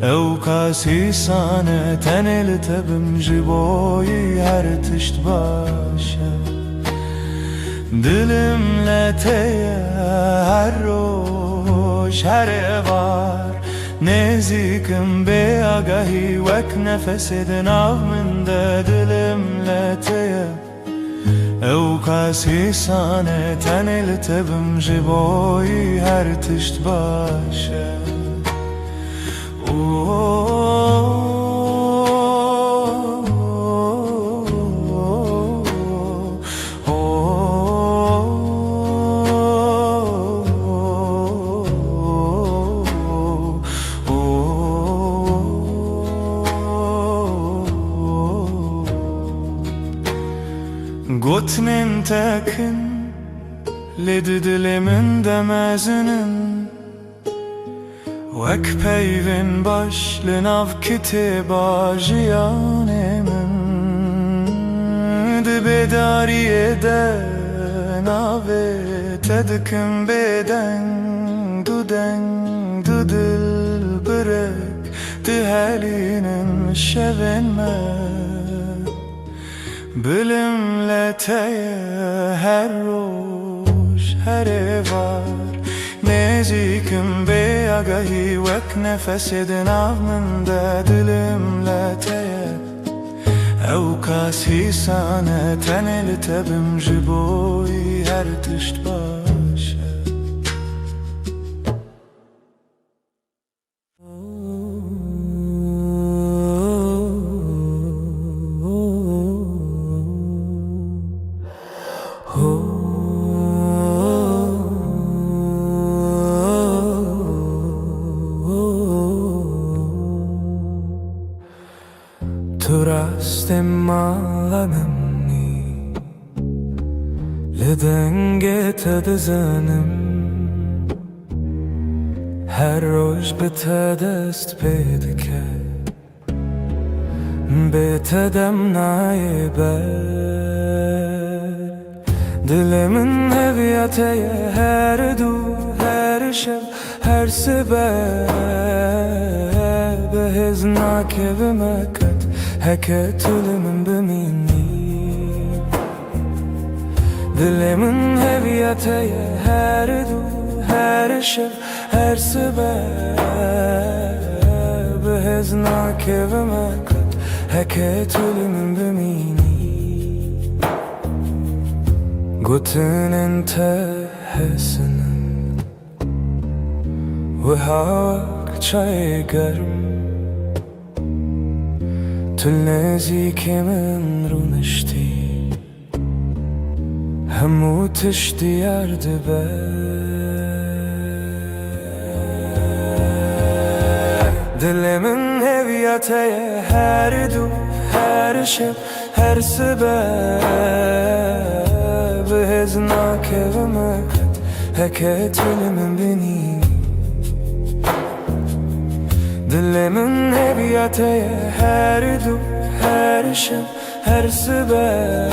ev kasi sane tenel tebim jiboyi her tişt başa Dilimle teye her roş her evar Nezikim be agahi vek nefesidin avminde Dilimle teye ev kasi sane tenil tebim jiboy her tişt başe Gotnin tekin ledi dilimin demezinin Vek peyvin başlın av kitiba jiyanemin Dibedariye de nave tedkim beden Du dil bırek dihelinin şevenme Bilimle teye her roş her evar Nezikim be agahi vek nefesidin avminde Dilimle teye ev kasi sane tenil tebim jiboy her tişt başe Turastemallanımni Lidenge tedzenim Her roş bitedest pedike Bitedem naiber Dilimin heviyateye her du her şev her sebeb Heznak evime kat Heket ölümün bimini Dilimin heviyateye her du her şev her sebeb Heznak evime kat Heket ölümün bimini Gotinin tehesinin Ve havak çay garm Tülnezikimin runişti Hemu tişti yardı be Dilimin heviyateye her du her şev her sebeb Heznak evime kat Heket ölümün beni Dilimin heviyateye her du her şev her sebeb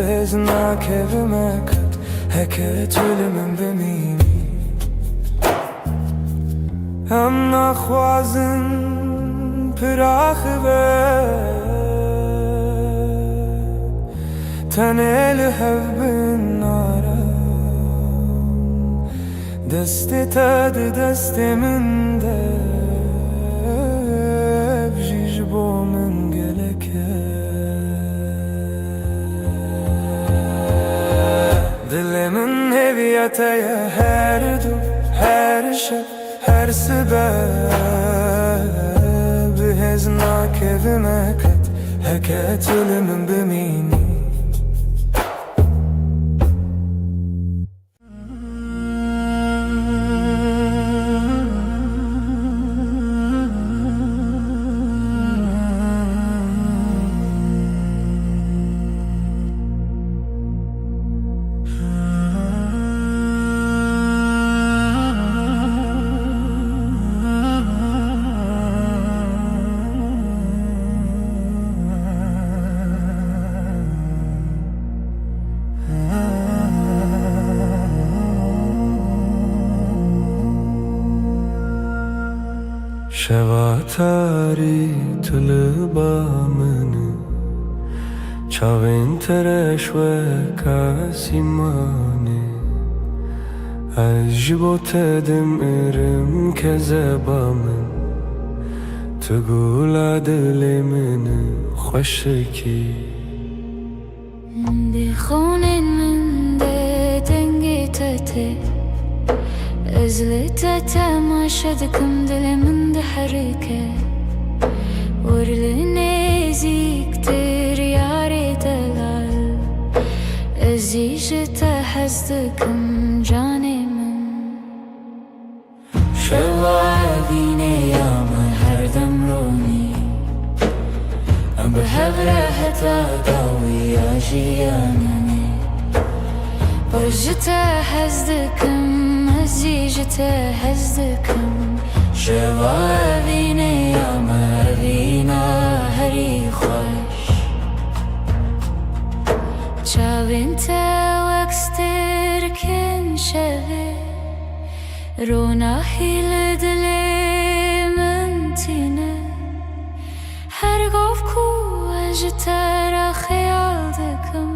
Heznak evime kat Heket ölümün bemini Em nakhwazin pirakh ve Tenel hevbin nara Desti tad destimin de Bjiş bomin geleke Dilimin heviyateye her du her şev her sebeb Heznak evime kat Heket ölümün bimini Şevatari tülbamını چاوین ترش و کاسیمانه از جبو تدم ارم که زبامن تقول دل من خوشکی دی خونین من ده دنگی تته ازلت تماشا دکم دل من ده حرکه ورلني زيكتر ياري دلال ازيش تحسدكم جاني من شوابيني يا ما هردم روني ام بهبره حتى قوي يا جيانني برجت حسدكم ازيش تحسدكم شوابيني يا مردينا هري خوش شاوين توكستر كن شوي روناحي لدلي من تينه هرقوف كو اجتر خيال دكم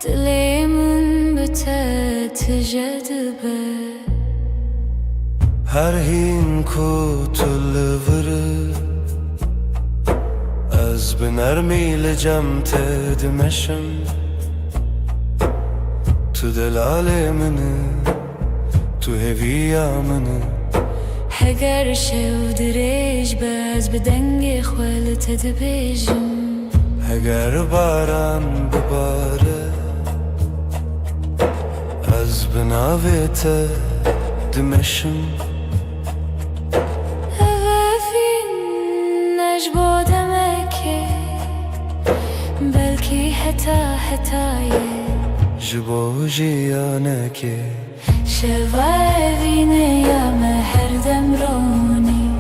دلي من بتتجدبه هر هین کو تلوره از بنرمی لجم تدمشم تو دلال منه تو هویا منه هگر شو دریج باز بدنگ خوال تدبیجم هگر باران بباره از بناویت دمشم بلكي حتاية جبو جيانك شوابيني يا مهر دمروني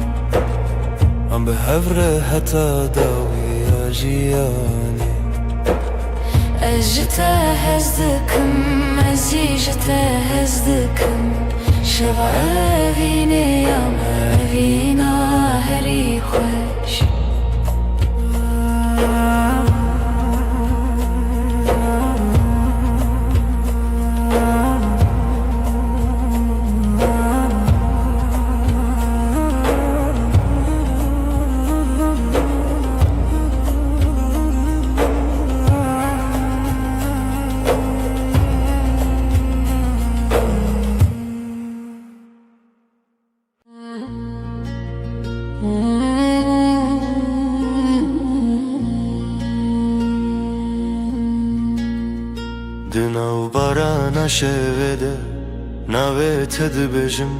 عم بهفر حتى داوي يا جياني أجتا هزدكم أزيجتا هزدكم شوابيني يا مهرينا هري خوش دناو باران شوده ناوه تدبجم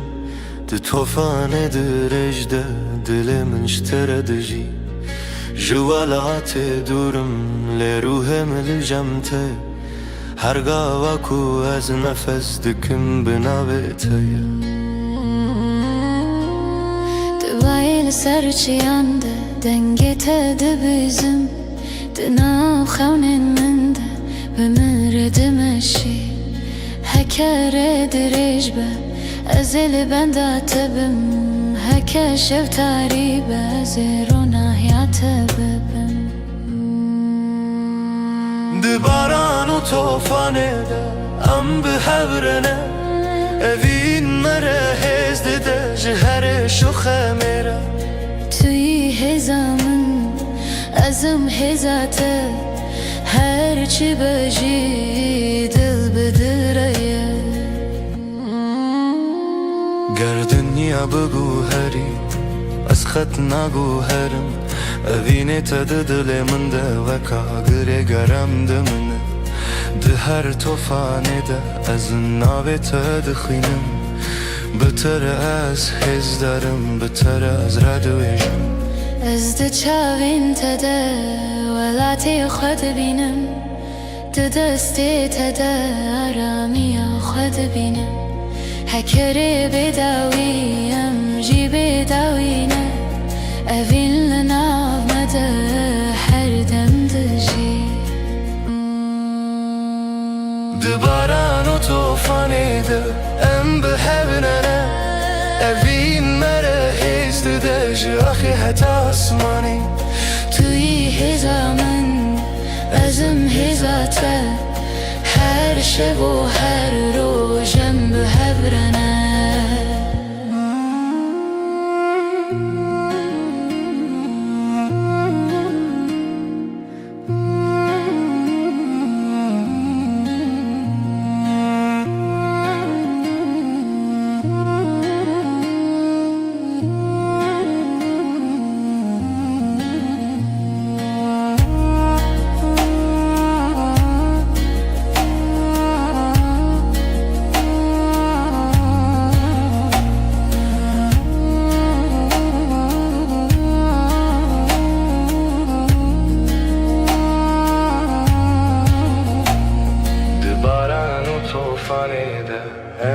ده توفان درجده دل منش تردجی جوالات دورم لروهم الجمته هرگاه وکو از نفس دکم بناوه تیه دوايل سرچيانده دنگي تدبزم دناو خونن منده بمرد مشي هكا دريج به ازل بندات بم هكا شف تاريبه زيرونا هيات ببم دباران و توفانه ده ام بهبرنه اوین مره هزده ده جهر شوخه میره توی هزامن ازم هزاته هر چی بجی دل بدره گردنیا بگو هری از خط نگو هرم اوینه تده دل من ده و کاغره گرم ده منه ده هر توفانه ده از ناوه تده خینم بتر از هز دارم بتر از ردویجم از ده چاوین تده ولاتی خود بینم ده دستی تده آرامی خود بینم هکره بداویم جی بداوینه اوین لناو مده هر دم دجی دباران و توفانه ده ام بهبنانه اوین مره هزده ده جاخی حتی اسمانی توی هزامن özüm hizate her şev و her روژم بهبرنه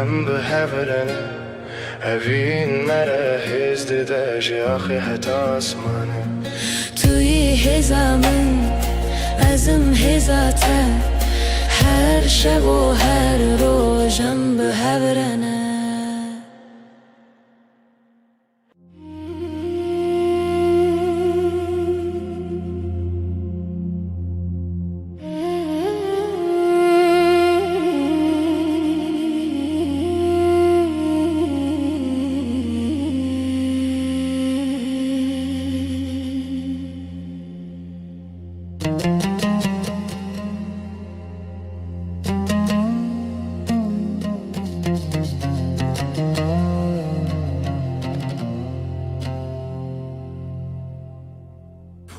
هم بهبرنه هفين مره هزده جاخي حتى اسمانه توی هزامن ازم هزاته her şev و her روژم بهبرنه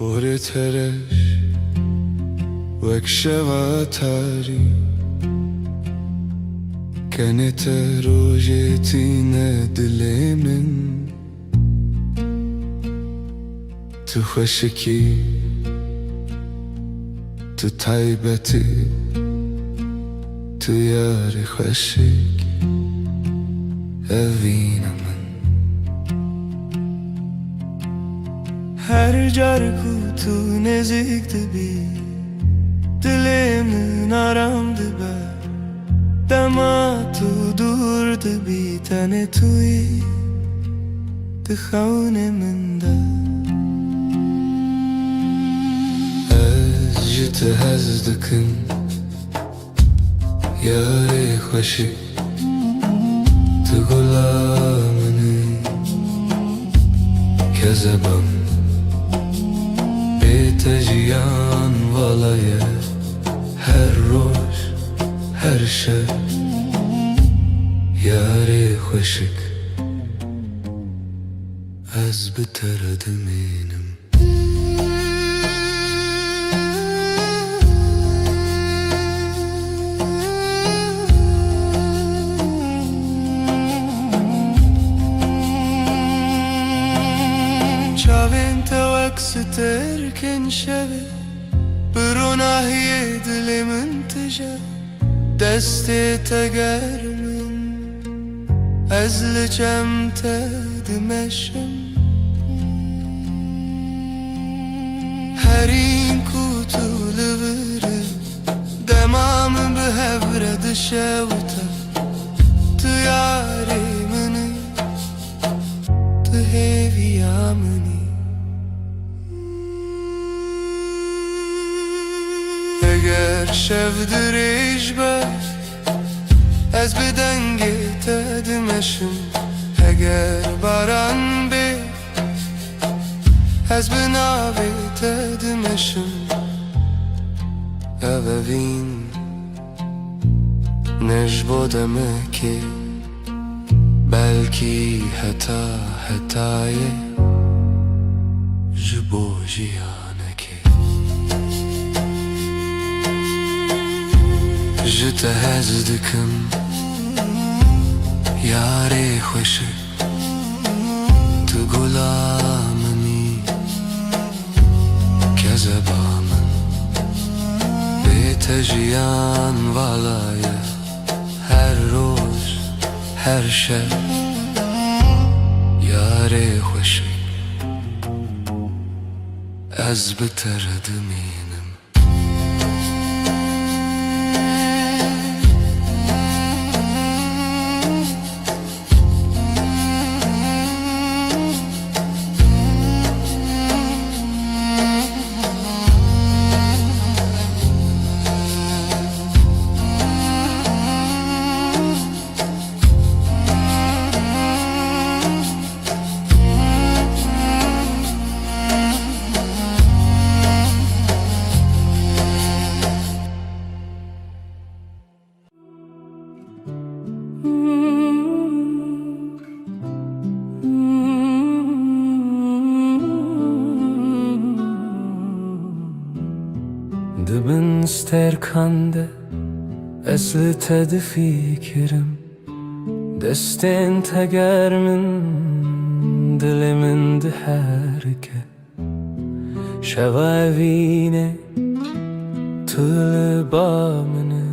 پر ترش وک شواتاری كانت روجتينا دلي من تخشكي تتعيبتي تياري خشك أفينا من her carku tu nezikti bi dilimin aramdı be dama tu durdu bir tane tuyi tıhavne minde ez jite hezdikin yari hoşi tu gulamini kezebam تجيان والله her روز her şey yari خوشك az biterdim benim Çavente vakseterken şevi Bruna hiye dilimin teje Desti tegermin Ezlicem tedimeşim Herin kutulu viri Demamı behevre dışevta Tüyarimini Tüheviyamini Eğer şevdiriş be Ez bir denge tedimeşim Eğer baran be Ez bir navi tedimeşim Evevin Necbo demeki Belki hetaye Jibo jiyaneki Jite hezdikim Yari hoşi Tu gulamini Kezebamın Bitejiyan valaye Her roz her şey Yari hoşi Ez biterdim inim kande Esli tedi fikrim Destin teger min Dilimin di herke Şeva evine Tüle bamını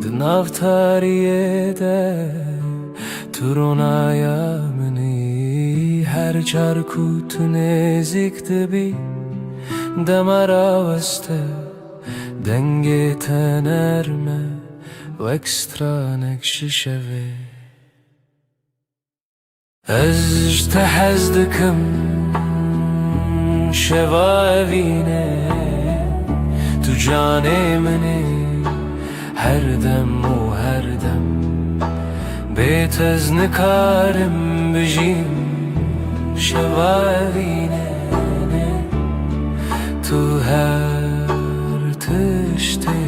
Dınav tariye de Turonaya mini Her çarku tünezik dibi Demara veste Denge tenerme و ekstranek şişevi Ez tehez dikim şeva evine Tu canê minî her dem û her dem Bê tez nikarim bijîm şeva evine Tu her tiştê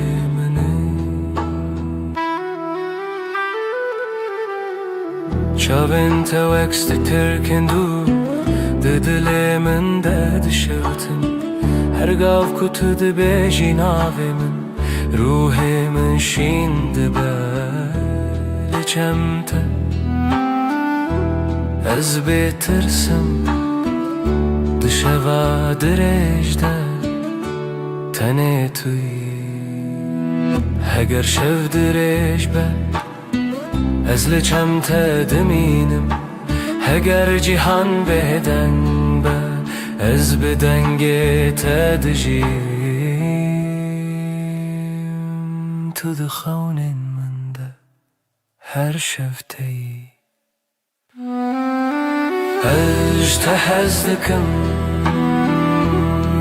Çavên te wekstî tirkin dû Di dilê min de dişewtin Her gav ku tu dibêjî navê min Ruhê min şîn dibe li çem te Ez bêtirsim Di şeva dirêj de tenê tu yî Heger şev dirêj be Ez li çem te dimînim Heger cîhan bêdeng be Ez bi dengê te dijîm Tu di xewnên min de her şev te yî Ez ji te hez dikim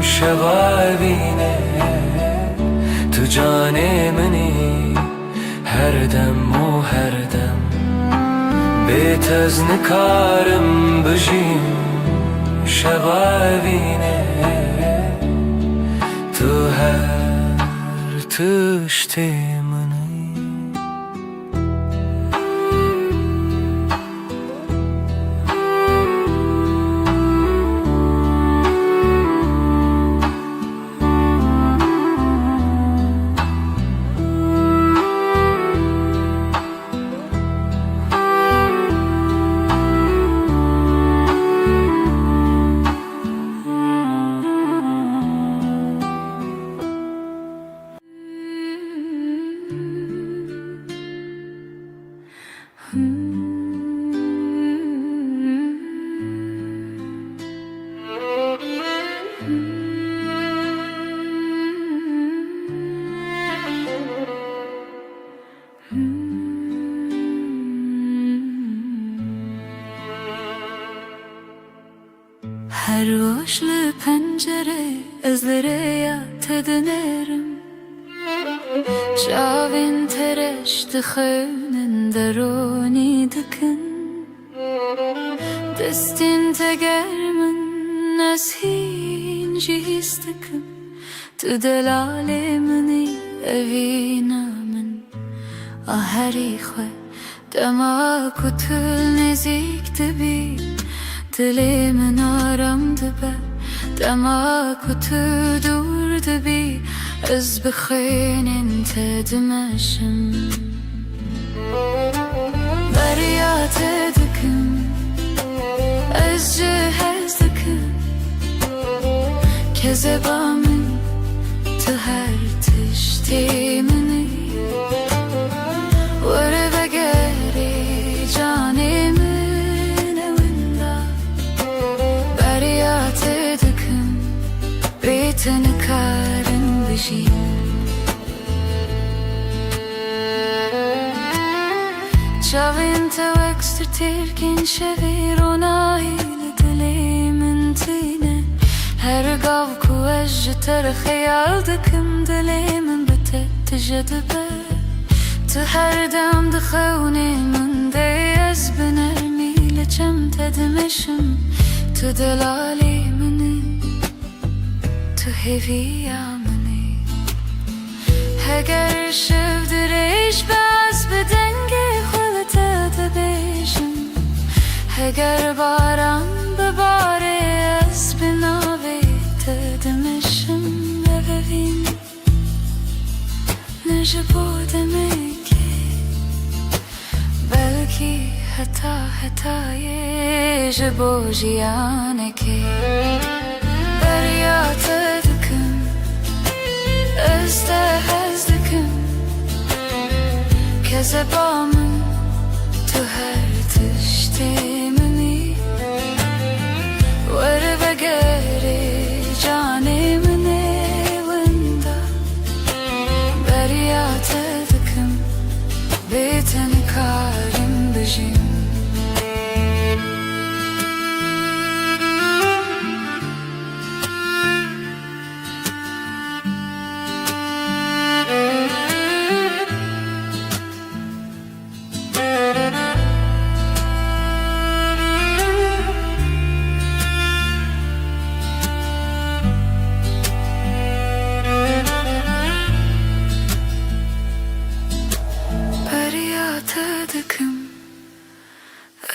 şeva evîne Tu canê minî her dem û her dem Bê tez nikarim bijîm şeva evîne Tu her tiştê minî Her boşlu pencere ezlere tedinerim Çavên tereş dixewnin derûnî dikin Destên teger min ez hîn jî hîs dikim Tu delalê minî evîna min A herî xwe dema ku tu nêzik dibî Dilê min aram dibe Dema ku tu dûr dibî Ez bi xênên te dimeşim Beriya te dikim Ez ji hez dikim Kezeba min Tu her tiştê minî Were vegerî canê min ewinda Beriya te dikim Bê te nikarim bijîm Çavên te wekstî tirkin şevî ronahî li dilê min tîne Her gav ku ez ji te re xeyal dikim Dilê min bi te tije dibe Tu her dem di xewnê min de Ez bi nermî li çem te dimeşim Tu delalê minî Tu hêviya minî Heger şev dirêj be Ez bi dengê xwe li te dibêjim Heger baran bibare Ez bi navê te dimeşim Ev evîn ji bo demekî belkî heta hetayê ji bo jiyanekê derya te dikim ez te hez dikim kezeba min tu her tiştê minî were vegerê canê min ê winda derya te dikim bê te nikarim bijîm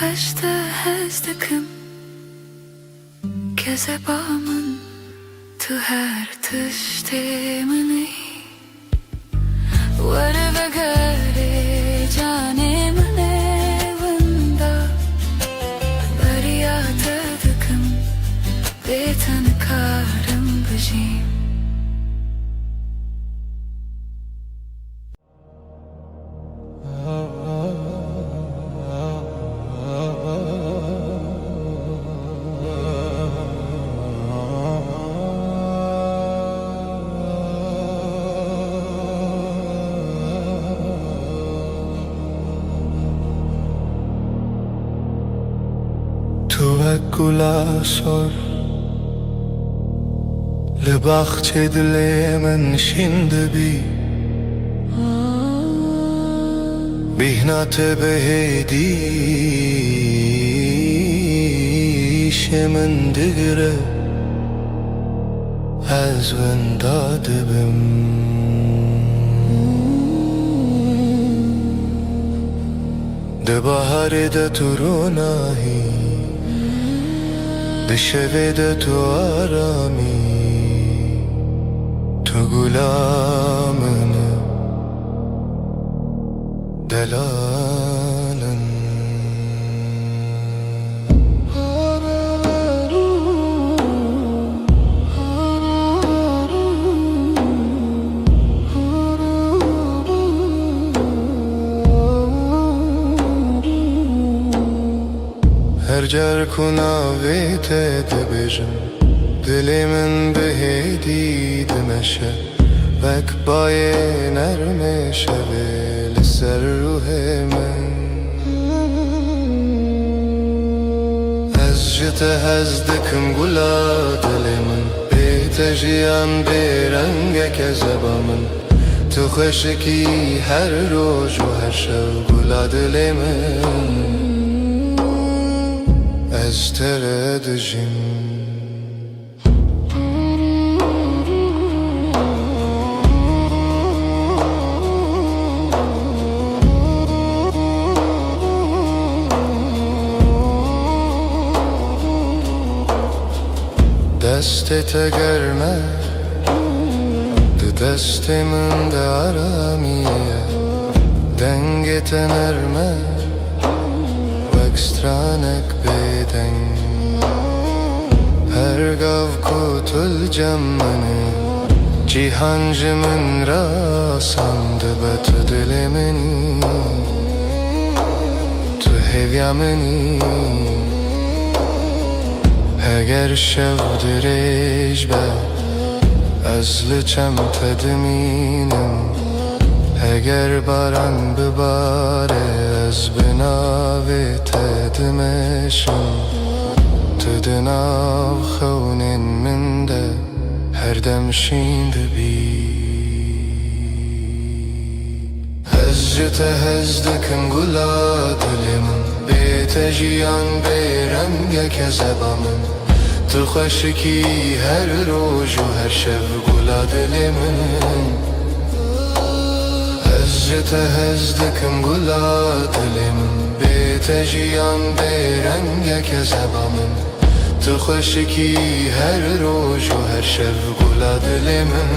ez te hez dikim kezeba min tu her tiştê minî were vegerê canê min ê winda derya te dikim bê te nikarim bijîm گلا سر لبخچه دل من شنده بی بیهنات بهدیش من دگره از ونداده بم ده بحر ده تو روناهی ده شوه ده تو آرامی تو گلامنه دلالن هر جر کناوی تد بجم دلی من بهدی دمشه وک بای نرم شوه لسر روح من از جت هزدکم گلا دل من بیت جیان بیرنگ کذبا من تو خشکی هر روز و هر شب گلا دل من از تردجیم دستت گرمه ده دست من ده آرامیه دنگت نرمه وکسترانک بدن هر گاو کتل جمنه جیهان جمن را سانده بت دل منی تو هویا منی اگر شب درش به از لچم تدمینم اگر باران بباره از بناوی تدمشم تدناو خونین من ده هر دم شینده بی از جت هزدکم گلا دلمن بیت جیان بیرنگ کذبا من تو خشکی هر روز و هر شب گلا دل من از جت هزدکم گلا دل من بیت جیان بیرنگ کذبا من تو خشکی هر روز و هر شب گلا دل من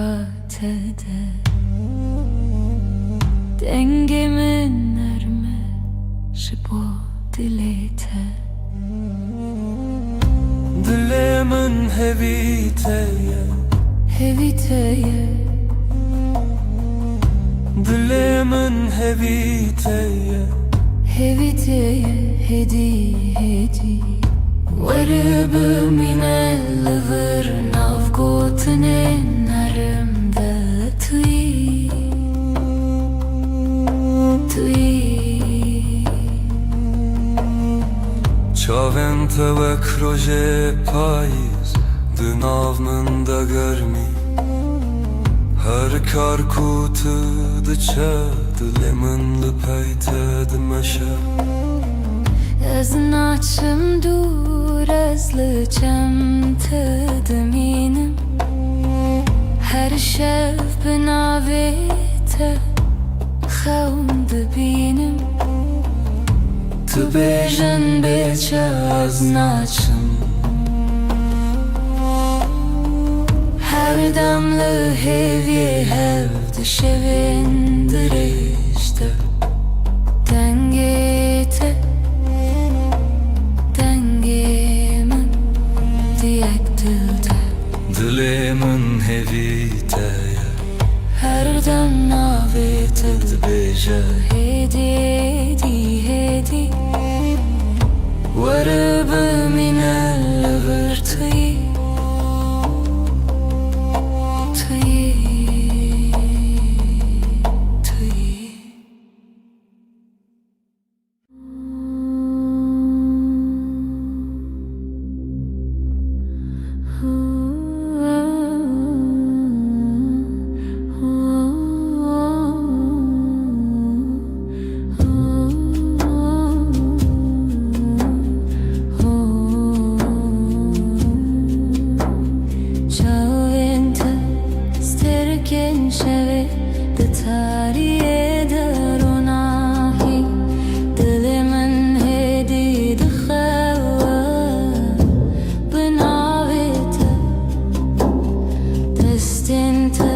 vatede dengemin erme şipo dilete Dilemin heviteye Dilemin heviteye hedi Varıbı minel vır navgotine narımda tui Çavente ve kroje payız Dınavnın da görmi Her kar kutu dıça Dilemin lüpeyte dimeşe Ez naçım dur ez lıçem tediminim Her şev binavete Xevm dibinim Tu bêjin bêçe ez naçım Her demli hevye hev dişevin dirişte Dengete Dengemin diyek dilde Dilemin heviteye Her dem navete Dibêje hedi Varıbı minel vırtıyı Şeve de tarihe deronahi Dilimin hedi dıxeva Binavete Destinte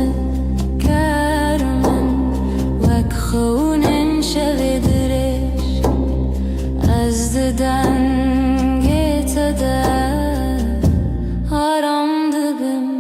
Kermen Vek xunin şeve diriş Ez diden getede Aram dibim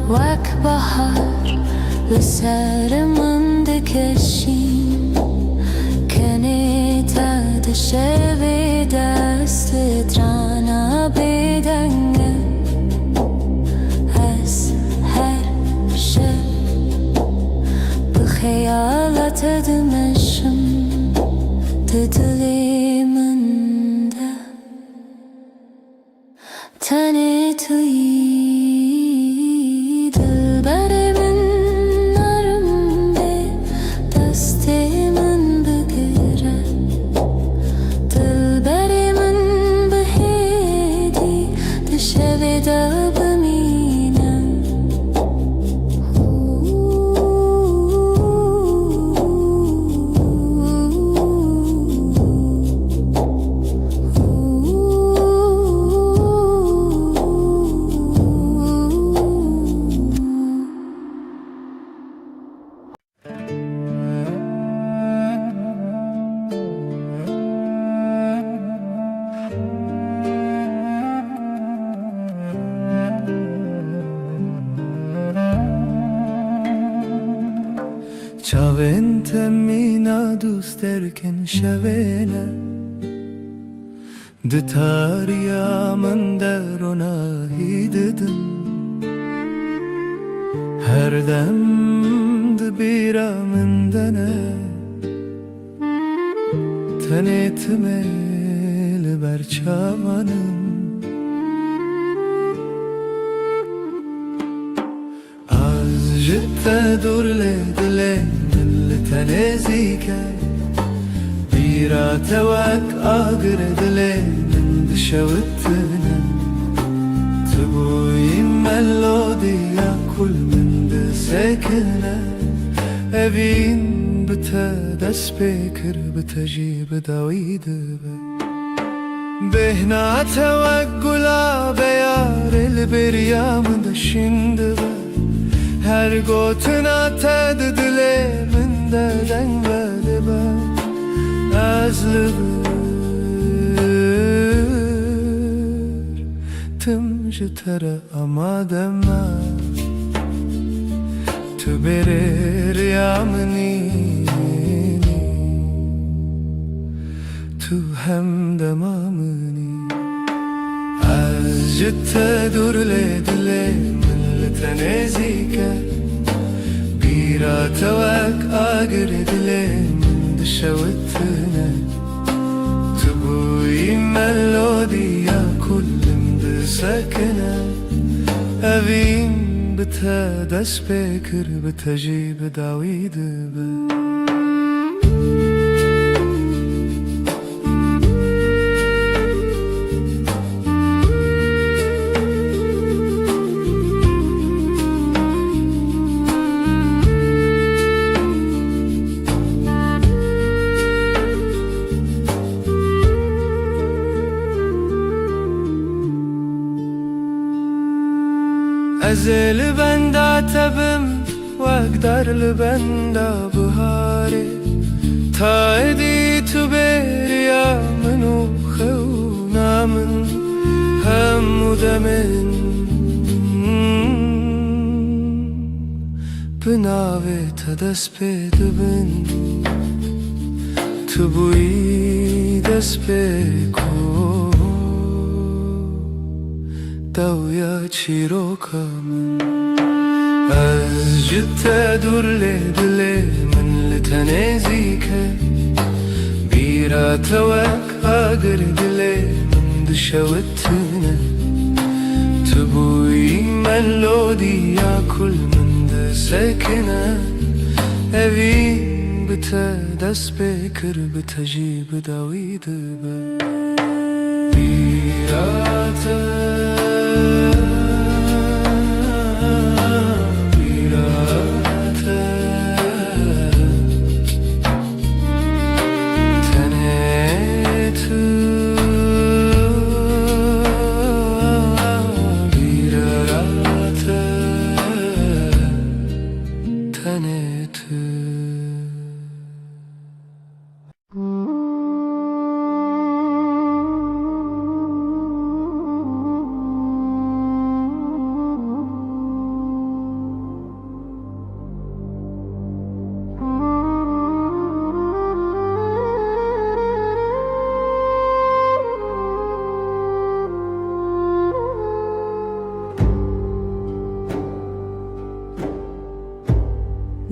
Vak bahar Lısarımın dikeşin Keneta de şevi desti Trana bedenge Ez her şey Bıxeyalat edmeşim Dilimin de Tanıtıyım Çavente mina dusterken şevene Ditarya min derona hidedim Her dem dibira min dene Tenetime li berçavanım تدور لدلي من تنزيك بيرا توك آقر دلي من دشوتنا تبوي ملوديا كل من دسكنا أبين بتدس بكر بتجيب داويد بهنا توقلا بيار البريام دشند her gotuna tedile min deden galiba azlıbır tüm jitere amadema tüberir yamni tu hem demamni az jitte durle dile تنزيك بيرا توك آقر دلين دشوتنا تبوي ملوديا كل مدسكنا أبين بتدس بكر بتجيب داويد أزل بندا تبم وأقدر لبندا بهاري تايدي تبيريا منو خونا من هم دمن بناوي تدس بدبن تبوي دس بكو دويا تشيروكا من أزجت تدور لدلي من لتنزيك بيرا توك آقر دلي من دشوتنا تبوي ملوديا كل من دسكنا أبين بتدس بكر بتجيب داويد بيرا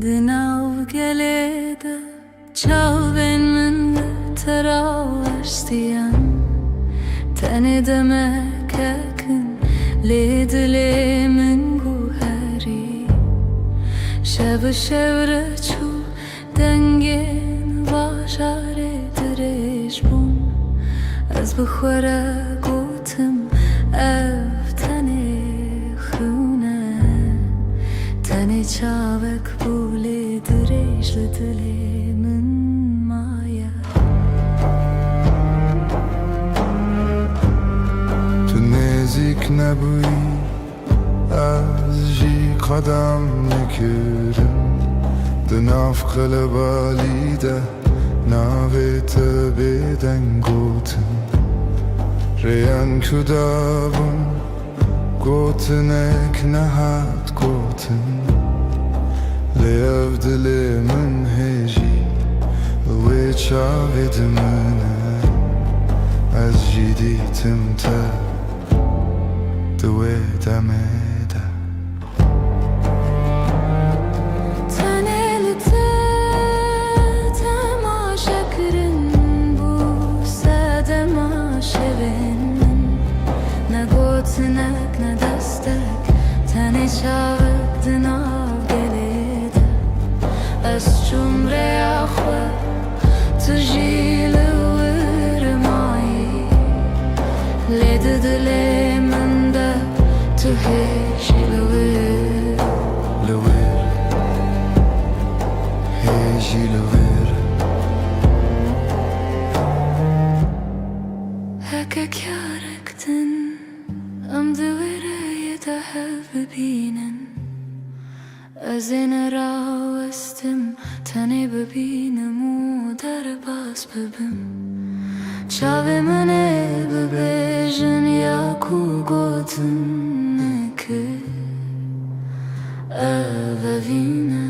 Dinav gelede çaven min teraverstiyan tene demek ekin ledile min guheri şev şevre çu dengen vaşare direş bun az bixwara gotim ev tene xune tene çavek bule direş lidile min maya تو نزیک نبویی از جی قدم نکردم دناف قلبالیده ناویت بیدن گوتن ریان کدابون گوتنک نهاد گوتن لیف دلی من هجی وی چاوید منه از جديتم تا دويت ميدا Tanelite tema şakırın bu sadema şevin ne gotinek ne destek tane şavık dinav gelir از جمره خو تجیل ورمایی لید دل من ده تو هیچی لویر هیچی لویر هکا کارکتن ام دوره یه ببینن از این راوستم تنی ببینم و در باز ببم چاوه منه ببیجن یا کو گوتن نکه اوینه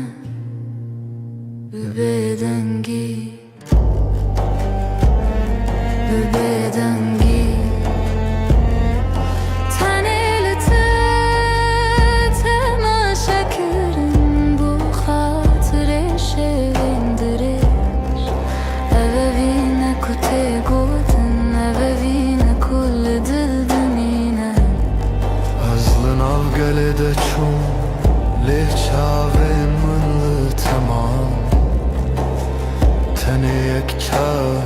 ببیدنگی ببیدنگی گلده چون له چاوه من تمام تن یک چار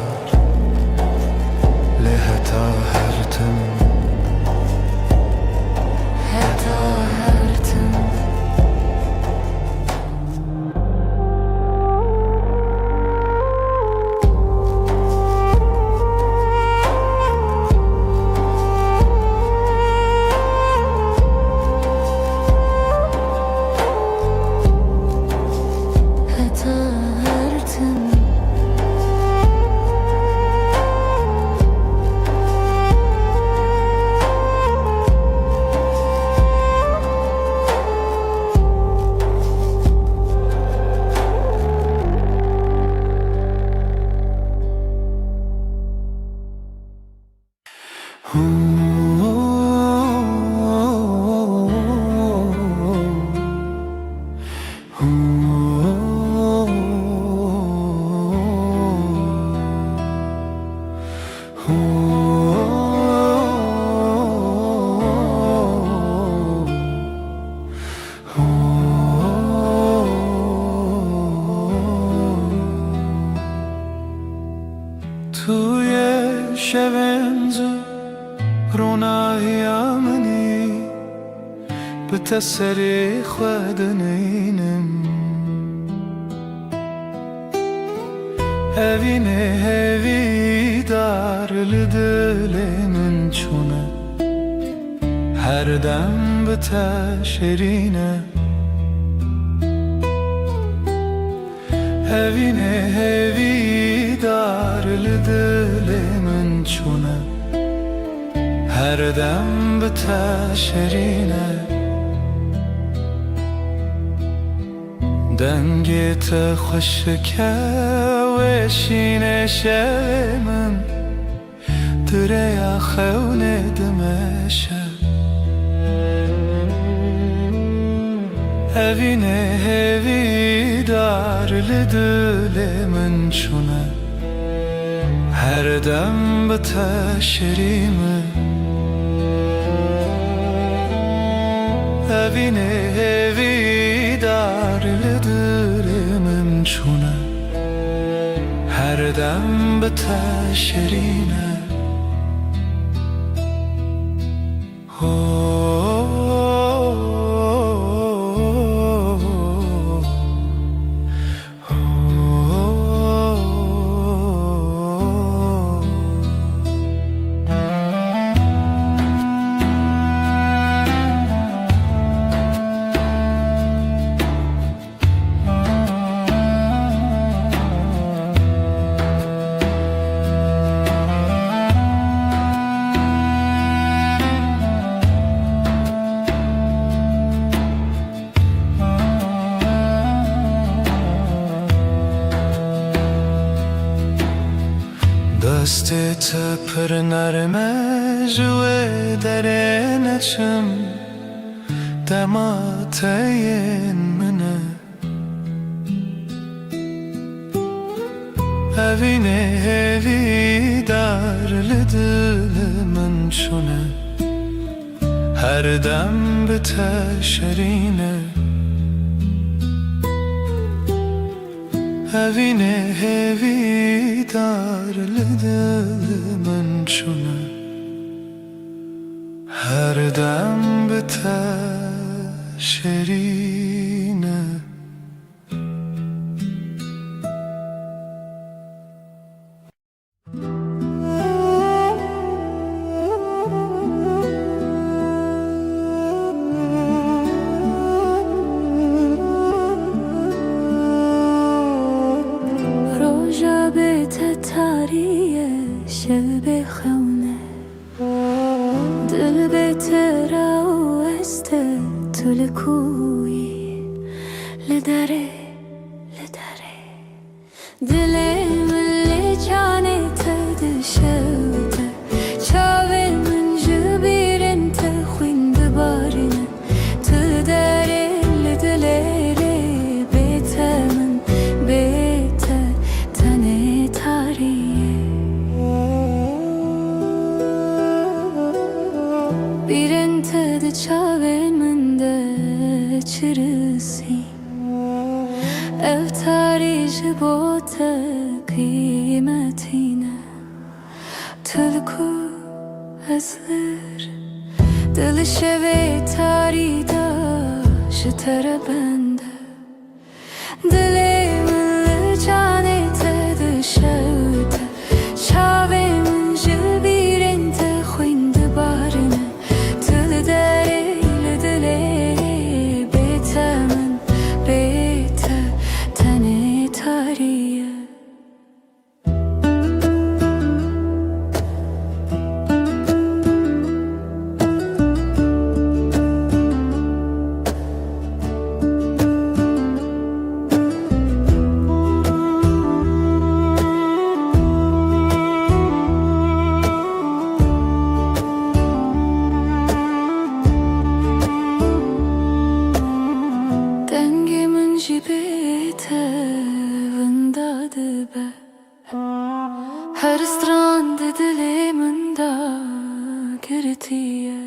له تا هرتم هتا هرتم توی شبنز رونای امنی به تسری خودنینم هوینه هوی دار لدل من چونه هر دم به تشرینه هوینه هوی دار لدل من چونه هر دم به تشرینه دنگت خوشکه و شینه شب من دره خونه دمشه هوینه هوی دار لدل من چونه هر دم به تشریمه هوینه هوی دار لدل من چونه هر دم به تشرینه دستت پر نرمه جوه در نچم دمات این منه هوینه هوی دار لدل من چونه هر دم به تشرینه Evine hevi darlıdı من çuna Her dem biter şerine تاریه شب خونه دل بهتر و است طول کوی لدره دل من جانه تدشوته چاوه من جبیرن تخوین دبارنه تدره لدلره بیته من بیته تنه تاریه بیرن تد چاوه من ده چرسی ev tarihi bota kıymetine Tülkü hazır Dil şeve tarihda şıtara bende Dilimin canete dışarıda Çavemin jibirinde khuyndi barine Tül dereyli dile bitemin bite tane tariye Dengimin jibite vındadı be Her strand dilimin da girtiye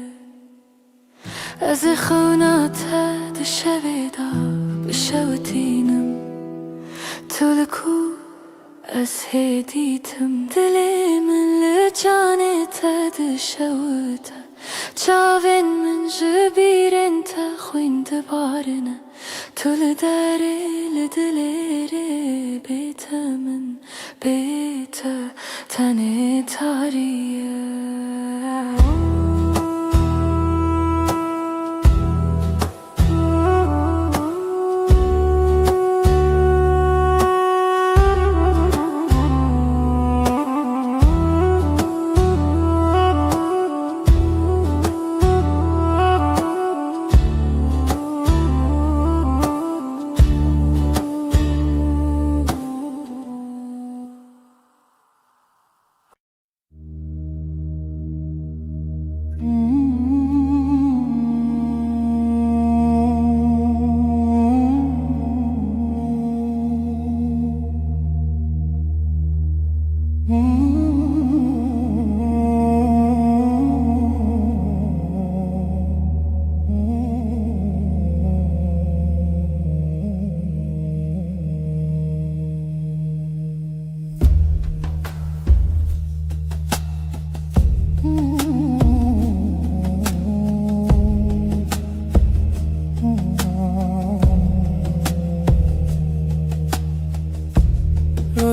Ez خوناته دشویدا بشوتینم تلکو از هدیتم دلیمن لجانته دشوته چاوین من جبیرن تخوین دبارنه تل داره لدلره بیته من بیته تنه تاریه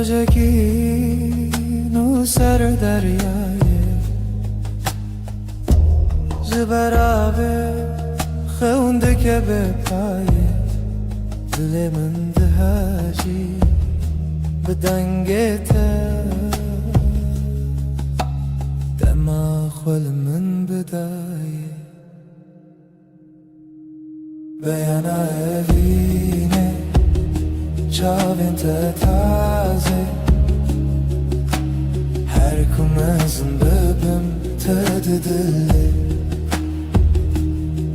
روزکی نو سر دریایه زبرابه خونده که به پایه دل من دهاجی به دنگته دماغ من بدایه بیانا evine Çavinte taze Her kumazın bebim tadı dili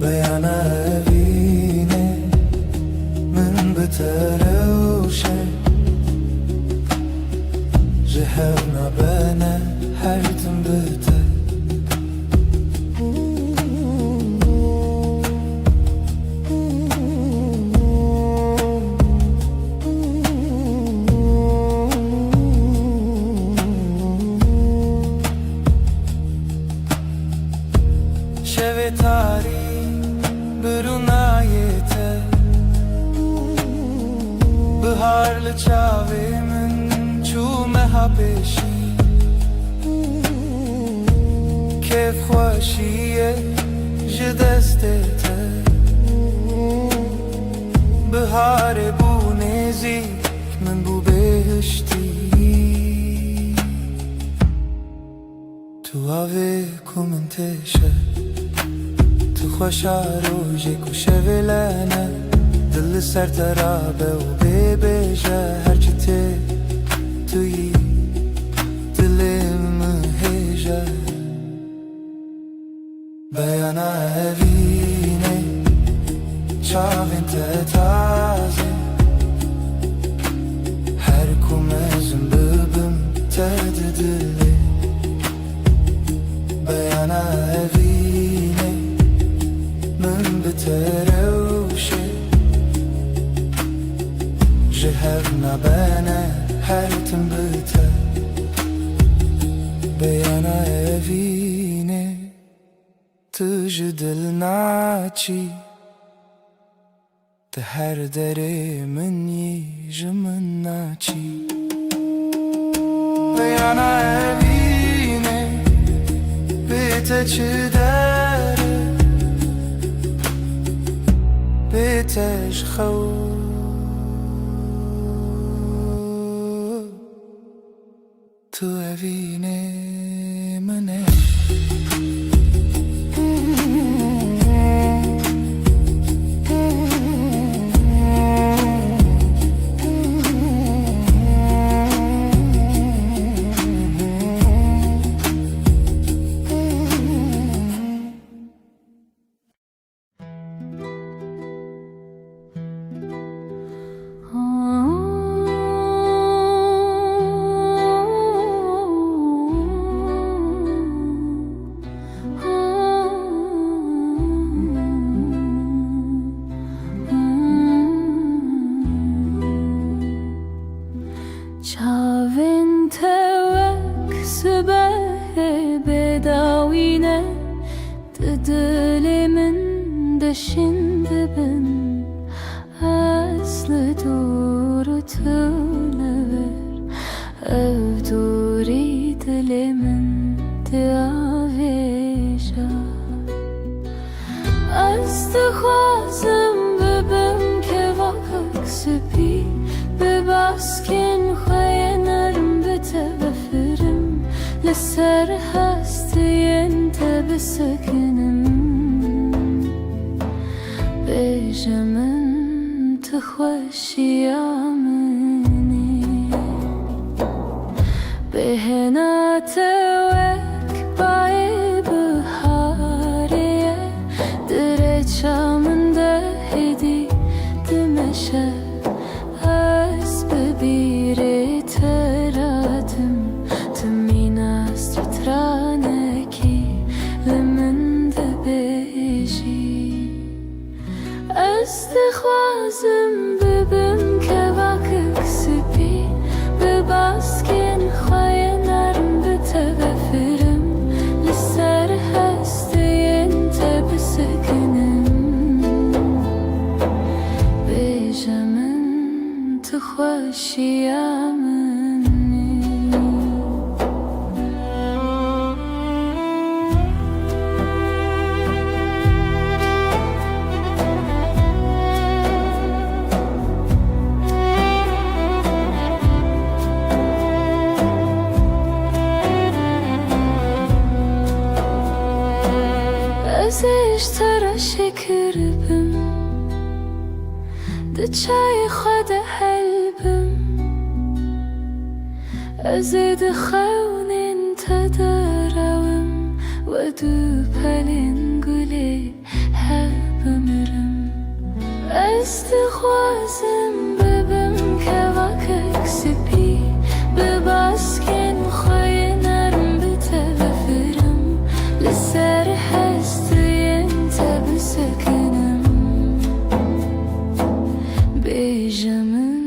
Beyana evine Min betere uşe Jihevna bana her tim bete تاری برونایته بهار لچاوی من چومه ها پیشی کیف خوشیه جدستته بهار بو نزیک من بو بهشتی تو آوه کومنتشه تو خوشا روژه کو شویلنه دل سر ترابه و ببیجه هرچی تی توی دلم هیجه بیانا اوینه چاوین تتازه هر کومزم ببم تد دلی بیانا اوینه من بتروشه جهرنا بنا هرتم بته بیانا اوینه تجدل ناچی ده هر دره من یجمن ناچی بیانا اوینه بیته چه داره بیتش خو تو اوینه منه چاوین توک سبه بداوینه دل من دشین ببن اصل دور تو نور او دوری دل من دیاویشا از دخوازم ببم که واقع سپی بباسکن خواه نرم بته بفرم لسر هستی انت بسکنم بجمن تخوشی آمنی بهنات وک بای بحاریه در چامن ده هدی دمشه ببیره تراتم تمین است ترانکی لمن دبیجی استخوازم ببم که واقع سپی بباسکن خواه نرم بتغفرم لسر هستی انت بسکنم بجمن خوشی آمنی ازش ترا شکر بم ده چای خود حلبم ازید خونین تداروم و دو پلین گلی بمرم استخوازم ببم که واقع سپی بباسکن خواه نرم بتغفرم لسر هستی انت بسکنم بجمن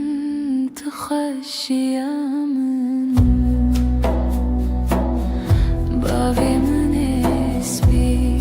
تخوشی آمن باوی من اسبی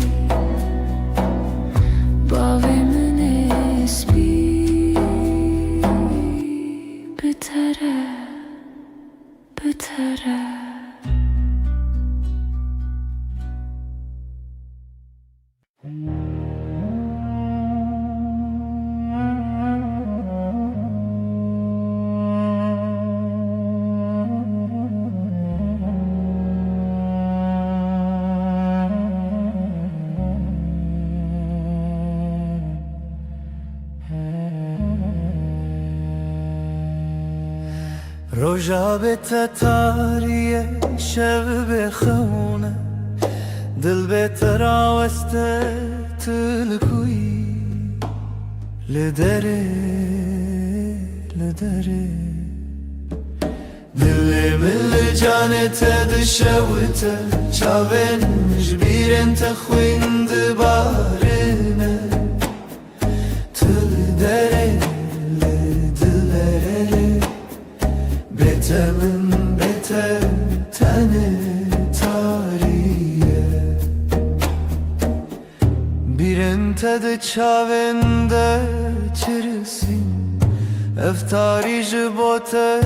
روجا بتتارية شب بخونة دل بتراوسته تلكوي لدري لدري دلي من جانته دشوته شابن جبيرن تخوين دبارنا تلدري لدلري beter min beter tane tariye Birin tadı çavende çirisin Eftari jibote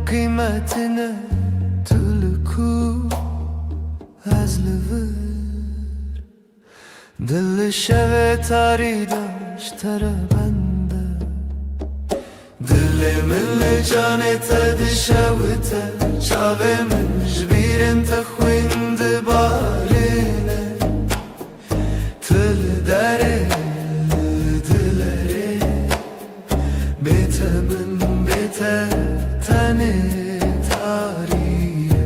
kıymetine Tülku azlıvır Dilli şeve tari daştara bende Dilli milli canete dişavite Çave min jbirin tekhwin dibarine Tül dere dilere Bete min bete tane tariye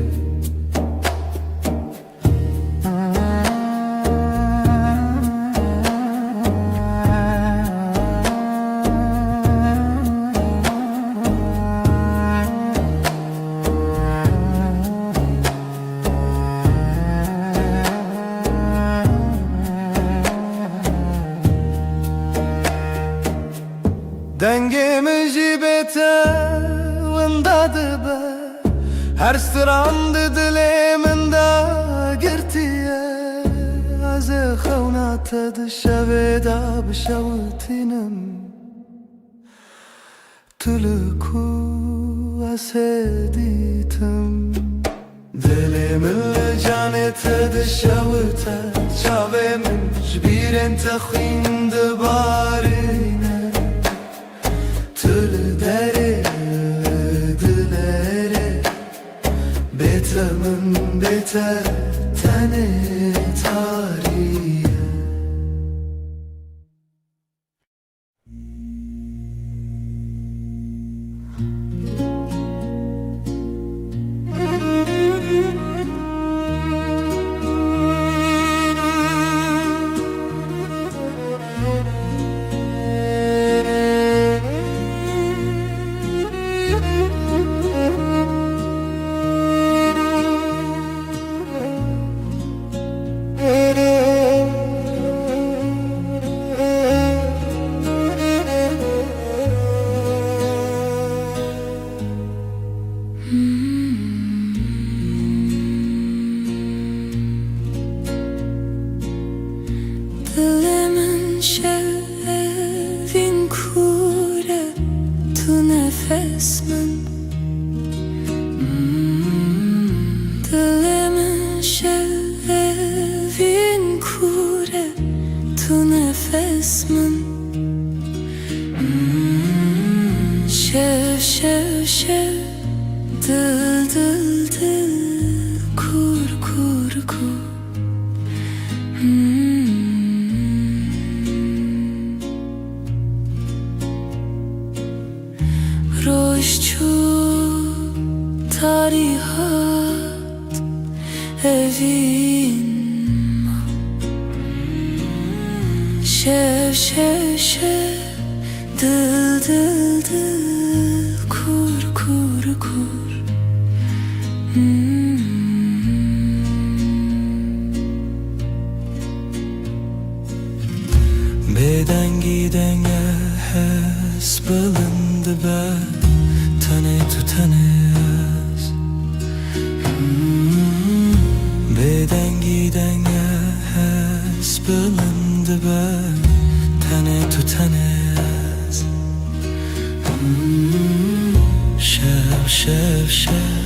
Dengimizi bete vındadı be Her sırandı diliminde girtiye Azı khavnata dışaveda bişavutinim Tülku aseditim Dilimin canete dışavute Çavemin jbiren tekhin dibarine Tül dere dilere Betemin beter tane tariye Dilimin şevin kure tu nefes min Dilimin şevin kure tu nefes min Şev şev şev dil dil dil kur kur kur Rojçu tarihat evin Şev şev şev dil dil dil kur kur kur Bedengi denge hes bilindi be Tane tu tanes Bedengi denge hes bilindi be Tane tu tanes Şev şev şev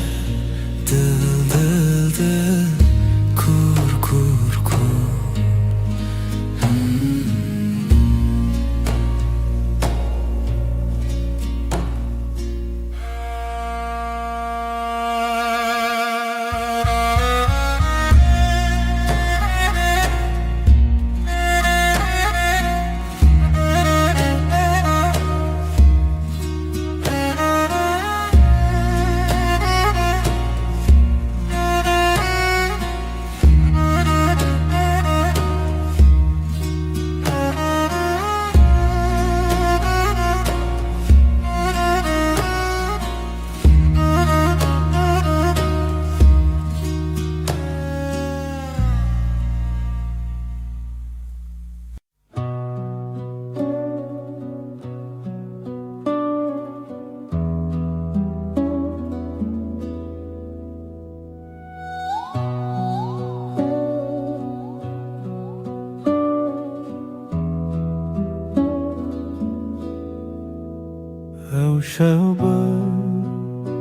dil dil dil kur kur kur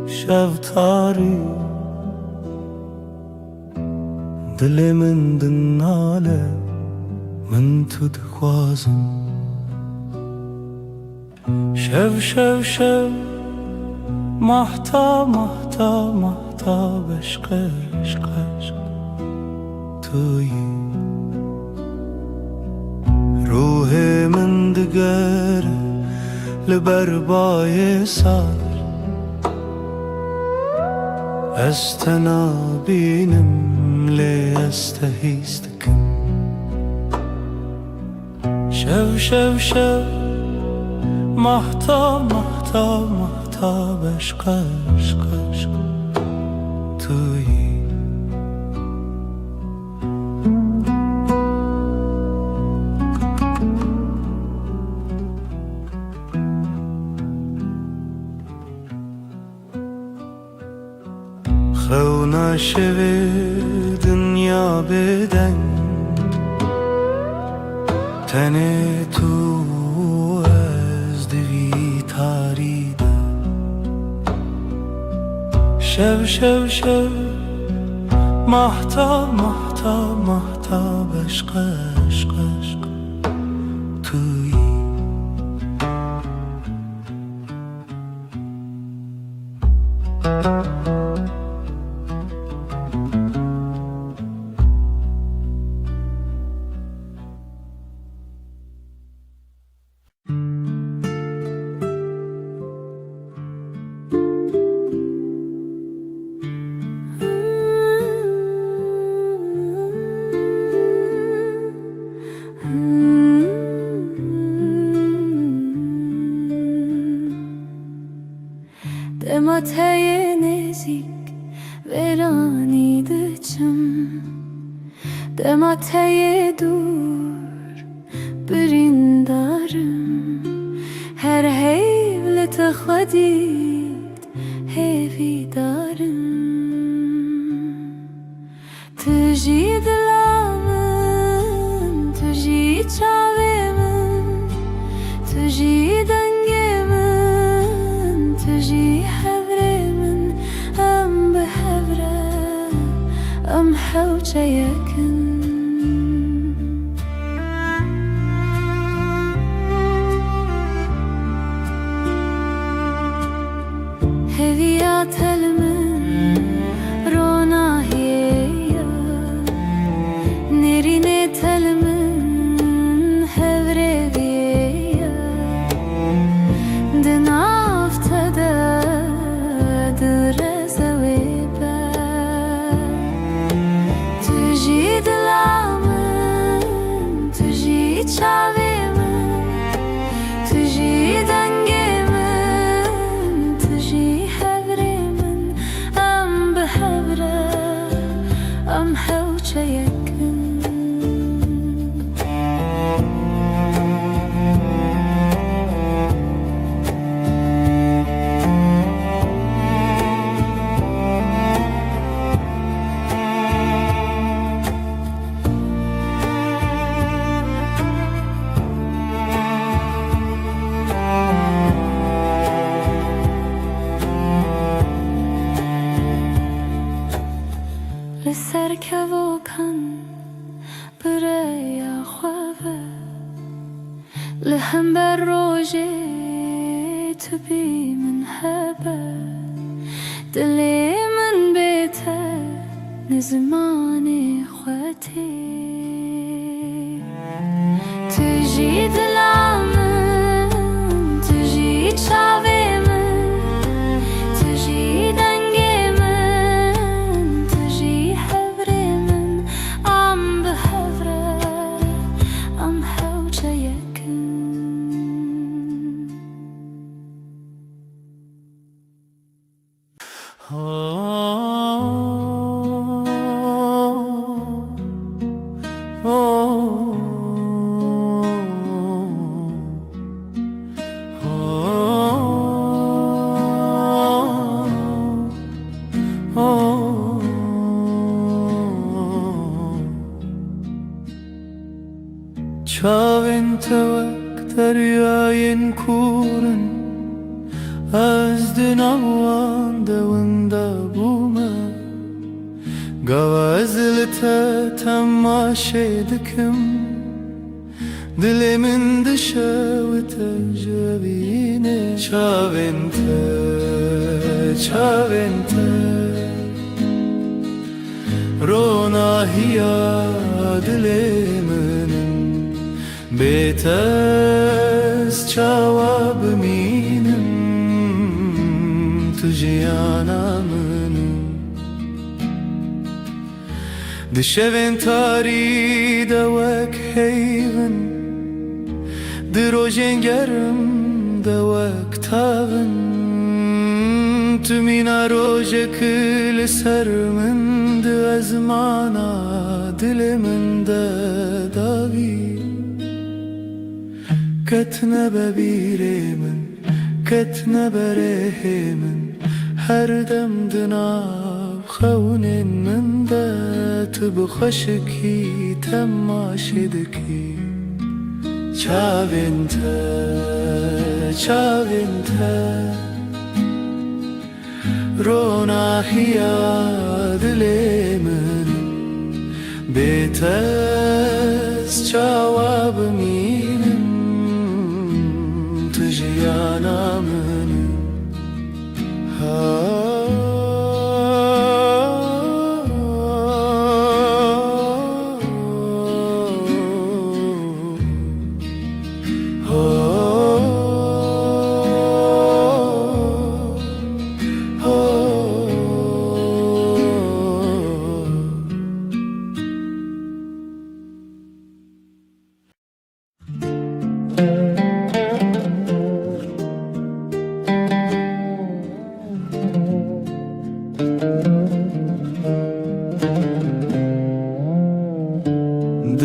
شب تاری دل من دناله من تو دخوازم شب محتا عشق تویی روح من دگر لبربای سر استنابینم لی استهیستکم شب محتا عشق تویی خو نشوی دنیا بدن تن تو از دوی تاریده شب محتا عشق تویی Demateye nezik veraniydi çım Demateye dur birindarım Her hevle tıxadid hevidarım Tüji dilamın, tüji çavemin Tüji dengemin, tüji hevremin Em behevre, em hevçe yakın Heviyat elmin, ronahiye Nerine telmin, hevreviye Dinaftada drezevibe Tüji dilamın, tüji çavimin Tüji dengemin, tüji hevrimin Em behevre, em hevçe yakın لسر كوكن بريا خوابه لهم بروجي تبي من هبه دلي من بيته نزمان اخوتي تجي دلامن تجي تشاويمن تجي دنگيمن تجي حبريمن ام بحفره ام حوچه يكن Çavin tevek deryayın kurun از دنوان دوندا بوما Gavazlıta temaşe dikim Dilimin dışavıta javine Çavente, çavente Ronahiya dilimin Betez çavabıminin Tüjiyanamın دشوين تاري دواك هيفن دروجين جرم دواك تاغن تمينا روجك لسر من دازمانا دل من داغي كتنا ببيري من كتنا بريه من هر دم دناب خونين من بخشکی تماشدکی چاوینته چاوینته روناهیا دلیمن بیتز جواب مینم تجیانامن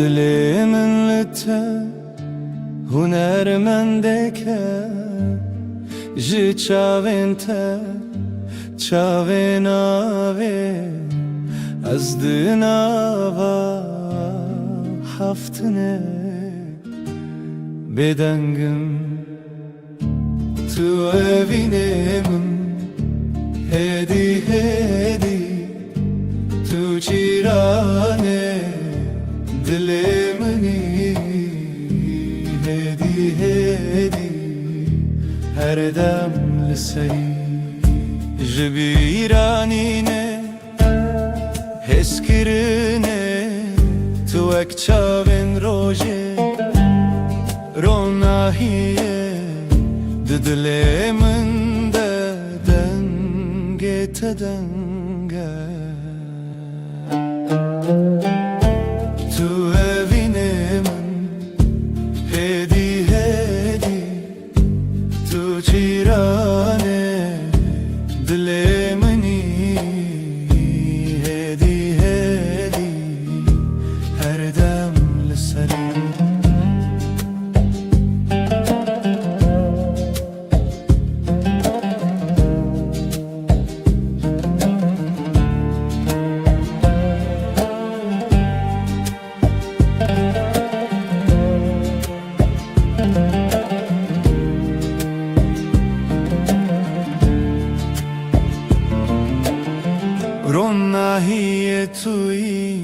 Dilimin lite hunermendeke Ji çavinte çavinave Az dinava haftine Bedengim tu evinemin Hedi hedi tu çirane Dilimini hedi hedi her dem lisey Jibiranine heskirine tu ek çavin roje Ronahiye dilimin de denge tedenge Tu evinemin hedi hedi Tu çirane dilemini hedi hedi her dem liserim Ronahiye tui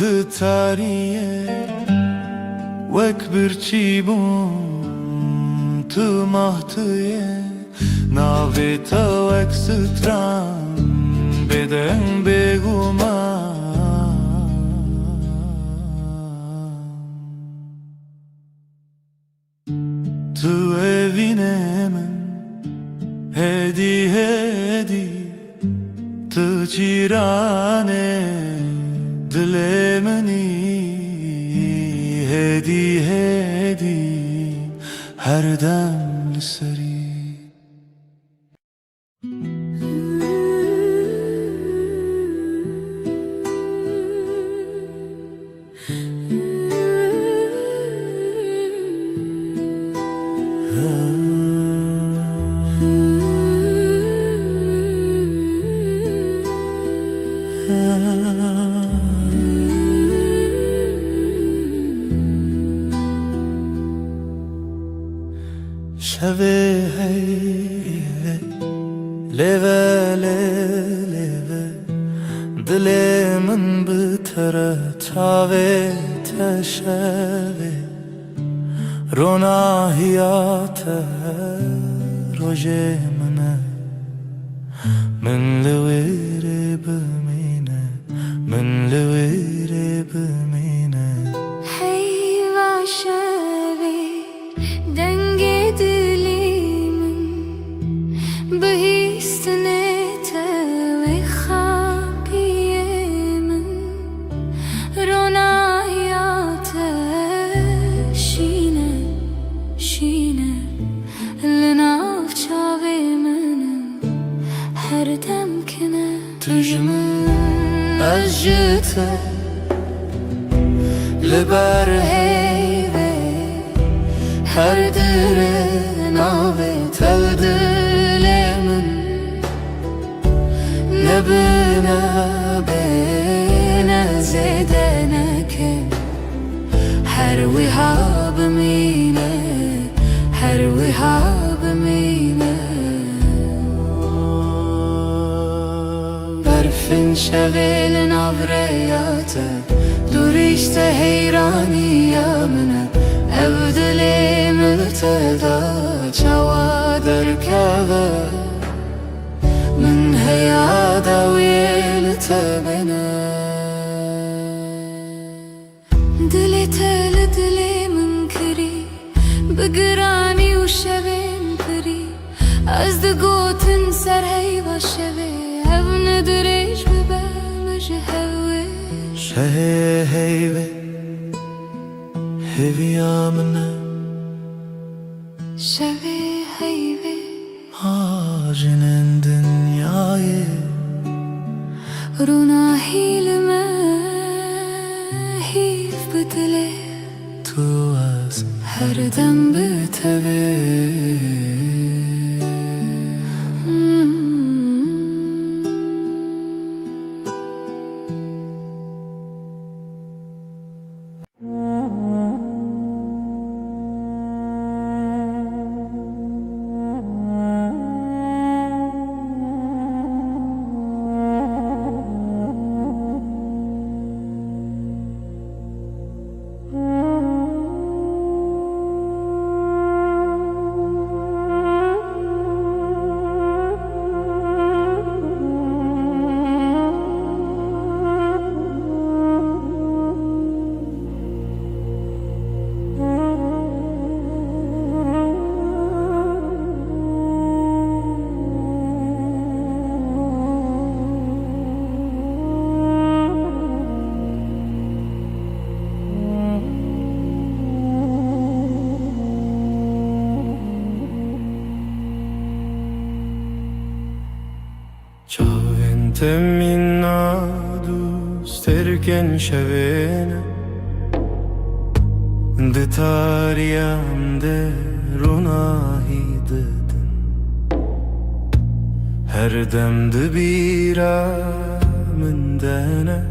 de tariye Wek bir çibun tu mahtiye Naveta wek stran beden beguma Tu evinemin hedi hedi Tu çirane dilemini hedi hedi her dem seri شوی هیوه لیوه لیوه دل من بتره تاوه تشوه روناهیات روژه منه من لویره بمینه من لویره بمینه هیوا شوی دنگ دلیمن بهیستنه توی خاقیه من روناهیات شینه شینه لناف چاوی منم هر دم کنه تجمن از جته لبر هیوه هر در ناوه تل دل من نبنه بینه زیده نکه هر ویها بمینه هر ویها بمینه برفن شغل ناوریاته دوریشت حیرانیه منه ابدلی ملتدا چوا درکوه من هیادا ویلت بینه دلی تل دلی من کری بگرانی و شوین پری از دگوتن سر هیوا شوی هف ندریش ببالج هویش هیوه هیویا منه شوی هیوه آجنن دنیای رونا هیلمه هیف بدله تو از هر دم بتوی Çavente minna dusterken şevene de tariyam de runahi dedin her demde bir amın dene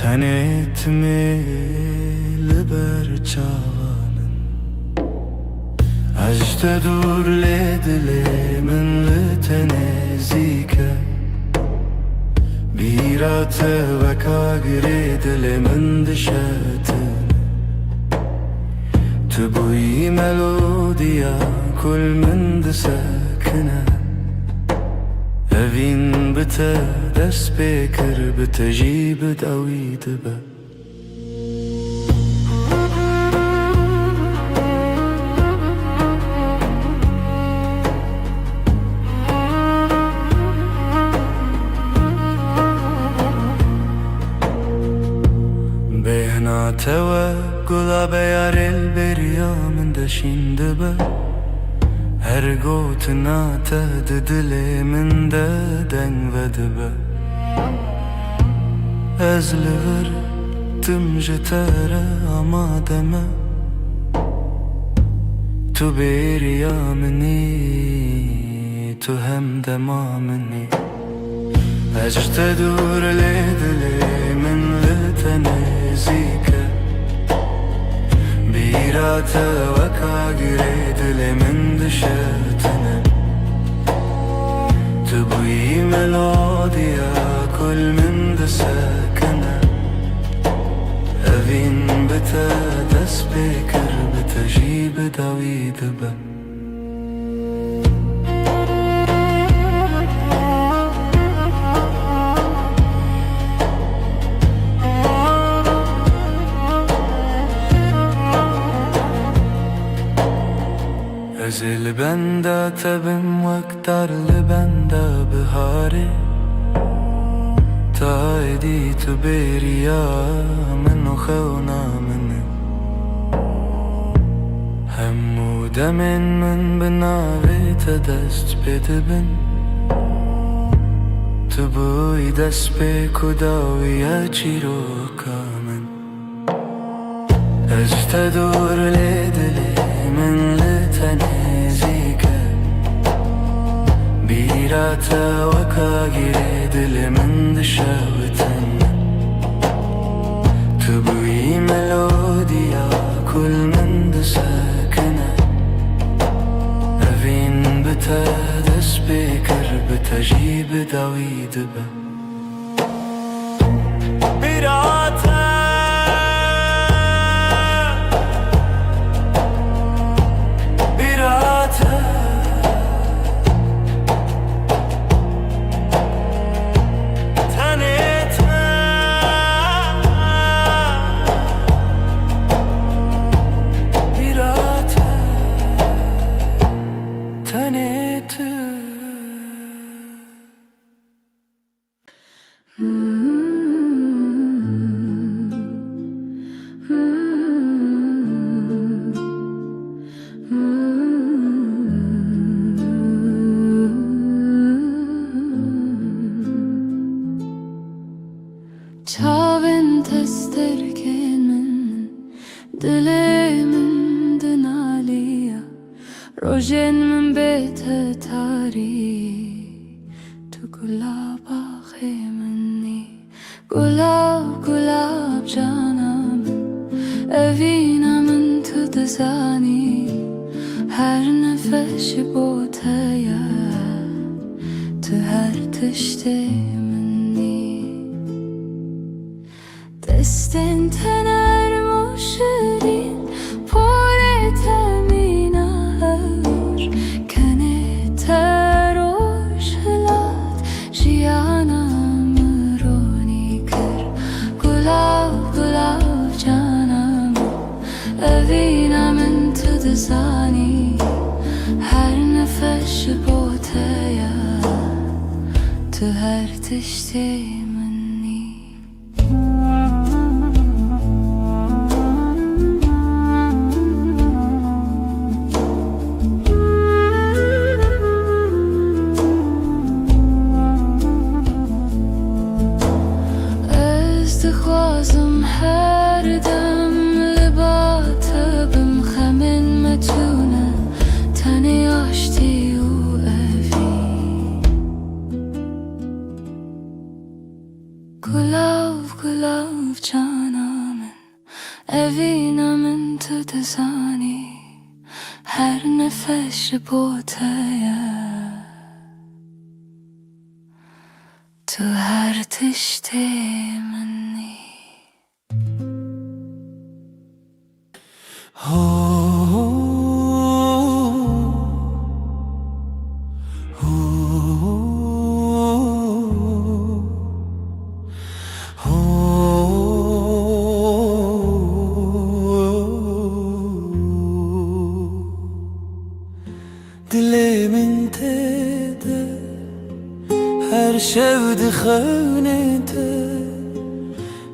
tenetme liber çavanın Ajte dur ledile min tenezike Birate ve kagre dile min dişetin Tübuyi melodiya kul min disakine Evin bite dest bekir bite jibit awi dibe توكل بيار البريا من دشين دبا هرقوتنا تهددلي من دادن ودبا أزلغر تمجتارا أما دما تو بريا مني تو هم دما مني أجرت دور لدلي من لتنزيك بیراته وکا گره دل من دشتنه تبوی ملودیا کل من دسکنه اوین بتا دست بکر بتا جیب داوید با از لبنده تبم وقتر لبنده بهاره تا ادی تو بریا منو خونا منه هموده من بناوی تا دست بده بن تو بوی دست به کداوی چی رو کامن از تدور لدلی من لتنزيك بيراتا وكاغير دل من دشاوتن تبوي ملوديا كل من دساكنة أفين بتا دس بكر بتجيب داويد با بيراتا Çavin testerken min dilemin dinaliya rojen min bete tari tu gulaba khemni gulab canam evina min tu dezani her nefes botaya tu her tişte دستن تنر مشرین پاره تمینه کنه تروش هلات جیانم رونی کر گلاب جانم اوینم تو دزانی هر نفش بوتیا تو هر تشتی خوازم هر دم لباته بم خمن متونه تنی آشتی و اوی گلاب جانم اوینم تو دزانی هر نفش بوته تو هر تشته منی دلمن تده هر شب خونته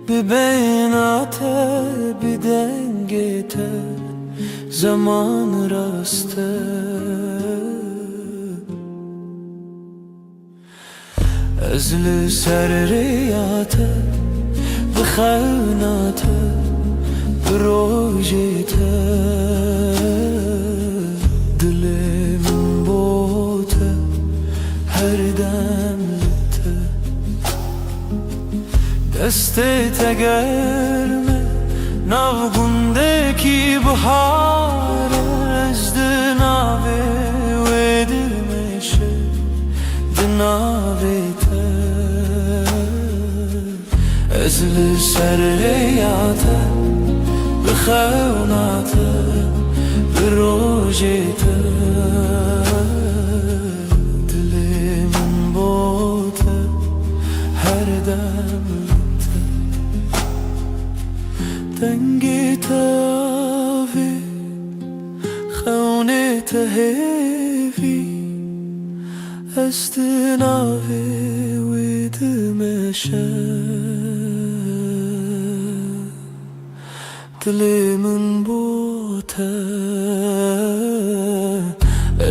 ببیناته بدنگته زمان راسته از لسر ریاته بخوناته بروجته دلمن بوته هر دمته دست تگرمه ناوگونده کی guhar ez di navê wê dimeşe di navê te ez li ser rêya te bi xewna te bi rojê te dilê min bo te her dem te dengê te avê xewnê te hêvî ez di navê wê dimeşe dilê min bo te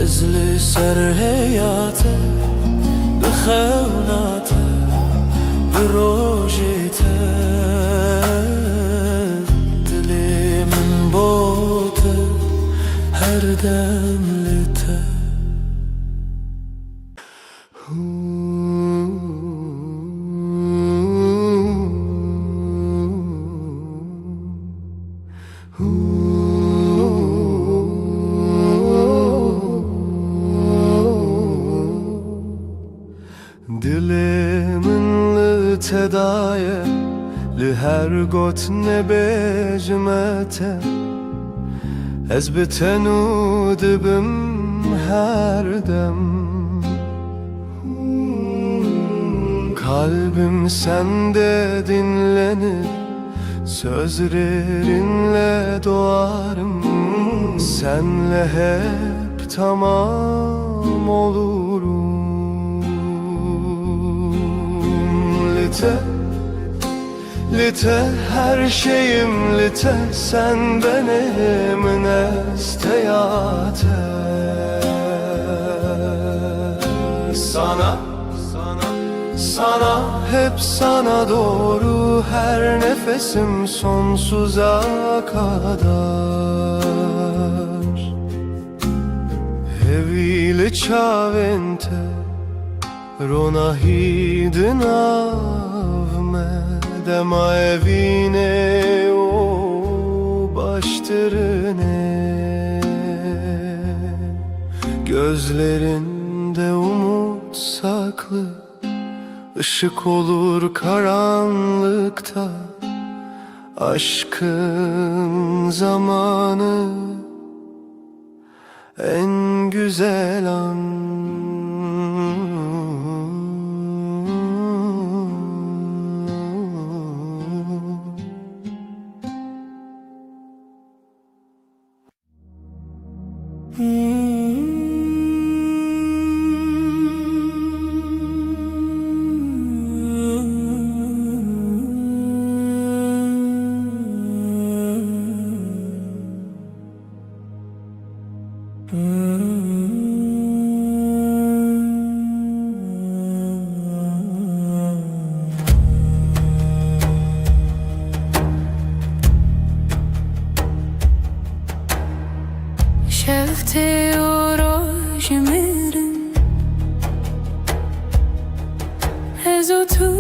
ez li ser hêya te bi xewna te bi rojê te dilê min bo te her dem li te Dilimin li tedaye li her got nebejmete ez bi tenû dibim her dem kalbim sende dinlenir sözlerinle doğarım senle hep tamam olurum Lite, lite her şeyim lite sen benim nesteyate Sana, sana hep sana doğru her nefesim sonsuza kadar Evile çavente Rona hidinavme dema evine o baştırine Gözlerinde umut saklı ışık olur karanlıkta Aşkın zamanı en güzel an شفته اوراج میرن از o tu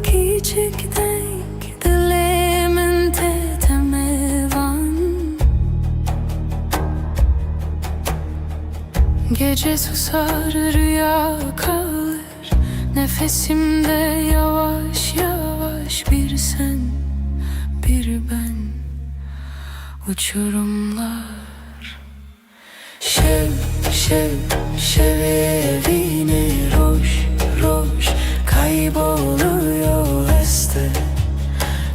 küçüktek dilimin tetemevan Gece susar rüya kalır nefesimde yavaş yavaş bir sen bir ben uçurumlar Şev, şev, şev evine roş, roş kayboluyor este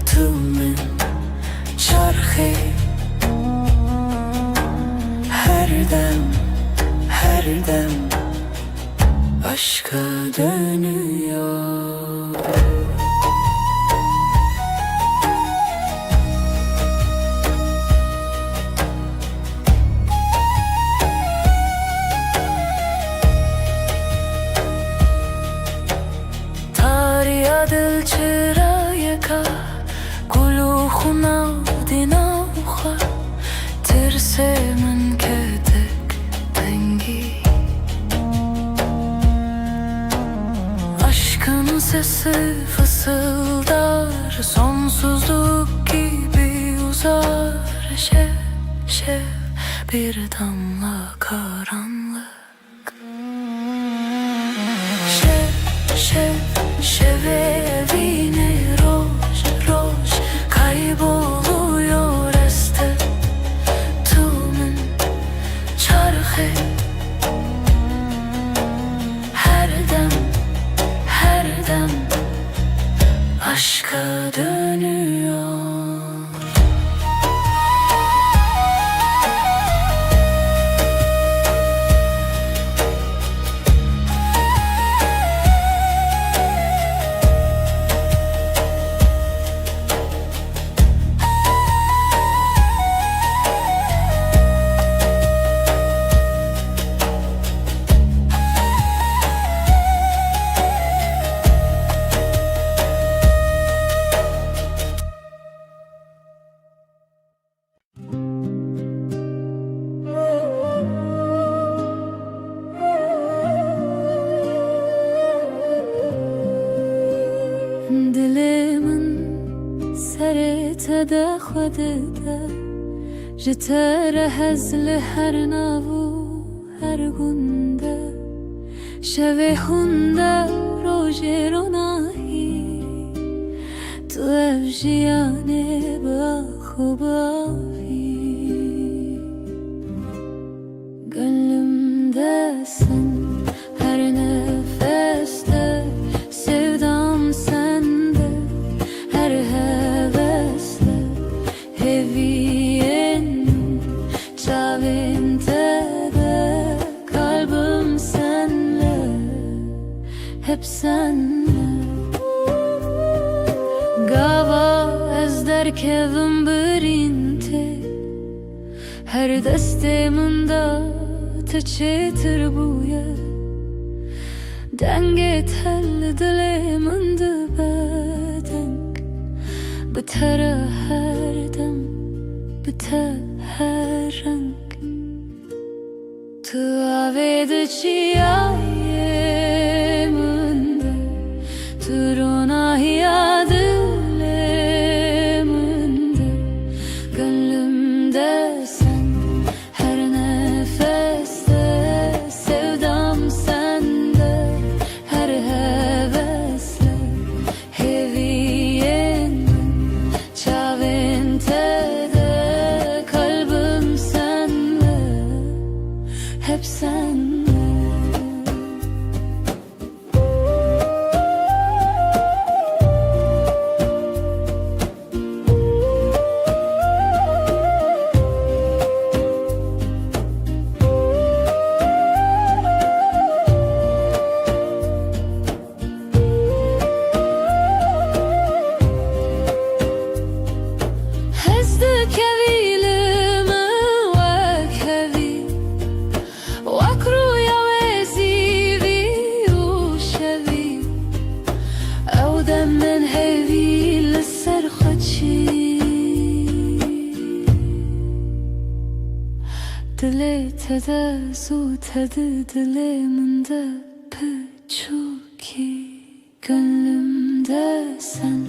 tümün çarkı her dem aşka dönüyor Dil çırayaka Kuluğuna dinauha Tirsemin kedek dengi Aşkın sesi fısıldar Sonsuzluk gibi uzar şev şev bir damla karanlık. Şev şev şev evine roj roj kayboluyor este tumun çarxı. Her dem aşka dönüyor. Dilimin serete xwedê de ji te re hez li her nav û her gunda. Şevê hûn de rojê ronahî tu ev jiyanê bi xwe bavî. Gönlümdesin her nefeste, sevdam sende her hevesle. Heviyenin çavinte de kalbim senle, hep senle. Gava ez derkevim birinte, her destê min de te çêtir bûye. Dengê tel dilê min dibe deng, bi te re her dem, bi te her reng. Tu avê diçiyayê min de, tu ronahiya dilê min de. Gönlümdesin her nefeste, sevdam sende her hevesle. Heviyenin çavinte de kalbim senle, hep senle. Hezdik evîlimi wek hevî, wek rûya wê zîvî û şevî. Ew dem min hevî li ser xwe çî. Dilê te de zû te di dilê min de piçûkî. Gönlümdesin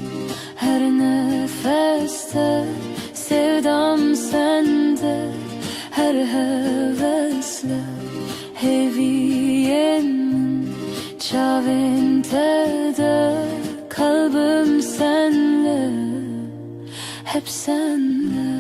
her nefeste, sevdam sende her hevesle. Heviyenin çavinte de kalbim senle, hep senle.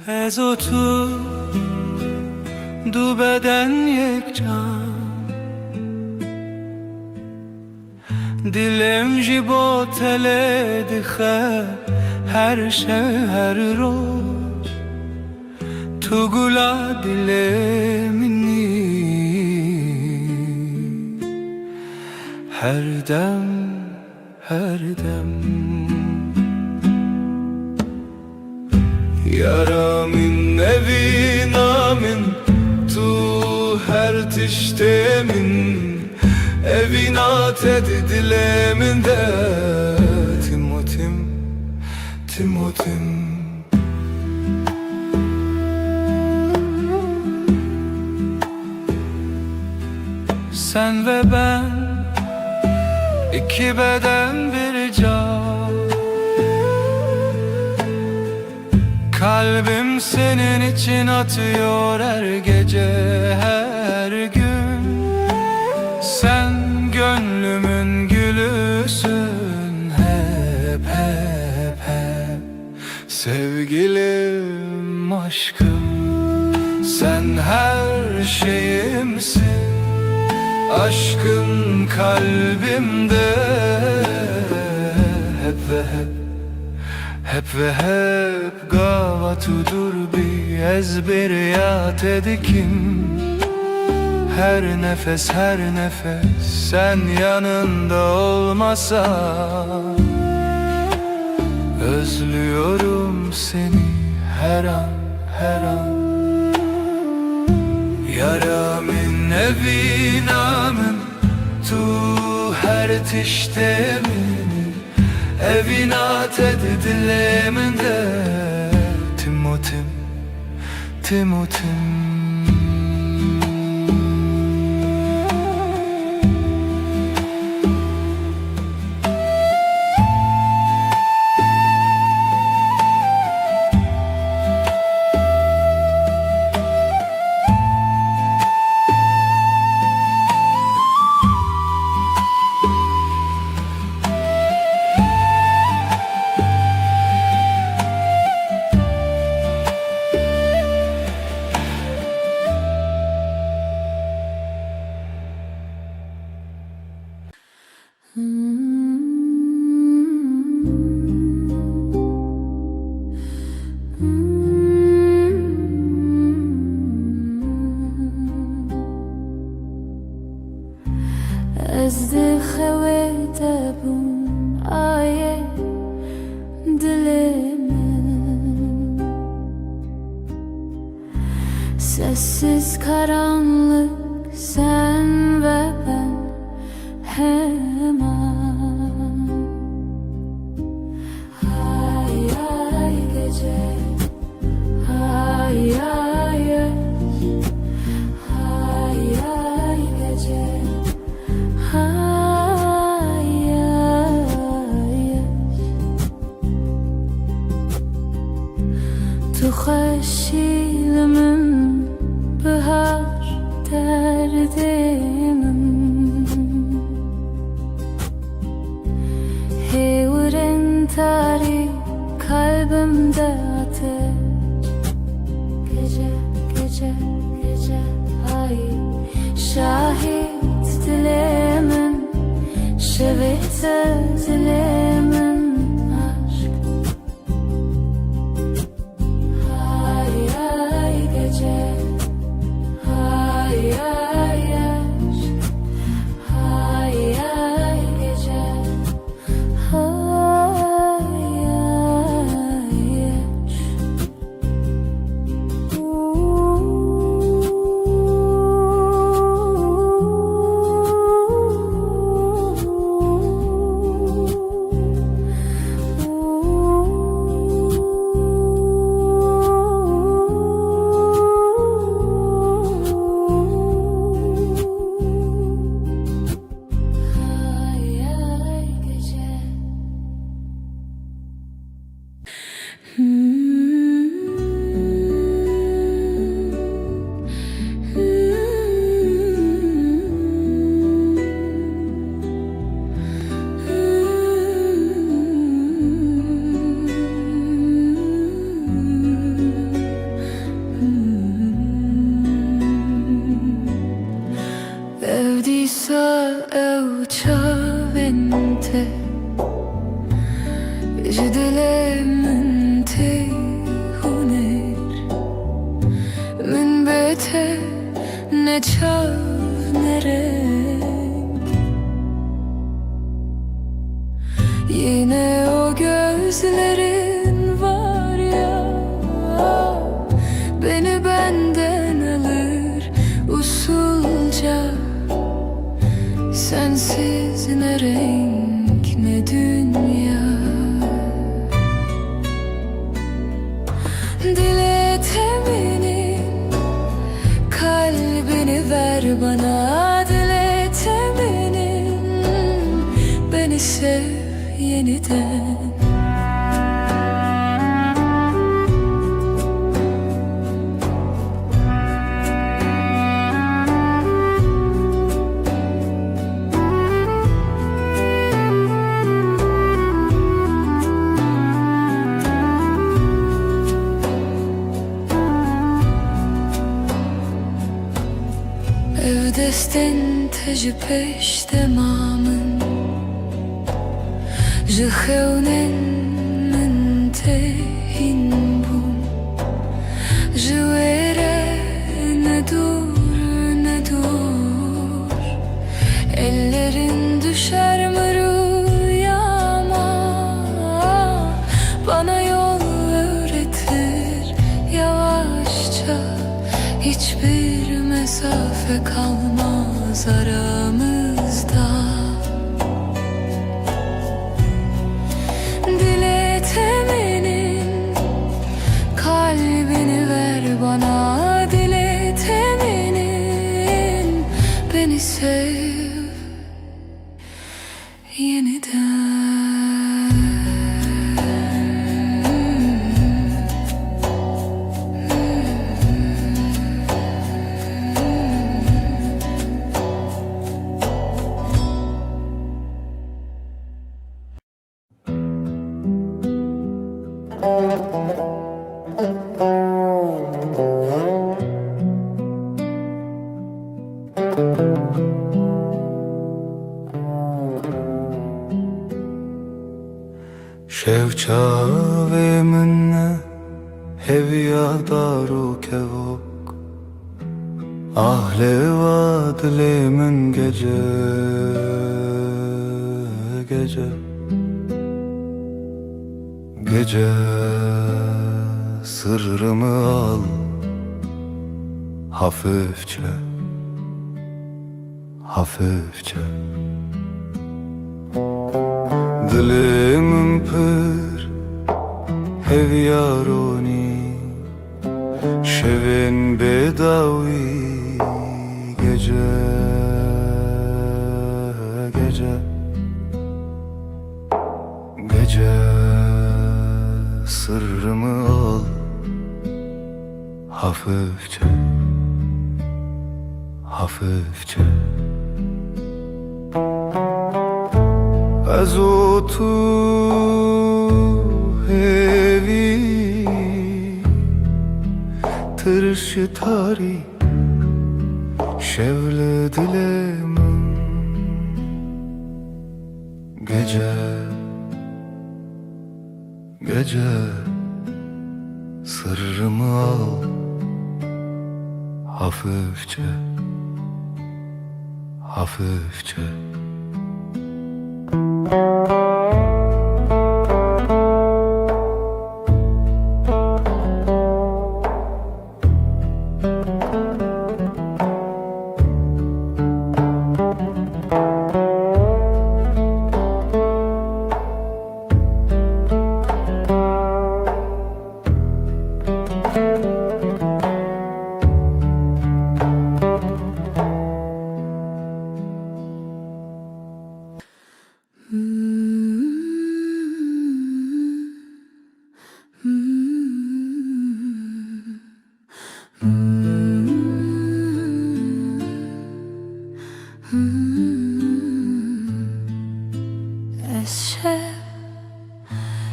Ez o tu du beden yek can, dilim ji bo tele dixe her şev her roj. Tu gula dilê minî, her dem her dem. Yaramin evinamin tu her tiştemin, evina tedi dilemin de. Timotim, Timotim. Sen ve ben, iki beden bir can. Kalbim senin için atıyor her gece, her gün. Sen gönlümün gülüsün, hep hep hep. Sevgilim, aşkım, sen her şeyimsin. Aşkın kalbimde, hep ve hep, hep ve hep. Gavatudur bir ezberiyat edikim. Her nefes, her nefes sen yanında olmasan. Özlüyorum seni her an, her an. Yara min evi namen, tu her tişte min. Evinat edileminde, Timotim, Timotim. Ez dixewete bûn ayê dilê min. Sessiz karanlık sen ve ben hemen. Hay ay gece, hay ay yaş, hay ay gece, hay ay yaş. Tu xeşilimin bihar derdimin. Hevrin tarih kalbimde ateş. Gece, gece, gece, ay şahit dilemin, şevite dilemin aşk. Hay ay gece, hay ay yaş, hay ay gece, hay ay yaş. Hay ay gece. Evdisa evçavente, Jidelemente huner, min bete ne çav ne renk. Yine o gözlerin var ya, beni benden alır usulca. Sensiz ne renk ne dünya. Dile teminin kalbini ver bana, dile yeniden. Ev desten tejü peş demamın Jıhevnen min tehin bum Jıvere ne dur Ellerin düşer mi rüyama Bana yol öğretir yavaşça Hiçbir mesafe kalmaz aramızda Dile temenin kalbini ver bana Dile temenin beni sev yeniden. Şevça ve minne hevya daru kevok Ahle vadle min gece gece Gece sırrımı al hafifçe hafifçe Dilimin pır hevyaroni Şevin bedavi gece gece Gece sırrımı al hafifçe hafifçe Azotu hevi tırşı tari şevle dilemin Gece gece sırrımı al hafifçe hafifçe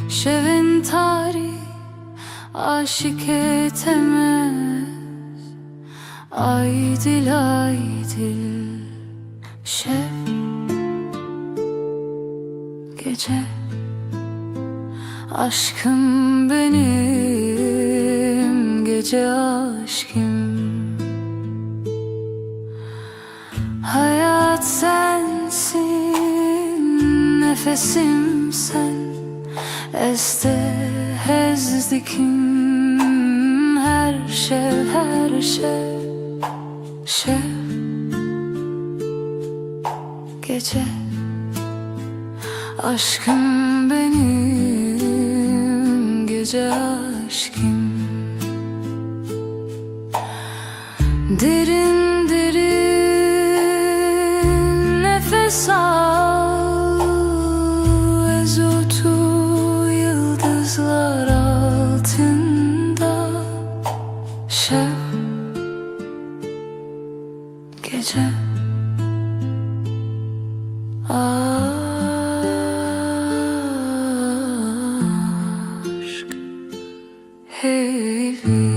Şevin tarih aşık etemez Aydil aydil şev Gece aşkım benim Gece aşkım Hayat sensin Nefesim sen Este hezdikim her şey Gece aşkım benim Gece aşkım Derin derin nefes al Ezut gece aşk evi.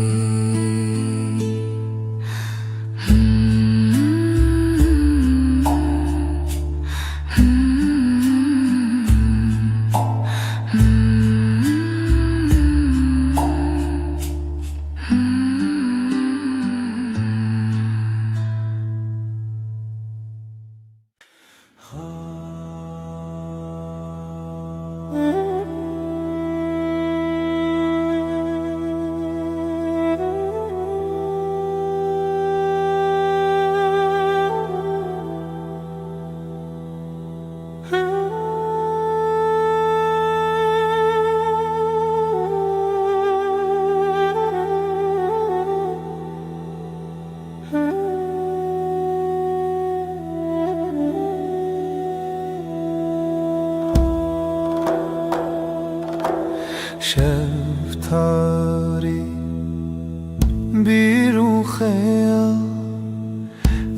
Şeftali bir ruhaya,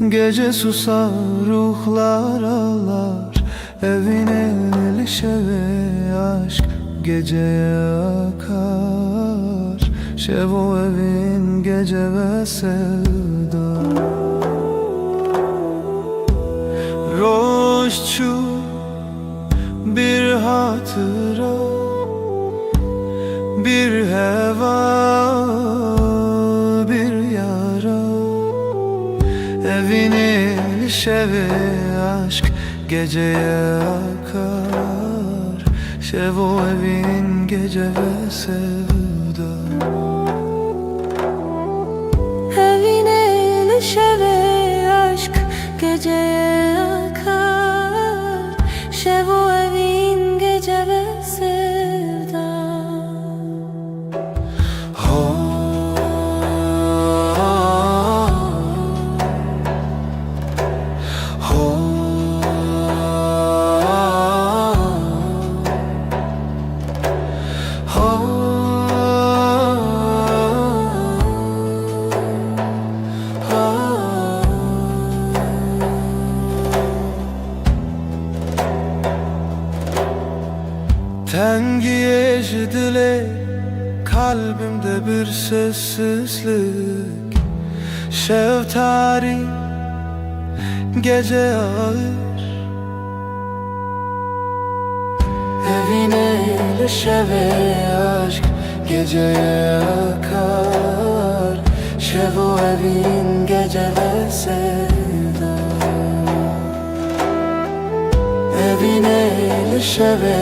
gece susar ruhlar ağlar. Evine şeve aşk geceye akar. Şevo evin gece ve sevda. Roşçu bir hatıra, bir heva, bir yara. Evini şeve aşk geceye akar. Şevo evin gece ve sevda. Evine şeve aşk geceye akar. Şevo evin gece ve sevda. Tengi eşidile kalbimde bir sessizlik. Şeftari gece ağır. Evine şeve aşk geceye akar. Şevo evin gece ve sevda. Evine şeve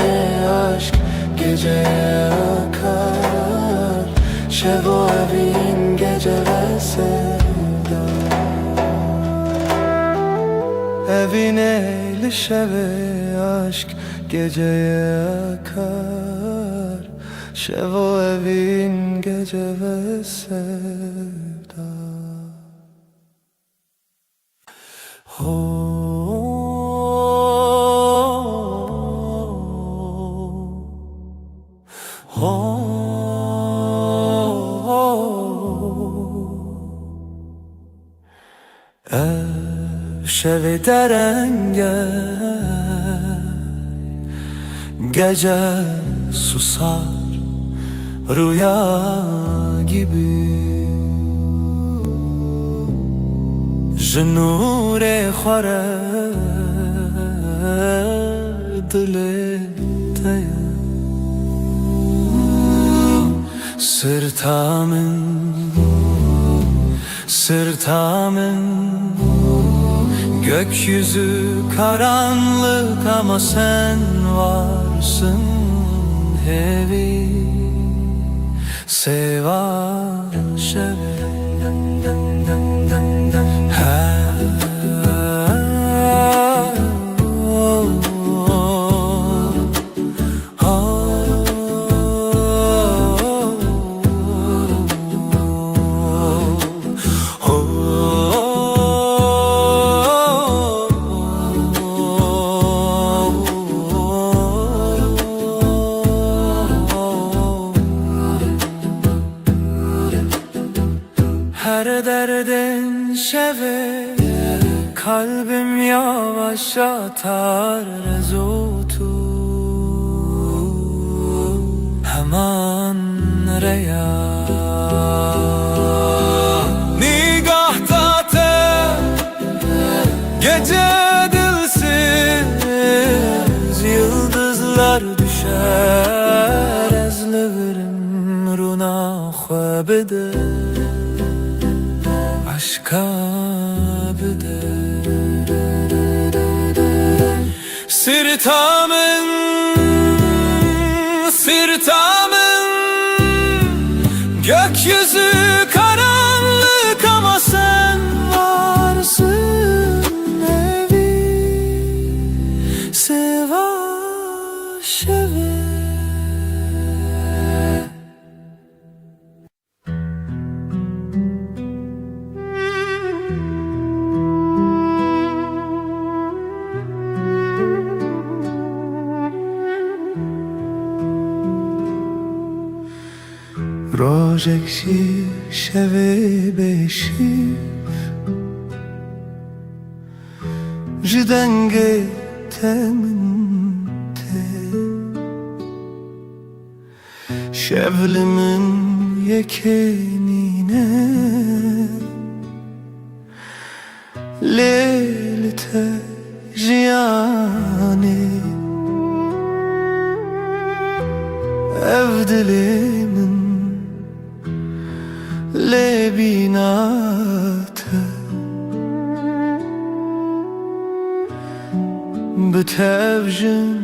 aşk geceye akar. Şevo evin gece ve sevda. Evine şeve aşk geceye akar. Şevo evin gece ve sevda. Şevi derenge gece susar rüya gibi. Jinure xware dilê te ye. Sırta min gökyüzü karanlık ama sen varsın. Hevi sevan şeve. Her derdin şeve kalbim yavaş atar rezotu hemen reya nigahta te gece dilsiz yıldızlar düşer ezlerim runa khwabede aşka bede sirtamın gökyüzü karanlık ama sen varsın evi seva şeve. Rojek şir şeve beşir Jidenge teminte Şevlimin yekenine Lelte jiyane Evdilimin lebinate Betevjin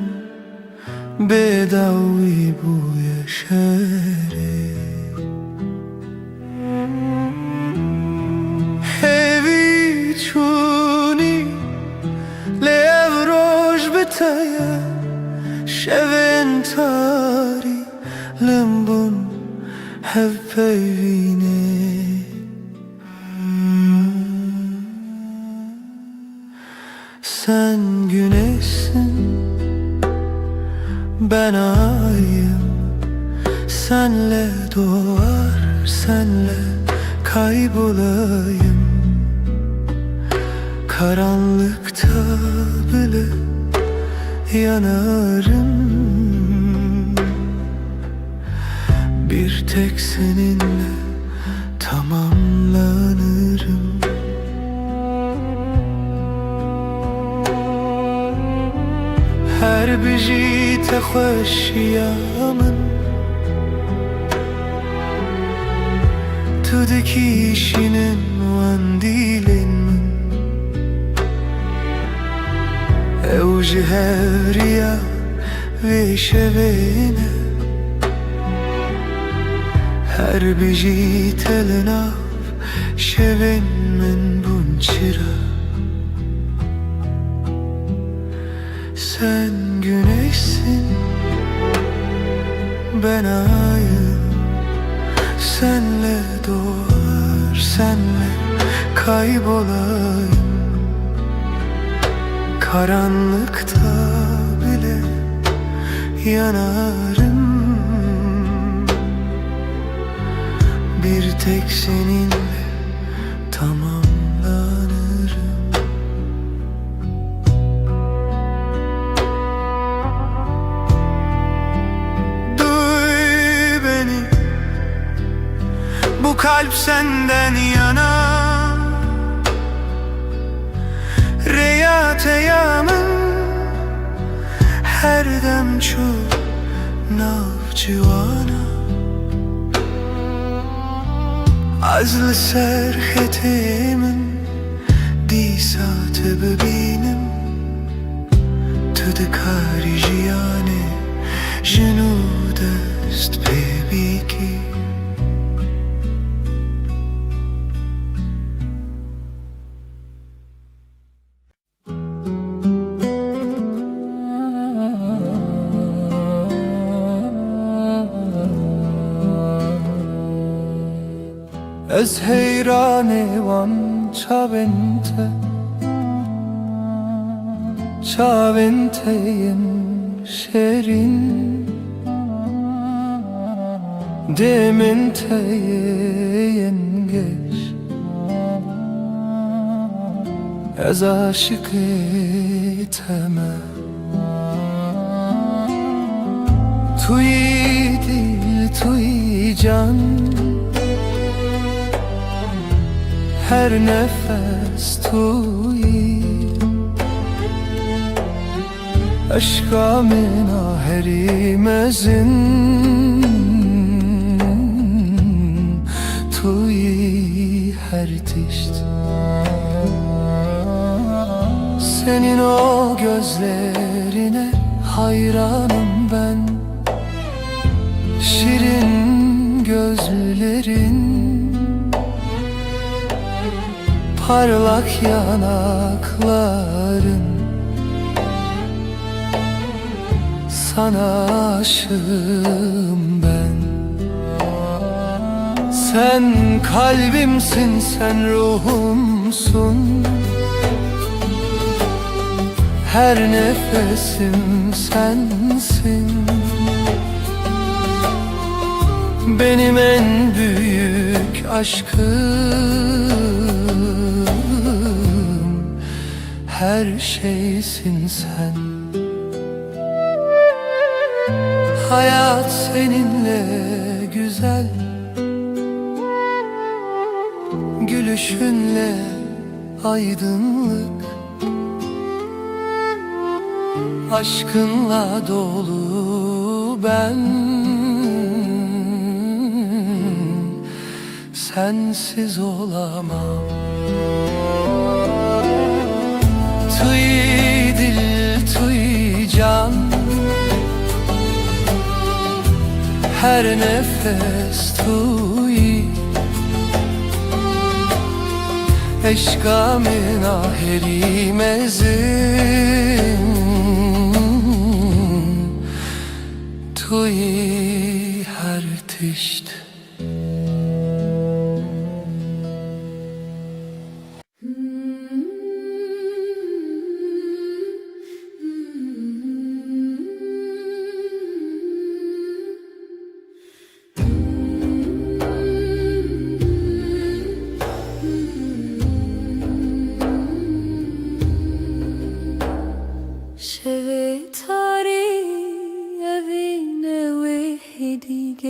bedawi bu yaşere Hevi çuni levroj betaya Şeven tari limbun hev peyvine Sen güneşsin, ben ayım Senle doğar, senle kaybolayım Karanlıkta bile yanarım Bir tek seninle tamamlanırım Her biji te xoşiyamın Tu dikişinin wan dilin min Ew ji hevriya ve şevene Her biji telinav şevin min bunçira Sen güneşsin, ben ayım Senle doğar, senle kaybolayım Karanlıkta bile yanarım Bir tek seninle tamamlanırım Bu kalp senden yana Reyateyamın Her dem çu navcivana Azlı serhetimin Disate bebinim Tudikari jiyane Jinudest bebiki Ez heyrane van çaventeyim şerin Dementeyen geç از عاشق تمه توی دل توی جان her nefes توی aşka mina herimezin توی her tişt senin o gözlerine hayranım ben şirin gözlerin parlak yanakların sana aşığım ben sen kalbimsin sen ruhumsun her nefesim sensin benim en büyük aşkım her şeysin sen hayat seninle güzel gülüşünle aydınlık aşkınla dolu ben sensiz olamam Tuy dil tuy can her nefes tuy eşka min aherimezin tuy her tişt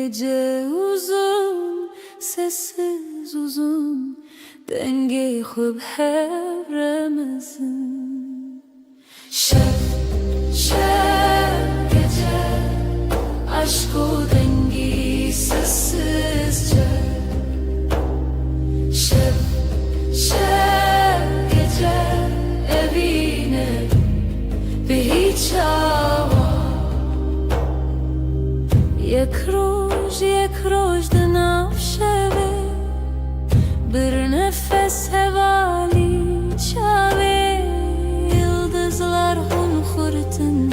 Gece uzun, sessiz uzun Dengi khub hevremizin Şeb, şeb gece Aşk o dengi sessizce Şeb, şeb gece Evine bir hiç hava یک روز دناف شوه bir nefes hevali çave Yıldızlar hun kurtun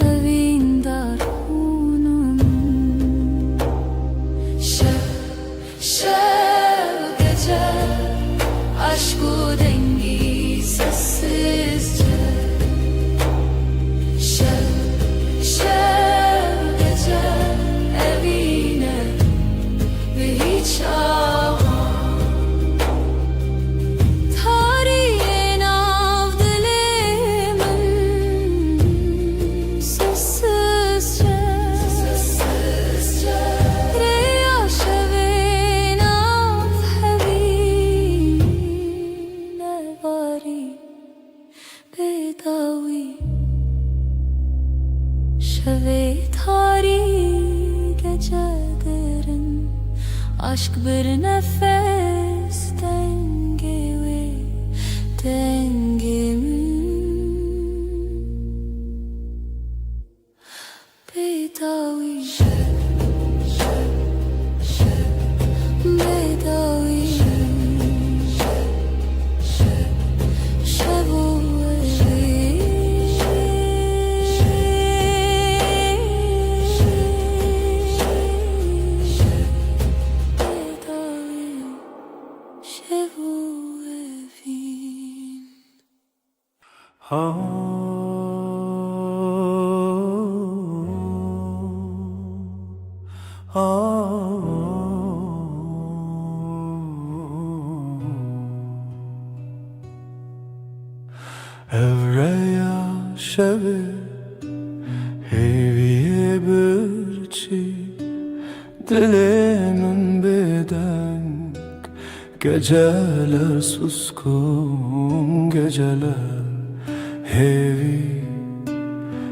evin dar hunum Şev gece aşku dengi sessizce Şev evine ve hiç tarihin av dilimin sessizce Riyaş evin av hevine vari bedavi Şevi tarih gecelerin Aşk bir nefes denge ve dengemin Bedavi Bedavi Şevu شبه هیویه برچی dilimin bedenk geceler suskun geceler hevi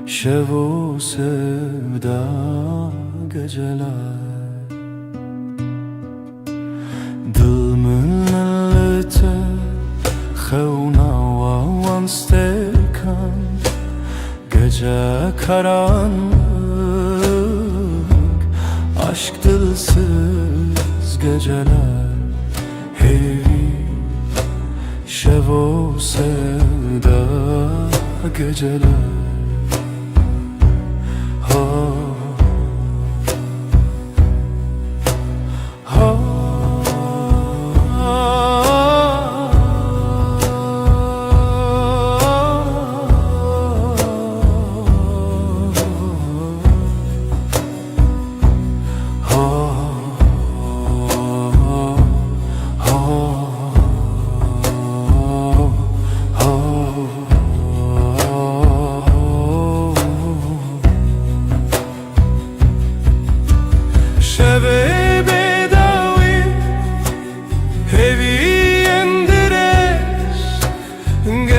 şevo sevda geceler dılmın lete khevna van stekan gece karanlık aşk dilsiz geceler hevi şevo sevda geceler ha ha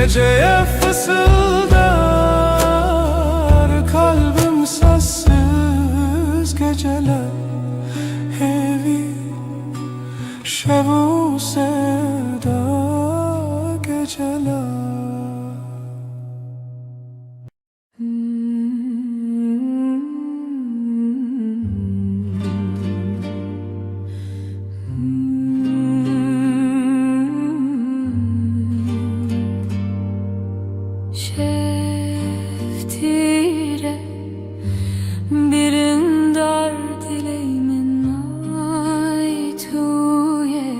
Geceye fısıldar kalbim sessiz geceler hevi şevu sevda geceler Şeftire birin dar dileğimin ay tuye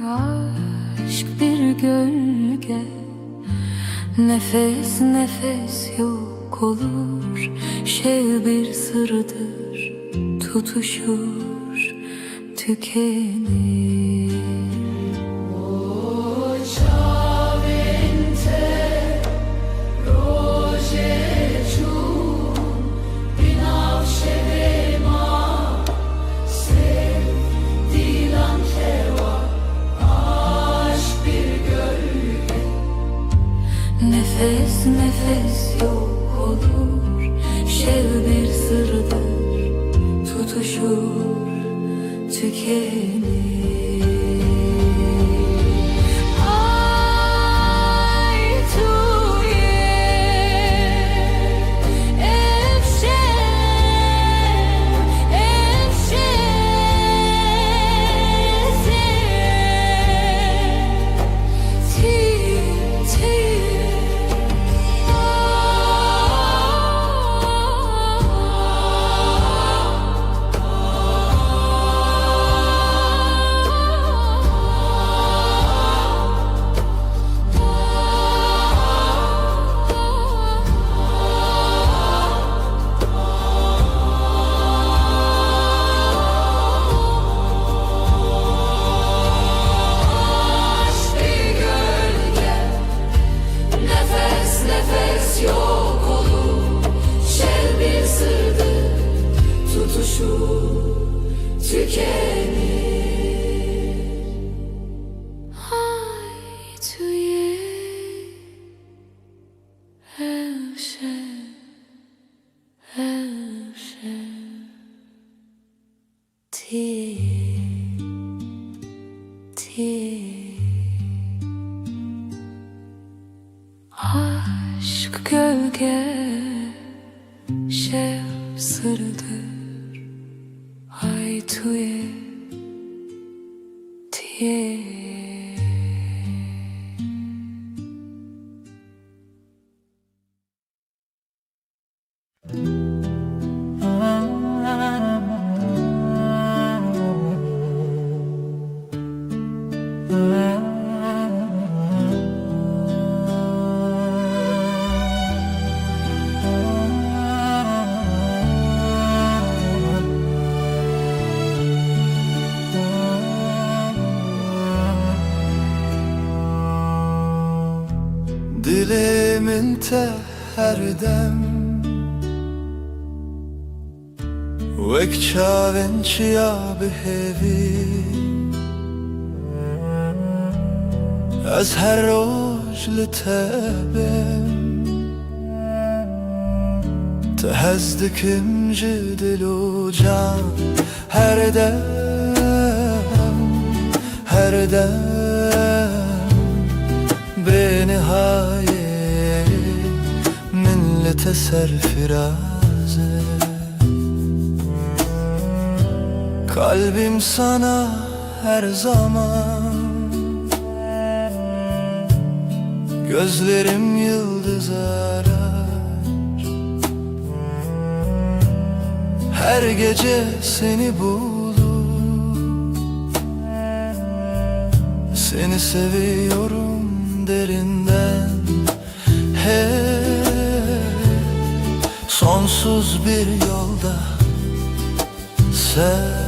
aşk bir gölge nefes nefes yok olur şey bir sırdır tutuşur tükenir. Nefes nefes yok olur şev bir sırdır tutuşur tükenir. Aşk gölge şev sırdır ay tuye tiye. انت هردم وك چاون چیا بهوی از هر روز لتبم تهزدكم جدل وجان هر دم بنهاية من لتسر فرازه Kalbim sana her zaman, gözlerim yıldız arar. Her gece seni bulur, seni seviyorum derinden. Hep sonsuz bir yolda sen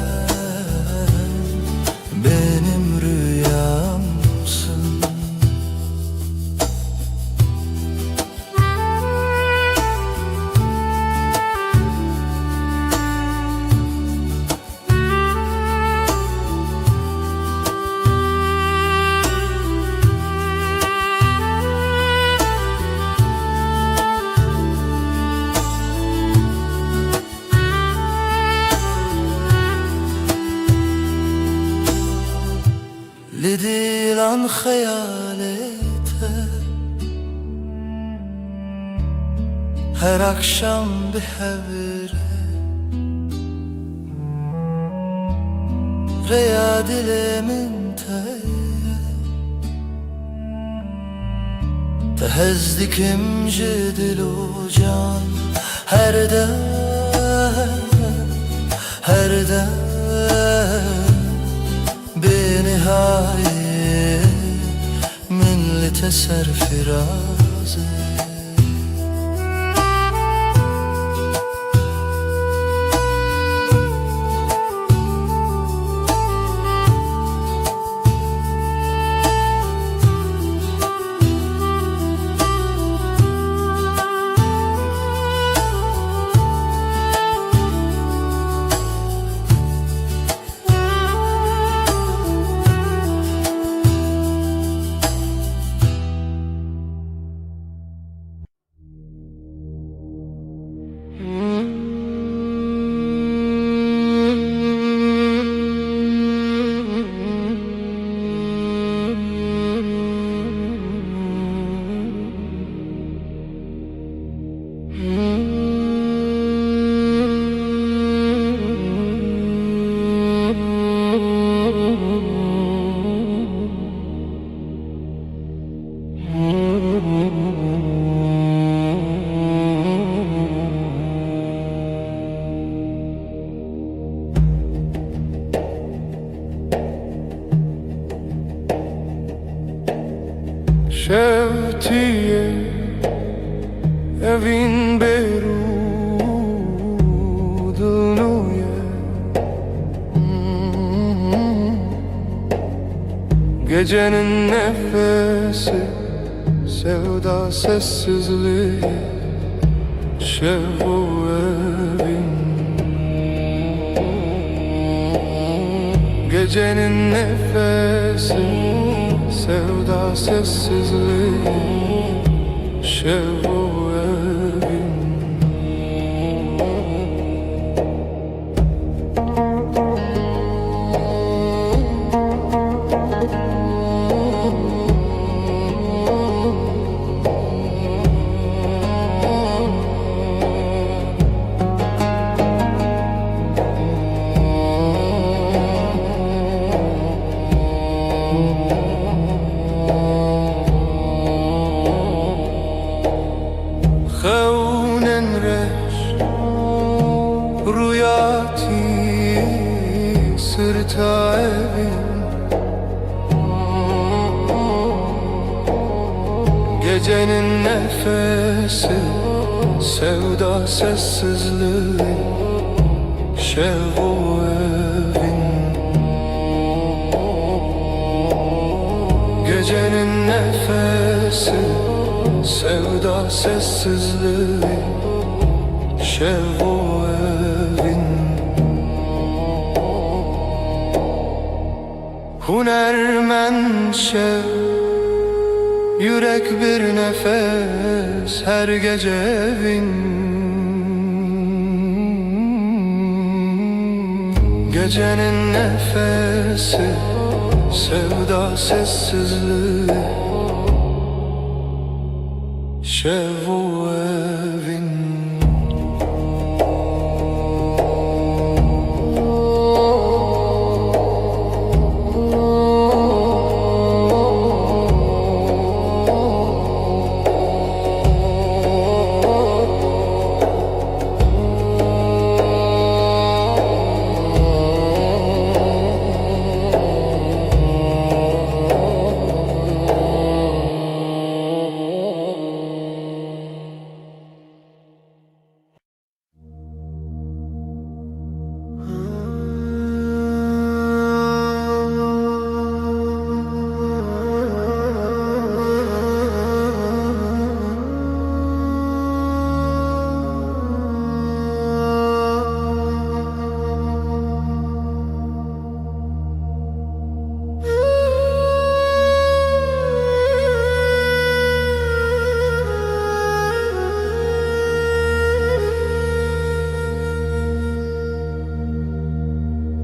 benim rüyamsın. لدي عن خيالته her akşam bir havre Reya dilimin تهزدكم جدل وجان her dem بنهاية من لتسر فرازه Şevtiye evin berudluye Gecenin nefesi sevda sessizliği Şevu evin Gecenin nefesi sevda sessizliği Şevu evin خونن رش رویاتی sırta evin Gecenin nefesi sevda sessizliği Şevu evin Gecenin nefesi sevda sessizliği, şev o evin. Hunermen şev, yürek bir nefes her gece evin. Gecenin nefesi, sevda sessizliği, şev o evin.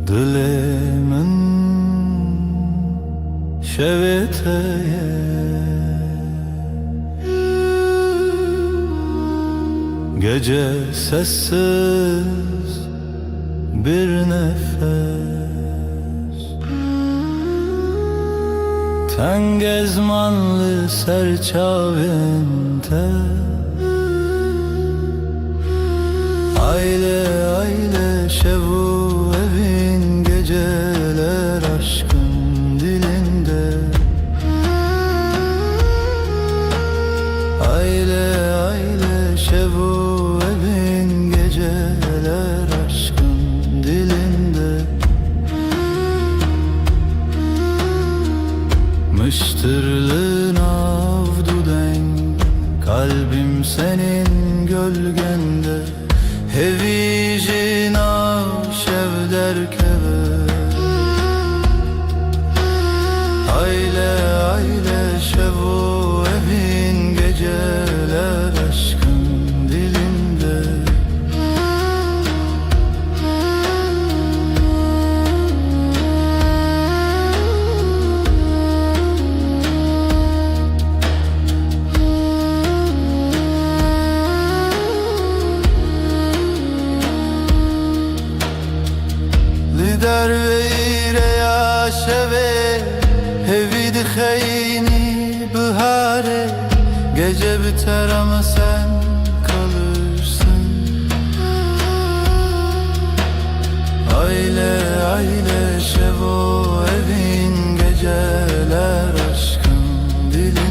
Dilemin şeveteye gece sessiz bir nefes, ten gezmanlı serçavente, aile aile şevu evin, geceler aşkın dilinde. Aile aile şevu evin, geceler aşkın dilinde. Mıştırlığın avdu den, kalbim senin gölgende. Hevicin şev derkeve, aile aile şev o evin, geceler aşkın dilinde. Lider veyre ya şeve, hevid kheyni bihare. Gece biter ama sen kalırsın. Aile aile şev o evin, geceler aşkın dilinde.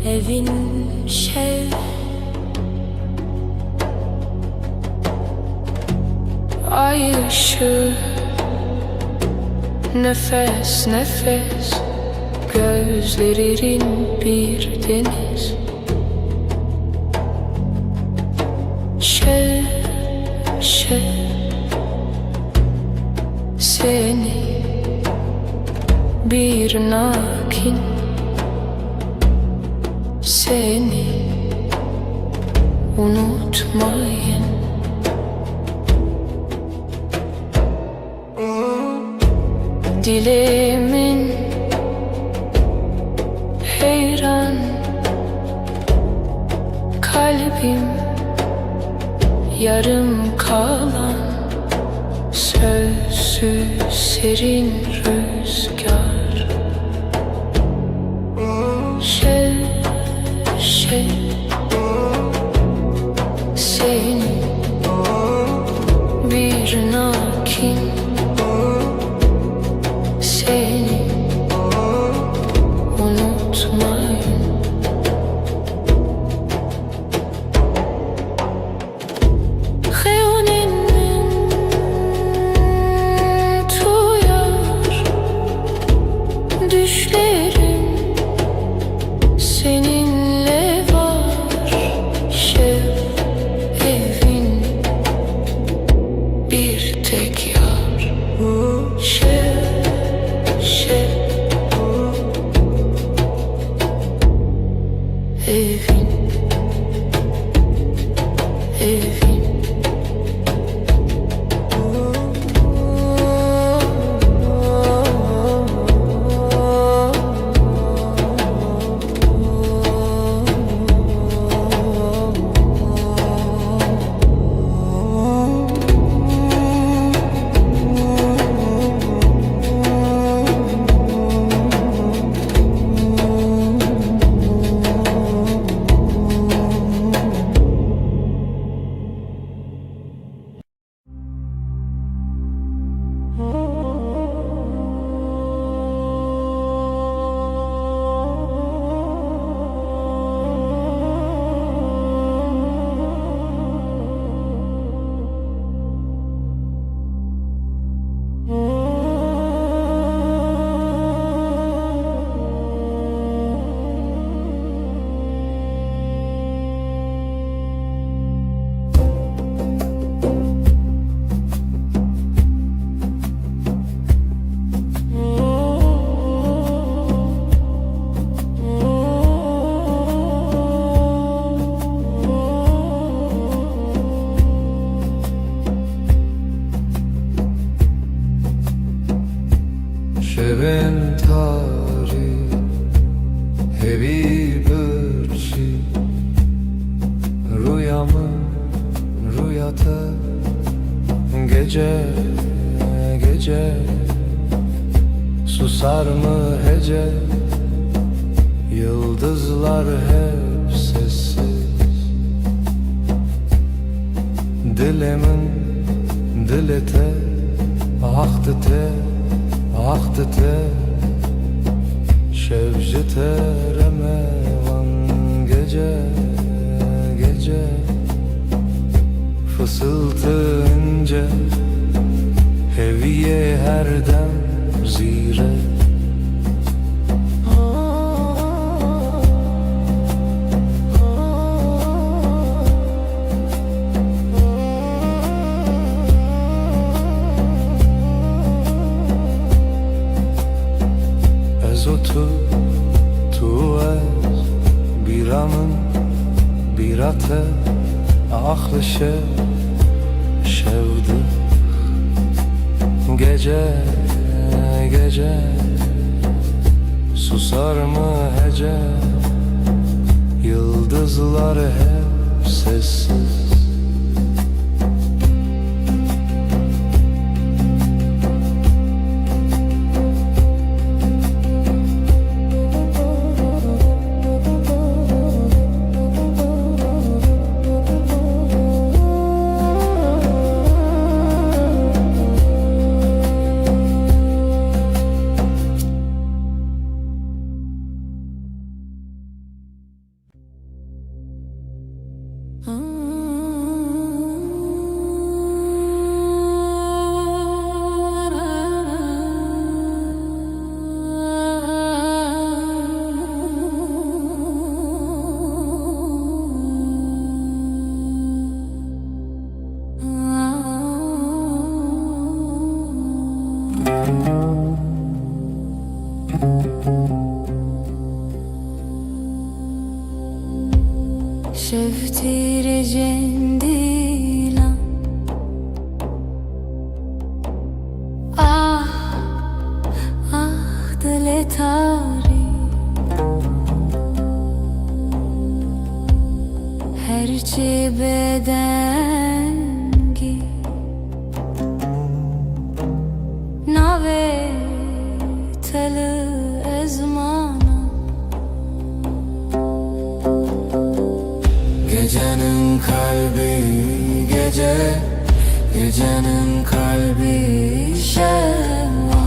Evin şev, ay ışığı, nefes nefes, gözlerin bir deniz. Şev şev, seni bir nakin seni unutmayın. Dilimin heyran, kalbim yarım kalan, sözsüz serin rüzgar. Seni bir nakin seni unutmayın. Xeyoninin tuyar düşlerim seninle var. Evin bir tek yar. Evin, evin. شبن تاری hevi birçi rüyamı rüyata gece gece susar mı hece yıldızlar hep sessiz dilimin dilete ahtı te şevci teremevan gece gece fısıltı ince heviye her dem zire Tu ez biramın birate ahlı şevdi gece gece susar mı hece yıldızlar hep sessiz بتاری هرچی بدنگی ناوی تل ezmanı Gecenin kalbi gece, gecenin kalbi şeva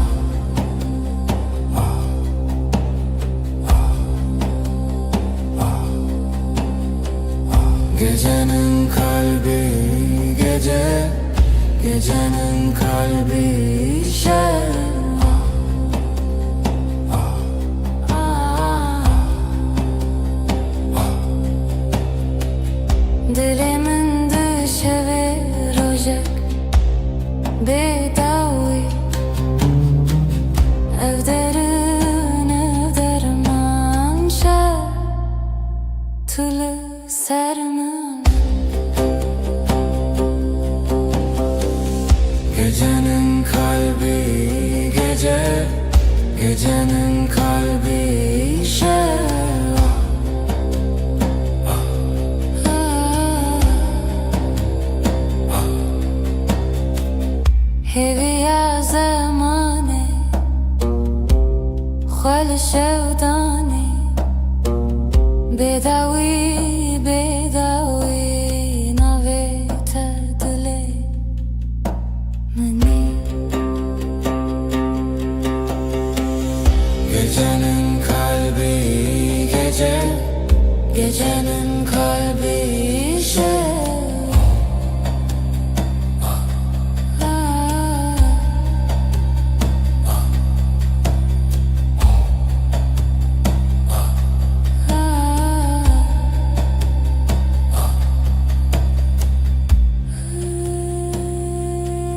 Gecenin kalbi gece, gecenin kalbi şeva Dilimin dışarı rojak bedavi evderin evderman şer tülü sermin Gecenin kalbi gece, gecenin kalbi şeva هوية زماني خال شوداني بداوي